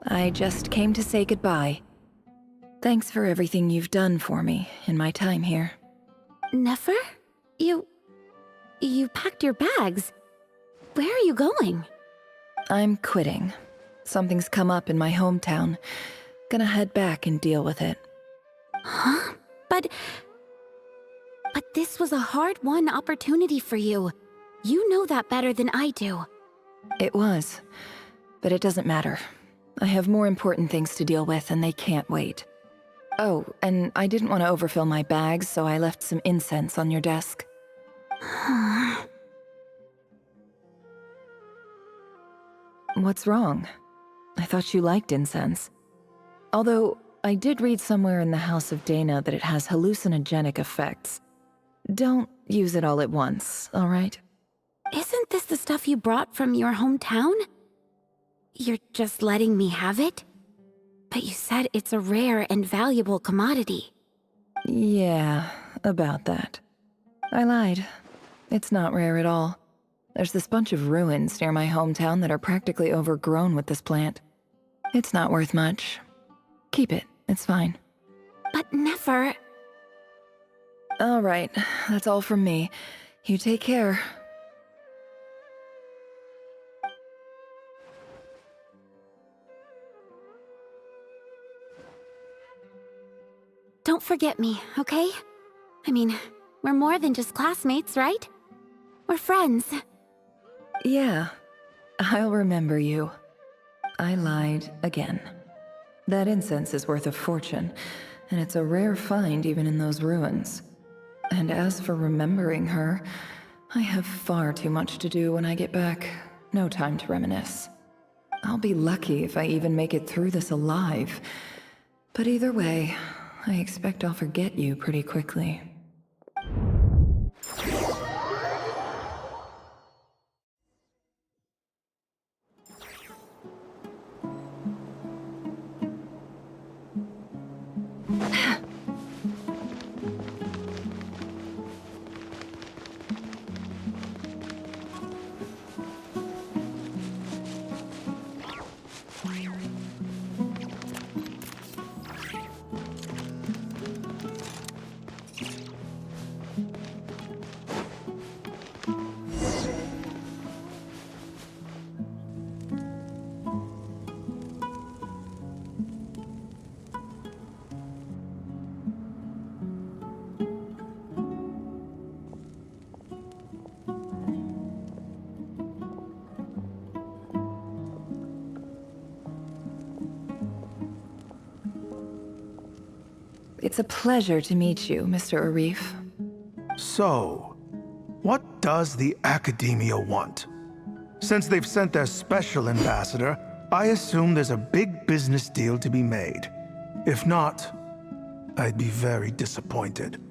I just came to say goodbye. Thanks for everything you've done for me in my time here. Nefer? You packed your bags. Where are you going? I'm quitting. Something's come up in my hometown. Gonna head back and deal with it. Huh? But this was a hard-won opportunity for you. You know that better than I do. It was. But it doesn't matter. I have more important things to deal with, and they can't wait. Oh, and I didn't want to overfill my bags, so I left some incense on your desk. What's wrong? I thought you liked incense. Although, I did read somewhere in the House of Dana that it has hallucinogenic effects. Don't use it all at once, all right? Isn't this the stuff you brought from your hometown? You're just letting me have it? But you said it's a rare and valuable commodity. Yeah, about that. I lied. It's not rare at all. There's this bunch of ruins near my hometown that are practically overgrown with this plant. It's not worth much. Keep it, it's fine. But Nefer... All right, that's all from me. You take care. Don't forget me, okay? I mean, we're more than just classmates, right? We're friends. Yeah, I'll remember you. I lied again. That incense is worth a fortune, and it's a rare find even in those ruins. And as for remembering her, I have far too much to do when I get back. No time to reminisce. I'll be lucky if I even make it through this alive. But either way, I expect I'll forget you pretty quickly. It's a pleasure to meet you, Mr. Arif. So, what does the Academia want? Since they've sent their special ambassador, I assume there's a big business deal to be made. If not, I'd be very disappointed.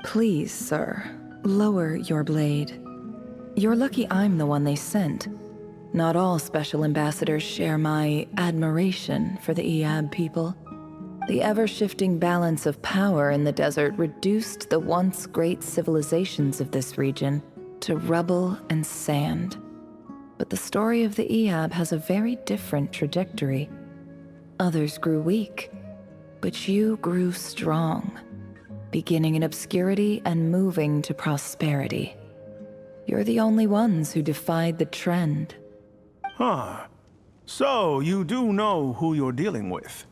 Please, sir, lower your blade. You're lucky I'm the one they sent. Not all special ambassadors share my admiration for the Iab people. The ever-shifting balance of power in the desert reduced the once great civilizations of this region to rubble and sand. But the story of the Iab has a very different trajectory. Others grew weak, but you grew strong, beginning in obscurity and moving to prosperity. You're the only ones who defied the trend. Huh. So, you do know who you're dealing with?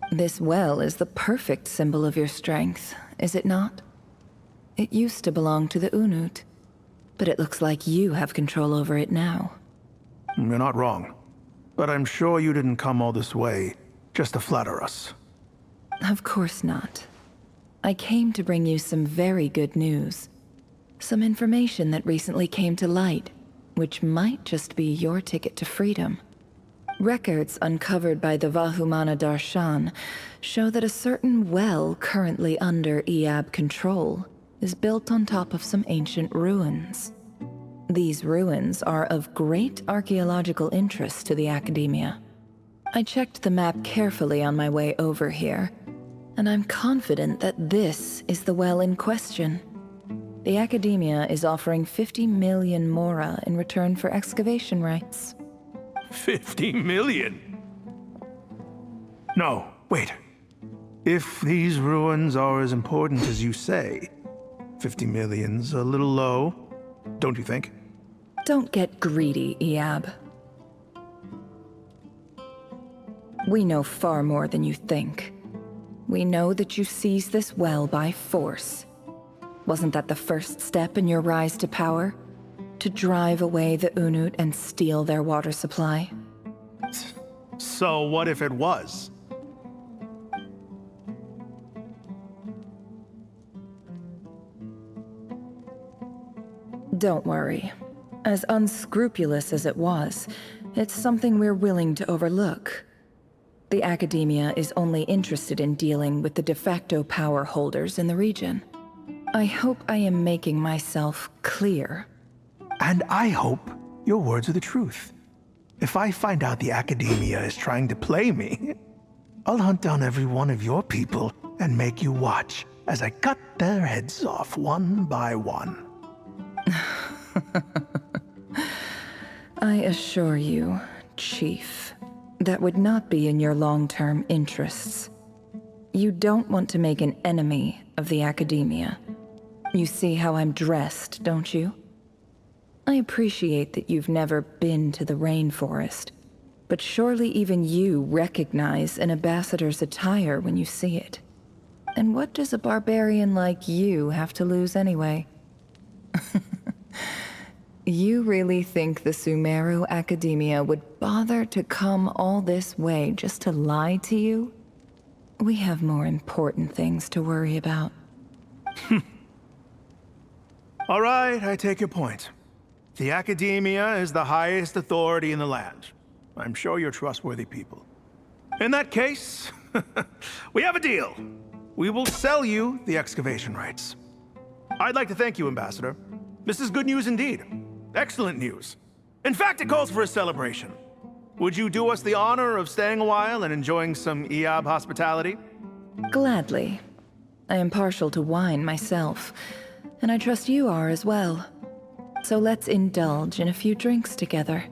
This well is the perfect symbol of your strength, is it not? It used to belong to the Unut, but it looks like you have control over it now. You're not wrong. But I'm sure you didn't come all this way just to flatter us. Of course not. I came to bring you some very good news. Some information that recently came to light, which might just be your ticket to freedom. Records uncovered by the Vahumana Darshan show that a certain well currently under Iab control is built on top of some ancient ruins. These ruins are of great archaeological interest to the Academia. I checked the map carefully on my way over here, and I'm confident that this is the well in question. The Academia is offering 50 million mora in return for excavation rights. 50 million? No, wait. If these ruins are as important as you say, 50 million's a little low, don't you think? Don't get greedy, Iab. We know far more than you think. We know that you seized this well by force. Wasn't that the first step in your rise to power? To drive away the Unut and steal their water supply? So what if it was? Don't worry. As unscrupulous as it was, it's something we're willing to overlook. The Academia is only interested in dealing with the de facto power holders in the region. I hope I am making myself clear. And I hope your words are the truth. If I find out the Academia is trying to play me, I'll hunt down every one of your people and make you watch as I cut their heads off one by one. I assure you, Chief, that would not be in your long-term interests. You don't want to make an enemy of the Academia. You see how I'm dressed, don't you? I appreciate that you've never been to the rainforest, but surely even you recognize an ambassador's attire when you see it. And what does a barbarian like you have to lose anyway? You really think the Sumeru Academia would bother to come all this way just to lie to you? We have more important things to worry about. All right, I take your point. The Academia is the highest authority in the land. I'm sure you're trustworthy people. In that case, we have a deal. We will sell you the excavation rights. I'd like to thank you, Ambassador. This is good news indeed. Excellent news. In fact, it calls for a celebration. Would you do us the honor of staying a while and enjoying some Iab hospitality? Gladly. I am partial to wine myself, and I trust you are as well. So let's indulge in a few drinks together,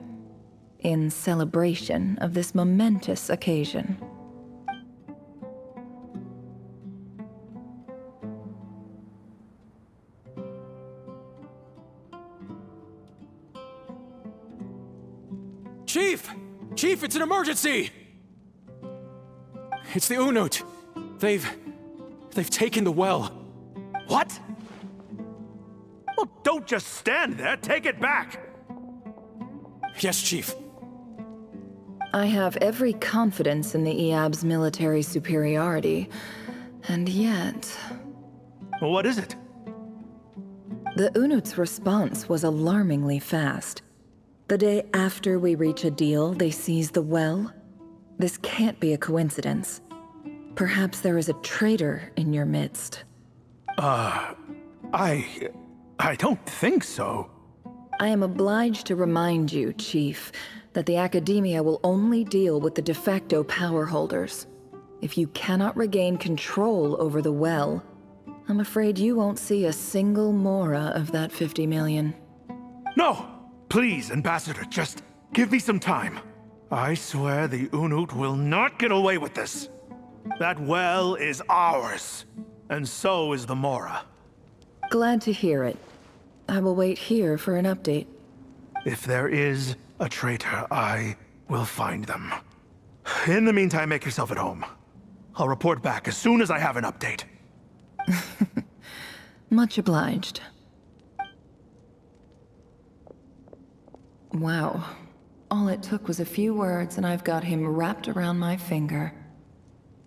in celebration of this momentous occasion. Chief! Chief, it's an emergency! It's the Unut. They've taken the well. What? Well, don't just stand there. Take it back. Yes, Chief. I have every confidence in the Iab's military superiority. And yet... What is it? The Unut's response was alarmingly fast. The day after we reach a deal, they seize the well. This can't be a coincidence. Perhaps there is a traitor in your midst. I don't think so. I am obliged to remind you, Chief, that the Academia will only deal with the de facto power holders. If you cannot regain control over the well, I'm afraid you won't see a single mora of that 50 million. No! Please, Ambassador, just give me some time. I swear the Unut will not get away with this. That well is ours, and so is the mora. Glad to hear it. I will wait here for an update. If there is a traitor, I will find them. In the meantime, make yourself at home. I'll report back as soon as I have an update. Much obliged. Wow. All it took was a few words and I've got him wrapped around my finger.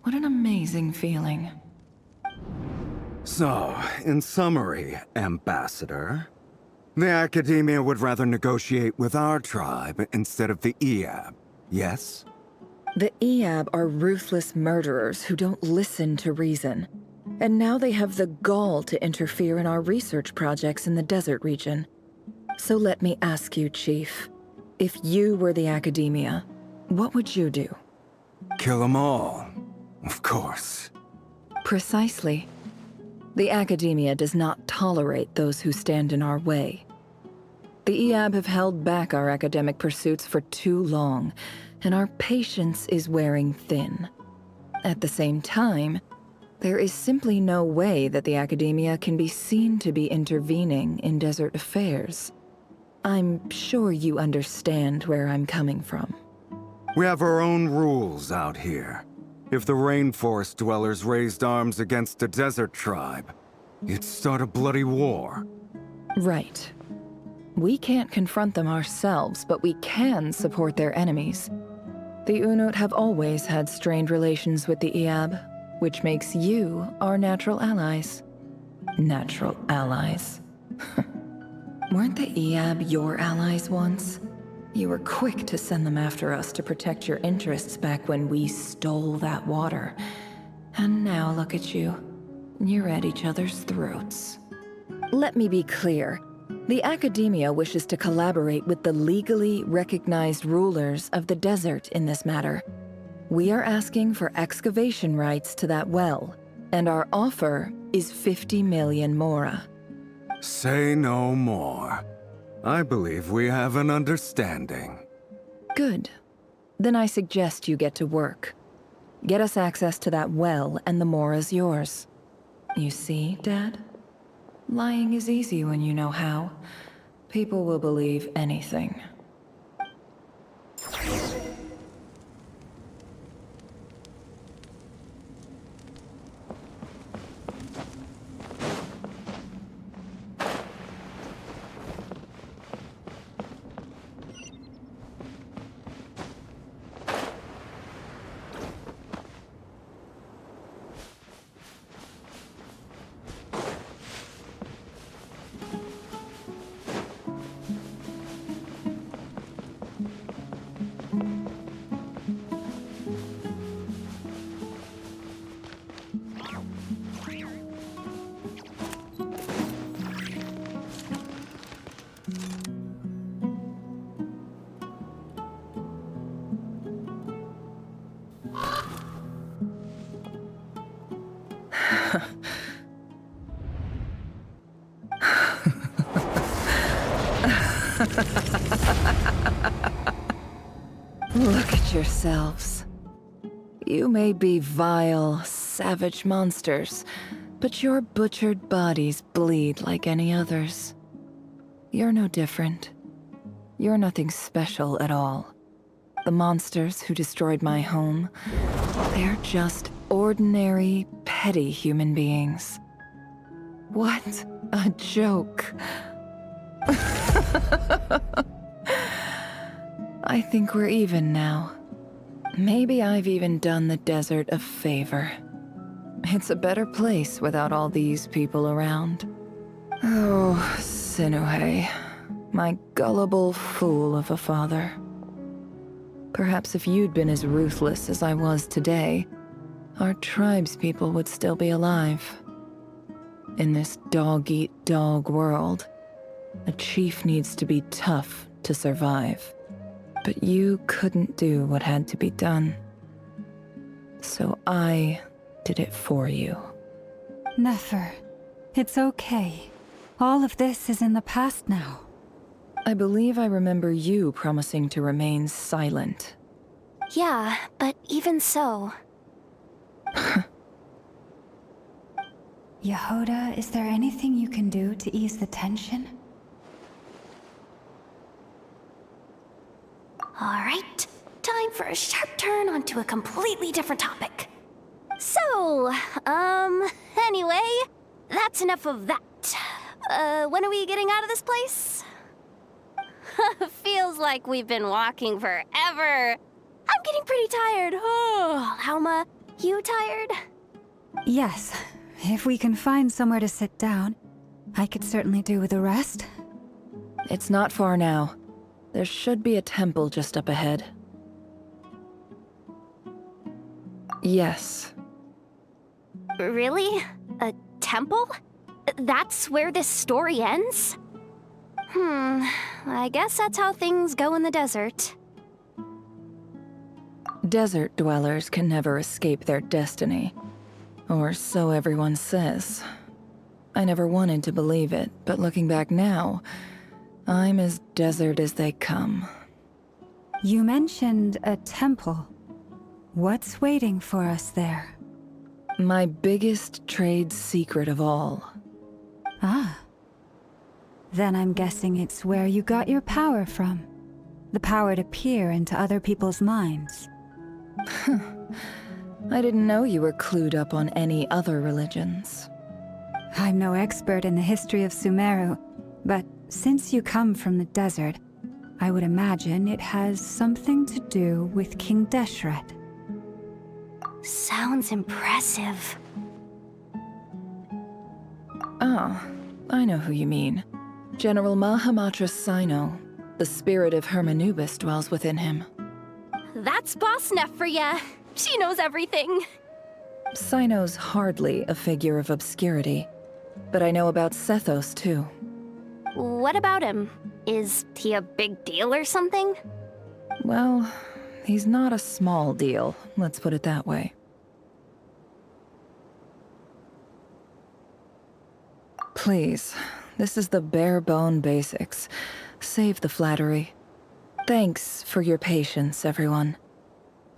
What an amazing feeling. So, in summary, Ambassador, the Academia would rather negotiate with our tribe instead of the Eab, yes? The Eab are ruthless murderers who don't listen to reason. And now they have the gall to interfere in our research projects in the desert region. So let me ask you, Chief, if you were the Academia, what would you do? Kill them all, of course. Precisely. The Academia does not tolerate those who stand in our way. The Eab have held back our academic pursuits for too long, and our patience is wearing thin. At the same time, there is simply no way that the Academia can be seen to be intervening in desert affairs. I'm sure you understand where I'm coming from. We have our own rules out here. If the rainforest dwellers raised arms against a desert tribe, it'd start a bloody war. Right. We can't confront them ourselves, but we can support their enemies. The Unut have always had strained relations with the Eab, which makes you our natural allies. Natural allies. Weren't the Eab your allies once? You were quick to send them after us to protect your interests back when we stole that water. And now look at you. You're at each other's throats. Let me be clear. The Academia wishes to collaborate with the legally recognized rulers of the desert in this matter. We are asking for excavation rights to that well, and our offer is 50 million mora. Say no more. I believe we have an understanding. Good. Then I suggest you get to work. Get us access to that well, and the mora's yours. You see, Dad? Lying is easy when you know how. People will believe anything. Look at yourselves. You may be vile, savage monsters, but your butchered bodies bleed like any others. You're no different. You're nothing special at all. The monsters who destroyed my home, they're just ordinary, petty human beings. What a joke. I think we're even now. Maybe I've even done the desert a favor. It's a better place without all these people around. Oh, Sinuhe, my gullible fool of a father. Perhaps if you'd been as ruthless as I was today, our tribespeople would still be alive. In this dog-eat-dog world, a chief needs to be tough to survive. But you couldn't do what had to be done. So I did it for you. Nefer, it's okay. All of this is in the past now. I believe I remember you promising to remain silent. Yeah, but even so... Yehoda, is there anything you can do to ease the tension? Alright, time for a sharp turn onto a completely different topic. So, anyway, that's enough of that. When are we getting out of this place? Feels like we've been walking forever. I'm getting pretty tired. Oh, Alma, you tired? Yes. If we can find somewhere to sit down, I could certainly do with a rest. It's not far now. There should be a temple just up ahead. Yes. Really? A temple? That's where this story ends? I guess that's how things go in the desert. Desert dwellers can never escape their destiny. Or so everyone says. I never wanted to believe it, but looking back now, I'm as desert as they come. You mentioned a temple. What's waiting for us there? My biggest trade secret of all. Ah. Then I'm guessing it's where you got your power from. The power to peer into other people's minds. I didn't know you were clued up on any other religions. I'm no expert in the history of Sumeru, but since you come from the desert, I would imagine it has something to do with King Deshret. Sounds impressive. Ah, I know who you mean. General Mahamatra Sino. The spirit of Hermanubis dwells within him. That's Boss Neff for ya. She knows everything. Sino's hardly a figure of obscurity, but I know about Sethos too. What about him? Is he a big deal or something? Well, he's not a small deal, let's put it that way. Please, this is the bare-bone basics. Save the flattery. Thanks for your patience, everyone.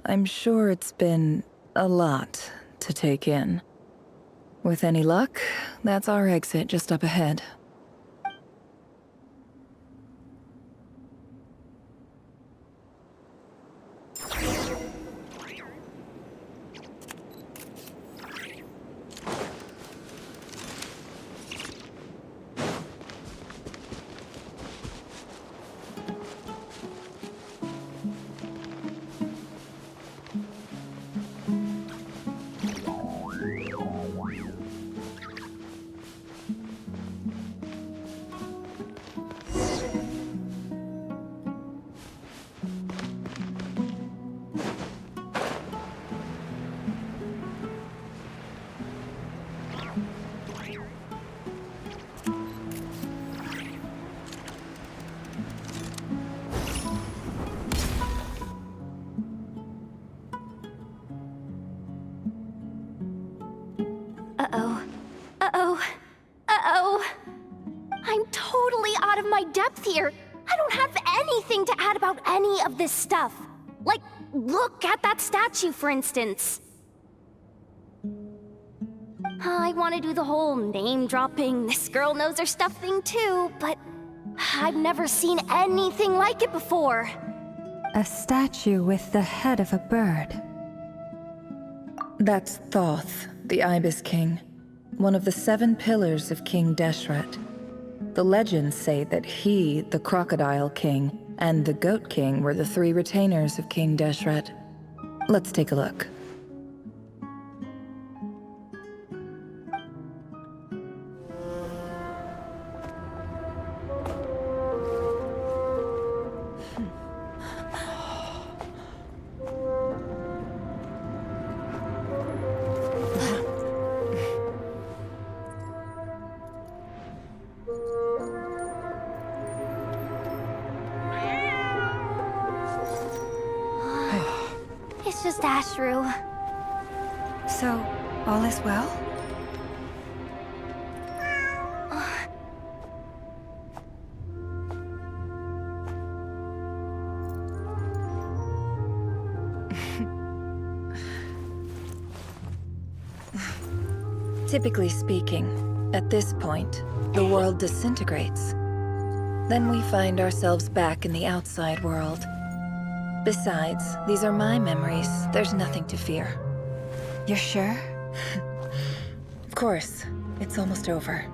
I'm sure it's been a lot to take in. With any luck, that's our exit just up ahead. I'm totally out of my depth here. I don't have anything to add about any of this stuff. Like, look at that statue, for instance. I want to do the whole name-dropping, this girl knows her stuff thing too, but I've never seen anything like it before. A statue with the head of a bird. That's Thoth, the Ibis King, one of the 7 pillars of King Deshret. The legends say that he, the Crocodile King, and the Goat King were the 3 retainers of King Deshret. Let's take a look. It's just Ashru. So, all is well? Typically speaking, at this point, the world disintegrates. Then we find ourselves back in the outside world. Besides, these are my memories. There's nothing to fear. You're sure? Of course. It's almost over.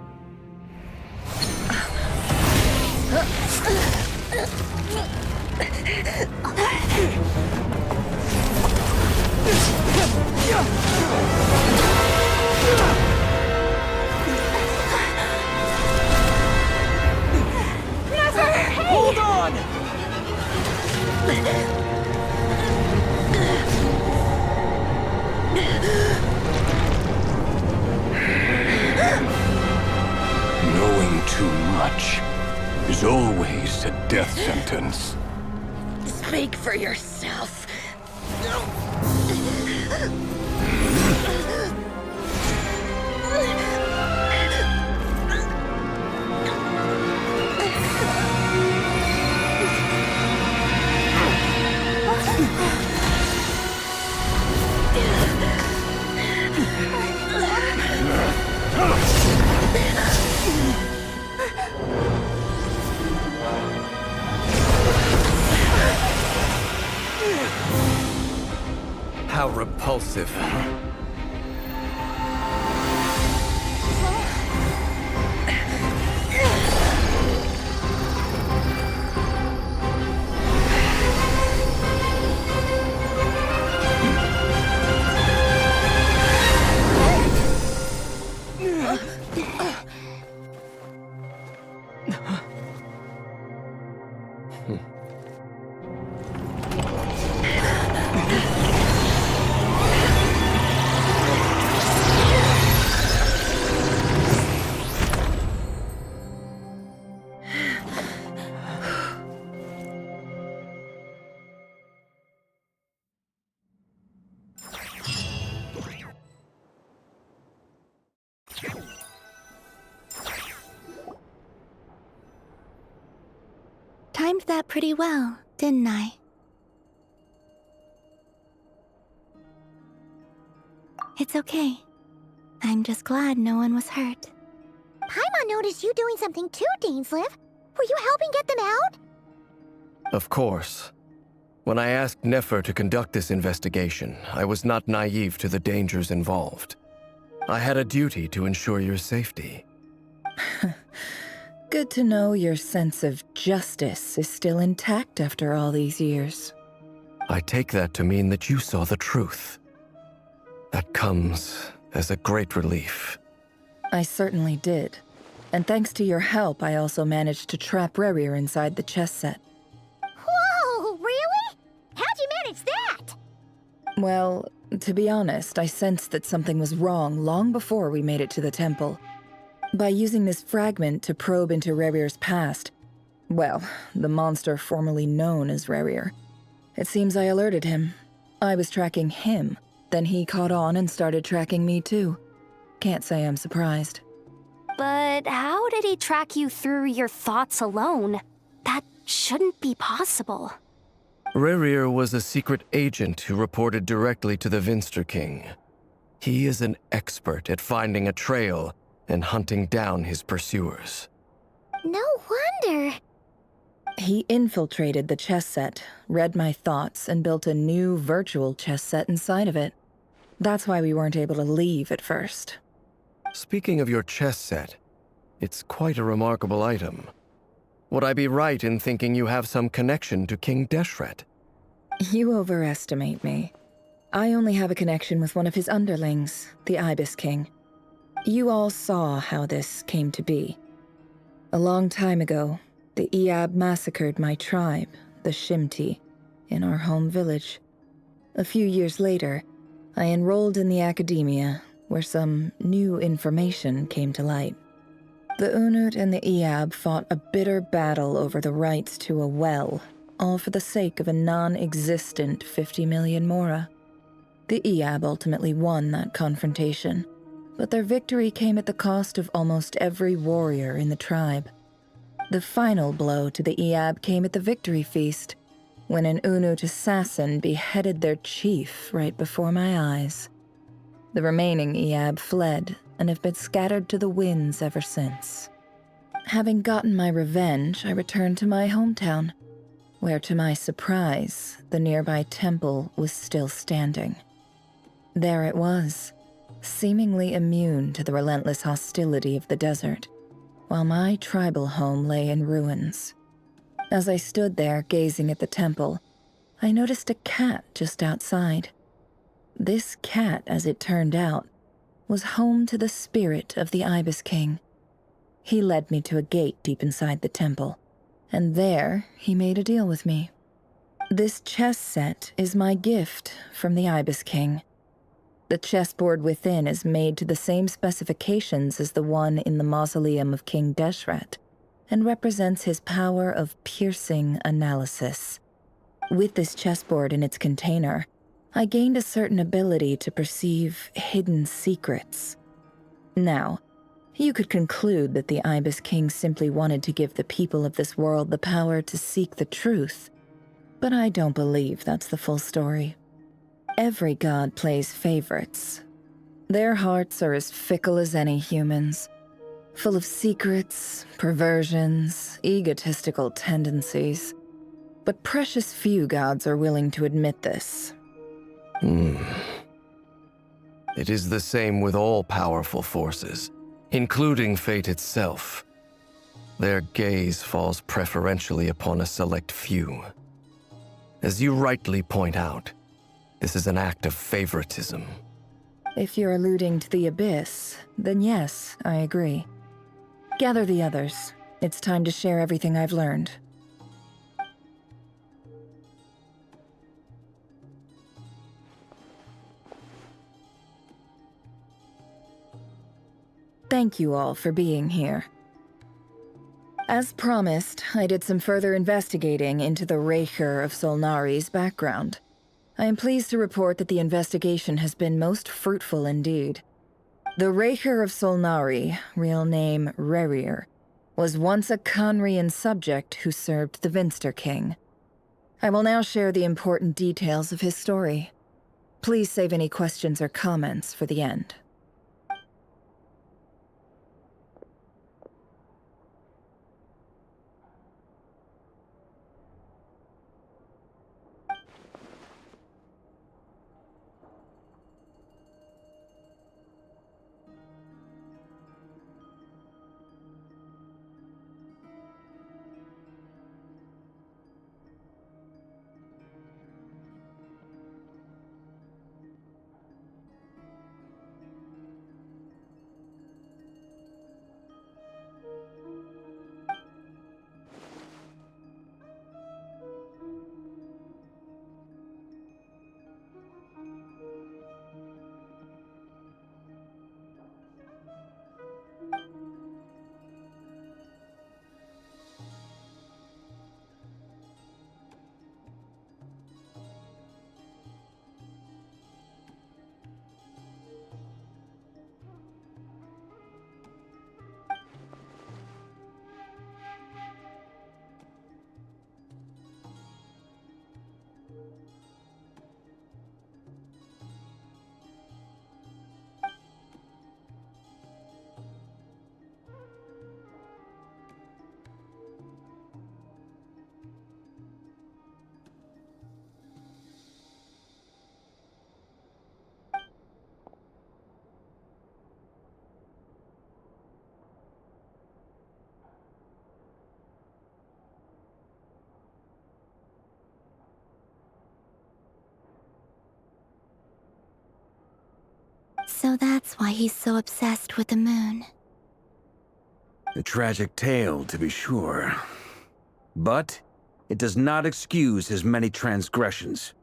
Hold on! Knowing too much is always a death sentence. Speak for yourself. How repulsive. Timed that pretty well, didn't I? It's okay. I'm just glad no one was hurt. Paimon noticed you doing something too, Dainsleif. Were you helping get them out? Of course. When I asked Nefer to conduct this investigation, I was not naive to the dangers involved. I had a duty to ensure your safety. Good to know your sense of justice is still intact after all these years. I take that to mean that you saw the truth. That comes as a great relief. I certainly did. And thanks to your help, I also managed to trap Rerir inside the chess set. Whoa, really? How'd you manage that? Well, to be honest, I sensed that something was wrong long before we made it to the temple. By using this fragment to probe into Rerir's past, well, the monster formerly known as Rerir, it seems I alerted him. I was tracking him, then he caught on and started tracking me too. Can't say I'm surprised. But how did he track you through your thoughts alone? That shouldn't be possible. Rerir was a secret agent who reported directly to the Vinster King. He is an expert at finding a trail and hunting down his pursuers. No wonder. He infiltrated the chess set, read my thoughts, and built a new virtual chess set inside of it. That's why we weren't able to leave at first. Speaking of your chess set, it's quite a remarkable item. Would I be right in thinking you have some connection to King Deshret? You overestimate me. I only have a connection with one of his underlings, the Ibis King. You all saw how this came to be. A long time ago, the Iab massacred my tribe, the Shimti, in our home village. A few years later, I enrolled in the academia, where some new information came to light. The Unut and the Iab fought a bitter battle over the rights to a well, all for the sake of a non-existent 50 million Mora. The Eab ultimately won that confrontation, but their victory came at the cost of almost every warrior in the tribe. The final blow to the Eab came at the victory feast, when an Unut assassin beheaded their chief right before my eyes. The remaining Eab fled and have been scattered to the winds ever since. Having gotten my revenge, I returned to my hometown, where to my surprise, the nearby temple was still standing. There it was, seemingly immune to the relentless hostility of the desert, while my tribal home lay in ruins. As I stood there gazing at the temple, I noticed a cat just outside. This cat, as it turned out, was home to the spirit of the Ibis King. He led me to a gate deep inside the temple, and there he made a deal with me. This chess set is my gift from the Ibis King. The chessboard within is made to the same specifications as the one in the mausoleum of King Deshret, and represents his power of piercing analysis. With this chessboard in its container, I gained a certain ability to perceive hidden secrets. Now, you could conclude that the Ibis King simply wanted to give the people of this world the power to seek the truth, but I don't believe that's the full story. Every god plays favorites. Their hearts are as fickle as any human's, full of secrets, perversions, egotistical tendencies. But precious few gods are willing to admit this. It is the same with all powerful forces, including fate itself. Their gaze falls preferentially upon a select few. As you rightly point out, this is an act of favoritism. If you're alluding to the Abyss, then yes, I agree. Gather the others. It's time to share everything I've learned. Thank you all for being here. As promised, I did some further investigating into the Raker of Solnari's background. I am pleased to report that the investigation has been most fruitful indeed. The Raker of Solnari, real name Rerir, was once a Conrian subject who served the Vinster King. I will now share the important details of his story. Please save any questions or comments for the end. So that's why he's so obsessed with the moon. A tragic tale, to be sure. But it does not excuse his many transgressions.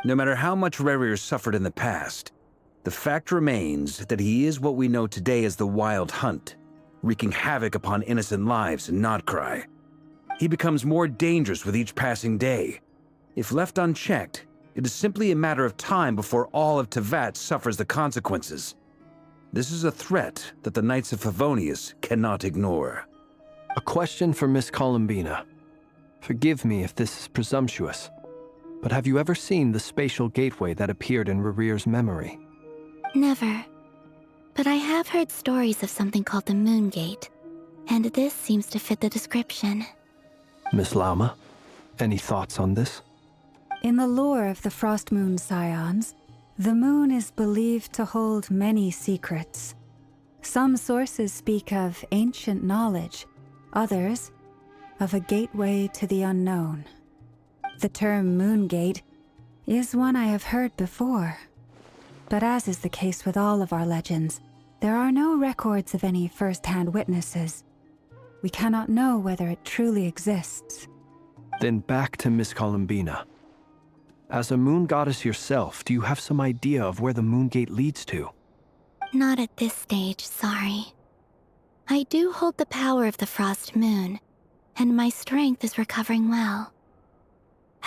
No matter how much Rerir suffered in the past, the fact remains that he is what we know today as the Wild Hunt, wreaking havoc upon innocent lives in Nodcry. he becomes more dangerous with each passing day. If left unchecked, it is simply a matter of time before all of Tevat suffers the consequences. This is a threat that the Knights of Favonius cannot ignore. A question for Miss Columbina. Forgive me if this is presumptuous, but have you ever seen the spatial gateway that appeared in Rerear's memory? Never. But I have heard stories of something called the Moon Gate, and this seems to fit the description. Miss Lauma, any thoughts on this? In the lore of the Frost Moon Scions, the moon is believed to hold many secrets. Some sources speak of ancient knowledge, others of a gateway to the unknown. The term Moon Gate is one I have heard before. But as is the case with all of our legends, there are no records of any first-hand witnesses. We cannot know whether it truly exists. Then back to Miss Columbina. As a moon goddess yourself, do you have some idea of where the Moon Gate leads to? Not at this stage, sorry. I do hold the power of the Frost Moon, and my strength is recovering well.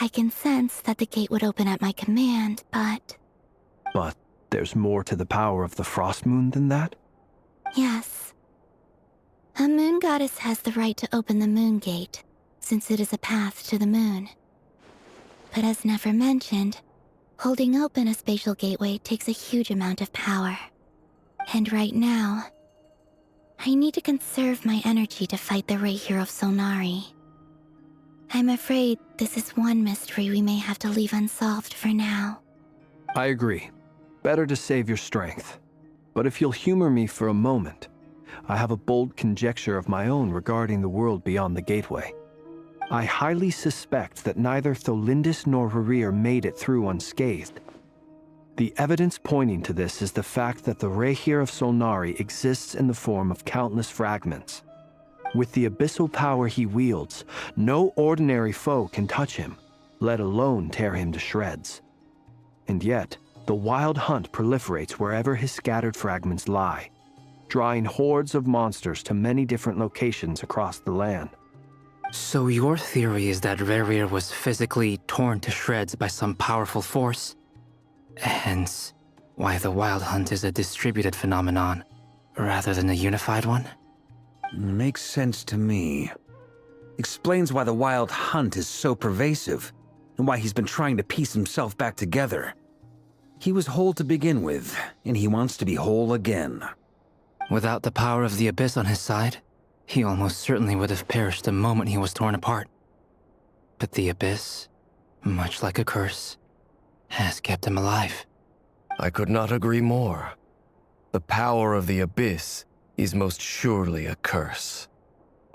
I can sense that the gate would open at my command, but... But there's more to the power of the Frost Moon than that? Yes. A moon goddess has the right to open the Moon Gate, since it is a path to the moon. But as never mentioned, holding open a spatial gateway takes a huge amount of power. And right now, I need to conserve my energy to fight the Rahier of Solnari. I'm afraid this is one mystery we may have to leave unsolved for now. I agree. Better to save your strength. But if you'll humor me for a moment, I have a bold conjecture of my own regarding the world beyond the gateway. I highly suspect that neither Tholindis nor Rarir made it through unscathed. The evidence pointing to this is the fact that the Rahier of Solnari exists in the form of countless fragments. With the abyssal power he wields, no ordinary foe can touch him, let alone tear him to shreds. And yet, the wild hunt proliferates wherever his scattered fragments lie, drawing hordes of monsters to many different locations across the land. So your theory is that Rarir was physically torn to shreds by some powerful force? Hence, why the Wild Hunt is a distributed phenomenon, rather than a unified one? Makes sense to me. Explains why the Wild Hunt is so pervasive, and why he's been trying to piece himself back together. He was whole to begin with, and he wants to be whole again. Without the power of the Abyss on his side, he almost certainly would have perished the moment he was torn apart. But the Abyss, much like a curse, has kept him alive. I could not agree more. The power of the Abyss is most surely a curse.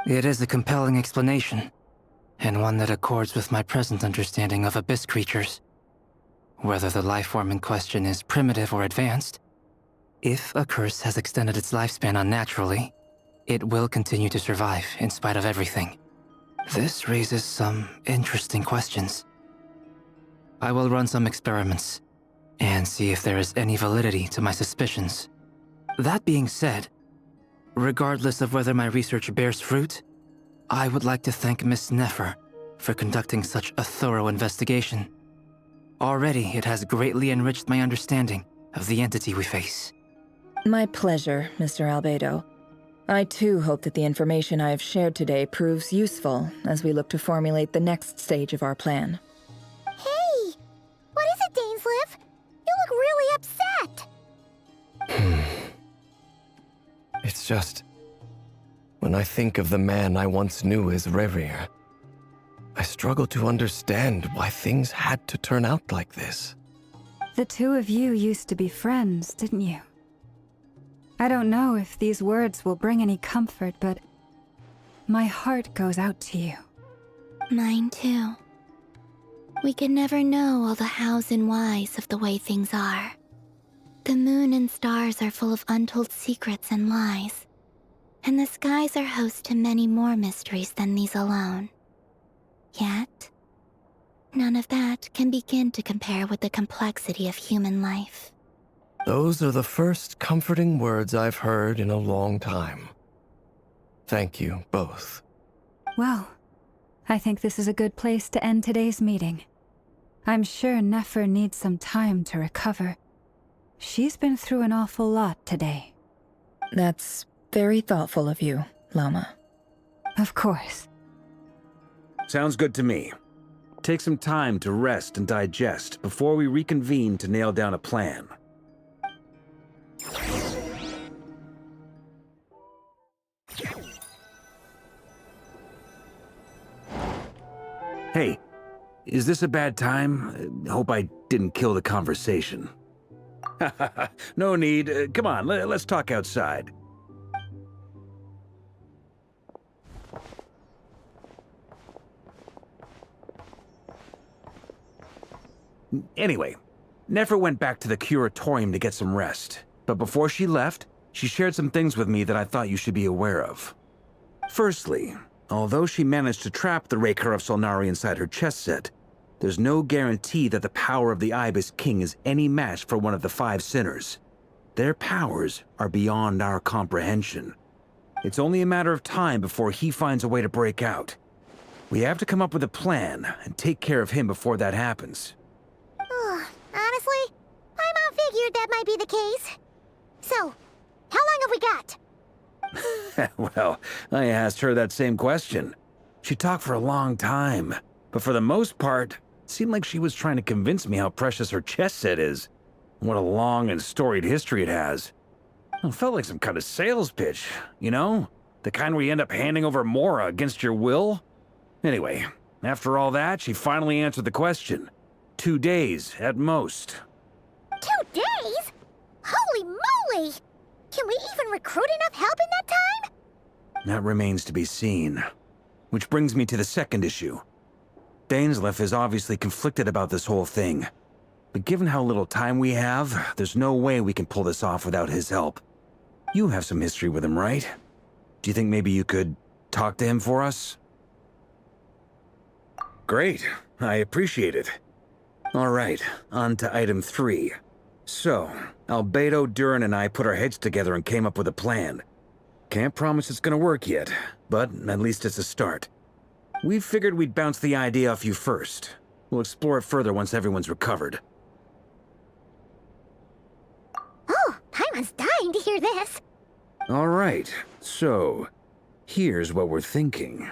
It is a compelling explanation, and one that accords with my present understanding of Abyss creatures. Whether the life form in question is primitive or advanced, if a curse has extended its lifespan unnaturally, it will continue to survive in spite of everything. This raises some interesting questions. I will run some experiments and see if there is any validity to my suspicions. That being said, regardless of whether my research bears fruit, I would like to thank Miss Nefer for conducting such a thorough investigation. Already, it has greatly enriched my understanding of the entity we face. My pleasure, Mr. Albedo. I too hope that the information I have shared today proves useful as we look to formulate the next stage of our plan. Hey! What is it, Dainsleif? You look really upset! It's just... when I think of the man I once knew as Rarir, I struggle to understand why things had to turn out like this. The two of you used to be friends, didn't you? I don't know if these words will bring any comfort, but my heart goes out to you. Mine too. We can never know all the hows and whys of the way things are. The moon and stars are full of untold secrets and lies, and the skies are host to many more mysteries than these alone. Yet, none of that can begin to compare with the complexity of human life. Those are the first comforting words I've heard in a long time. Thank you, both. Well, I think this is a good place to end today's meeting. I'm sure Nefer needs some time to recover. She's been through an awful lot today. That's very thoughtful of you, Lama. Of course. Sounds good to me. Take some time to rest and digest before we reconvene to nail down a plan. Hey, is this a bad time? Hope I didn't kill the conversation. No need. Come on, let's talk outside. Anyway, Nefer went back to the curatorium to get some rest. But before she left, she shared some things with me that I thought you should be aware of. Firstly, although she managed to trap the Raker of Solnari inside her chess set, there's no guarantee that the power of the Ibis King is any match for one of the 5 sinners. Their powers are beyond our comprehension. It's only a matter of time before he finds a way to break out. We have to come up with a plan and take care of him before that happens. Honestly, my mom figured that might be the case. So, how long have we got? Well, I asked her that same question. She talked for a long time, but for the most part, it seemed like she was trying to convince me how precious her chess set is. What a long and storied history it has. It felt like some kind of sales pitch, you know? The kind where you end up handing over Mora against your will? Anyway, after all that, she finally answered the question. 2 days, at most. 2 days? Holy moly! Can we even recruit enough help in that time? That remains to be seen. Which brings me to the second issue. Dainsleif is obviously conflicted about this whole thing. But given how little time we have, there's no way we can pull this off without his help. You have some history with him, right? Do you think maybe you could talk to him for us? Great. I appreciate it. All right, on to item 3. So, Albedo, Durin, and I put our heads together and came up with a plan. Can't promise it's gonna work yet, but at least it's a start. We figured we'd bounce the idea off you first. We'll explore it further once everyone's recovered. Oh, Paimon's dying to hear this. All right, so here's what we're thinking.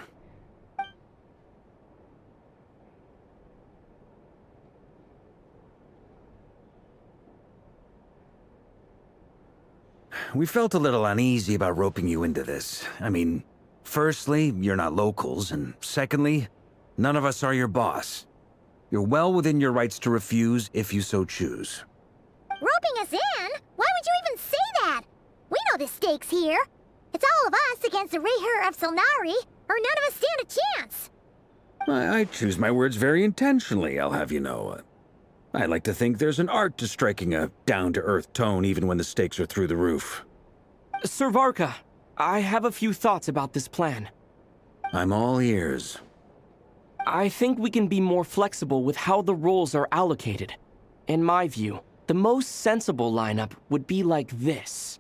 We felt a little uneasy about roping you into this. I mean, firstly, you're not locals, and secondly, none of us are your boss. You're well within your rights to refuse if you so choose. Roping us in? Why would you even say that? We know the stakes here. It's all of us against the Rayher of Solnari, or none of us stand a chance. I choose my words very intentionally, I'll have you know. I like to think there's an art to striking a down-to-earth tone even when the stakes are through the roof. Sir Varka, I have a few thoughts about this plan. I'm all ears. I think we can be more flexible with how the roles are allocated. In my view, the most sensible lineup would be like this.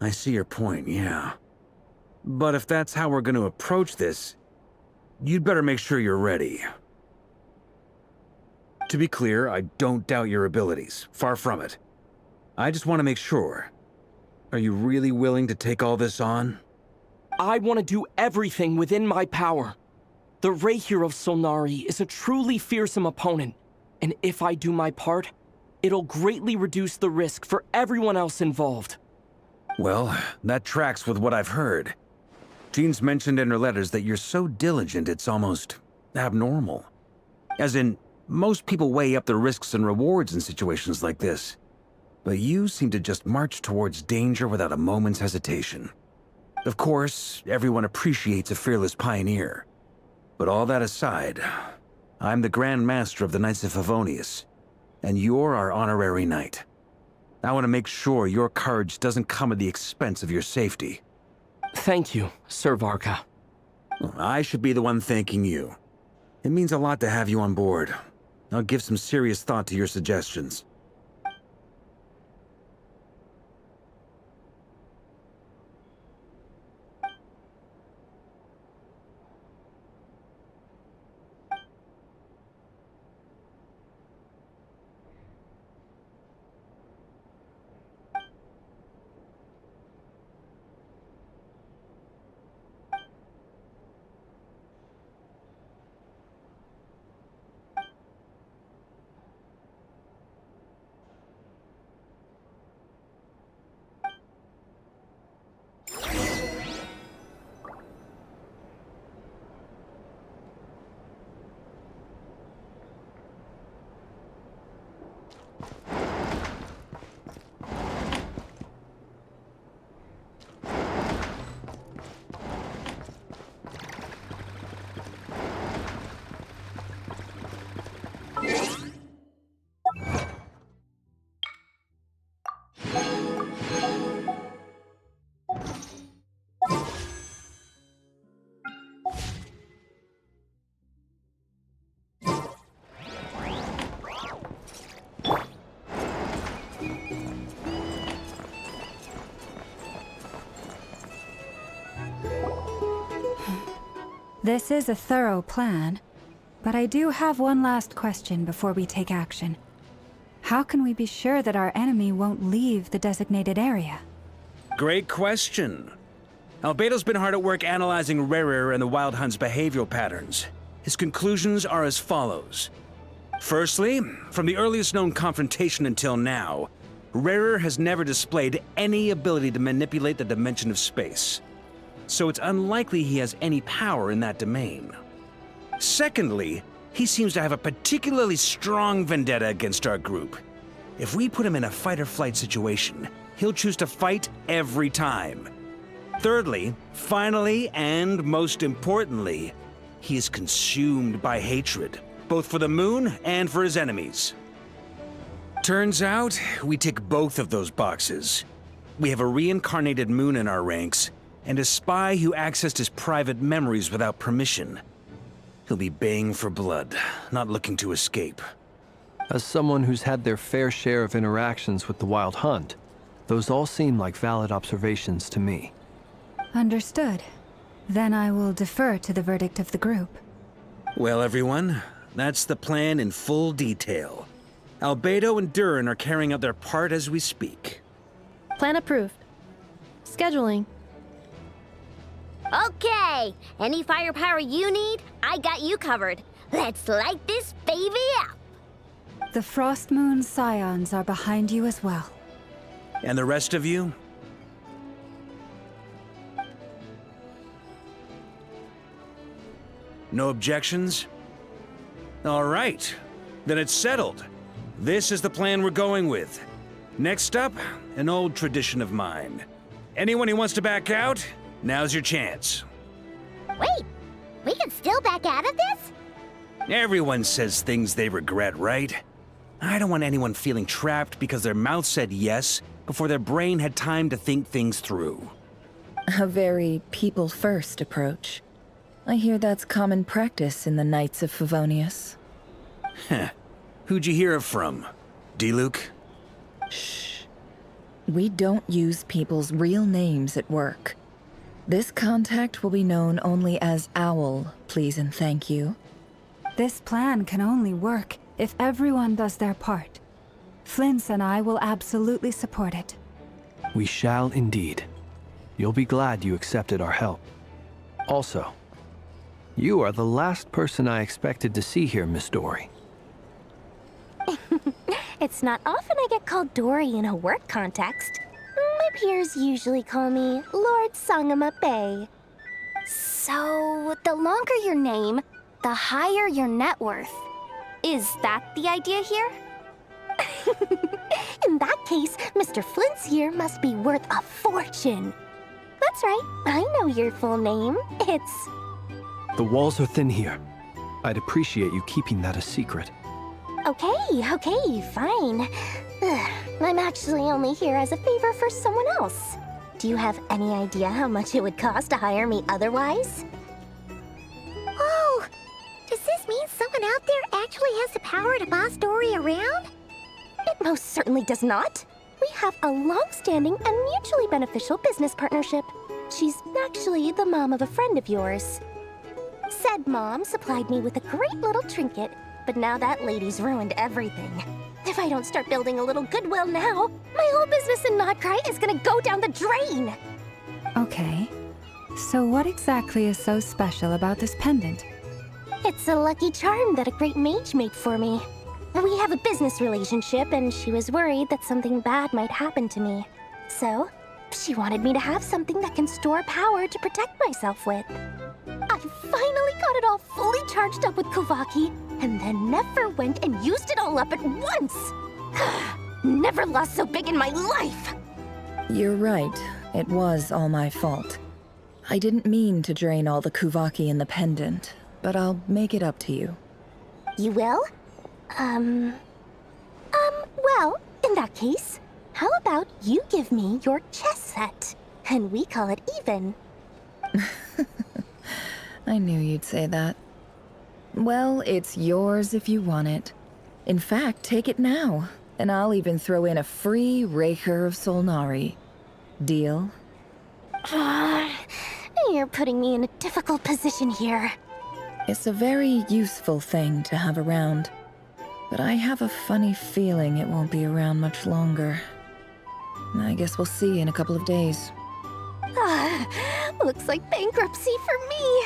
I see your point, yeah. But if that's how we're going to approach this, you'd better make sure you're ready. To be clear, I don't doubt your abilities. Far from it. I just want to make sure. Are you really willing to take all this on? I want to do everything within my power. The Rayher of Solnari is a truly fearsome opponent, and if I do my part, it'll greatly reduce the risk for everyone else involved. Well, that tracks with what I've heard. Jean's mentioned in her letters that you're so diligent it's almost abnormal. As in, most people weigh up the risks and rewards in situations like this. But you seem to just march towards danger without a moment's hesitation. Of course, everyone appreciates a fearless pioneer. But all that aside, I'm the Grand Master of the Knights of Favonius, and you're our honorary knight. I want to make sure your courage doesn't come at the expense of your safety. Thank you, Sir Varka. I should be the one thanking you. It means a lot to have you on board. I'll give some serious thought to your suggestions. This is a thorough plan, but I do have one last question before we take action. How can we be sure that our enemy won't leave the designated area? Great question. Albedo's been hard at work analyzing Rerir and the Wild Hunt's behavioral patterns. His conclusions are as follows. Firstly, from the earliest known confrontation until now, Rerir has never displayed any ability to manipulate the dimension of space. So it's unlikely he has any power in that domain. Secondly, he seems to have a particularly strong vendetta against our group. If we put him in a fight-or-flight situation, he'll choose to fight every time. Thirdly, finally, and most importantly, he is consumed by hatred, both for the moon and for his enemies. Turns out, we tick both of those boxes. We have a reincarnated moon in our ranks, and a spy who accessed his private memories without permission. He'll be baying for blood, not looking to escape. As someone who's had their fair share of interactions with the Wild Hunt, those all seem like valid observations to me. Understood. Then I will defer to the verdict of the group. Well, everyone, that's the plan in full detail. Albedo and Durin are carrying out their part as we speak. Plan approved. Scheduling. Okay, any firepower you need, I got you covered. Let's light this baby up. The Frost Moon Scions are behind you as well. And the rest of you? No objections? All right, then it's settled. This is the plan we're going with. Next up, an old tradition of mine. Anyone who wants to back out, now's your chance. Wait, we can still back out of this? Everyone says things they regret, right? I don't want anyone feeling trapped because their mouth said yes before their brain had time to think things through. A very people-first approach. I hear that's common practice in the Knights of Favonius. Heh. Who'd you hear it from? D-Luke? Shh. We don't use people's real names at work. This contact will be known only as Owl, please and thank you. This plan can only work if everyone does their part. Flint's and I will absolutely support it. We shall indeed. You'll be glad you accepted our help. Also, you are the last person I expected to see here, Miss Dory. It's not often I get called Dory in a work context. My peers usually call me Lord Sangama Bay. So, the longer your name, the higher your net worth. Is that the idea here? In that case, Mr. Flint's here must be worth a fortune. That's right, I know your full name. It's... The walls are thin here. I'd appreciate you keeping that a secret. Okay, fine. I'm actually only here as a favor for someone else. Do you have any idea how much it would cost to hire me otherwise? Oh, does this mean someone out there actually has the power to boss Dory around? It most certainly does not. We have a long-standing and mutually beneficial business partnership. She's actually the mom of a friend of yours. Said mom supplied me with a great little trinket, but now that lady's ruined everything. If I don't start building a little goodwill now, my whole business in Notcry is gonna go down the drain! Okay. So what exactly is so special about this pendant? It's a lucky charm that a great mage made for me. We have a business relationship, and she was worried that something bad might happen to me. So, she wanted me to have something that can store power to protect myself with. I finally got it all fully charged up with Kovaki, and then never went and used it all up at once! Never lost so big in my life! You're right. It was all my fault. I didn't mean to drain all the Kuvaki in the pendant, but I'll make it up to you. You will? Well, in that case, how about you give me your chess set, and we call it even? I knew you'd say that. Well, it's yours if you want it. In fact, take it now, and I'll even throw in a free Raker of Solnari. Deal? You're putting me in a difficult position here. It's a very useful thing to have around, but I have a funny feeling it won't be around much longer. I guess we'll see in a couple of days. Looks like bankruptcy for me.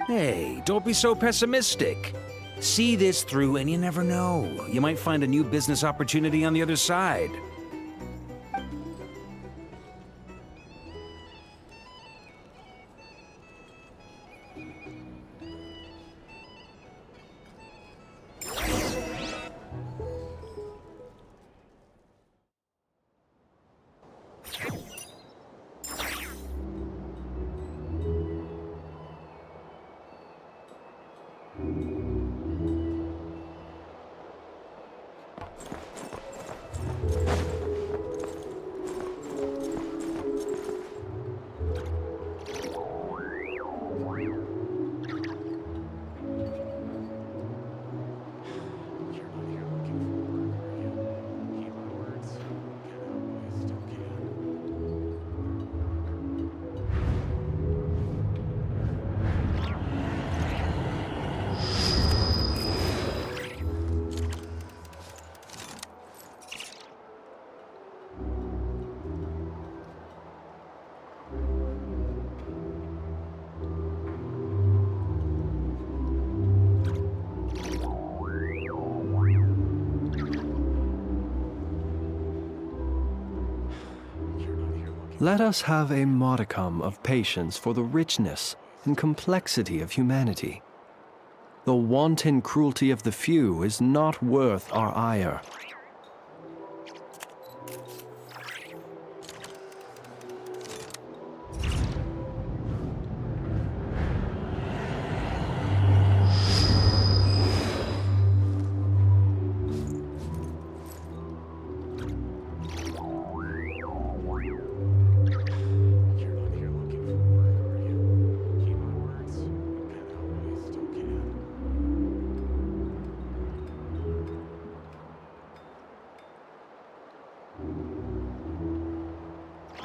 Hey, don't be so pessimistic. See this through and you never know. You might find a new business opportunity on the other side. Let us have a modicum of patience for the richness and complexity of humanity. The wanton cruelty of the few is not worth our ire.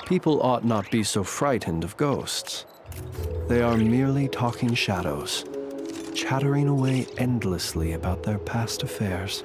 People ought not be so frightened of ghosts. They are merely talking shadows, chattering away endlessly about their past affairs.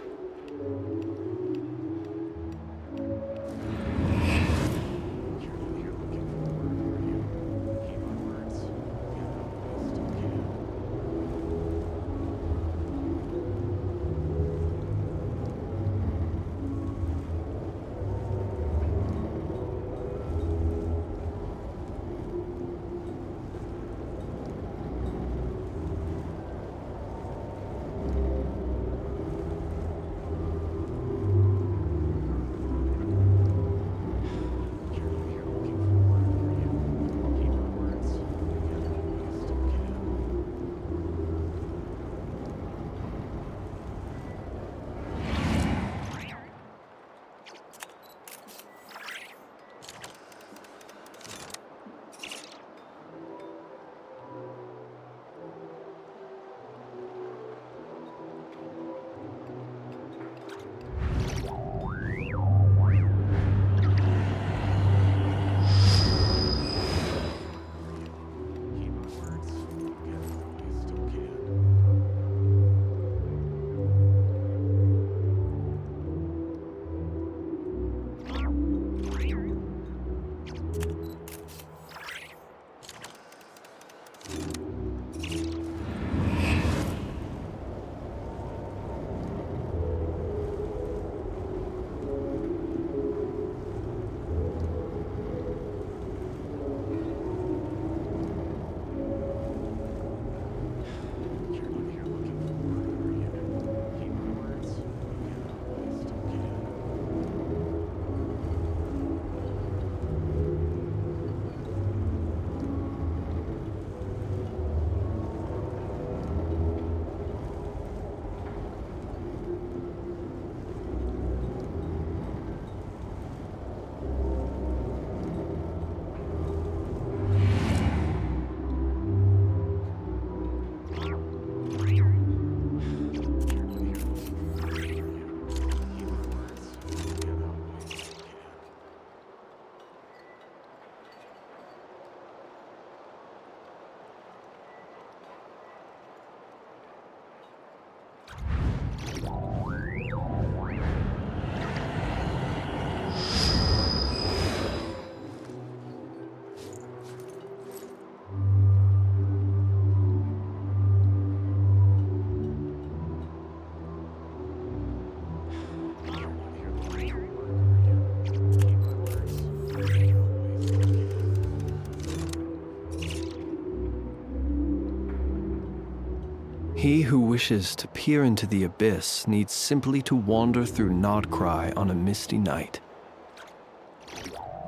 He who wishes to peer into the abyss needs simply to wander through Nodcry on a misty night.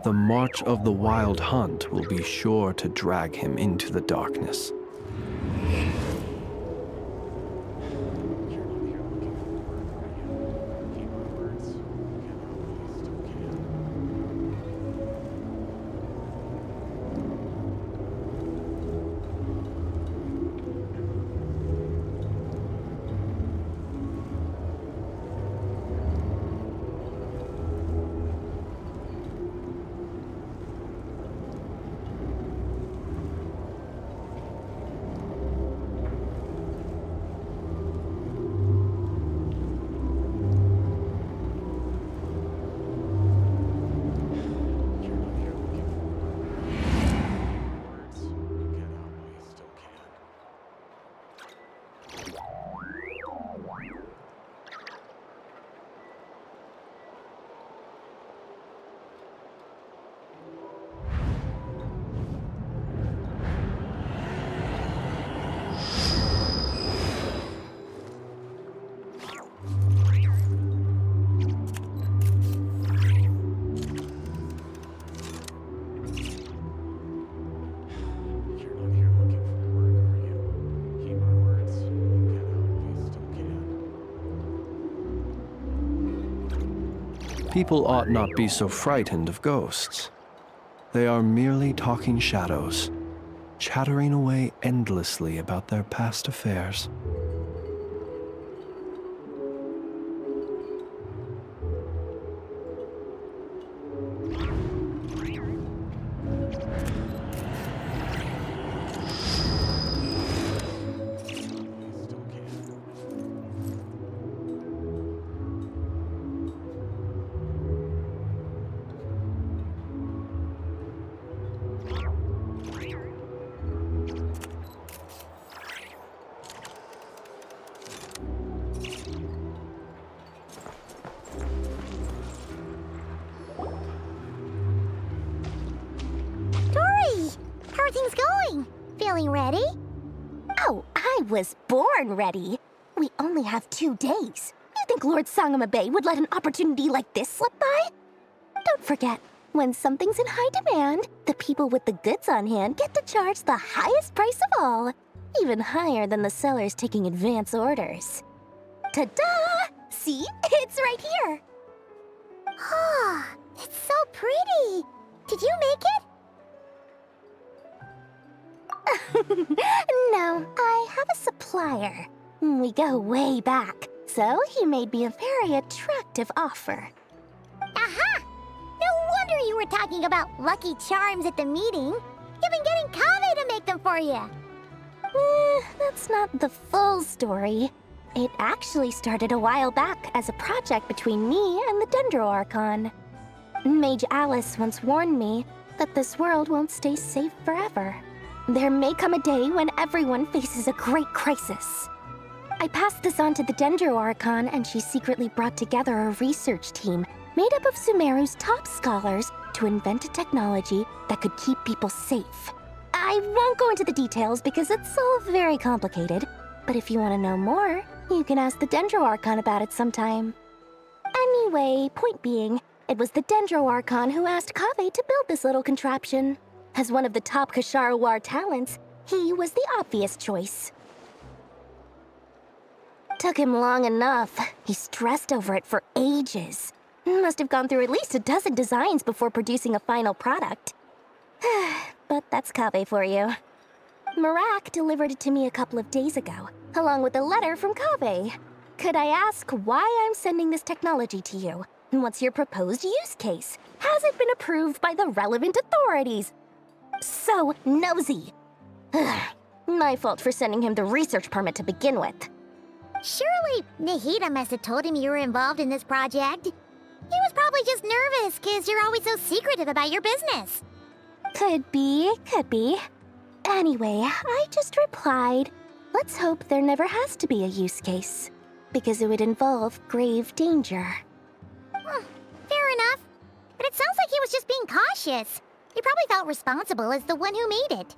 The march of the Wild Hunt will be sure to drag him into the darkness. People ought not be so frightened of ghosts. They are merely talking shadows, chattering away endlessly about their past affairs. Feeling ready? Oh, I was born ready. We only have 2 days. You think Lord Sangamabe would let an opportunity like this slip by? Don't forget, when something's in high demand, the people with the goods on hand get to charge the highest price of all, even higher than the sellers taking advance orders. Ta-da! See? It's right here. Ah, it's so pretty. Did you make it? No, I have a supplier. We go way back, so he made me a very attractive offer. Aha! No wonder you were talking about Lucky Charms at the meeting. You've been getting Kave to make them for you. That's not the full story. It actually started a while back as a project between me and the Dendro Archon. Mage Alice once warned me that this world won't stay safe forever. There may come a day when everyone faces a great crisis. I passed this on to the Dendro Archon, and she secretly brought together a research team made up of Sumeru's top scholars to invent a technology that could keep people safe. I won't go into the details because it's all very complicated, but if you want to know more, you can ask the Dendro Archon about it sometime. Anyway, point being, it was the Dendro Archon who asked Kave to build this little contraption. As one of the top Kashara War talents, he was the obvious choice. Took him long enough. He stressed over it for ages. Must have gone through at least a dozen designs before producing a final product. But that's Kave for you. Marak delivered it to me a couple of days ago, along with a letter from Kave. Could I ask why I'm sending this technology to you? And what's your proposed use case? Has it been approved by the relevant authorities? So nosy. My fault for sending him the research permit to begin with. Surely Nahida must have told him you were involved in this project. He was probably just nervous because you're always so secretive about your business. Could be. Anyway, I just replied, let's hope there never has to be a use case, because it would involve grave danger. Fair enough. But it sounds like he was just being cautious. He probably felt responsible as the one who made it.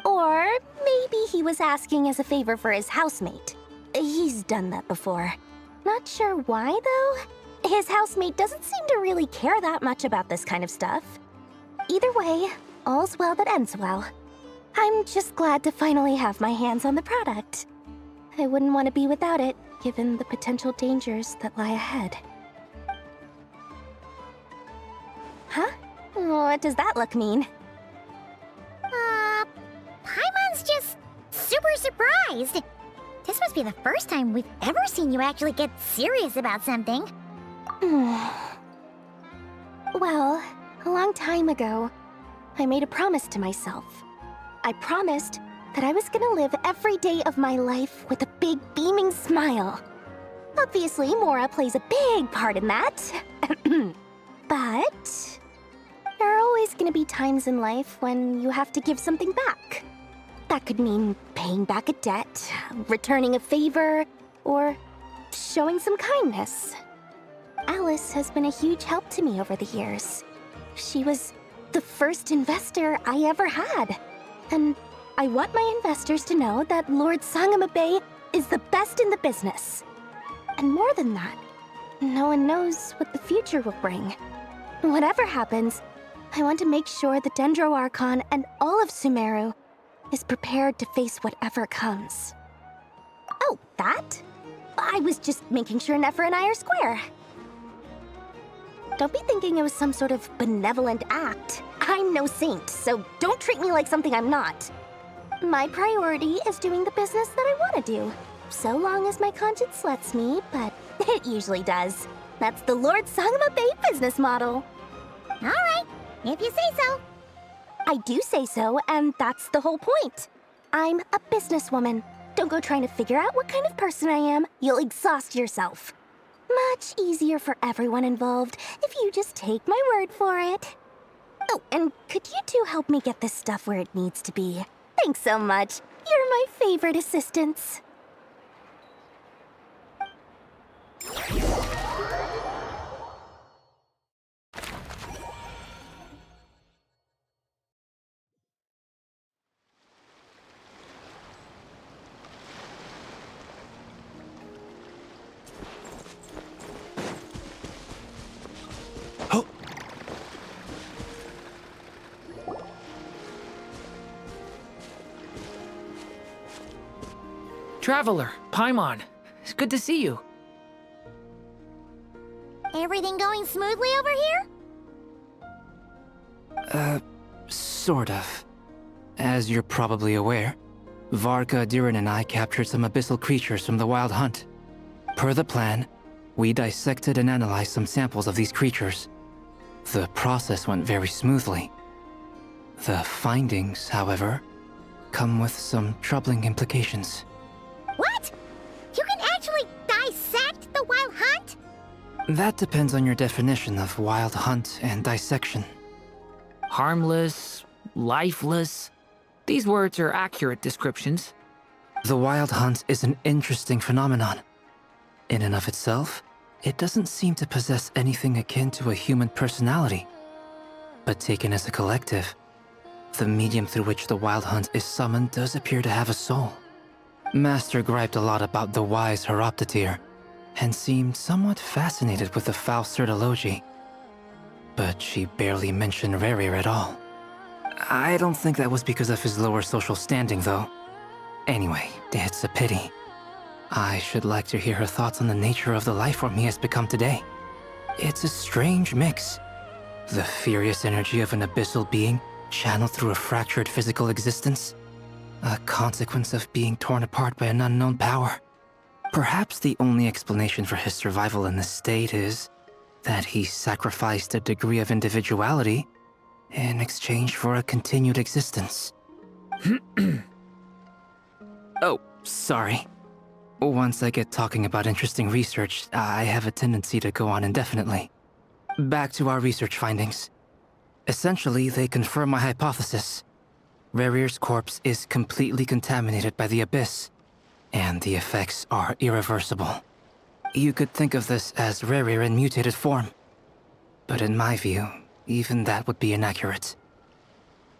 Or maybe he was asking as a favor for his housemate. He's done that before. Not sure why, though. His housemate doesn't seem to really care that much about this kind of stuff. Either way, all's well that ends well. I'm just glad to finally have my hands on the product. I wouldn't want to be without it, given the potential dangers that lie ahead. Huh? What does that look mean? Paimon's just super surprised. This must be the first time we've ever seen you actually get serious about something. Well, a long time ago, I made a promise to myself. I promised that I was gonna live every day of my life with a big beaming smile. Obviously, Mora plays a big part in that. But there are always gonna be times in life when you have to give something back. That could mean paying back a debt, returning a favor, or showing some kindness. Alice has been a huge help to me over the years. She was the first investor I ever had. And I want my investors to know that Lord Sangamabe is the best in the business. And more than that, no one knows what the future will bring. Whatever happens, I want to make sure the Dendro Archon and all of Sumeru is prepared to face whatever comes. Oh, that? I was just making sure Nefer and I are square. Don't be thinking it was some sort of benevolent act. I'm no saint, so don't treat me like something I'm not. My priority is doing the business that I want to do, so long as my conscience lets me, but it usually does. That's the Lord Sangamabe business model. All right, if you say so. I do say so, and that's the whole point. I'm a businesswoman. Don't go trying to figure out what kind of person I am. You'll exhaust yourself. Much easier for everyone involved if you just take my word for it. Oh, and could you two help me get this stuff where it needs to be? Thanks so much. You're my favorite assistants. Traveler, Paimon, it's good to see you. Everything going smoothly over here? Sort of. As you're probably aware, Varka, Diren, and I captured some abyssal creatures from the Wild Hunt. Per the plan, we dissected and analyzed some samples of these creatures. The process went very smoothly. The findings, however, come with some troubling implications. What? You can actually dissect the Wild Hunt? That depends on your definition of Wild Hunt and dissection. Harmless, lifeless. These words are accurate descriptions. The Wild Hunt is an interesting phenomenon. In and of itself, it doesn't seem to possess anything akin to a human personality. But taken as a collective, the medium through which the Wild Hunt is summoned does appear to have a soul. Master griped a lot about the wise Horoptetyr, and seemed somewhat fascinated with the foul Certology. But she barely mentioned Rerir at all. I don't think that was because of his lower social standing, though. Anyway, it's a pity. I should like to hear her thoughts on the nature of the lifeform he has become today. It's a strange mix. The furious energy of an abyssal being channeled through a fractured physical existence. A consequence of being torn apart by an unknown power. Perhaps the only explanation for his survival in this state is that he sacrificed a degree of individuality in exchange for a continued existence. Oh, sorry. Once I get talking about interesting research, I have a tendency to go on indefinitely. Back to our research findings. Essentially, they confirm my hypothesis. Rerir's corpse is completely contaminated by the Abyss, and the effects are irreversible. You could think of this as Rerir in mutated form. But in my view, even that would be inaccurate.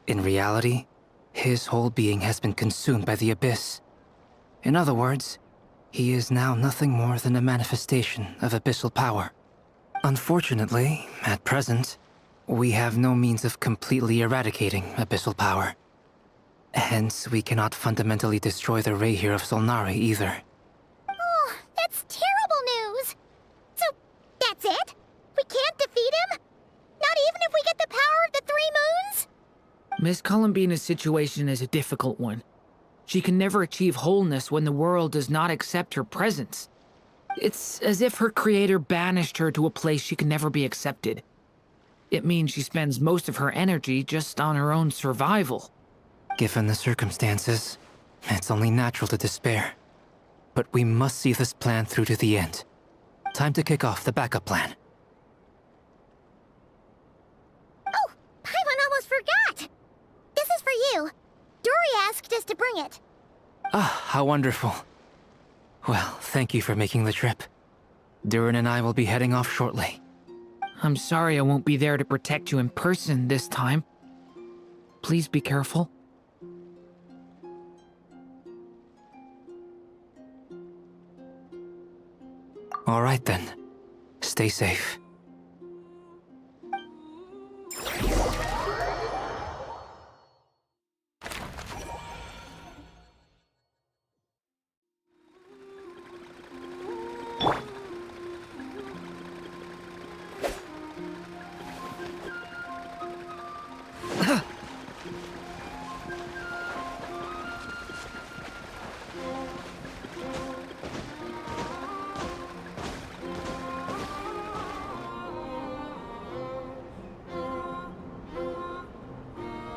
In reality, His whole being has been consumed by the Abyss. In other words, he is now nothing more than a manifestation of abyssal power. Unfortunately, at present, we have no means of completely eradicating abyssal power. Hence, we cannot fundamentally destroy the Rahier of Solnari either. Oh, that's terrible news! So, that's it? We can't defeat him? Not even if we get the power of the Three Moons? Miss Columbina's situation is a difficult one. She can never achieve wholeness when the world does not accept her presence. It's as if her creator banished her to a place she can never be accepted. It means she spends most of her energy just on her own survival. Given the circumstances, it's only natural to despair. But we must see this plan through to the end. Time to kick off the backup plan. Oh, Paimon almost forgot! This is for you. Dory asked us to bring it. Ah, how wonderful. Well, thank you for making the trip. Durin and I will be heading off shortly. I'm sorry I won't be there to protect you in person this time. Please be careful. All right then. Stay safe.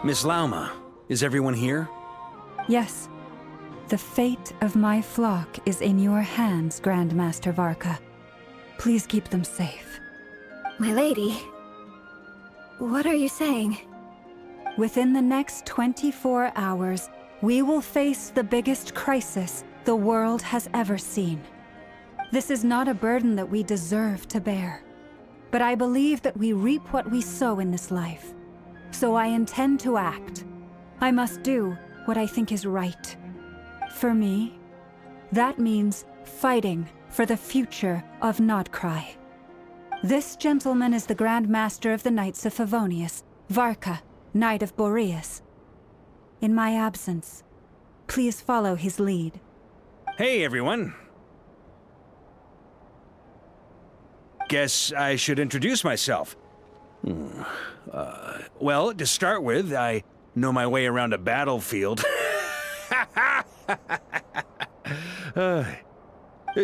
Miss Lauma, is everyone here? Yes. The fate of my flock is in your hands, Grandmaster Varka. Please keep them safe. My lady, what are you saying? Within the next 24 hours, we will face the biggest crisis the world has ever seen. This is not a burden that we deserve to bear, but I believe that we reap what we sow in this life. So I intend to act. I must do what I think is right. For me, that means fighting for the future of Nodcry. This gentleman is the Grand Master of the Knights of Favonius, Varka, Knight of Boreas. In my absence, please follow his lead. Hey, everyone. Guess I should introduce myself. Well, to start with, I know my way around a battlefield.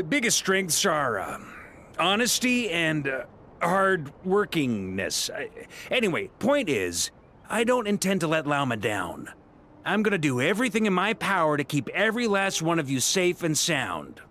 Biggest strengths are honesty and hard-workingness. Anyway, point is, I don't intend to let Lauma down. I'm gonna do everything in my power to keep every last one of you safe and sound.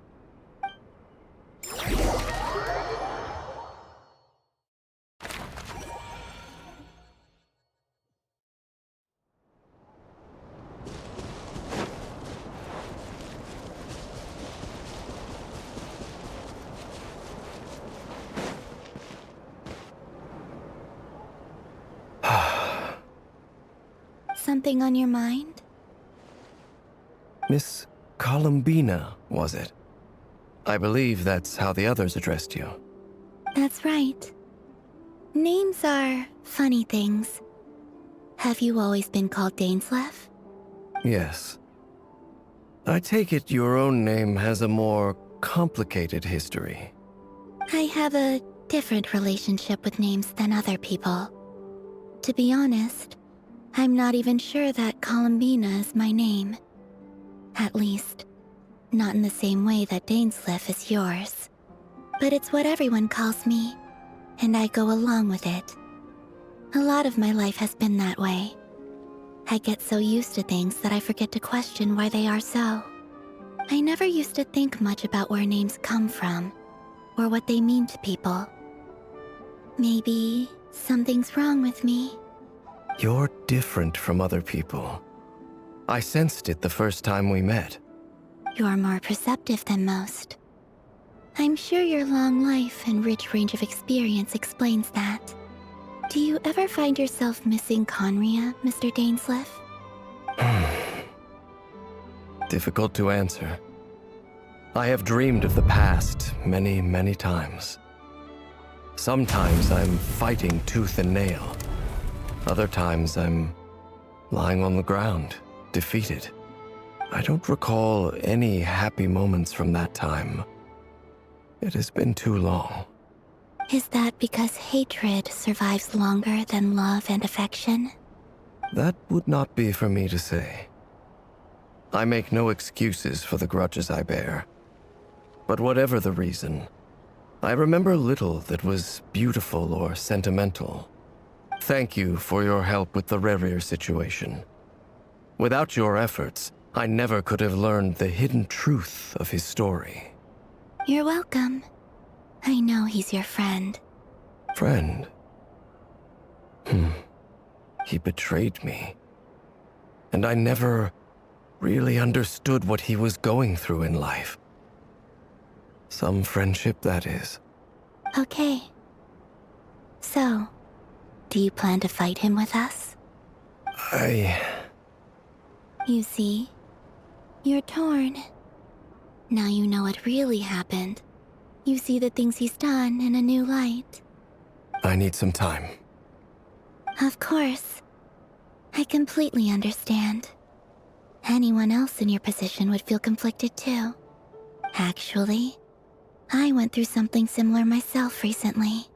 Something on your mind? Miss Columbina, was it? I believe that's how the others addressed you. That's right. Names are funny things. Have you always been called Dainsleif? Yes. I take it your own name has a more complicated history. I have a different relationship with names than other people. To be honest, I'm not even sure that Columbina is my name. At least, not in the same way that Dainsleif is yours. But it's what everyone calls me, and I go along with it. A lot of my life has been that way. I get so used to things that I forget to question why they are so. I never used to think much about where names come from, or what they mean to people. Maybe something's wrong with me. You're different from other people. I sensed it the first time we met. You're more perceptive than most. I'm sure your long life and rich range of experience explains that. Do you ever find yourself missing Conria, Mr. Dainsleif? Difficult to answer. I have dreamed of the past many, many times. Sometimes I'm fighting tooth and nail. Other times I'm lying on the ground, defeated. I don't recall any happy moments from that time. It has been too long. Is that because hatred survives longer than love and affection? That would not be for me to say. I make no excuses for the grudges I bear. But whatever the reason, I remember little that was beautiful or sentimental. Thank you for your help with the Rerir situation. Without your efforts, I never could have learned the hidden truth of his story. You're welcome. I know he's your friend. Friend? He betrayed me. And I never really understood what he was going through in life. Some friendship, that is. Okay. So, do you plan to fight him with us? You see, you're torn. Now you know what really happened. You see the things he's done in a new light. I need some time. Of course. I completely understand. Anyone else in your position would feel conflicted too. Actually, I went through something similar myself recently.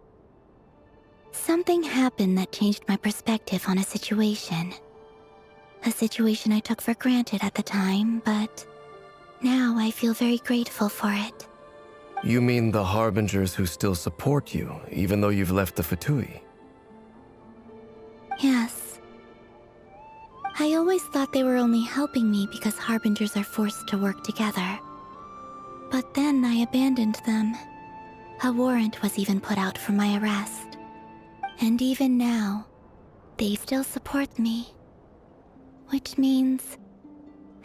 Something happened that changed my perspective on a situation. A situation I took for granted at the time, but now I feel very grateful for it. You mean the Harbingers who still support you, even though you've left the Fatui? Yes. I always thought they were only helping me because Harbingers are forced to work together. But then I abandoned them. A warrant was even put out for my arrest. And even now, they still support me. Which means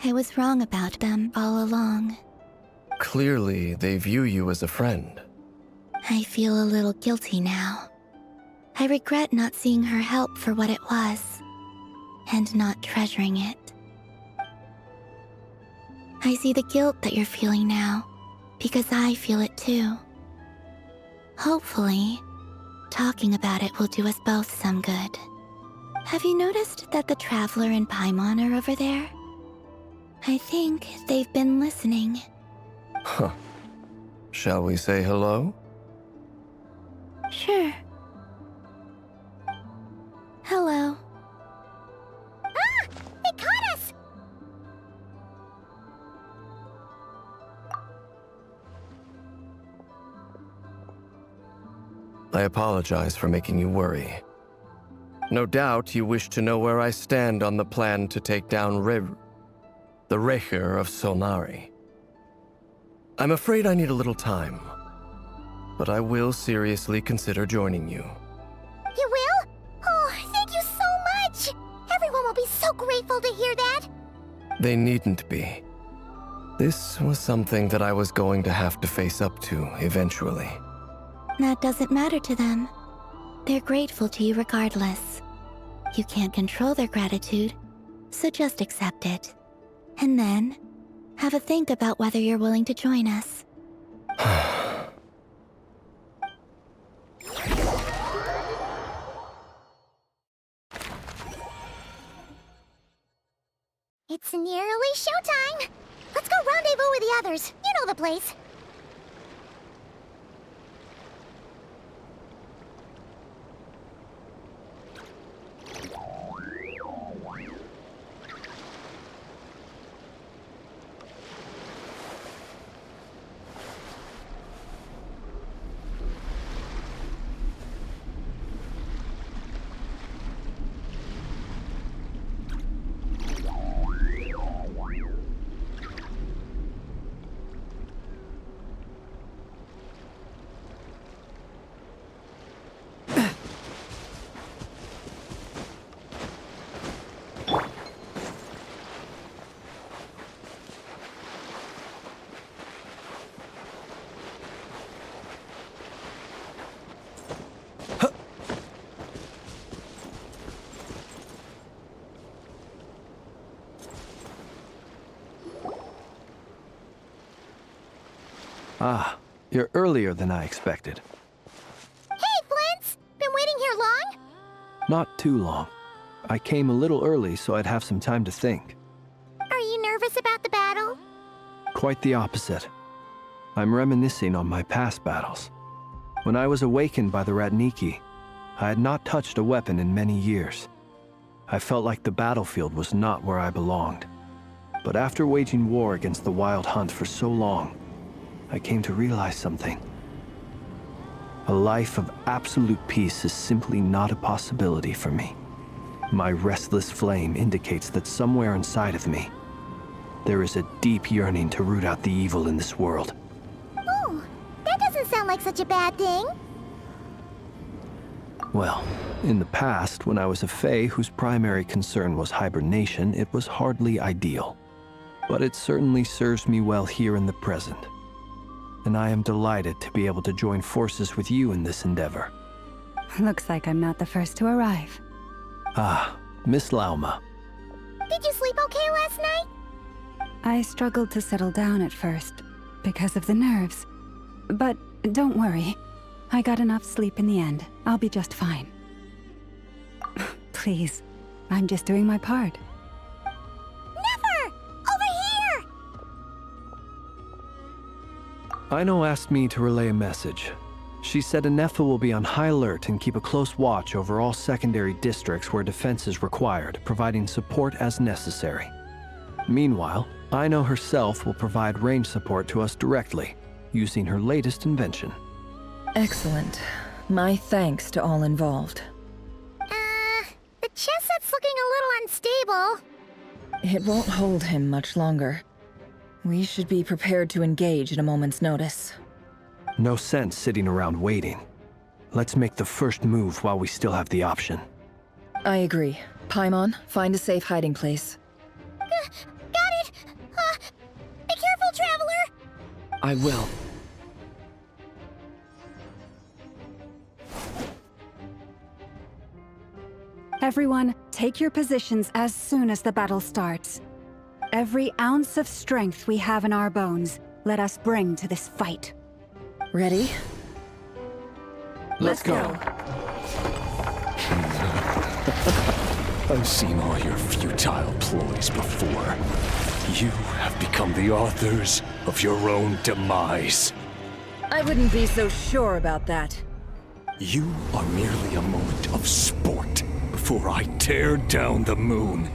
I was wrong about them all along. Clearly, they view you as a friend. I feel a little guilty now. I regret not seeing her help for what it was, and not treasuring it. I see the guilt that you're feeling now, because I feel it too. Hopefully, talking about it will do us both some good. Have you noticed that the Traveler and Paimon are over there? I think they've been listening. Huh. Shall we say hello? Sure. Hello. Ah! They caught us! I apologize for making you worry. No doubt you wish to know where I stand on the plan to take down the Reihir of Solnari. I'm afraid I need a little time, but I will seriously consider joining you. You will? Oh, thank you so much! Everyone will be so grateful to hear that! They needn't be. This was something that I was going to have to face up to eventually. That doesn't matter to them. They're grateful to you regardless. You can't control their gratitude, so just accept it. And then, have a think about whether you're willing to join us. It's nearly showtime! Let's go rendezvous with the others. You know the place. Ah, you're earlier than I expected. Hey, Flint's! Been waiting here long? Not too long. I came a little early so I'd have some time to think. Are you nervous about the battle? Quite the opposite. I'm reminiscing on my past battles. When I was awakened by the Ratniki, I had not touched a weapon in many years. I felt like the battlefield was not where I belonged. But after waging war against the Wild Hunt for so long, I came to realize something. A life of absolute peace is simply not a possibility for me. My restless flame indicates that somewhere inside of me, there is a deep yearning to root out the evil in this world. Oh, that doesn't sound like such a bad thing. Well, in the past, when I was a Fae whose primary concern was hibernation, it was hardly ideal. But it certainly serves me well here in the present. And I am delighted to be able to join forces with you in this endeavor. Looks like I'm not the first to arrive. Ah, Miss Lauma. Did you sleep okay last night? I struggled to settle down at first, because of the nerves. But don't worry. I got enough sleep in the end. I'll be just fine. Please, I'm just doing my part. Never! Over here! Aino asked me to relay a message. She said Anefa will be on high alert and keep a close watch over all secondary districts where defense is required, providing support as necessary. Meanwhile, Aino herself will provide range support to us directly, using her latest invention. Excellent. My thanks to all involved. The chess set's looking a little unstable. It won't hold him much longer. We should be prepared to engage at a moment's notice. No sense sitting around waiting. Let's make the first move while we still have the option. I agree. Paimon, find a safe hiding place. Got it! Be careful, Traveler! I will. Everyone, take your positions as soon as the battle starts. Every ounce of strength we have in our bones, let us bring to this fight. Ready? Let's go. I've seen all your futile ploys before. You have become the authors of your own demise. I wouldn't be so sure about that. You are merely a moment of sport before I tear down the moon.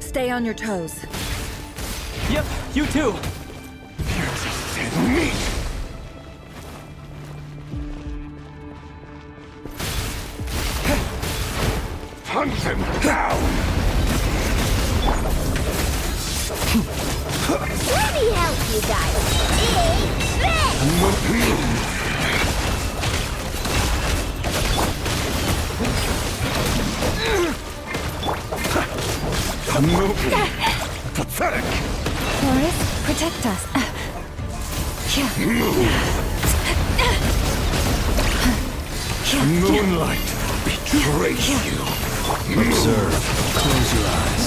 Stay on your toes. Yep, you too. Me! Hunt them down! Let me help you Pathetic! Horace, protect us. Moonlight betrays you. Observe. Close your eyes.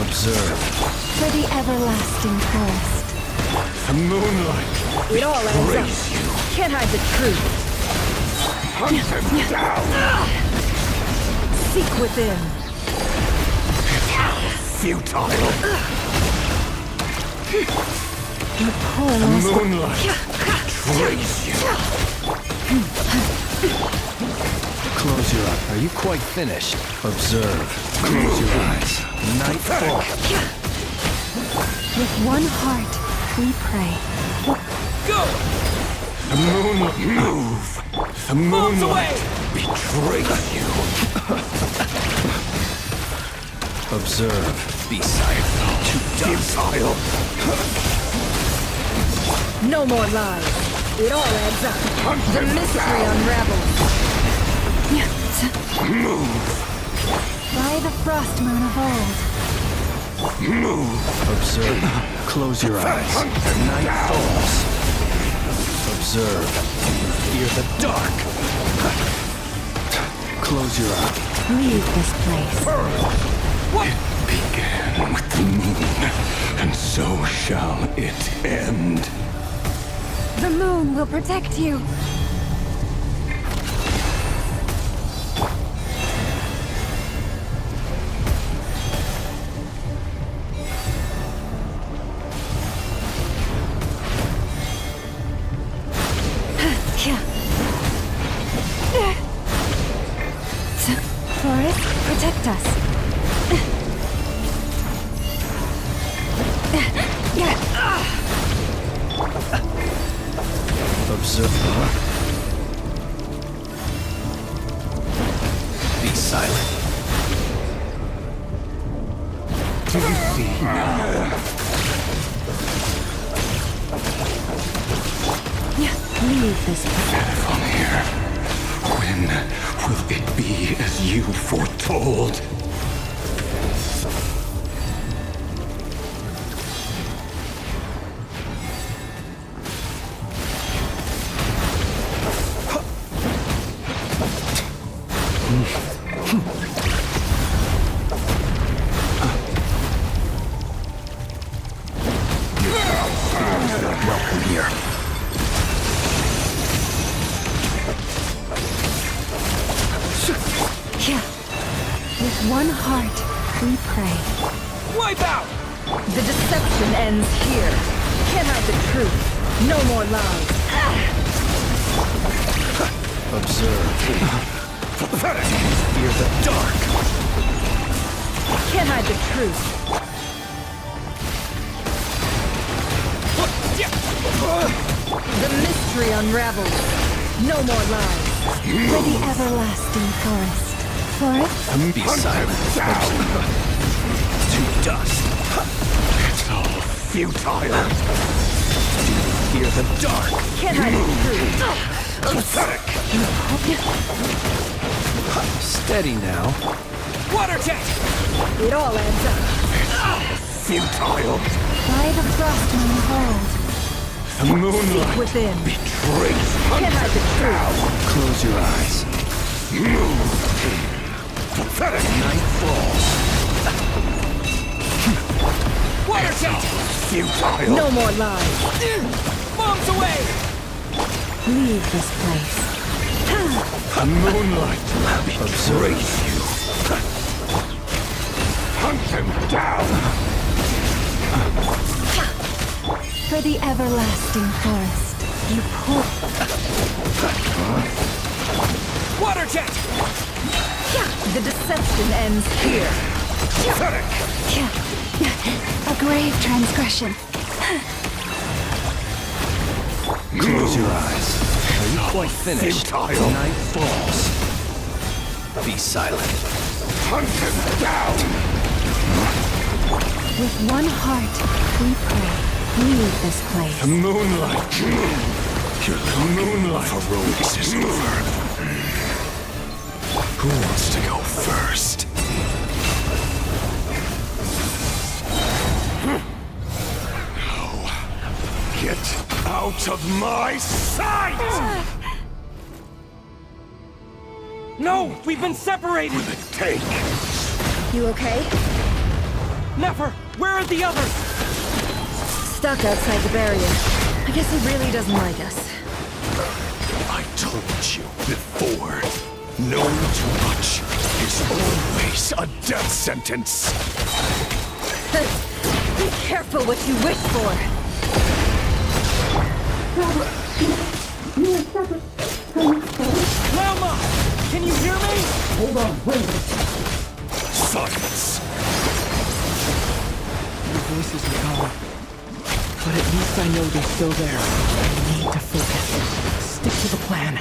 Observe. For the everlasting forest. The moonlight It all adds betrays up. you. Can't hide the truth. Hunt them down! Seek within. Futile. Your poor The lost... moonlight betrays you. Close your eyes. Are you quite finished? Observe. Close your eyes. Nightfall. With one heart, we pray. Go! The moonlight move. The moonlight betrays you. Observe. Be silent. Futile. No more lies. It all adds up. Hunt The them mystery down. unravels. Move. By the frost moon of old. Move. Observe. Close your eyes. Night falls. Observe. Fear the dark. Close your eyes. Leave this place. What? It began with the moon, and so shall it end. The moon will protect you. Forest, protect us. Observe. Be silent. Do you see now? Leave this place. From here. When will it be as you foretold? Welcome here. With one heart, we pray. Wipe out! The deception ends here. Can't hide the truth. No more lies. Observe. Fear the dark. Can't hide the truth. The mystery unravels. No more lies. For the everlasting forest. Forest? Be silent. To dust. It's all futile. Fear the dark. Can't hide the truth. Pathetic. Steady now. Water jet! It all adds up. Futile. By the frost moon hold. The moonlight Within. betrays Can't hide the truth. Close your eyes. Pathetic. Night falls. Water jet! Futile. No more lies. Bombs away! Leave this place. The moonlight betrays you. Hunt them down. For the everlasting forest. You pull. Water jet! The deception ends here. A grave transgression. Close your eyes. Are you quite finished? Futile. Night falls. Be silent. Hunt them down. With one heart, we pray. Leave this place. The moonlight. The moonlight heroics is over. Who wants to go first? No. Get out of my sight! No! We've been separated! Will it take? You okay? Never! Where are the others? Stuck outside the barrier. I guess he really doesn't like us. I told you before. Knowing too much is always a death sentence. Be careful what you wish for. Velma! Can you hear me? Hold on, wait. Silence. Your voices are gone. But at least I know they're still there. I need to focus. Stick to the plan.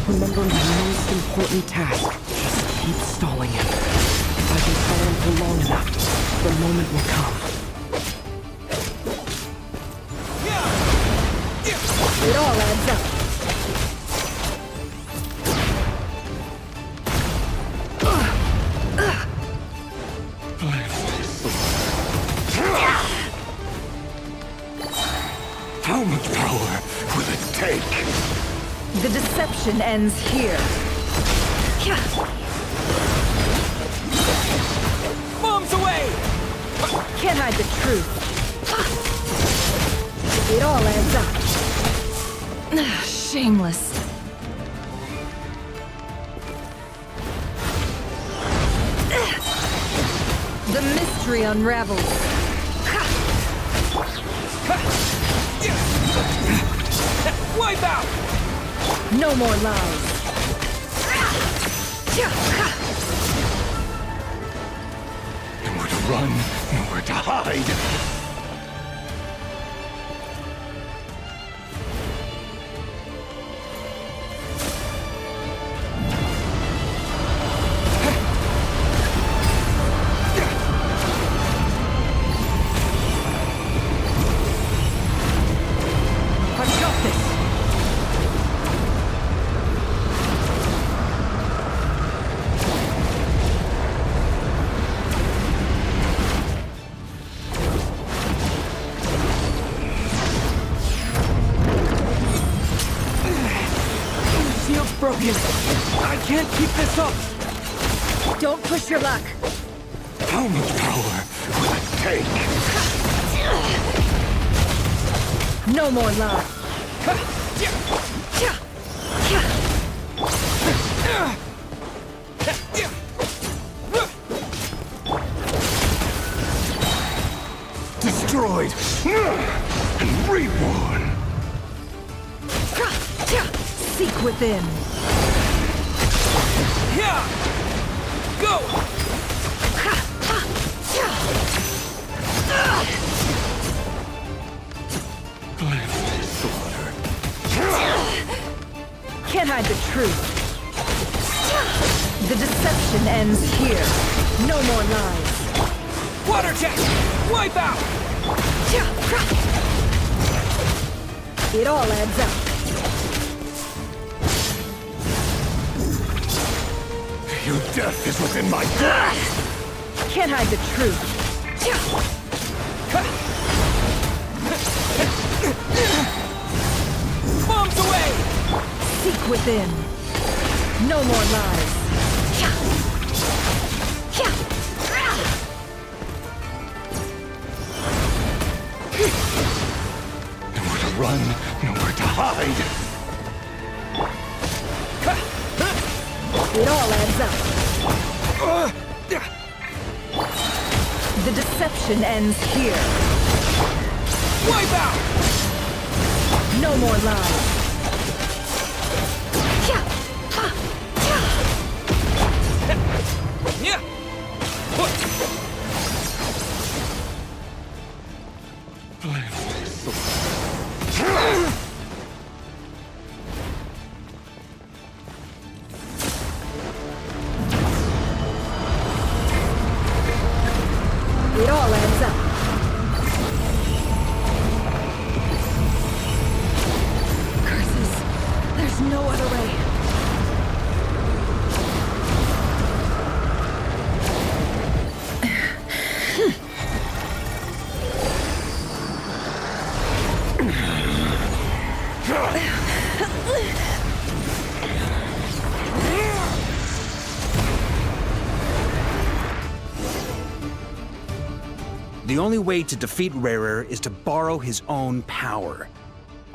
Remember my most important task. Just keep stalling him. If I can stall him for long enough, the moment will come. It all adds up. How much power will it take? The deception ends here. Bombs away! Can't hide the truth. It all adds up. Shameless. The mystery unravels. Wipe out! No more lies. Nowhere to run, nowhere to hide. Broken. I can't keep this up. Don't push your luck. How much power will it take? No more love. Destroyed and reborn. Seek within. Yeah! Go! Can't hide the truth. The deception ends here. No more lies. Water jet! Wipe out! It all adds up. Your death is within my grasp! Can't hide the truth. Bombs away! Seek within. No more lies. Nowhere to run, nowhere to hide. It all adds up. The deception ends here. Wipe out! No more lies. Yeah! It all adds up. Curses. There's no other way. The only way to defeat Rarer is to borrow his own power.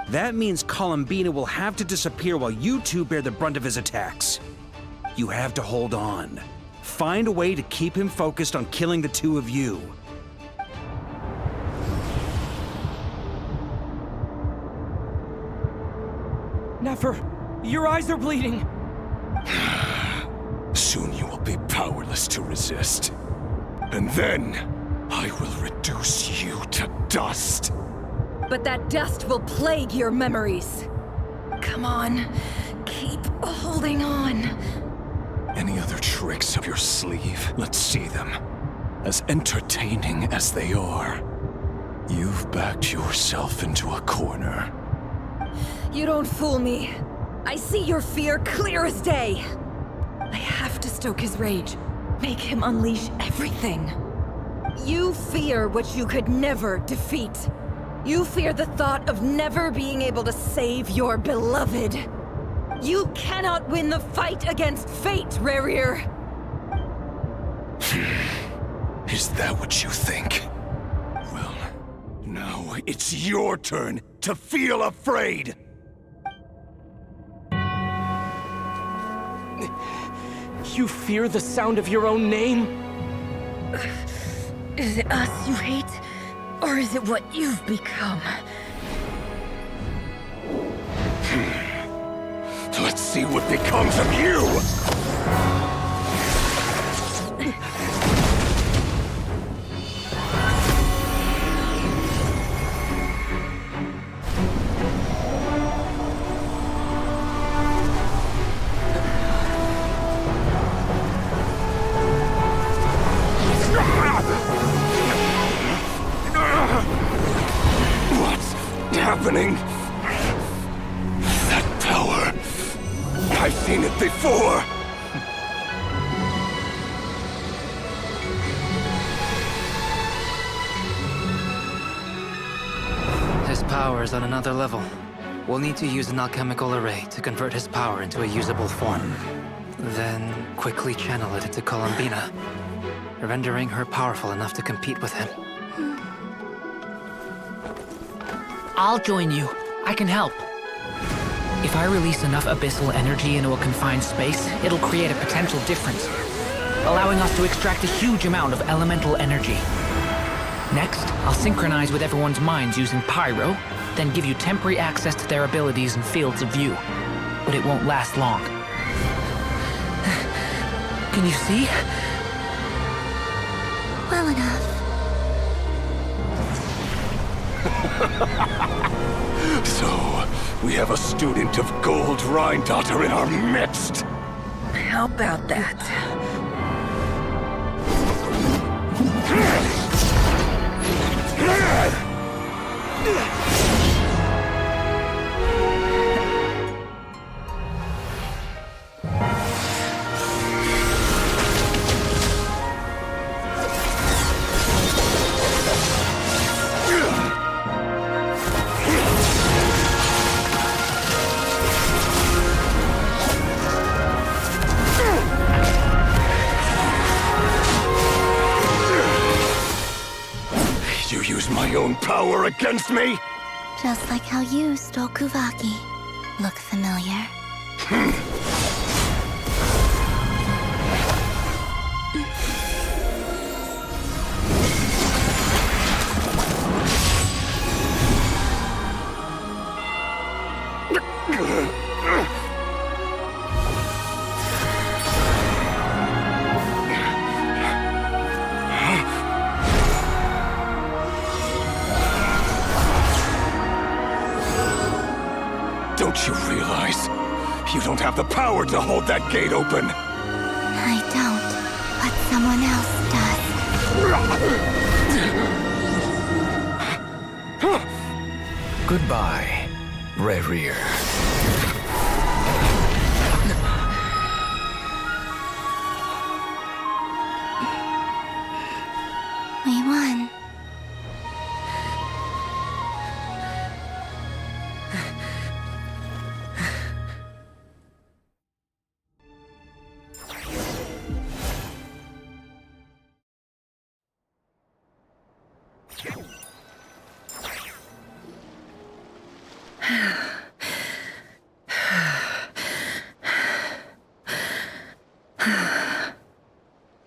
That means Columbina will have to disappear while you two bear the brunt of his attacks. You have to hold on. Find a way to keep him focused on killing the two of you. Nefer, your eyes are bleeding. Soon you will be powerless to resist. And then, I will reduce you to dust. But that dust will plague your memories. Come on, keep holding on. Any other tricks up your sleeve? Let's see them. As entertaining as they are, you've backed yourself into a corner. You don't fool me. I see your fear clear as day. I have to stoke his rage. Make him unleash everything. You fear what you could never defeat. You fear the thought of never being able to save your beloved. You cannot win the fight against fate, Rerir. Is that what you think? Well, now it's your turn to feel afraid! You fear the sound of your own name? Is it us you hate? Or is it what you've become? Let's see what becomes of you! What's happening? That power. I've seen it before. His power is on another level. We'll need to use an alchemical array to convert his power into a usable form. Then quickly channel it into Columbina, rendering her powerful enough to compete with him. I'll join you. I can help. If I release enough abyssal energy into a confined space, it'll create a potential difference, allowing us to extract a huge amount of elemental energy. Next, I'll synchronize with everyone's minds using Pyro, then give you temporary access to their abilities and fields of view. But it won't last long. Can you see? Well enough. So, we have a student of Gold Rhine-Daughter in our midst. How about that? You use my own power against me? Just like how you stole Kuvaki. Look familiar? Don't you realize? You don't have the power to hold that gate open. I don't, but someone else does. Goodbye, Rerir. We won.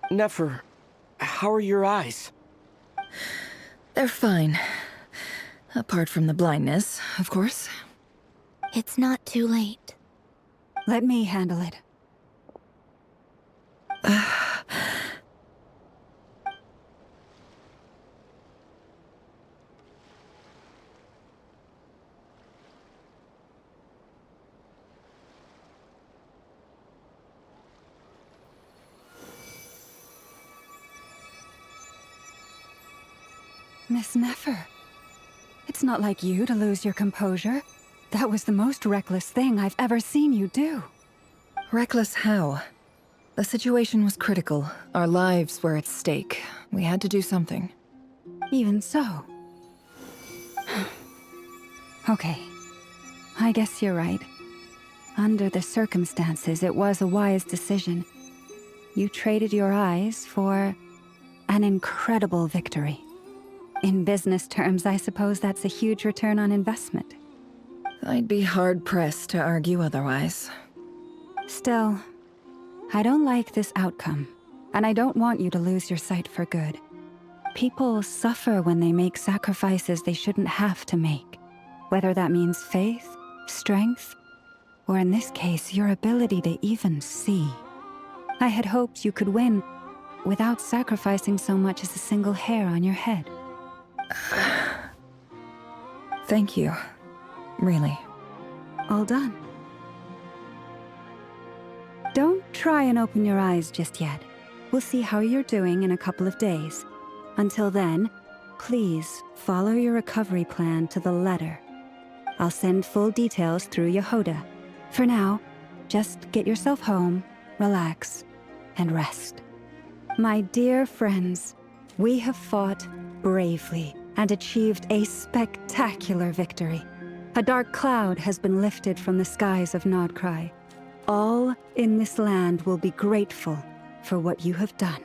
Nefer, how are your eyes? They're fine. Apart from the blindness, of course. It's not too late. Let me handle it. Miss Nefer, it's not like you to lose your composure. That was the most reckless thing I've ever seen you do. Reckless how? The situation was critical. Our lives were at stake. We had to do something. Even so. Okay. I guess you're right. Under the circumstances, it was a wise decision. You traded your eyes for an incredible victory. In business terms, I suppose that's a huge return on investment. I'd be hard-pressed to argue otherwise. Still, I don't like this outcome, and I don't want you to lose your sight for good. People suffer when they make sacrifices they shouldn't have to make, whether that means faith, strength, or in this case, your ability to even see. I had hoped you could win without sacrificing so much as a single hair on your head. Thank you. Really. All done. Don't try and open your eyes just yet. We'll see how you're doing in a couple of days. Until then, please follow your recovery plan to the letter. I'll send full details through Yehoda. For now, just get yourself home, relax, and rest. My dear friends, we have fought bravely and achieved a spectacular victory. A dark cloud has been lifted from the skies of Nodcry. All in this land will be grateful for what you have done.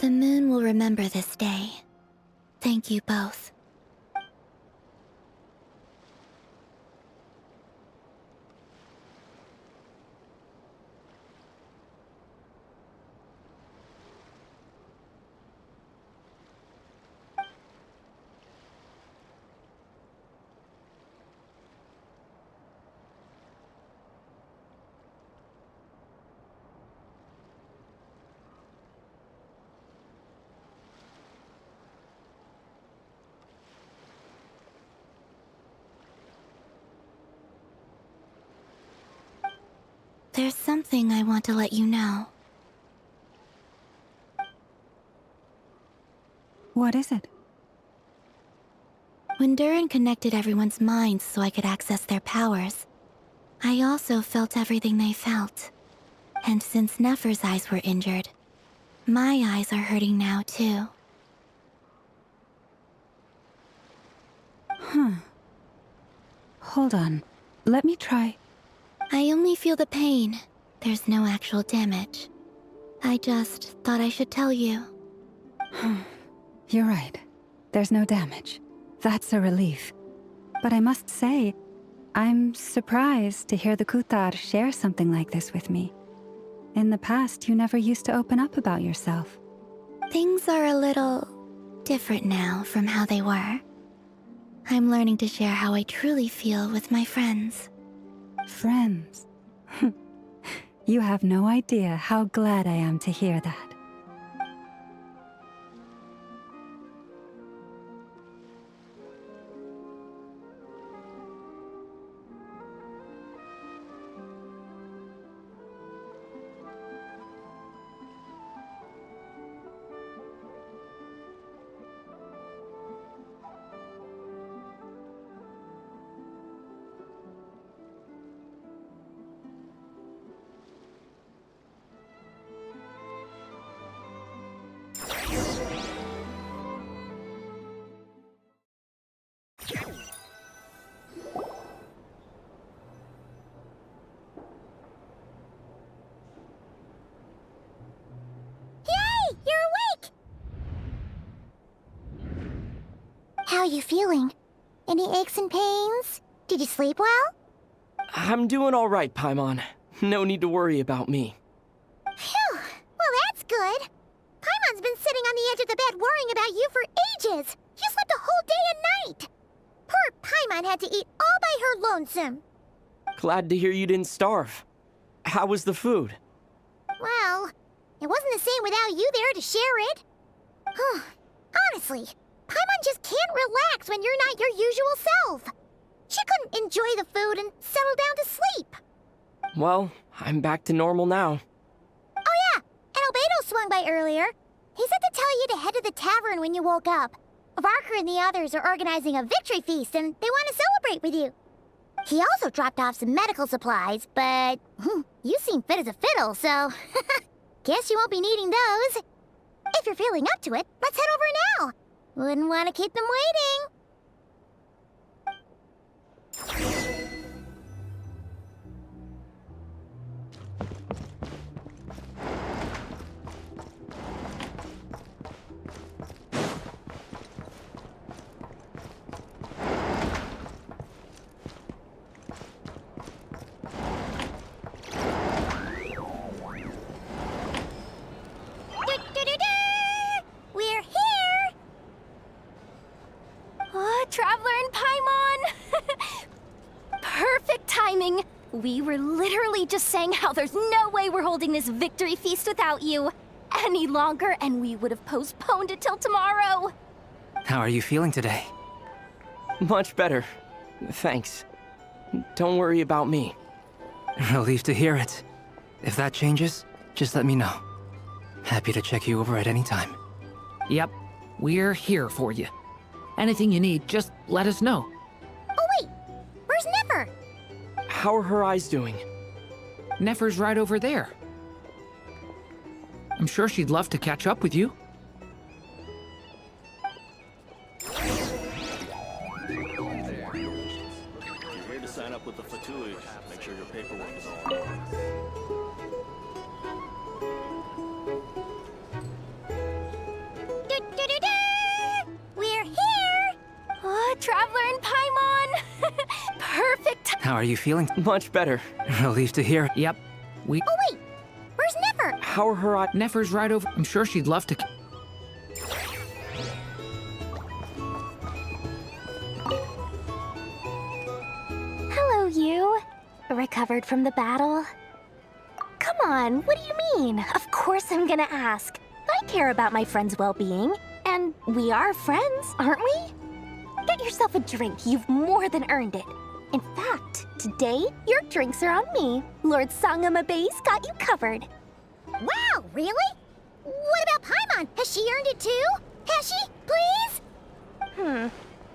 The moon will remember this day. Thank you both. There's something I want to let you know. What is it? When Durin connected everyone's minds so I could access their powers, I also felt everything they felt. And since Nefer's eyes were injured, my eyes are hurting now too. Hold on. Let me try. I only feel the pain. There's no actual damage. I just thought I should tell you. You're right. There's no damage. That's a relief. But I must say, I'm surprised to hear the Kutar share something like this with me. In the past, you never used to open up about yourself. Things are a little different now from how they were. I'm learning to share how I truly feel with my friends. Friends? You have no idea how glad I am to hear that. How are you feeling? Any aches and pains? Did you sleep well? I'm doing all right, Paimon. No need to worry about me. Phew! Well, that's good. Paimon's been sitting on the edge of the bed worrying about you for ages. You slept a whole day and night. Poor Paimon had to eat all by her lonesome. Glad to hear you didn't starve. How was the food? Well, it wasn't the same without you there to share it. Honestly, Paimon just can't relax when you're not your usual self. She couldn't enjoy the food and settle down to sleep. Well, I'm back to normal now. Oh yeah, and Albedo swung by earlier. He said to tell you to head to the tavern when you woke up. Varker and the others are organizing a victory feast and they want to celebrate with you. He also dropped off some medical supplies, but you seem fit as a fiddle, so guess you won't be needing those. If you're feeling up to it, let's head over now. Wouldn't want to keep them waiting. morning. We were literally just saying how there's no way we're holding this victory feast without you any longer, and we would have postponed it till tomorrow. How are you feeling today? Much better. Thanks. Don't worry about me. Relieved to hear it. If that changes, just let me know. Happy to check you over at any time. Yep, we're here for you. Anything you need, just let us know. Oh wait, where's Nefer? How are her eyes doing? Nefer's right over there. I'm sure she'd love to catch up with you. Here to sign up with the Fatui. Make sure your paperwork is all. We're here! Oh, Traveler and Paimon! Perfect! How are you feeling? Much better. Relieved to hear it. Yep, Oh wait, where's Nefer? How are her eyes? Nefer's right over. I'm sure she'd love to. Hello, you. Recovered from the battle? Come on, what do you mean? Of course I'm gonna ask. I care about my friend's well-being. And we are friends, aren't we? Get yourself a drink. You've more than earned it. In fact, today, your drinks are on me. Lord Sangamabe's got you covered. Wow, really? What about Paimon? Has she earned it too? Has she? Please?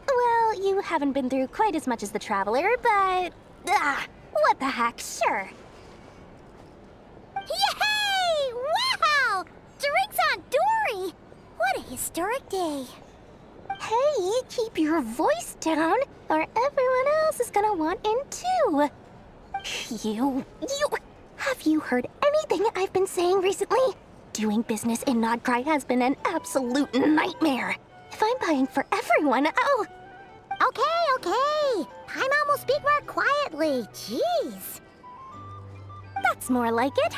Well, you haven't been through quite as much as the Traveler, but... what the heck, sure. Yay! Wow! Drinks on Dory! What a historic day. Hey, keep your voice down, or everyone else is gonna want in too. Have you heard anything I've been saying recently? Doing business in Nodcry has been an absolute nightmare. If I'm buying for everyone, oh... Okay. Paimon will speak more quietly. Jeez. That's more like it.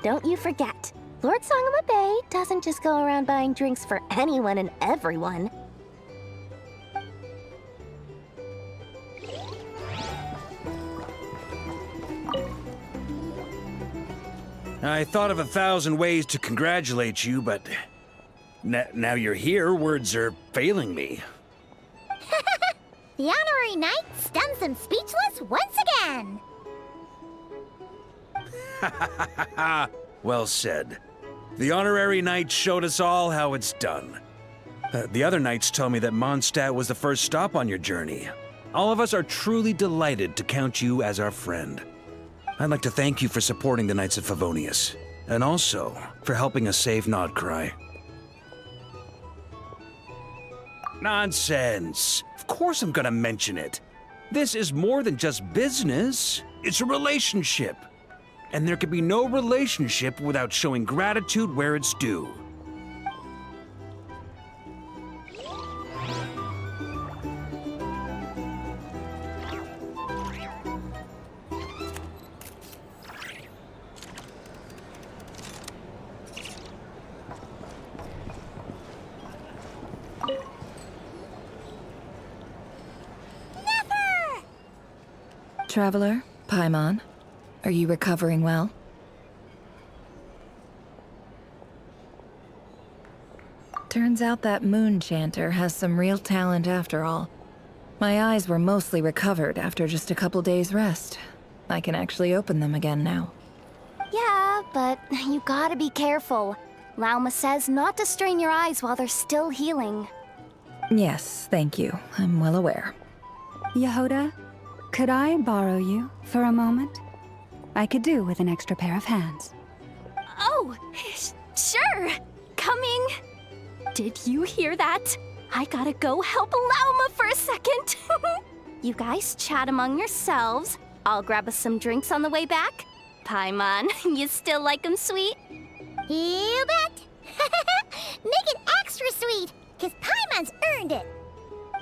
Don't you forget, Lord Sangamabe doesn't just go around buying drinks for anyone and everyone. I thought of 1,000 ways to congratulate you, but now you're here, words are failing me. The honorary knight stuns them speechless once again. Well said. The honorary knight showed us all how it's done. The other knights tell me that Mondstadt was the first stop on your journey. All of us are truly delighted to count you as our friend. I'd like to thank you for supporting the Knights of Favonius, and also for helping us save Nodcry. Nonsense! Of course I'm gonna mention it. This is more than just business. It's a relationship. And there can be no relationship without showing gratitude where it's due. Traveler, Paimon, are you recovering well? Turns out that moon chanter has some real talent after all. My eyes were mostly recovered after just a couple days rest. I can actually open them again now. Yeah, but you gotta be careful. Lauma says not to strain your eyes while they're still healing. Yes, thank you. I'm well aware. Yehoda, could I borrow you for a moment? I could do with an extra pair of hands. Oh, sure. Coming. Did you hear that? I gotta go help Lauma for a second. You guys chat among yourselves. I'll grab us some drinks on the way back. Paimon, you still like them sweet? You bet. Make it extra sweet, because Paimon's earned it.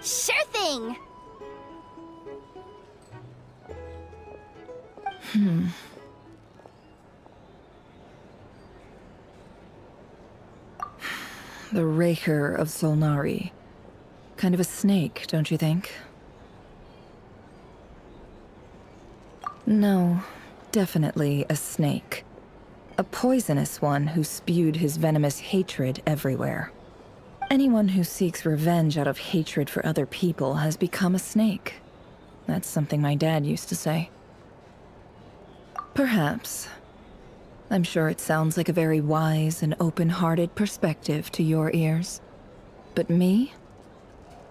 Sure thing. The Raker of Solnari. Kind of a snake, don't you think? No, definitely a snake. A poisonous one who spewed his venomous hatred everywhere. Anyone who seeks revenge out of hatred for other people has become a snake. That's something my dad used to say. Perhaps. I'm sure it sounds like a very wise and open-hearted perspective to your ears. But me?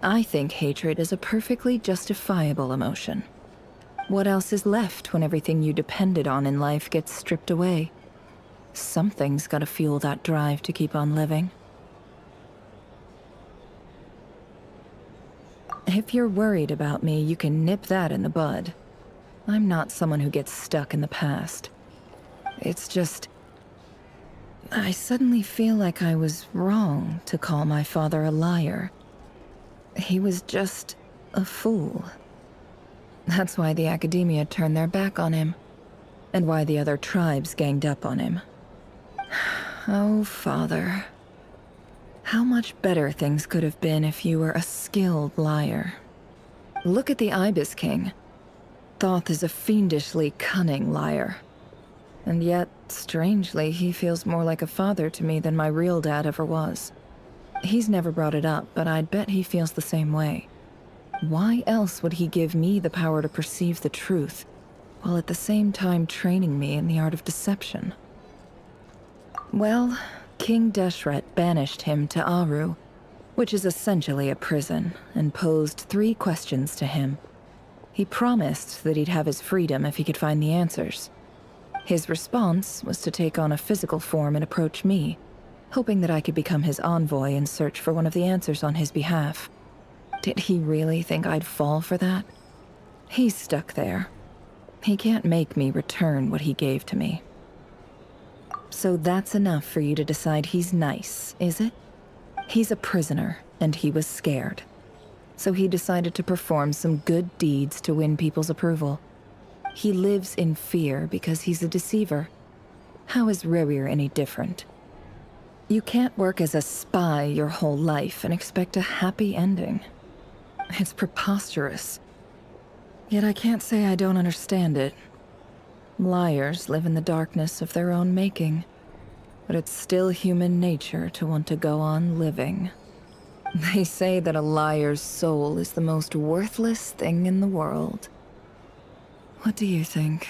I think hatred is a perfectly justifiable emotion. What else is left when everything you depended on in life gets stripped away? Something's gotta fuel that drive to keep on living. If you're worried about me, you can nip that in the bud. I'm not someone who gets stuck in the past. It's just... I suddenly feel like I was wrong to call my father a liar. He was just a fool. That's why the academia turned their back on him, and why the other tribes ganged up on him. Oh, Father. How much better things could have been if you were a skilled liar. Look at the Ibis King. Thoth is a fiendishly cunning liar. And yet, strangely, he feels more like a father to me than my real dad ever was. He's never brought it up, but I'd bet he feels the same way. Why else would he give me the power to perceive the truth, while at the same time training me in the art of deception? Well, King Deshret banished him to Aru, which is essentially a prison, and posed 3 questions to him. He promised that he'd have his freedom if he could find the answers. His response was to take on a physical form and approach me, hoping that I could become his envoy and search for one of the answers on his behalf. Did he really think I'd fall for that? He's stuck there. He can't make me return what he gave to me. So that's enough for you to decide he's nice, is it? He's a prisoner, and he was scared. So he decided to perform some good deeds to win people's approval. He lives in fear because he's a deceiver. How is Rerir any different? You can't work as a spy your whole life and expect a happy ending. It's preposterous. Yet I can't say I don't understand it. Liars live in the darkness of their own making, but it's still human nature to want to go on living. They say that a liar's soul is the most worthless thing in the world. What do you think?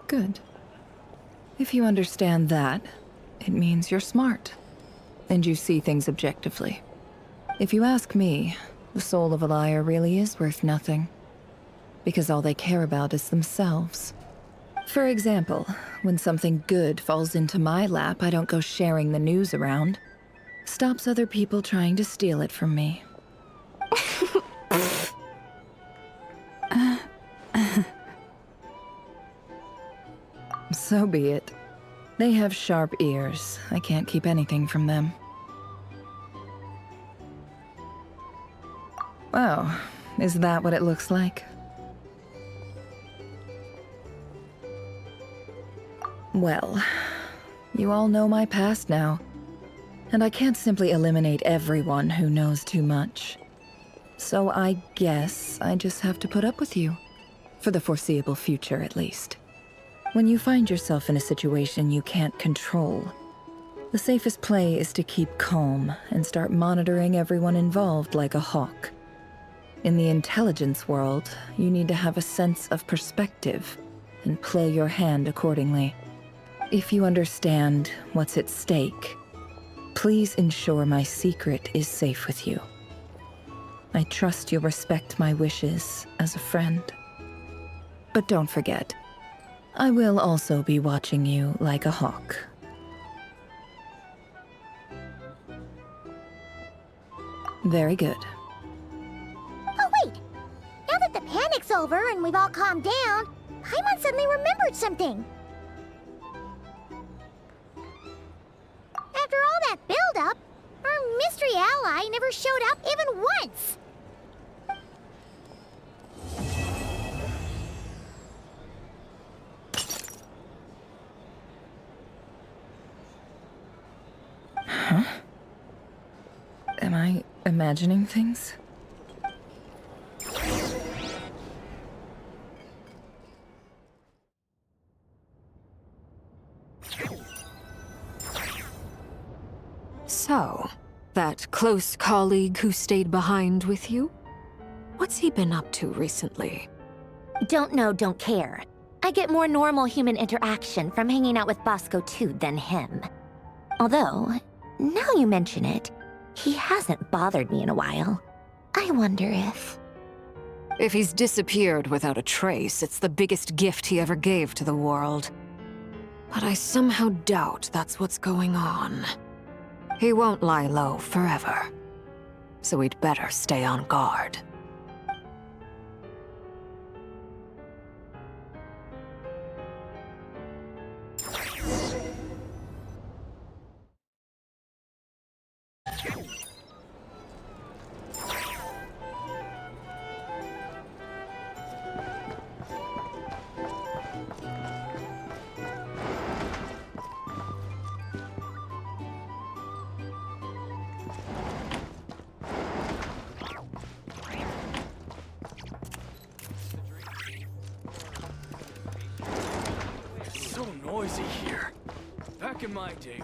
Good. If you understand that, it means you're smart, and you see things objectively. If you ask me, the soul of a liar really is worth nothing, because all they care about is themselves. For example, when something good falls into my lap, I don't go sharing the news around. Stops other people trying to steal it from me. So be it. They have sharp ears. I can't keep anything from them. Oh, is that what it looks like? Well, you all know my past now, and I can't simply eliminate everyone who knows too much. So I guess I just have to put up with you, for the foreseeable future at least. When you find yourself in a situation you can't control, the safest play is to keep calm and start monitoring everyone involved like a hawk. In the intelligence world, you need to have a sense of perspective and play your hand accordingly. If you understand what's at stake, please ensure my secret is safe with you. I trust you'll respect my wishes as a friend. But don't forget, I will also be watching you like a hawk. Very good. Oh wait! Now that the panic's over and we've all calmed down, Paimon suddenly remembered something. After all that build-up, our mystery ally never showed up even once! Huh? Am I imagining things? So, that close colleague who stayed behind with you? What's he been up to recently? Don't know, don't care. I get more normal human interaction from hanging out with Bosco too than him. Although, now you mention it, he hasn't bothered me in a while. I wonder if... If he's disappeared without a trace, it's the biggest gift he ever gave to the world. But I somehow doubt that's what's going on. He won't lie low forever. So we'd better stay on guard. It's so noisy here. Back in my day.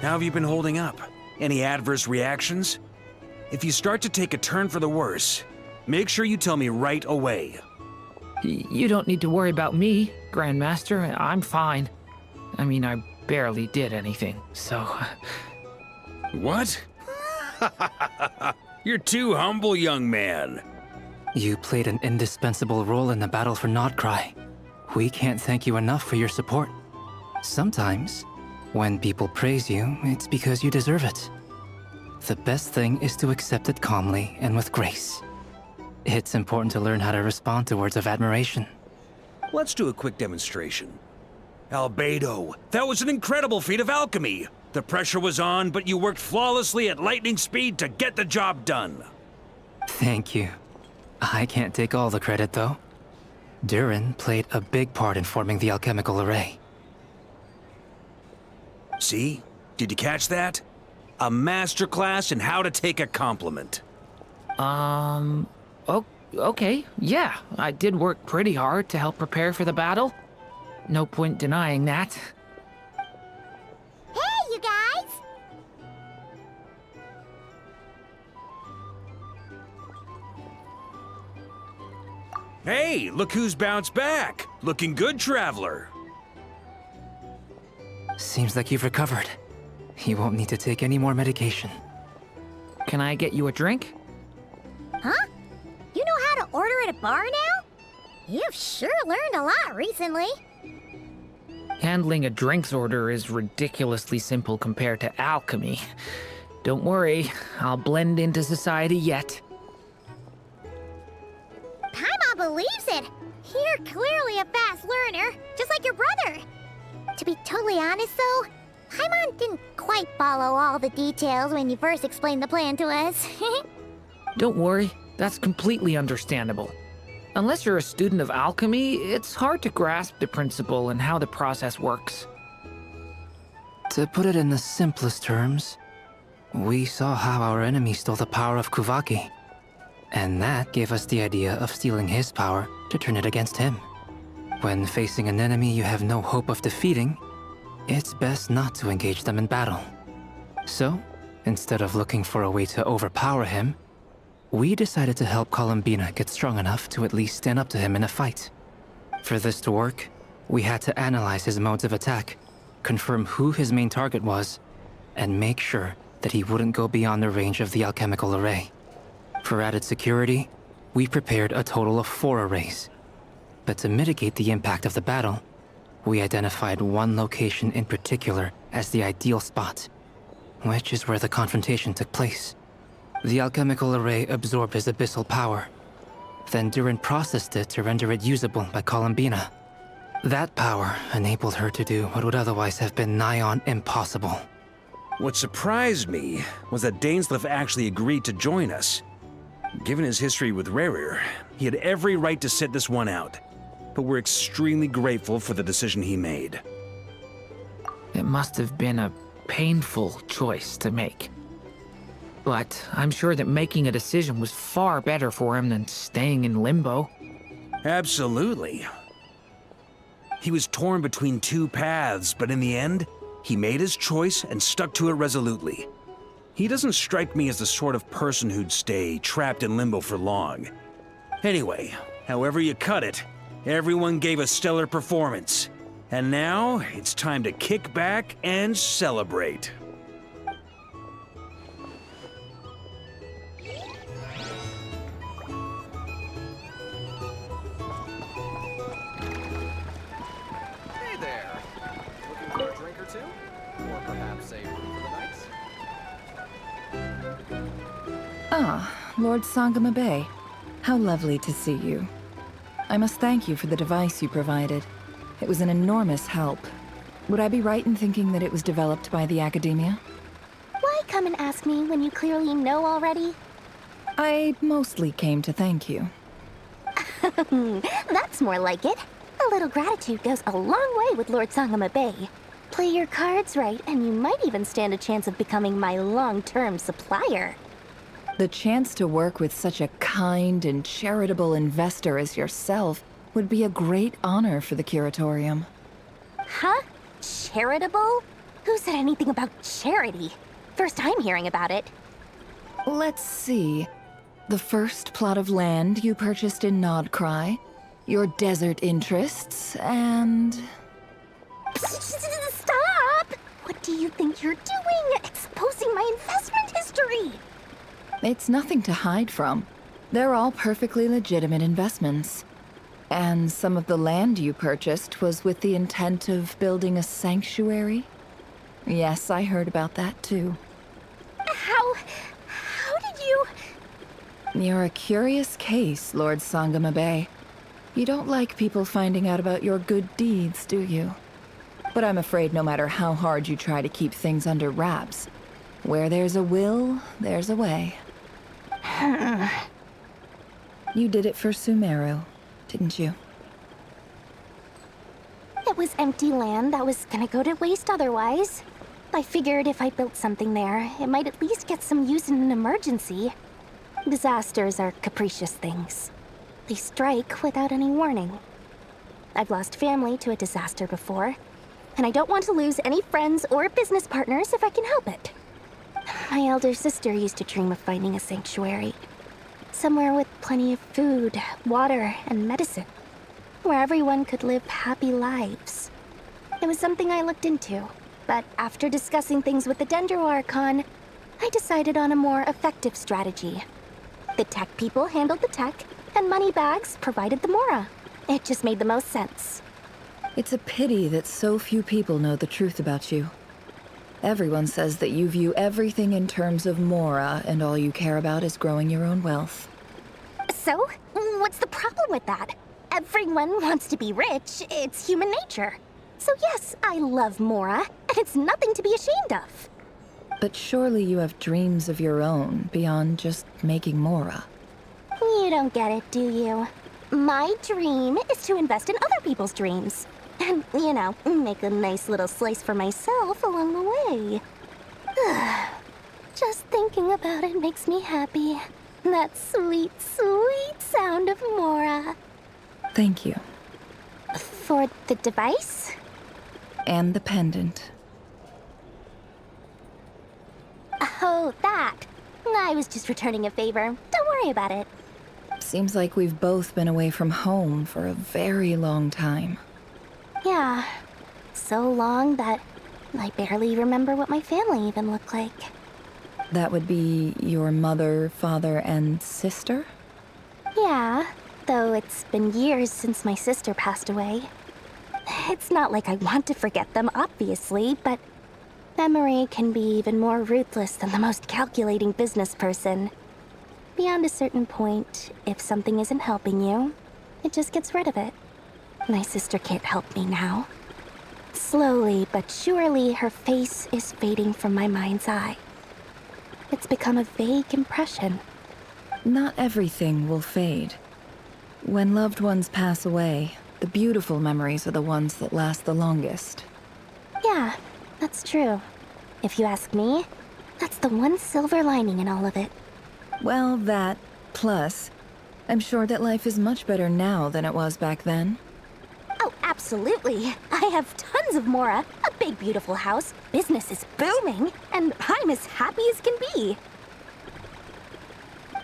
How have you been holding up? Any adverse reactions? If you start to take a turn for the worse, make sure you tell me right away. You don't need to worry about me, Grandmaster. I'm fine. I mean, I barely did anything, so... What? You're too humble, young man. You played an indispensable role in the battle for Nodcry. We can't thank you enough for your support. Sometimes, when people praise you, it's because you deserve it. The best thing is to accept it calmly and with grace. It's important to learn how to respond to words of admiration. Let's do a quick demonstration. Albedo, that was an incredible feat of alchemy. The pressure was on, but you worked flawlessly at lightning speed to get the job done. Thank you. I can't take all the credit, though. Durin played a big part in forming the alchemical array. See? Did you catch that? A masterclass in how to take a compliment. Okay, yeah. I did work pretty hard to help prepare for the battle. No point denying that. Hey, you guys! Hey, look who's bounced back. Looking good, Traveler. Seems like you've recovered. You won't need to take any more medication. Can I get you a drink? Huh? You know how to order at a bar now? You've sure learned a lot recently. Handling a drinks order is ridiculously simple compared to alchemy. Don't worry, I'll blend into society yet. Paimon believes it! You're clearly a fast learner, just like your brother. To be totally honest though, Paimon didn't quite follow all the details when you first explained the plan to us. Don't worry, that's completely understandable. Unless you're a student of alchemy, it's hard to grasp the principle and how the process works. To put it in the simplest terms, we saw how our enemy stole the power of Kuvaki. And that gave us the idea of stealing his power to turn it against him. When facing an enemy you have no hope of defeating, it's best not to engage them in battle. So, instead of looking for a way to overpower him, we decided to help Columbina get strong enough to at least stand up to him in a fight. For this to work, we had to analyze his modes of attack, confirm who his main target was, and make sure that he wouldn't go beyond the range of the alchemical array. For added security, we prepared a total of 4 arrays. But to mitigate the impact of the battle, we identified one location in particular as the ideal spot, which is where the confrontation took place. The alchemical array absorbed his abyssal power. Then Durin processed it to render it usable by Columbina. That power enabled her to do what would otherwise have been nigh on impossible. What surprised me was that Dainsleif actually agreed to join us. Given his history with Rerir, he had every right to sit this one out. but we're extremely grateful for the decision he made. It must have been a painful choice to make. But I'm sure that making a decision was far better for him than staying in limbo. Absolutely. He was torn between two paths, but in the end, he made his choice and stuck to it resolutely. He doesn't strike me as the sort of person who'd stay trapped in limbo for long. Anyway, however you cut it, everyone gave a stellar performance. And now, it's time to kick back and celebrate. Hey there! Looking for a drink or two? Or perhaps a room for the night? Ah, Lord Sangama Bay. How lovely to see you. I must thank you for the device you provided. It was an enormous help. Would I be right in thinking that it was developed by the Academia? Why come and ask me when you clearly know already? I mostly came to thank you. That's more like it. A little gratitude goes a long way with Lord Sangama Bay. Play your cards right, and you might even stand a chance of becoming my long-term supplier. The chance to work with such a kind and charitable investor as yourself would be a great honor for the Curatorium. Huh? Charitable? Who said anything about charity? First time hearing about it. Let's see. The first plot of land you purchased in Nodcry, your desert interests, and... Stop! What do you think you're doing? Exposing my investment history! It's nothing to hide from. They're all perfectly legitimate investments. And some of the land you purchased was with the intent of building a sanctuary? Yes, I heard about that too. How did you... You're a curious case, Lord Sangama Bay. You don't like people finding out about your good deeds, do you? But I'm afraid no matter how hard you try to keep things under wraps, where there's a will, there's a way. You did it for Sumeru, didn't you? It was empty land that was gonna go to waste otherwise. I figured if I built something there, it might at least get some use in an emergency. Disasters are capricious things. They strike without any warning. I've lost family to a disaster before, and I don't want to lose any friends or business partners if I can help it. My elder sister used to dream of finding a sanctuary. Somewhere with plenty of food, water, and medicine. Where everyone could live happy lives. It was something I looked into, but after discussing things with the Dendro Archon, I decided on a more effective strategy. The tech people handled the tech, and Moneybags provided the Mora. It just made the most sense. It's a pity that so few people know the truth about you. Everyone says that you view everything in terms of Mora, and all you care about is growing your own wealth. So, what's the problem with that? Everyone wants to be rich. It's human nature. So yes, I love Mora, and it's nothing to be ashamed of. But surely you have dreams of your own beyond just making Mora. You don't get it, do you? My dream is to invest in other people's dreams. And, you know, make a nice little slice for myself along the way. Just thinking about it makes me happy. That sweet, sweet sound of Mora. Thank you. For the device? And the pendant. Oh, that. I was just returning a favor. Don't worry about it. Seems like we've both been away from home for a very long time. Yeah. So long that I barely remember what my family even looked like. That would be your mother, father, and sister? Yeah, though it's been years since my sister passed away. It's not like I want to forget them, obviously, but memory can be even more ruthless than the most calculating business person. Beyond a certain point, if something isn't helping you, it just gets rid of it. My sister can't help me now. Slowly but surely, her face is fading from my mind's eye. It's become a vague impression. Not everything will fade. When loved ones pass away, The beautiful memories are the ones that last the longest. Yeah, that's true. If you ask me, that's the one silver lining in all of it. Well, that, plus, I'm sure that life is much better now than it was back then. Oh, absolutely. I have tons of Mora, a big beautiful house, business is booming, and I'm as happy as can be.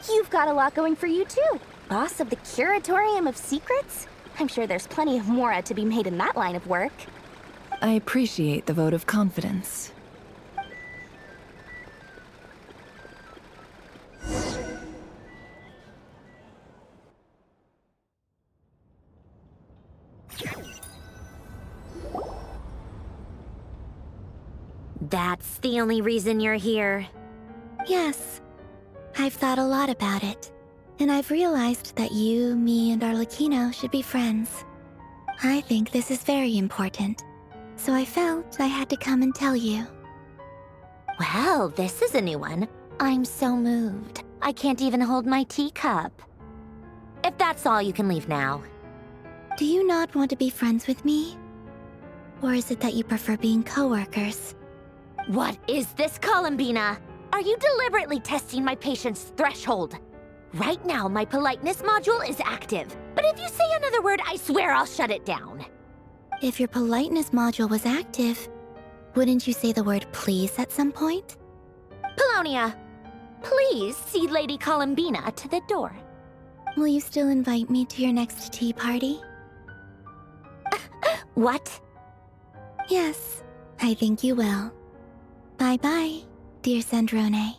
You've got a lot going for you too. Boss of the Curatorium of Secrets? I'm sure there's plenty of Mora to be made in that line of work. I appreciate the vote of confidence. That's the only reason you're here. Yes. I've thought a lot about it. And I've realized that you, me, and Arlecchino should be friends. I think this is very important. So I felt I had to come and tell you. Well, this is a new one. I'm so moved. I can't even hold my teacup. If that's all, you can leave now. Do you not want to be friends with me? Or is it that you prefer being co-workers? What is this, Columbina? Are you deliberately testing my patience threshold? Right now, my politeness module is active. But if you say another word, I swear I'll shut it down. If your politeness module was active, wouldn't you say the word please at some point? Polonia, please see Lady Columbina to the door. Will you still invite me to your next tea party? What? Yes, I think you will. Bye-bye, dear Sandrone.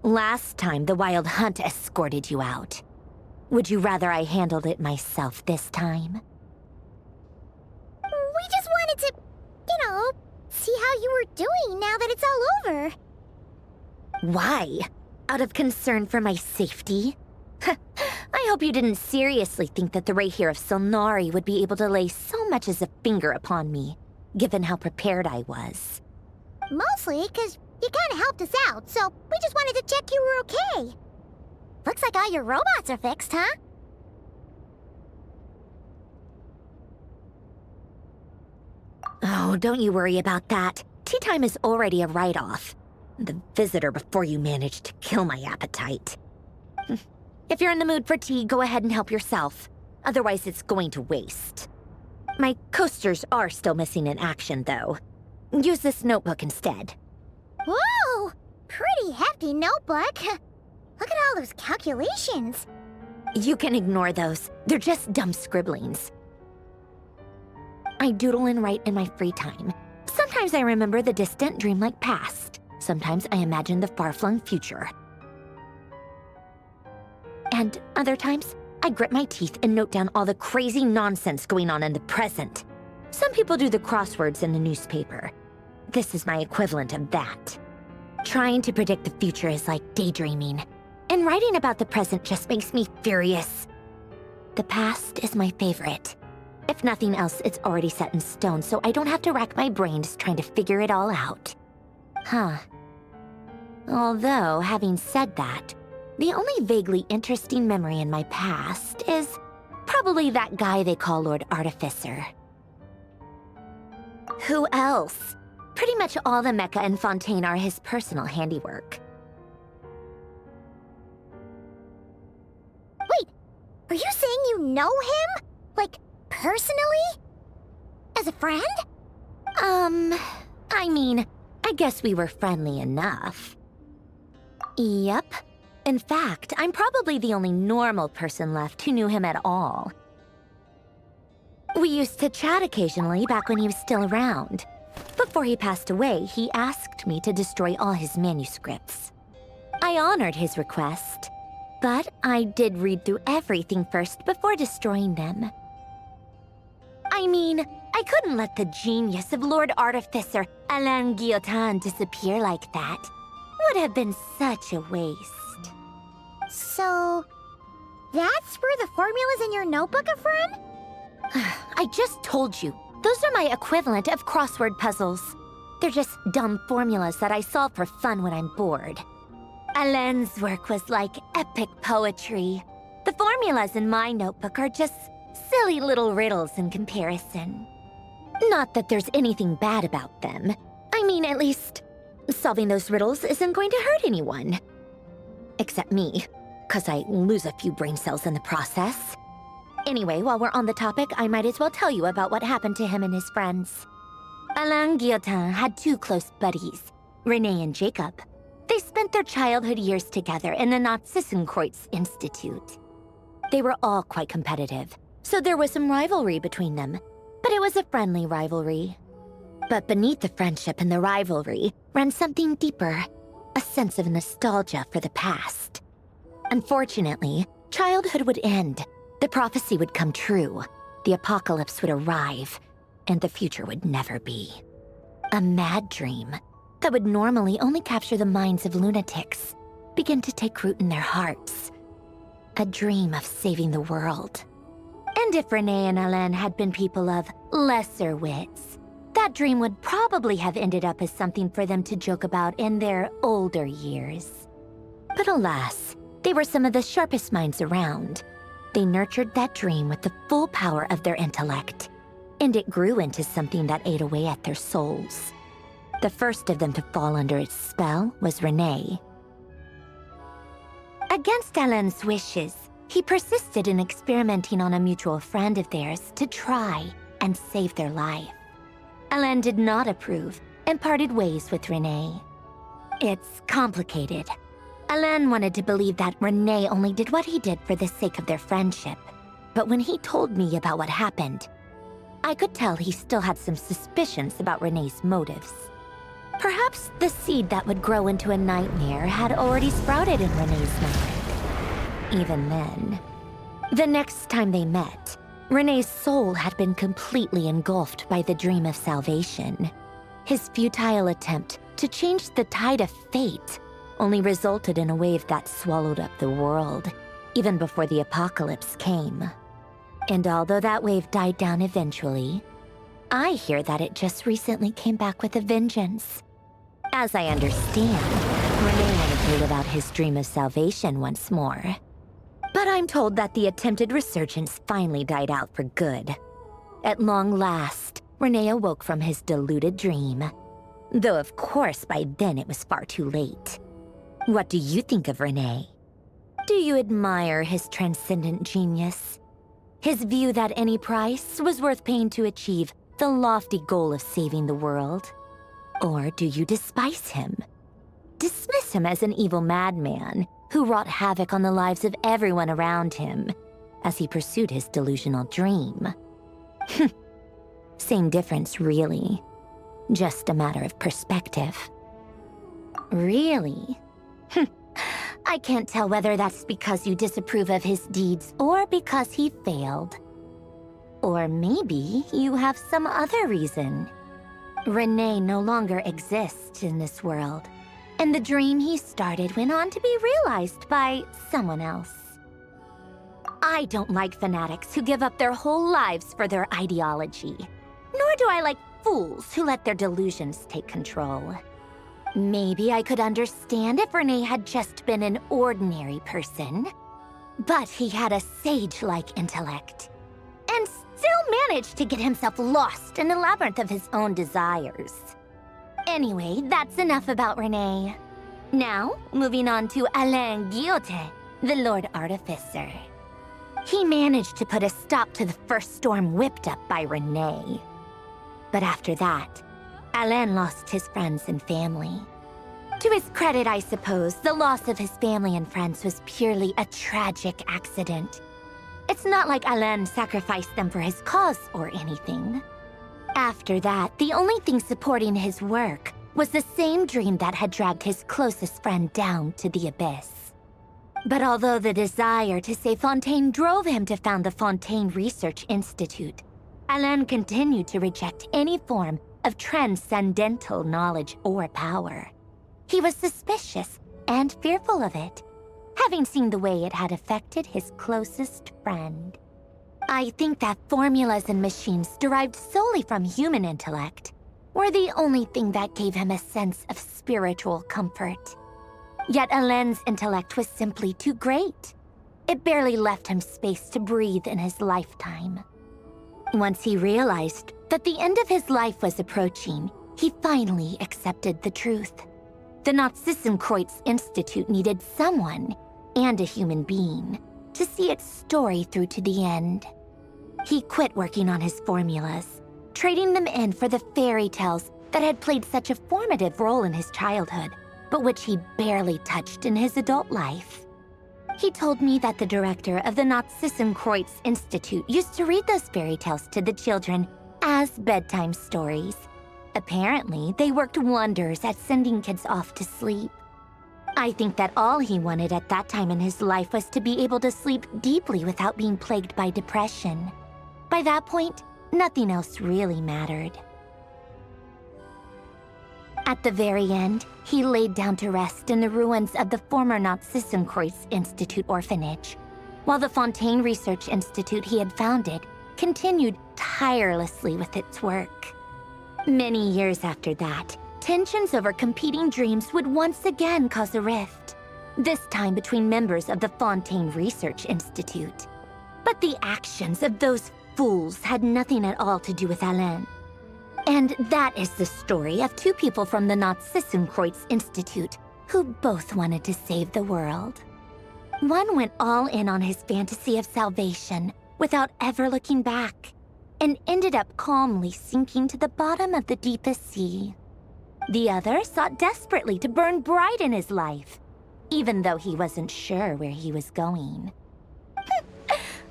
Last time, the Wild Hunt escorted you out. Would you rather I handled it myself this time? We just wanted to, see how you were doing now that it's all over. Why? Out of concern for my safety? I hope you didn't seriously think that the Rayhir of Solnari would be able to lay so much as a finger upon me, given how prepared I was. Mostly because you kind of helped us out, so we just wanted to check you were okay. Looks like all your robots are fixed, huh? Oh, don't you worry about that. Tea time is already a write-off. The visitor before you managed to kill my appetite. If you're in the mood for tea, go ahead and help yourself. Otherwise, it's going to waste. My coasters are still missing in action, though. Use this notebook instead. Whoa! Pretty hefty notebook. Look at all those calculations. You can ignore those. They're just dumb scribblings. I doodle and write in my free time. Sometimes I remember the distant dreamlike past. Sometimes I imagine the far-flung future. And other times, I grit my teeth and note down all the crazy nonsense going on in the present. Some people do the crosswords in the newspaper. This is my equivalent of that. Trying to predict the future is like daydreaming. And writing about the present just makes me furious. The past is my favorite. If nothing else, it's already set in stone, so I don't have to rack my brains trying to figure it all out. Huh. Although, having said that, the only vaguely interesting memory in my past is probably that guy they call Lord Artificer. Who else? Pretty much all the mecha and Fontaine are his personal handiwork. Wait, are you saying you know him? Like, personally? As a friend? I mean, I guess we were friendly enough. Yep. In fact, I'm probably the only normal person left who knew him at all. We used to chat occasionally back when he was still around. Before he passed away, he asked me to destroy all his manuscripts. I honored his request, but I did read through everything first before destroying them. I mean, I couldn't let the genius of Lord Artificer Alain Guillotin disappear like that. Would have been such a waste. So, that's where the formulas in your notebook are from? I just told you. Those are my equivalent of crossword puzzles. They're just dumb formulas that I solve for fun when I'm bored. Alain's work was like epic poetry. The formulas in my notebook are just silly little riddles in comparison. Not that there's anything bad about them. I mean, at least, solving those riddles isn't going to hurt anyone. Except me, 'cause I lose a few brain cells in the process. Anyway, while we're on the topic, I might as well tell you about what happened to him and his friends. Alain Guillotin had two close buddies, René and Jacob. They spent their childhood years together in the Narzissenkreuz Institute. They were all quite competitive, so there was some rivalry between them, but it was a friendly rivalry. But beneath the friendship and the rivalry ran something deeper, a sense of nostalgia for the past. Unfortunately, childhood would end, the prophecy would come true, the apocalypse would arrive, and the future would never be. A mad dream that would normally only capture the minds of lunatics began to take root in their hearts. A dream of saving the world. And if René and Alain had been people of lesser wits, that dream would probably have ended up as something for them to joke about in their older years. But alas, they were some of the sharpest minds around. They nurtured that dream with the full power of their intellect, and it grew into something that ate away at their souls. The first of them to fall under its spell was René. Against Alain's wishes, he persisted in experimenting on a mutual friend of theirs to try and save their life. Alain did not approve and parted ways with René. It's complicated. Alain wanted to believe that René only did what he did for the sake of their friendship. But when he told me about what happened, I could tell he still had some suspicions about René's motives. Perhaps the seed that would grow into a nightmare had already sprouted in René's mind. Even then, the next time they met, René's soul had been completely engulfed by the dream of salvation. His futile attempt to change the tide of fate only resulted in a wave that swallowed up the world, even before the apocalypse came. And although that wave died down eventually, I hear that it just recently came back with a vengeance. As I understand, René wanted to live out his dream of salvation once more. But I'm told that the attempted resurgence finally died out for good. At long last, René awoke from his deluded dream. Though of course by then it was far too late. What do you think of René? Do you admire his transcendent genius? His view that any price was worth paying to achieve the lofty goal of saving the world? Or do you despise him? Dismiss him as an evil madman who wrought havoc on the lives of everyone around him as he pursued his delusional dream? Same difference, really. Just a matter of perspective. Really? I can't tell whether that's because you disapprove of his deeds or because he failed. Or maybe you have some other reason. René no longer exists in this world, and the dream he started went on to be realized by someone else. I don't like fanatics who give up their whole lives for their ideology, nor do I like fools who let their delusions take control. Maybe I could understand if René had just been an ordinary person, but he had a sage-like intellect, and still managed to get himself lost in the labyrinth of his own desires. Anyway, that's enough about René. Now, moving on to Alain Guillotin, the Lord Artificer. He managed to put a stop to the first storm whipped up by René. But after that, Alain lost his friends and family. To his credit, I suppose, the loss of his family and friends was purely a tragic accident. It's not like Alain sacrificed them for his cause or anything. After that, the only thing supporting his work was the same dream that had dragged his closest friend down to the abyss. But although the desire to save Fontaine drove him to found the Fontaine Research Institute, Alain continued to reject any form of transcendental knowledge or power. He was suspicious and fearful of it, having seen the way it had affected his closest friend. I think that formulas and machines derived solely from human intellect were the only thing that gave him a sense of spiritual comfort. Yet Alain's intellect was simply too great. It barely left him space to breathe in his lifetime. Once he realized that the end of his life was approaching, he finally accepted the truth. The Nazissenkreuz Institute needed someone, and a human being, to see its story through to the end. He quit working on his formulas, trading them in for the fairy tales that had played such a formative role in his childhood, but which he barely touched in his adult life. He told me that the director of the Nazissenkreuz Institute used to read those fairy tales to the children as bedtime stories. Apparently, they worked wonders at sending kids off to sleep. I think that all he wanted at that time in his life was to be able to sleep deeply without being plagued by depression. By that point, nothing else really mattered. At the very end, he laid down to rest in the ruins of the former Nazissenkreuz Institute orphanage, while the Fontaine Research Institute he had founded continued tirelessly with its work. Many years after that, tensions over competing dreams would once again cause a rift, this time between members of the Fontaine Research Institute. But the actions of those fools had nothing at all to do with Alain. And that is the story of two people from the Nazissenkreuz Institute who both wanted to save the world. One went all in on his fantasy of salvation without ever looking back, and ended up calmly sinking to the bottom of the deepest sea. The other sought desperately to burn bright in his life, even though he wasn't sure where he was going.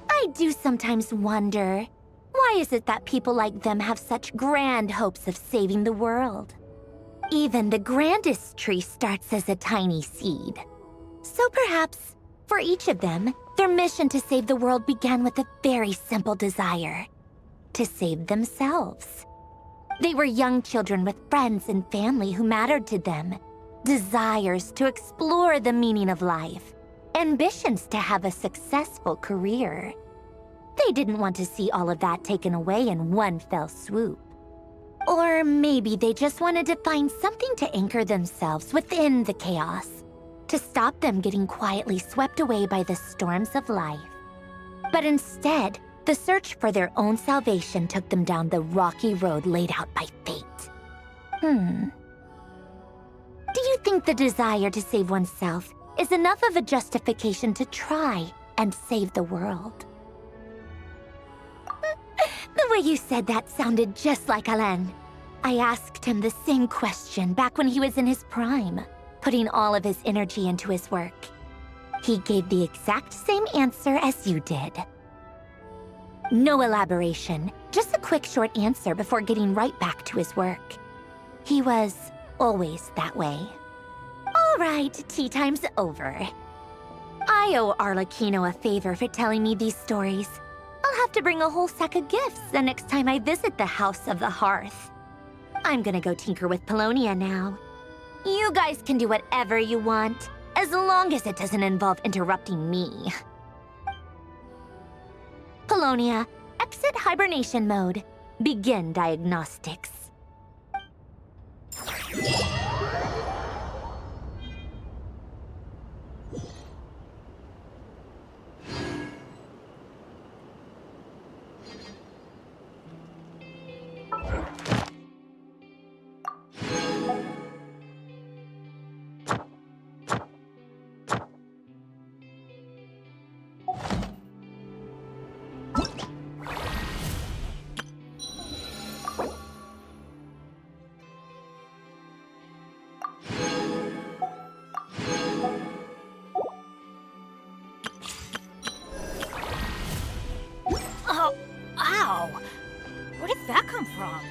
I do sometimes wonder, why is it that people like them have such grand hopes of saving the world? Even the grandest tree starts as a tiny seed. So perhaps, for each of them, their mission to save the world began with a very simple desire: to save themselves. They were young children with friends and family who mattered to them, desires to explore the meaning of life, ambitions to have a successful career. They didn't want to see all of that taken away in one fell swoop. Or maybe they just wanted to find something to anchor themselves within the chaos, to stop them getting quietly swept away by the storms of life. But instead, the search for their own salvation took them down the rocky road laid out by fate. Do you think the desire to save oneself is enough of a justification to try and save the world? The way you said that sounded just like Alain. I asked him the same question back when he was in his prime, putting all of his energy into his work. He gave the exact same answer as you did. No elaboration, just a quick short answer before getting right back to his work. He was always that way. All right, tea time's over. I owe Arlecchino a favor for telling me these stories. I'll have to bring a whole sack of gifts the next time I visit the House of the Hearth. I'm gonna go tinker with Polonia now. You guys can do whatever you want, as long as it doesn't involve interrupting me. Polonia, exit hibernation mode. Begin diagnostics. Oh, ow! Where did that come from?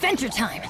adventure time!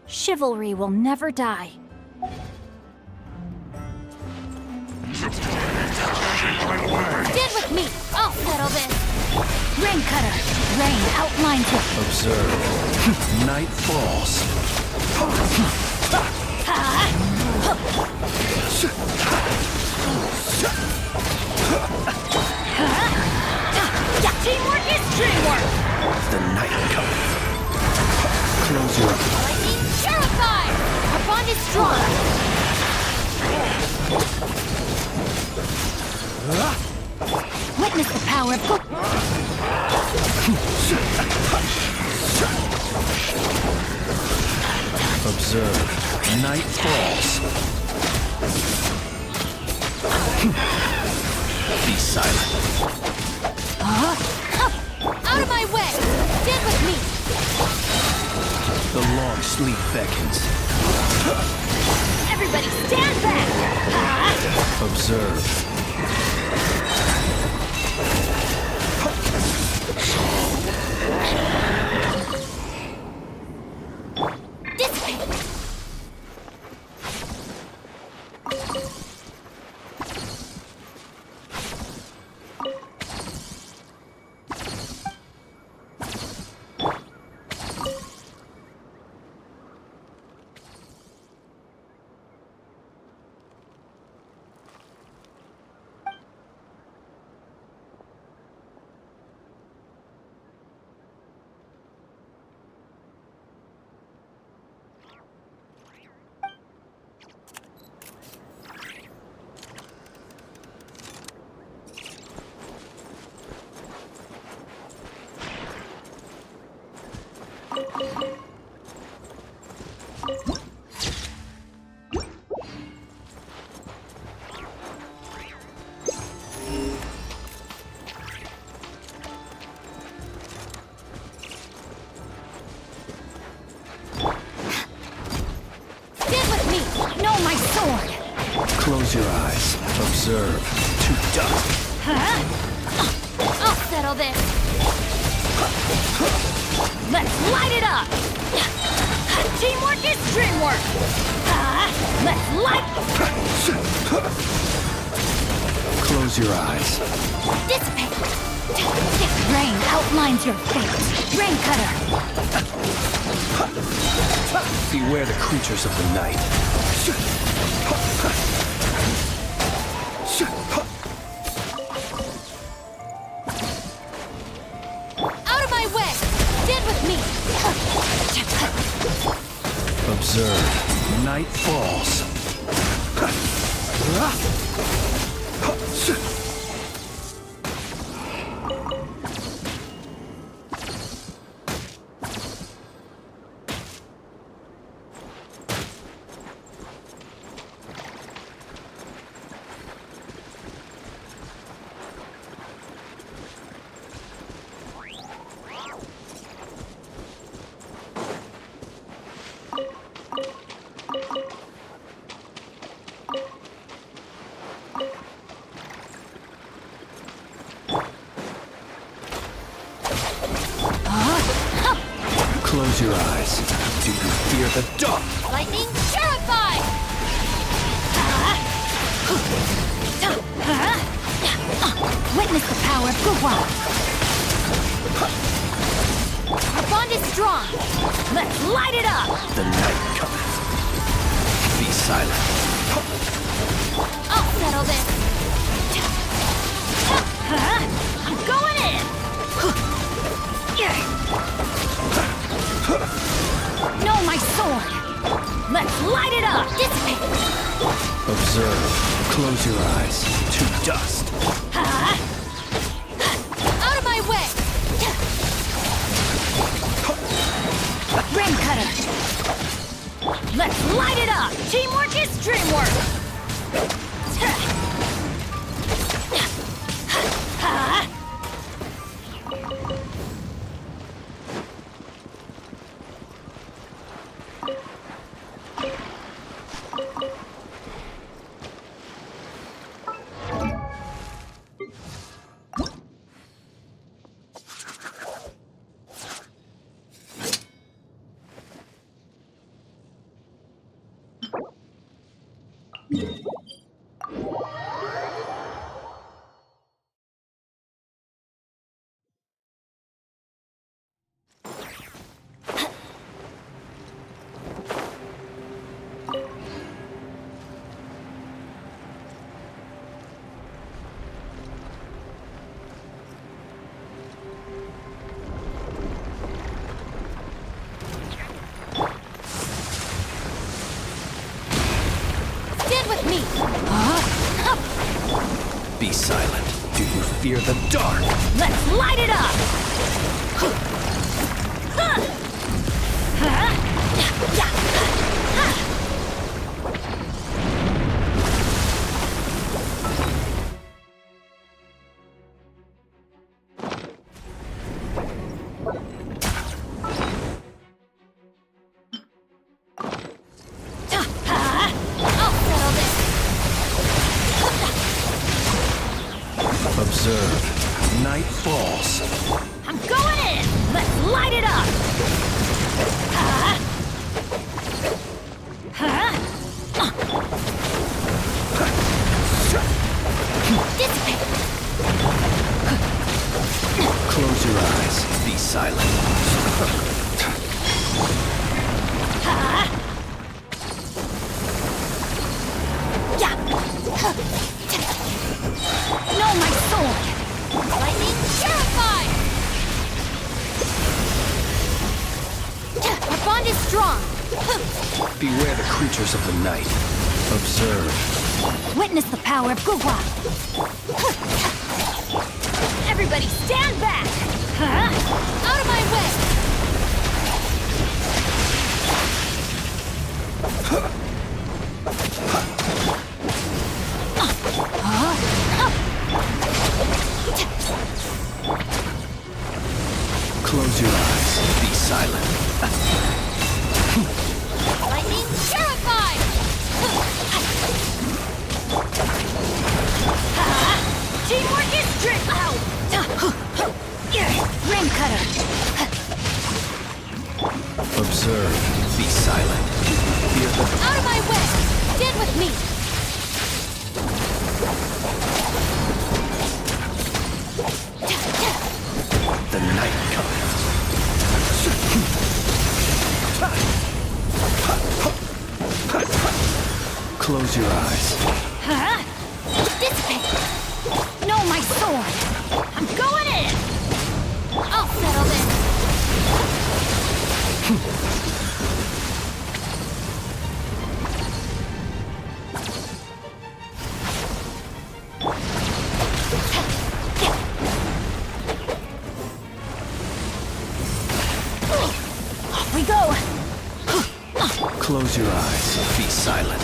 Chivalry will never die. Get with me! I'll settle this! Rain Cutter! Rain outlines it! Observe. Night falls. Teamwork is dreamwork! The night cometh. Close your eyes. Lightning terrified! Our bond is strong! Witness the power of Observe. Night falls. Be silent. Out of my way! Get with me! The long sleep beckons. Everybody stand back! Observe. Dissipate! Close your eyes. Observe. To dust. I'll settle this. Let's light it up. Teamwork is dreamwork. Let's light. Close your eyes. Dissipate. Rain outlines your fate. Rain Cutter. Beware the creatures of the night. Out of my way! Stand with me! Observe. Night falls. Close your eyes. Do you fear the dark? Lightning terrified! Witness the power of Guwa! Our bond is strong! Let's light it up! The night cometh. Be silent. I'll settle this! I'm going in! No, my sword! Let's light it up! Dissipate! Observe. Close your eyes. To dust. Out of my way! Rain Cutter! Let's light it up! Teamwork is dreamwork! me! Be silent. Do you fear the dark? Let's light it up! Observe. Night falls. I'm going in! Let's light it up! Dissipate! Close your eyes. Be silent. No, my sword! Lightning terrified! Our bond is strong! Beware the creatures of the night. Observe. Witness the power of Gugwa! Everybody stand back! Out of my way! Close your eyes. Be silent. Lightning terrified! Teamwork is strict! Ring cutter! Observe. Be silent. Fear the... Out of my way! Stand with me! The night cometh. Close your eyes. Dissipate! No, my sword! I'm going in! I'll settle this! Off we go! Close your eyes. Be silent.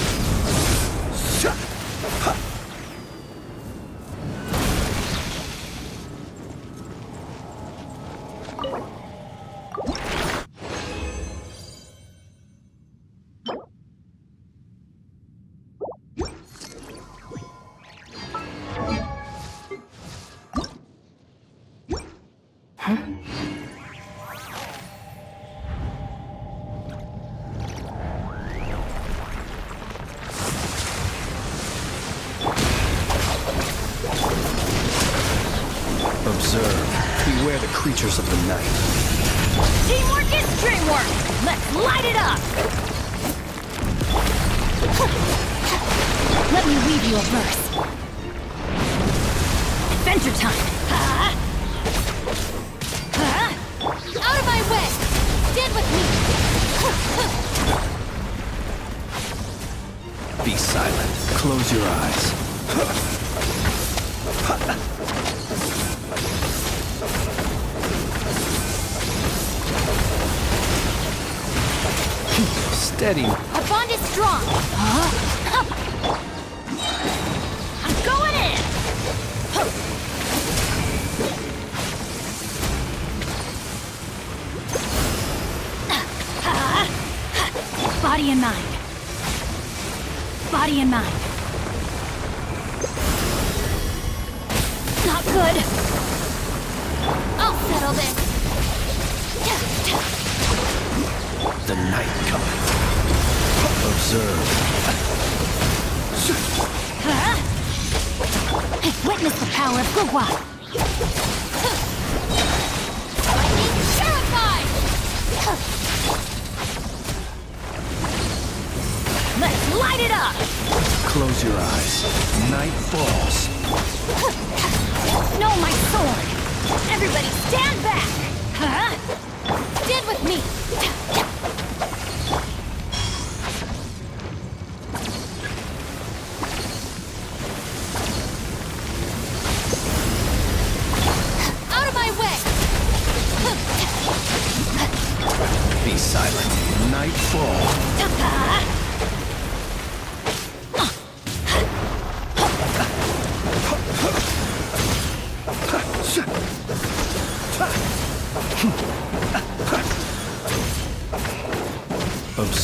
Observe. Beware the creatures of the night. Teamwork is dreamwork! Let's light it up! Let me weave you a verse. Adventure time! Out of my way! Stand with me! Be silent. Close your eyes. Steady. Our bond is strong! I'm going in! Body and mind. Body and mind. Not good! I'll settle this! The night cometh. Observe. Witness the power of Gugwa! Lightning terrified! Let's light it up! Close your eyes. Night falls. No, my sword! Everybody stand back! Stand with me!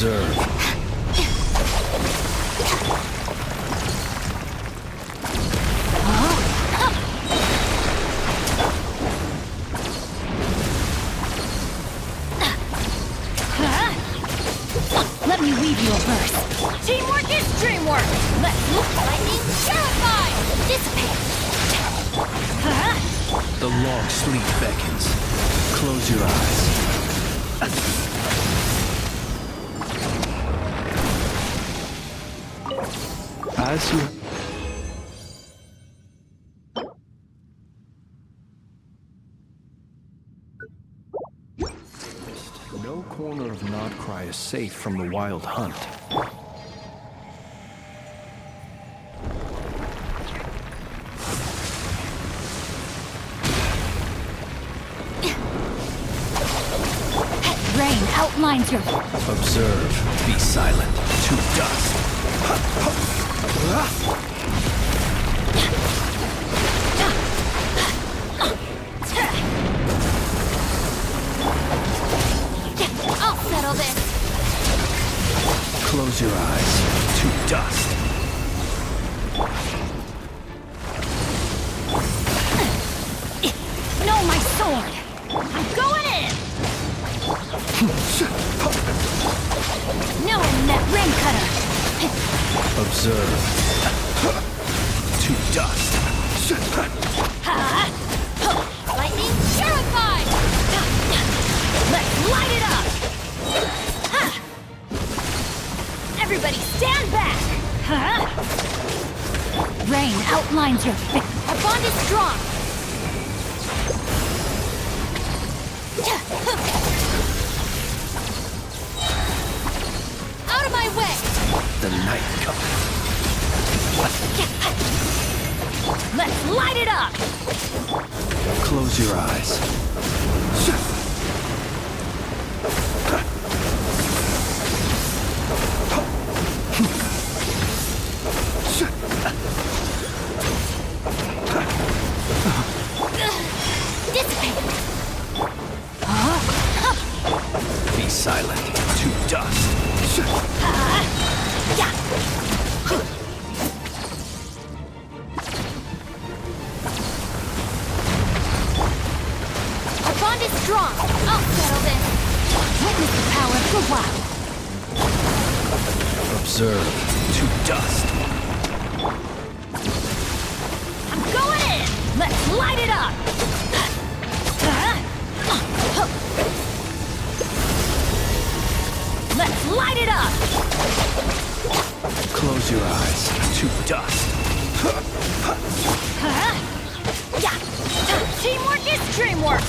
Observe. Let me weave you a verse. Teamwork is dreamwork. Let's look lightning terrified. Dissipate. The long sleep beckons. Close your eyes. As you... No corner of Nodcry is safe from the wild hunt. Rain outlines your... Observe. Be silent. To dust. I'll settle this. Close your eyes. To dust. No, my sword. I'm going in. No, that rain cutter. Observe. To dust. Lightning terrified. Let's light it up. Everybody stand back. Rain outlines your face. Our bond is strong. Out of my way. The night comes. Let's light it up. Close your eyes. Dissipate. Be silent. To dust. Our bond is strong. I'll settle this. Witness the power of the wild. Observe. To dust. I'm going in. Let's light it up. Let's light it up. Close your eyes. To dust. Teamwork is dreamwork.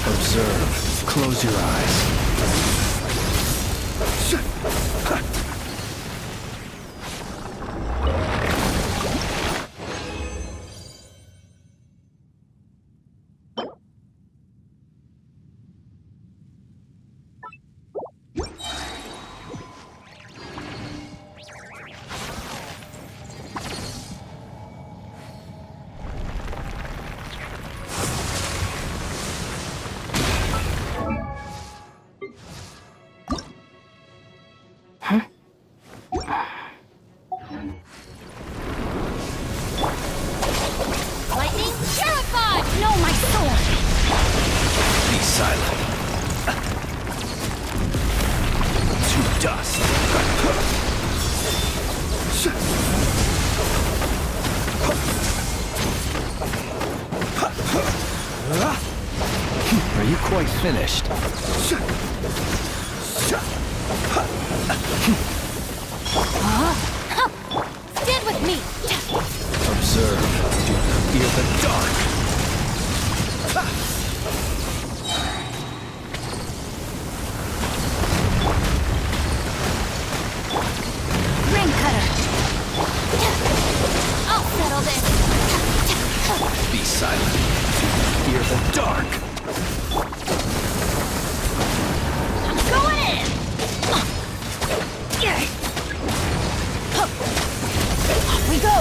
Observe. Close your eyes. Lightning terrified. No, my sword. Be silent. To dust. Are you quite finished? Stand with me. Observe. Do not fear the dark. Rain cutter. I'll settle this. Be silent. Do not fear the dark. I'm going in. Off we go.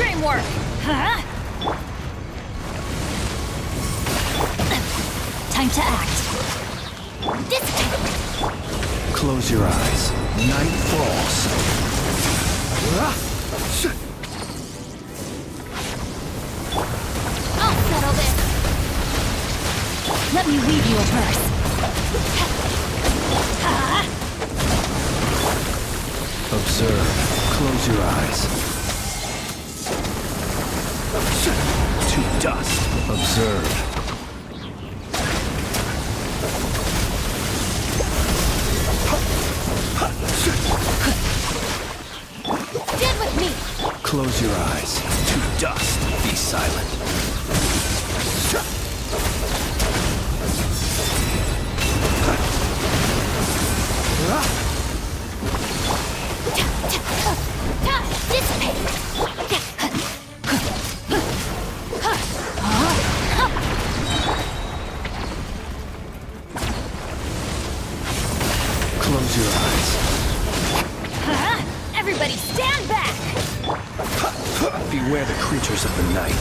Extreme work! Huh? Time to act. Dissipate! Close your eyes. Night falls. I'll settle this! Let me weave you a verse. Observe. Close your eyes. To dust. Observe. Stand with me! Close your eyes. To dust. Be silent. Close your eyes. Everybody stand back! Beware the creatures of the night.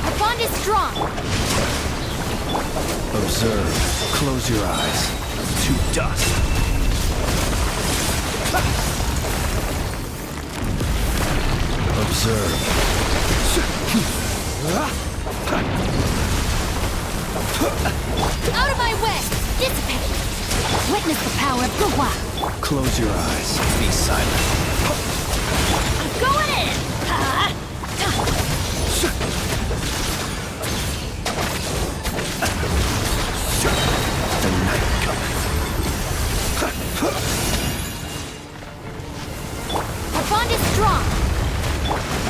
Our bond is strong! Observe. Close your eyes. To dust. Observe. Out of my way! Dissipate! Witness the power of Gua! Close your eyes. Be silent. I'm going in! The night coming. Our bond is strong!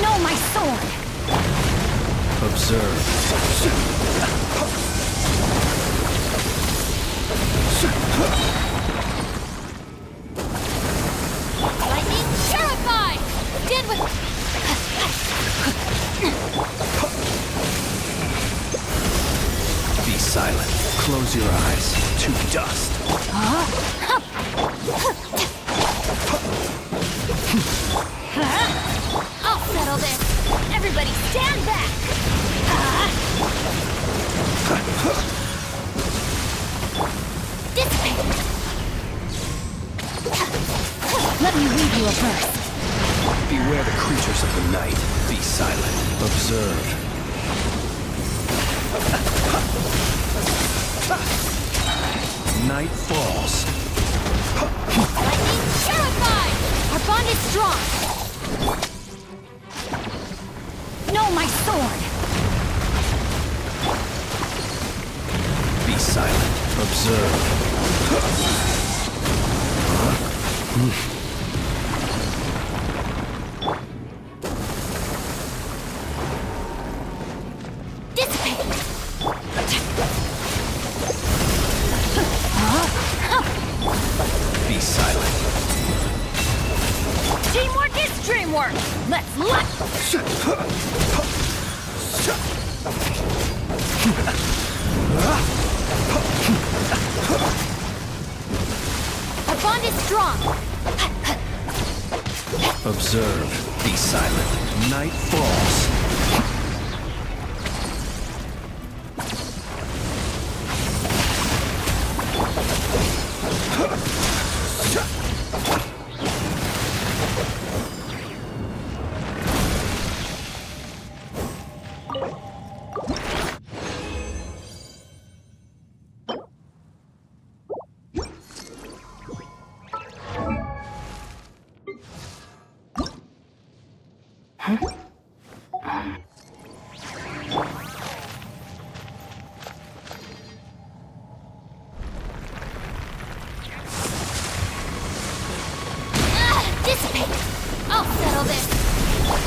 No, my sword! Observe. Lightning terrified! Stand with... Be silent. Close your eyes. To dust. I'll settle this! Everybody stand back! Dissipate! Let me read you a verse. Beware the creatures of the night. Be silent. Observe. Night falls. Lightning terrified! Our bond is strong! No, my sword! Be silent. Observe. Dissipate! Be silent. Teamwork is dreamwork! Let's Our bond is strong! Observe. Be silent. Night falls. Dissipate! I'll settle this!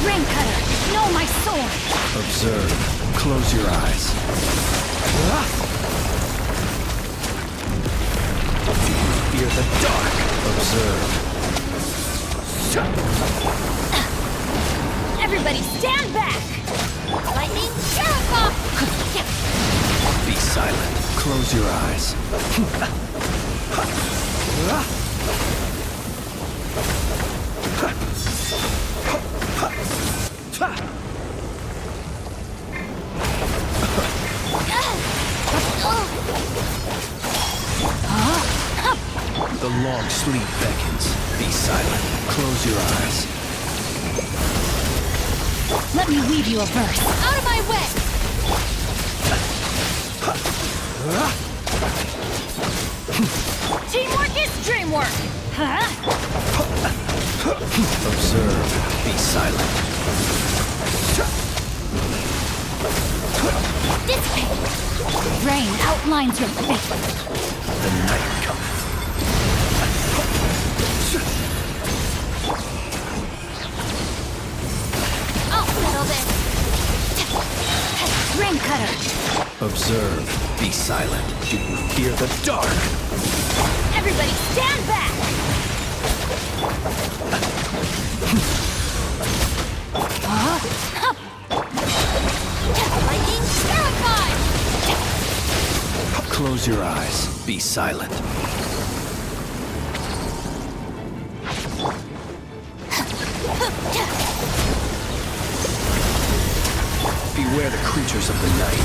Ring cutter, know my sword! Observe. Close your eyes. Fear the dark! Observe. Everybody stand back! Lightning, Sheriff! Be silent. Close your eyes. The long sleep beckons. Be silent. Close your eyes. Let me weave you a verse. Out of my way! Teamwork is dreamwork! Huh? Observe. Be silent. Dissipate! Rain outlines your fate. The night cometh. I'll settle this. Ring cutter. Observe. Be silent. Do you fear the dark? Everybody stand back! Lightning terrified! Close your eyes. Be silent. Beware the creatures of the night.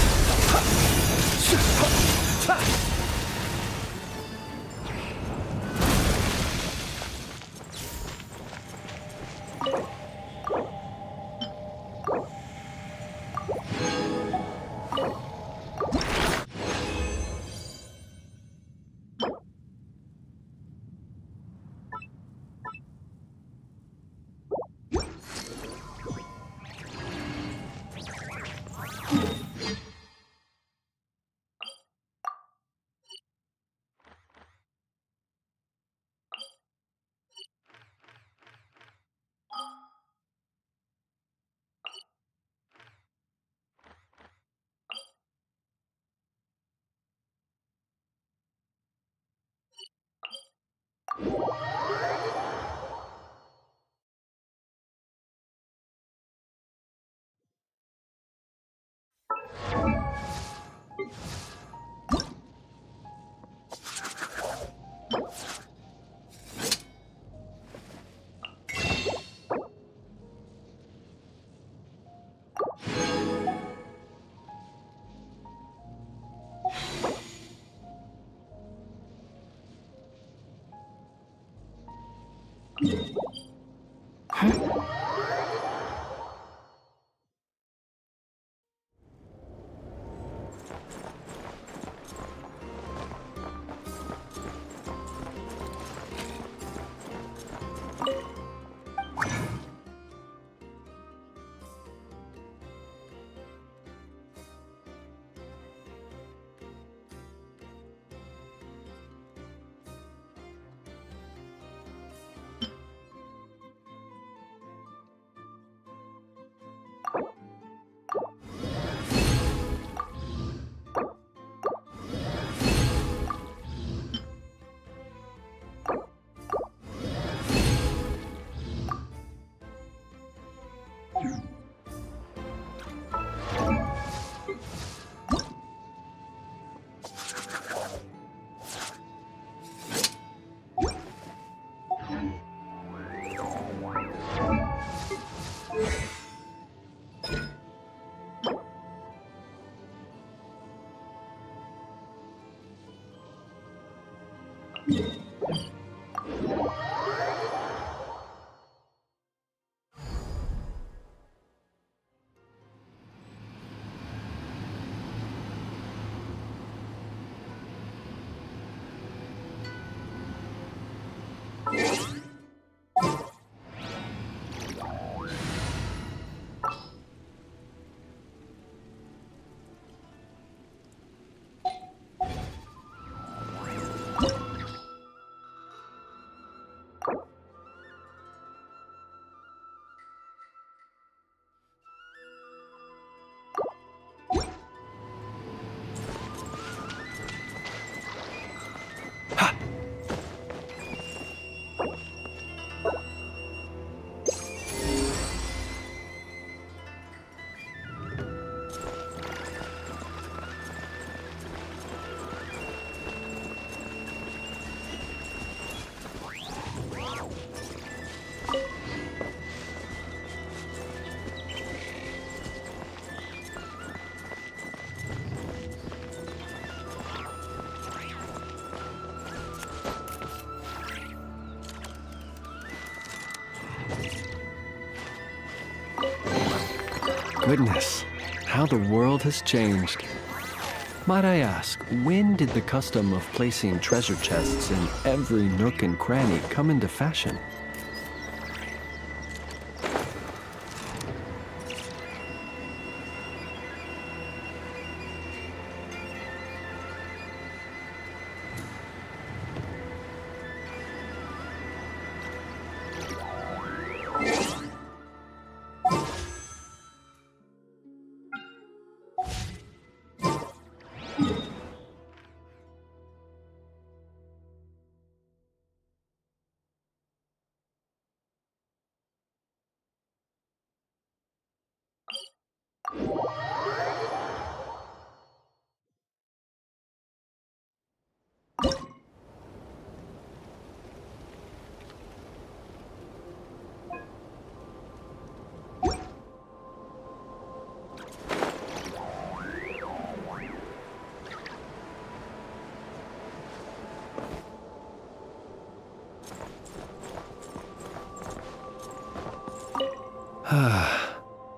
goodness, how the world has changed. Might I ask, when did the custom of placing treasure chests in every nook and cranny come into fashion?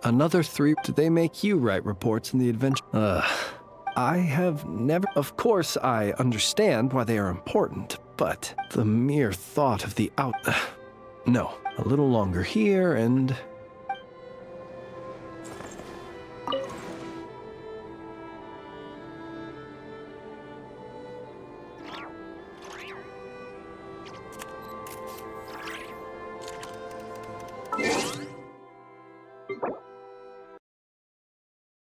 Another 3. Did they make you write reports in the adventure? I have never. Of course, I understand why they are important, but the mere thought of the out. No, a little longer here and.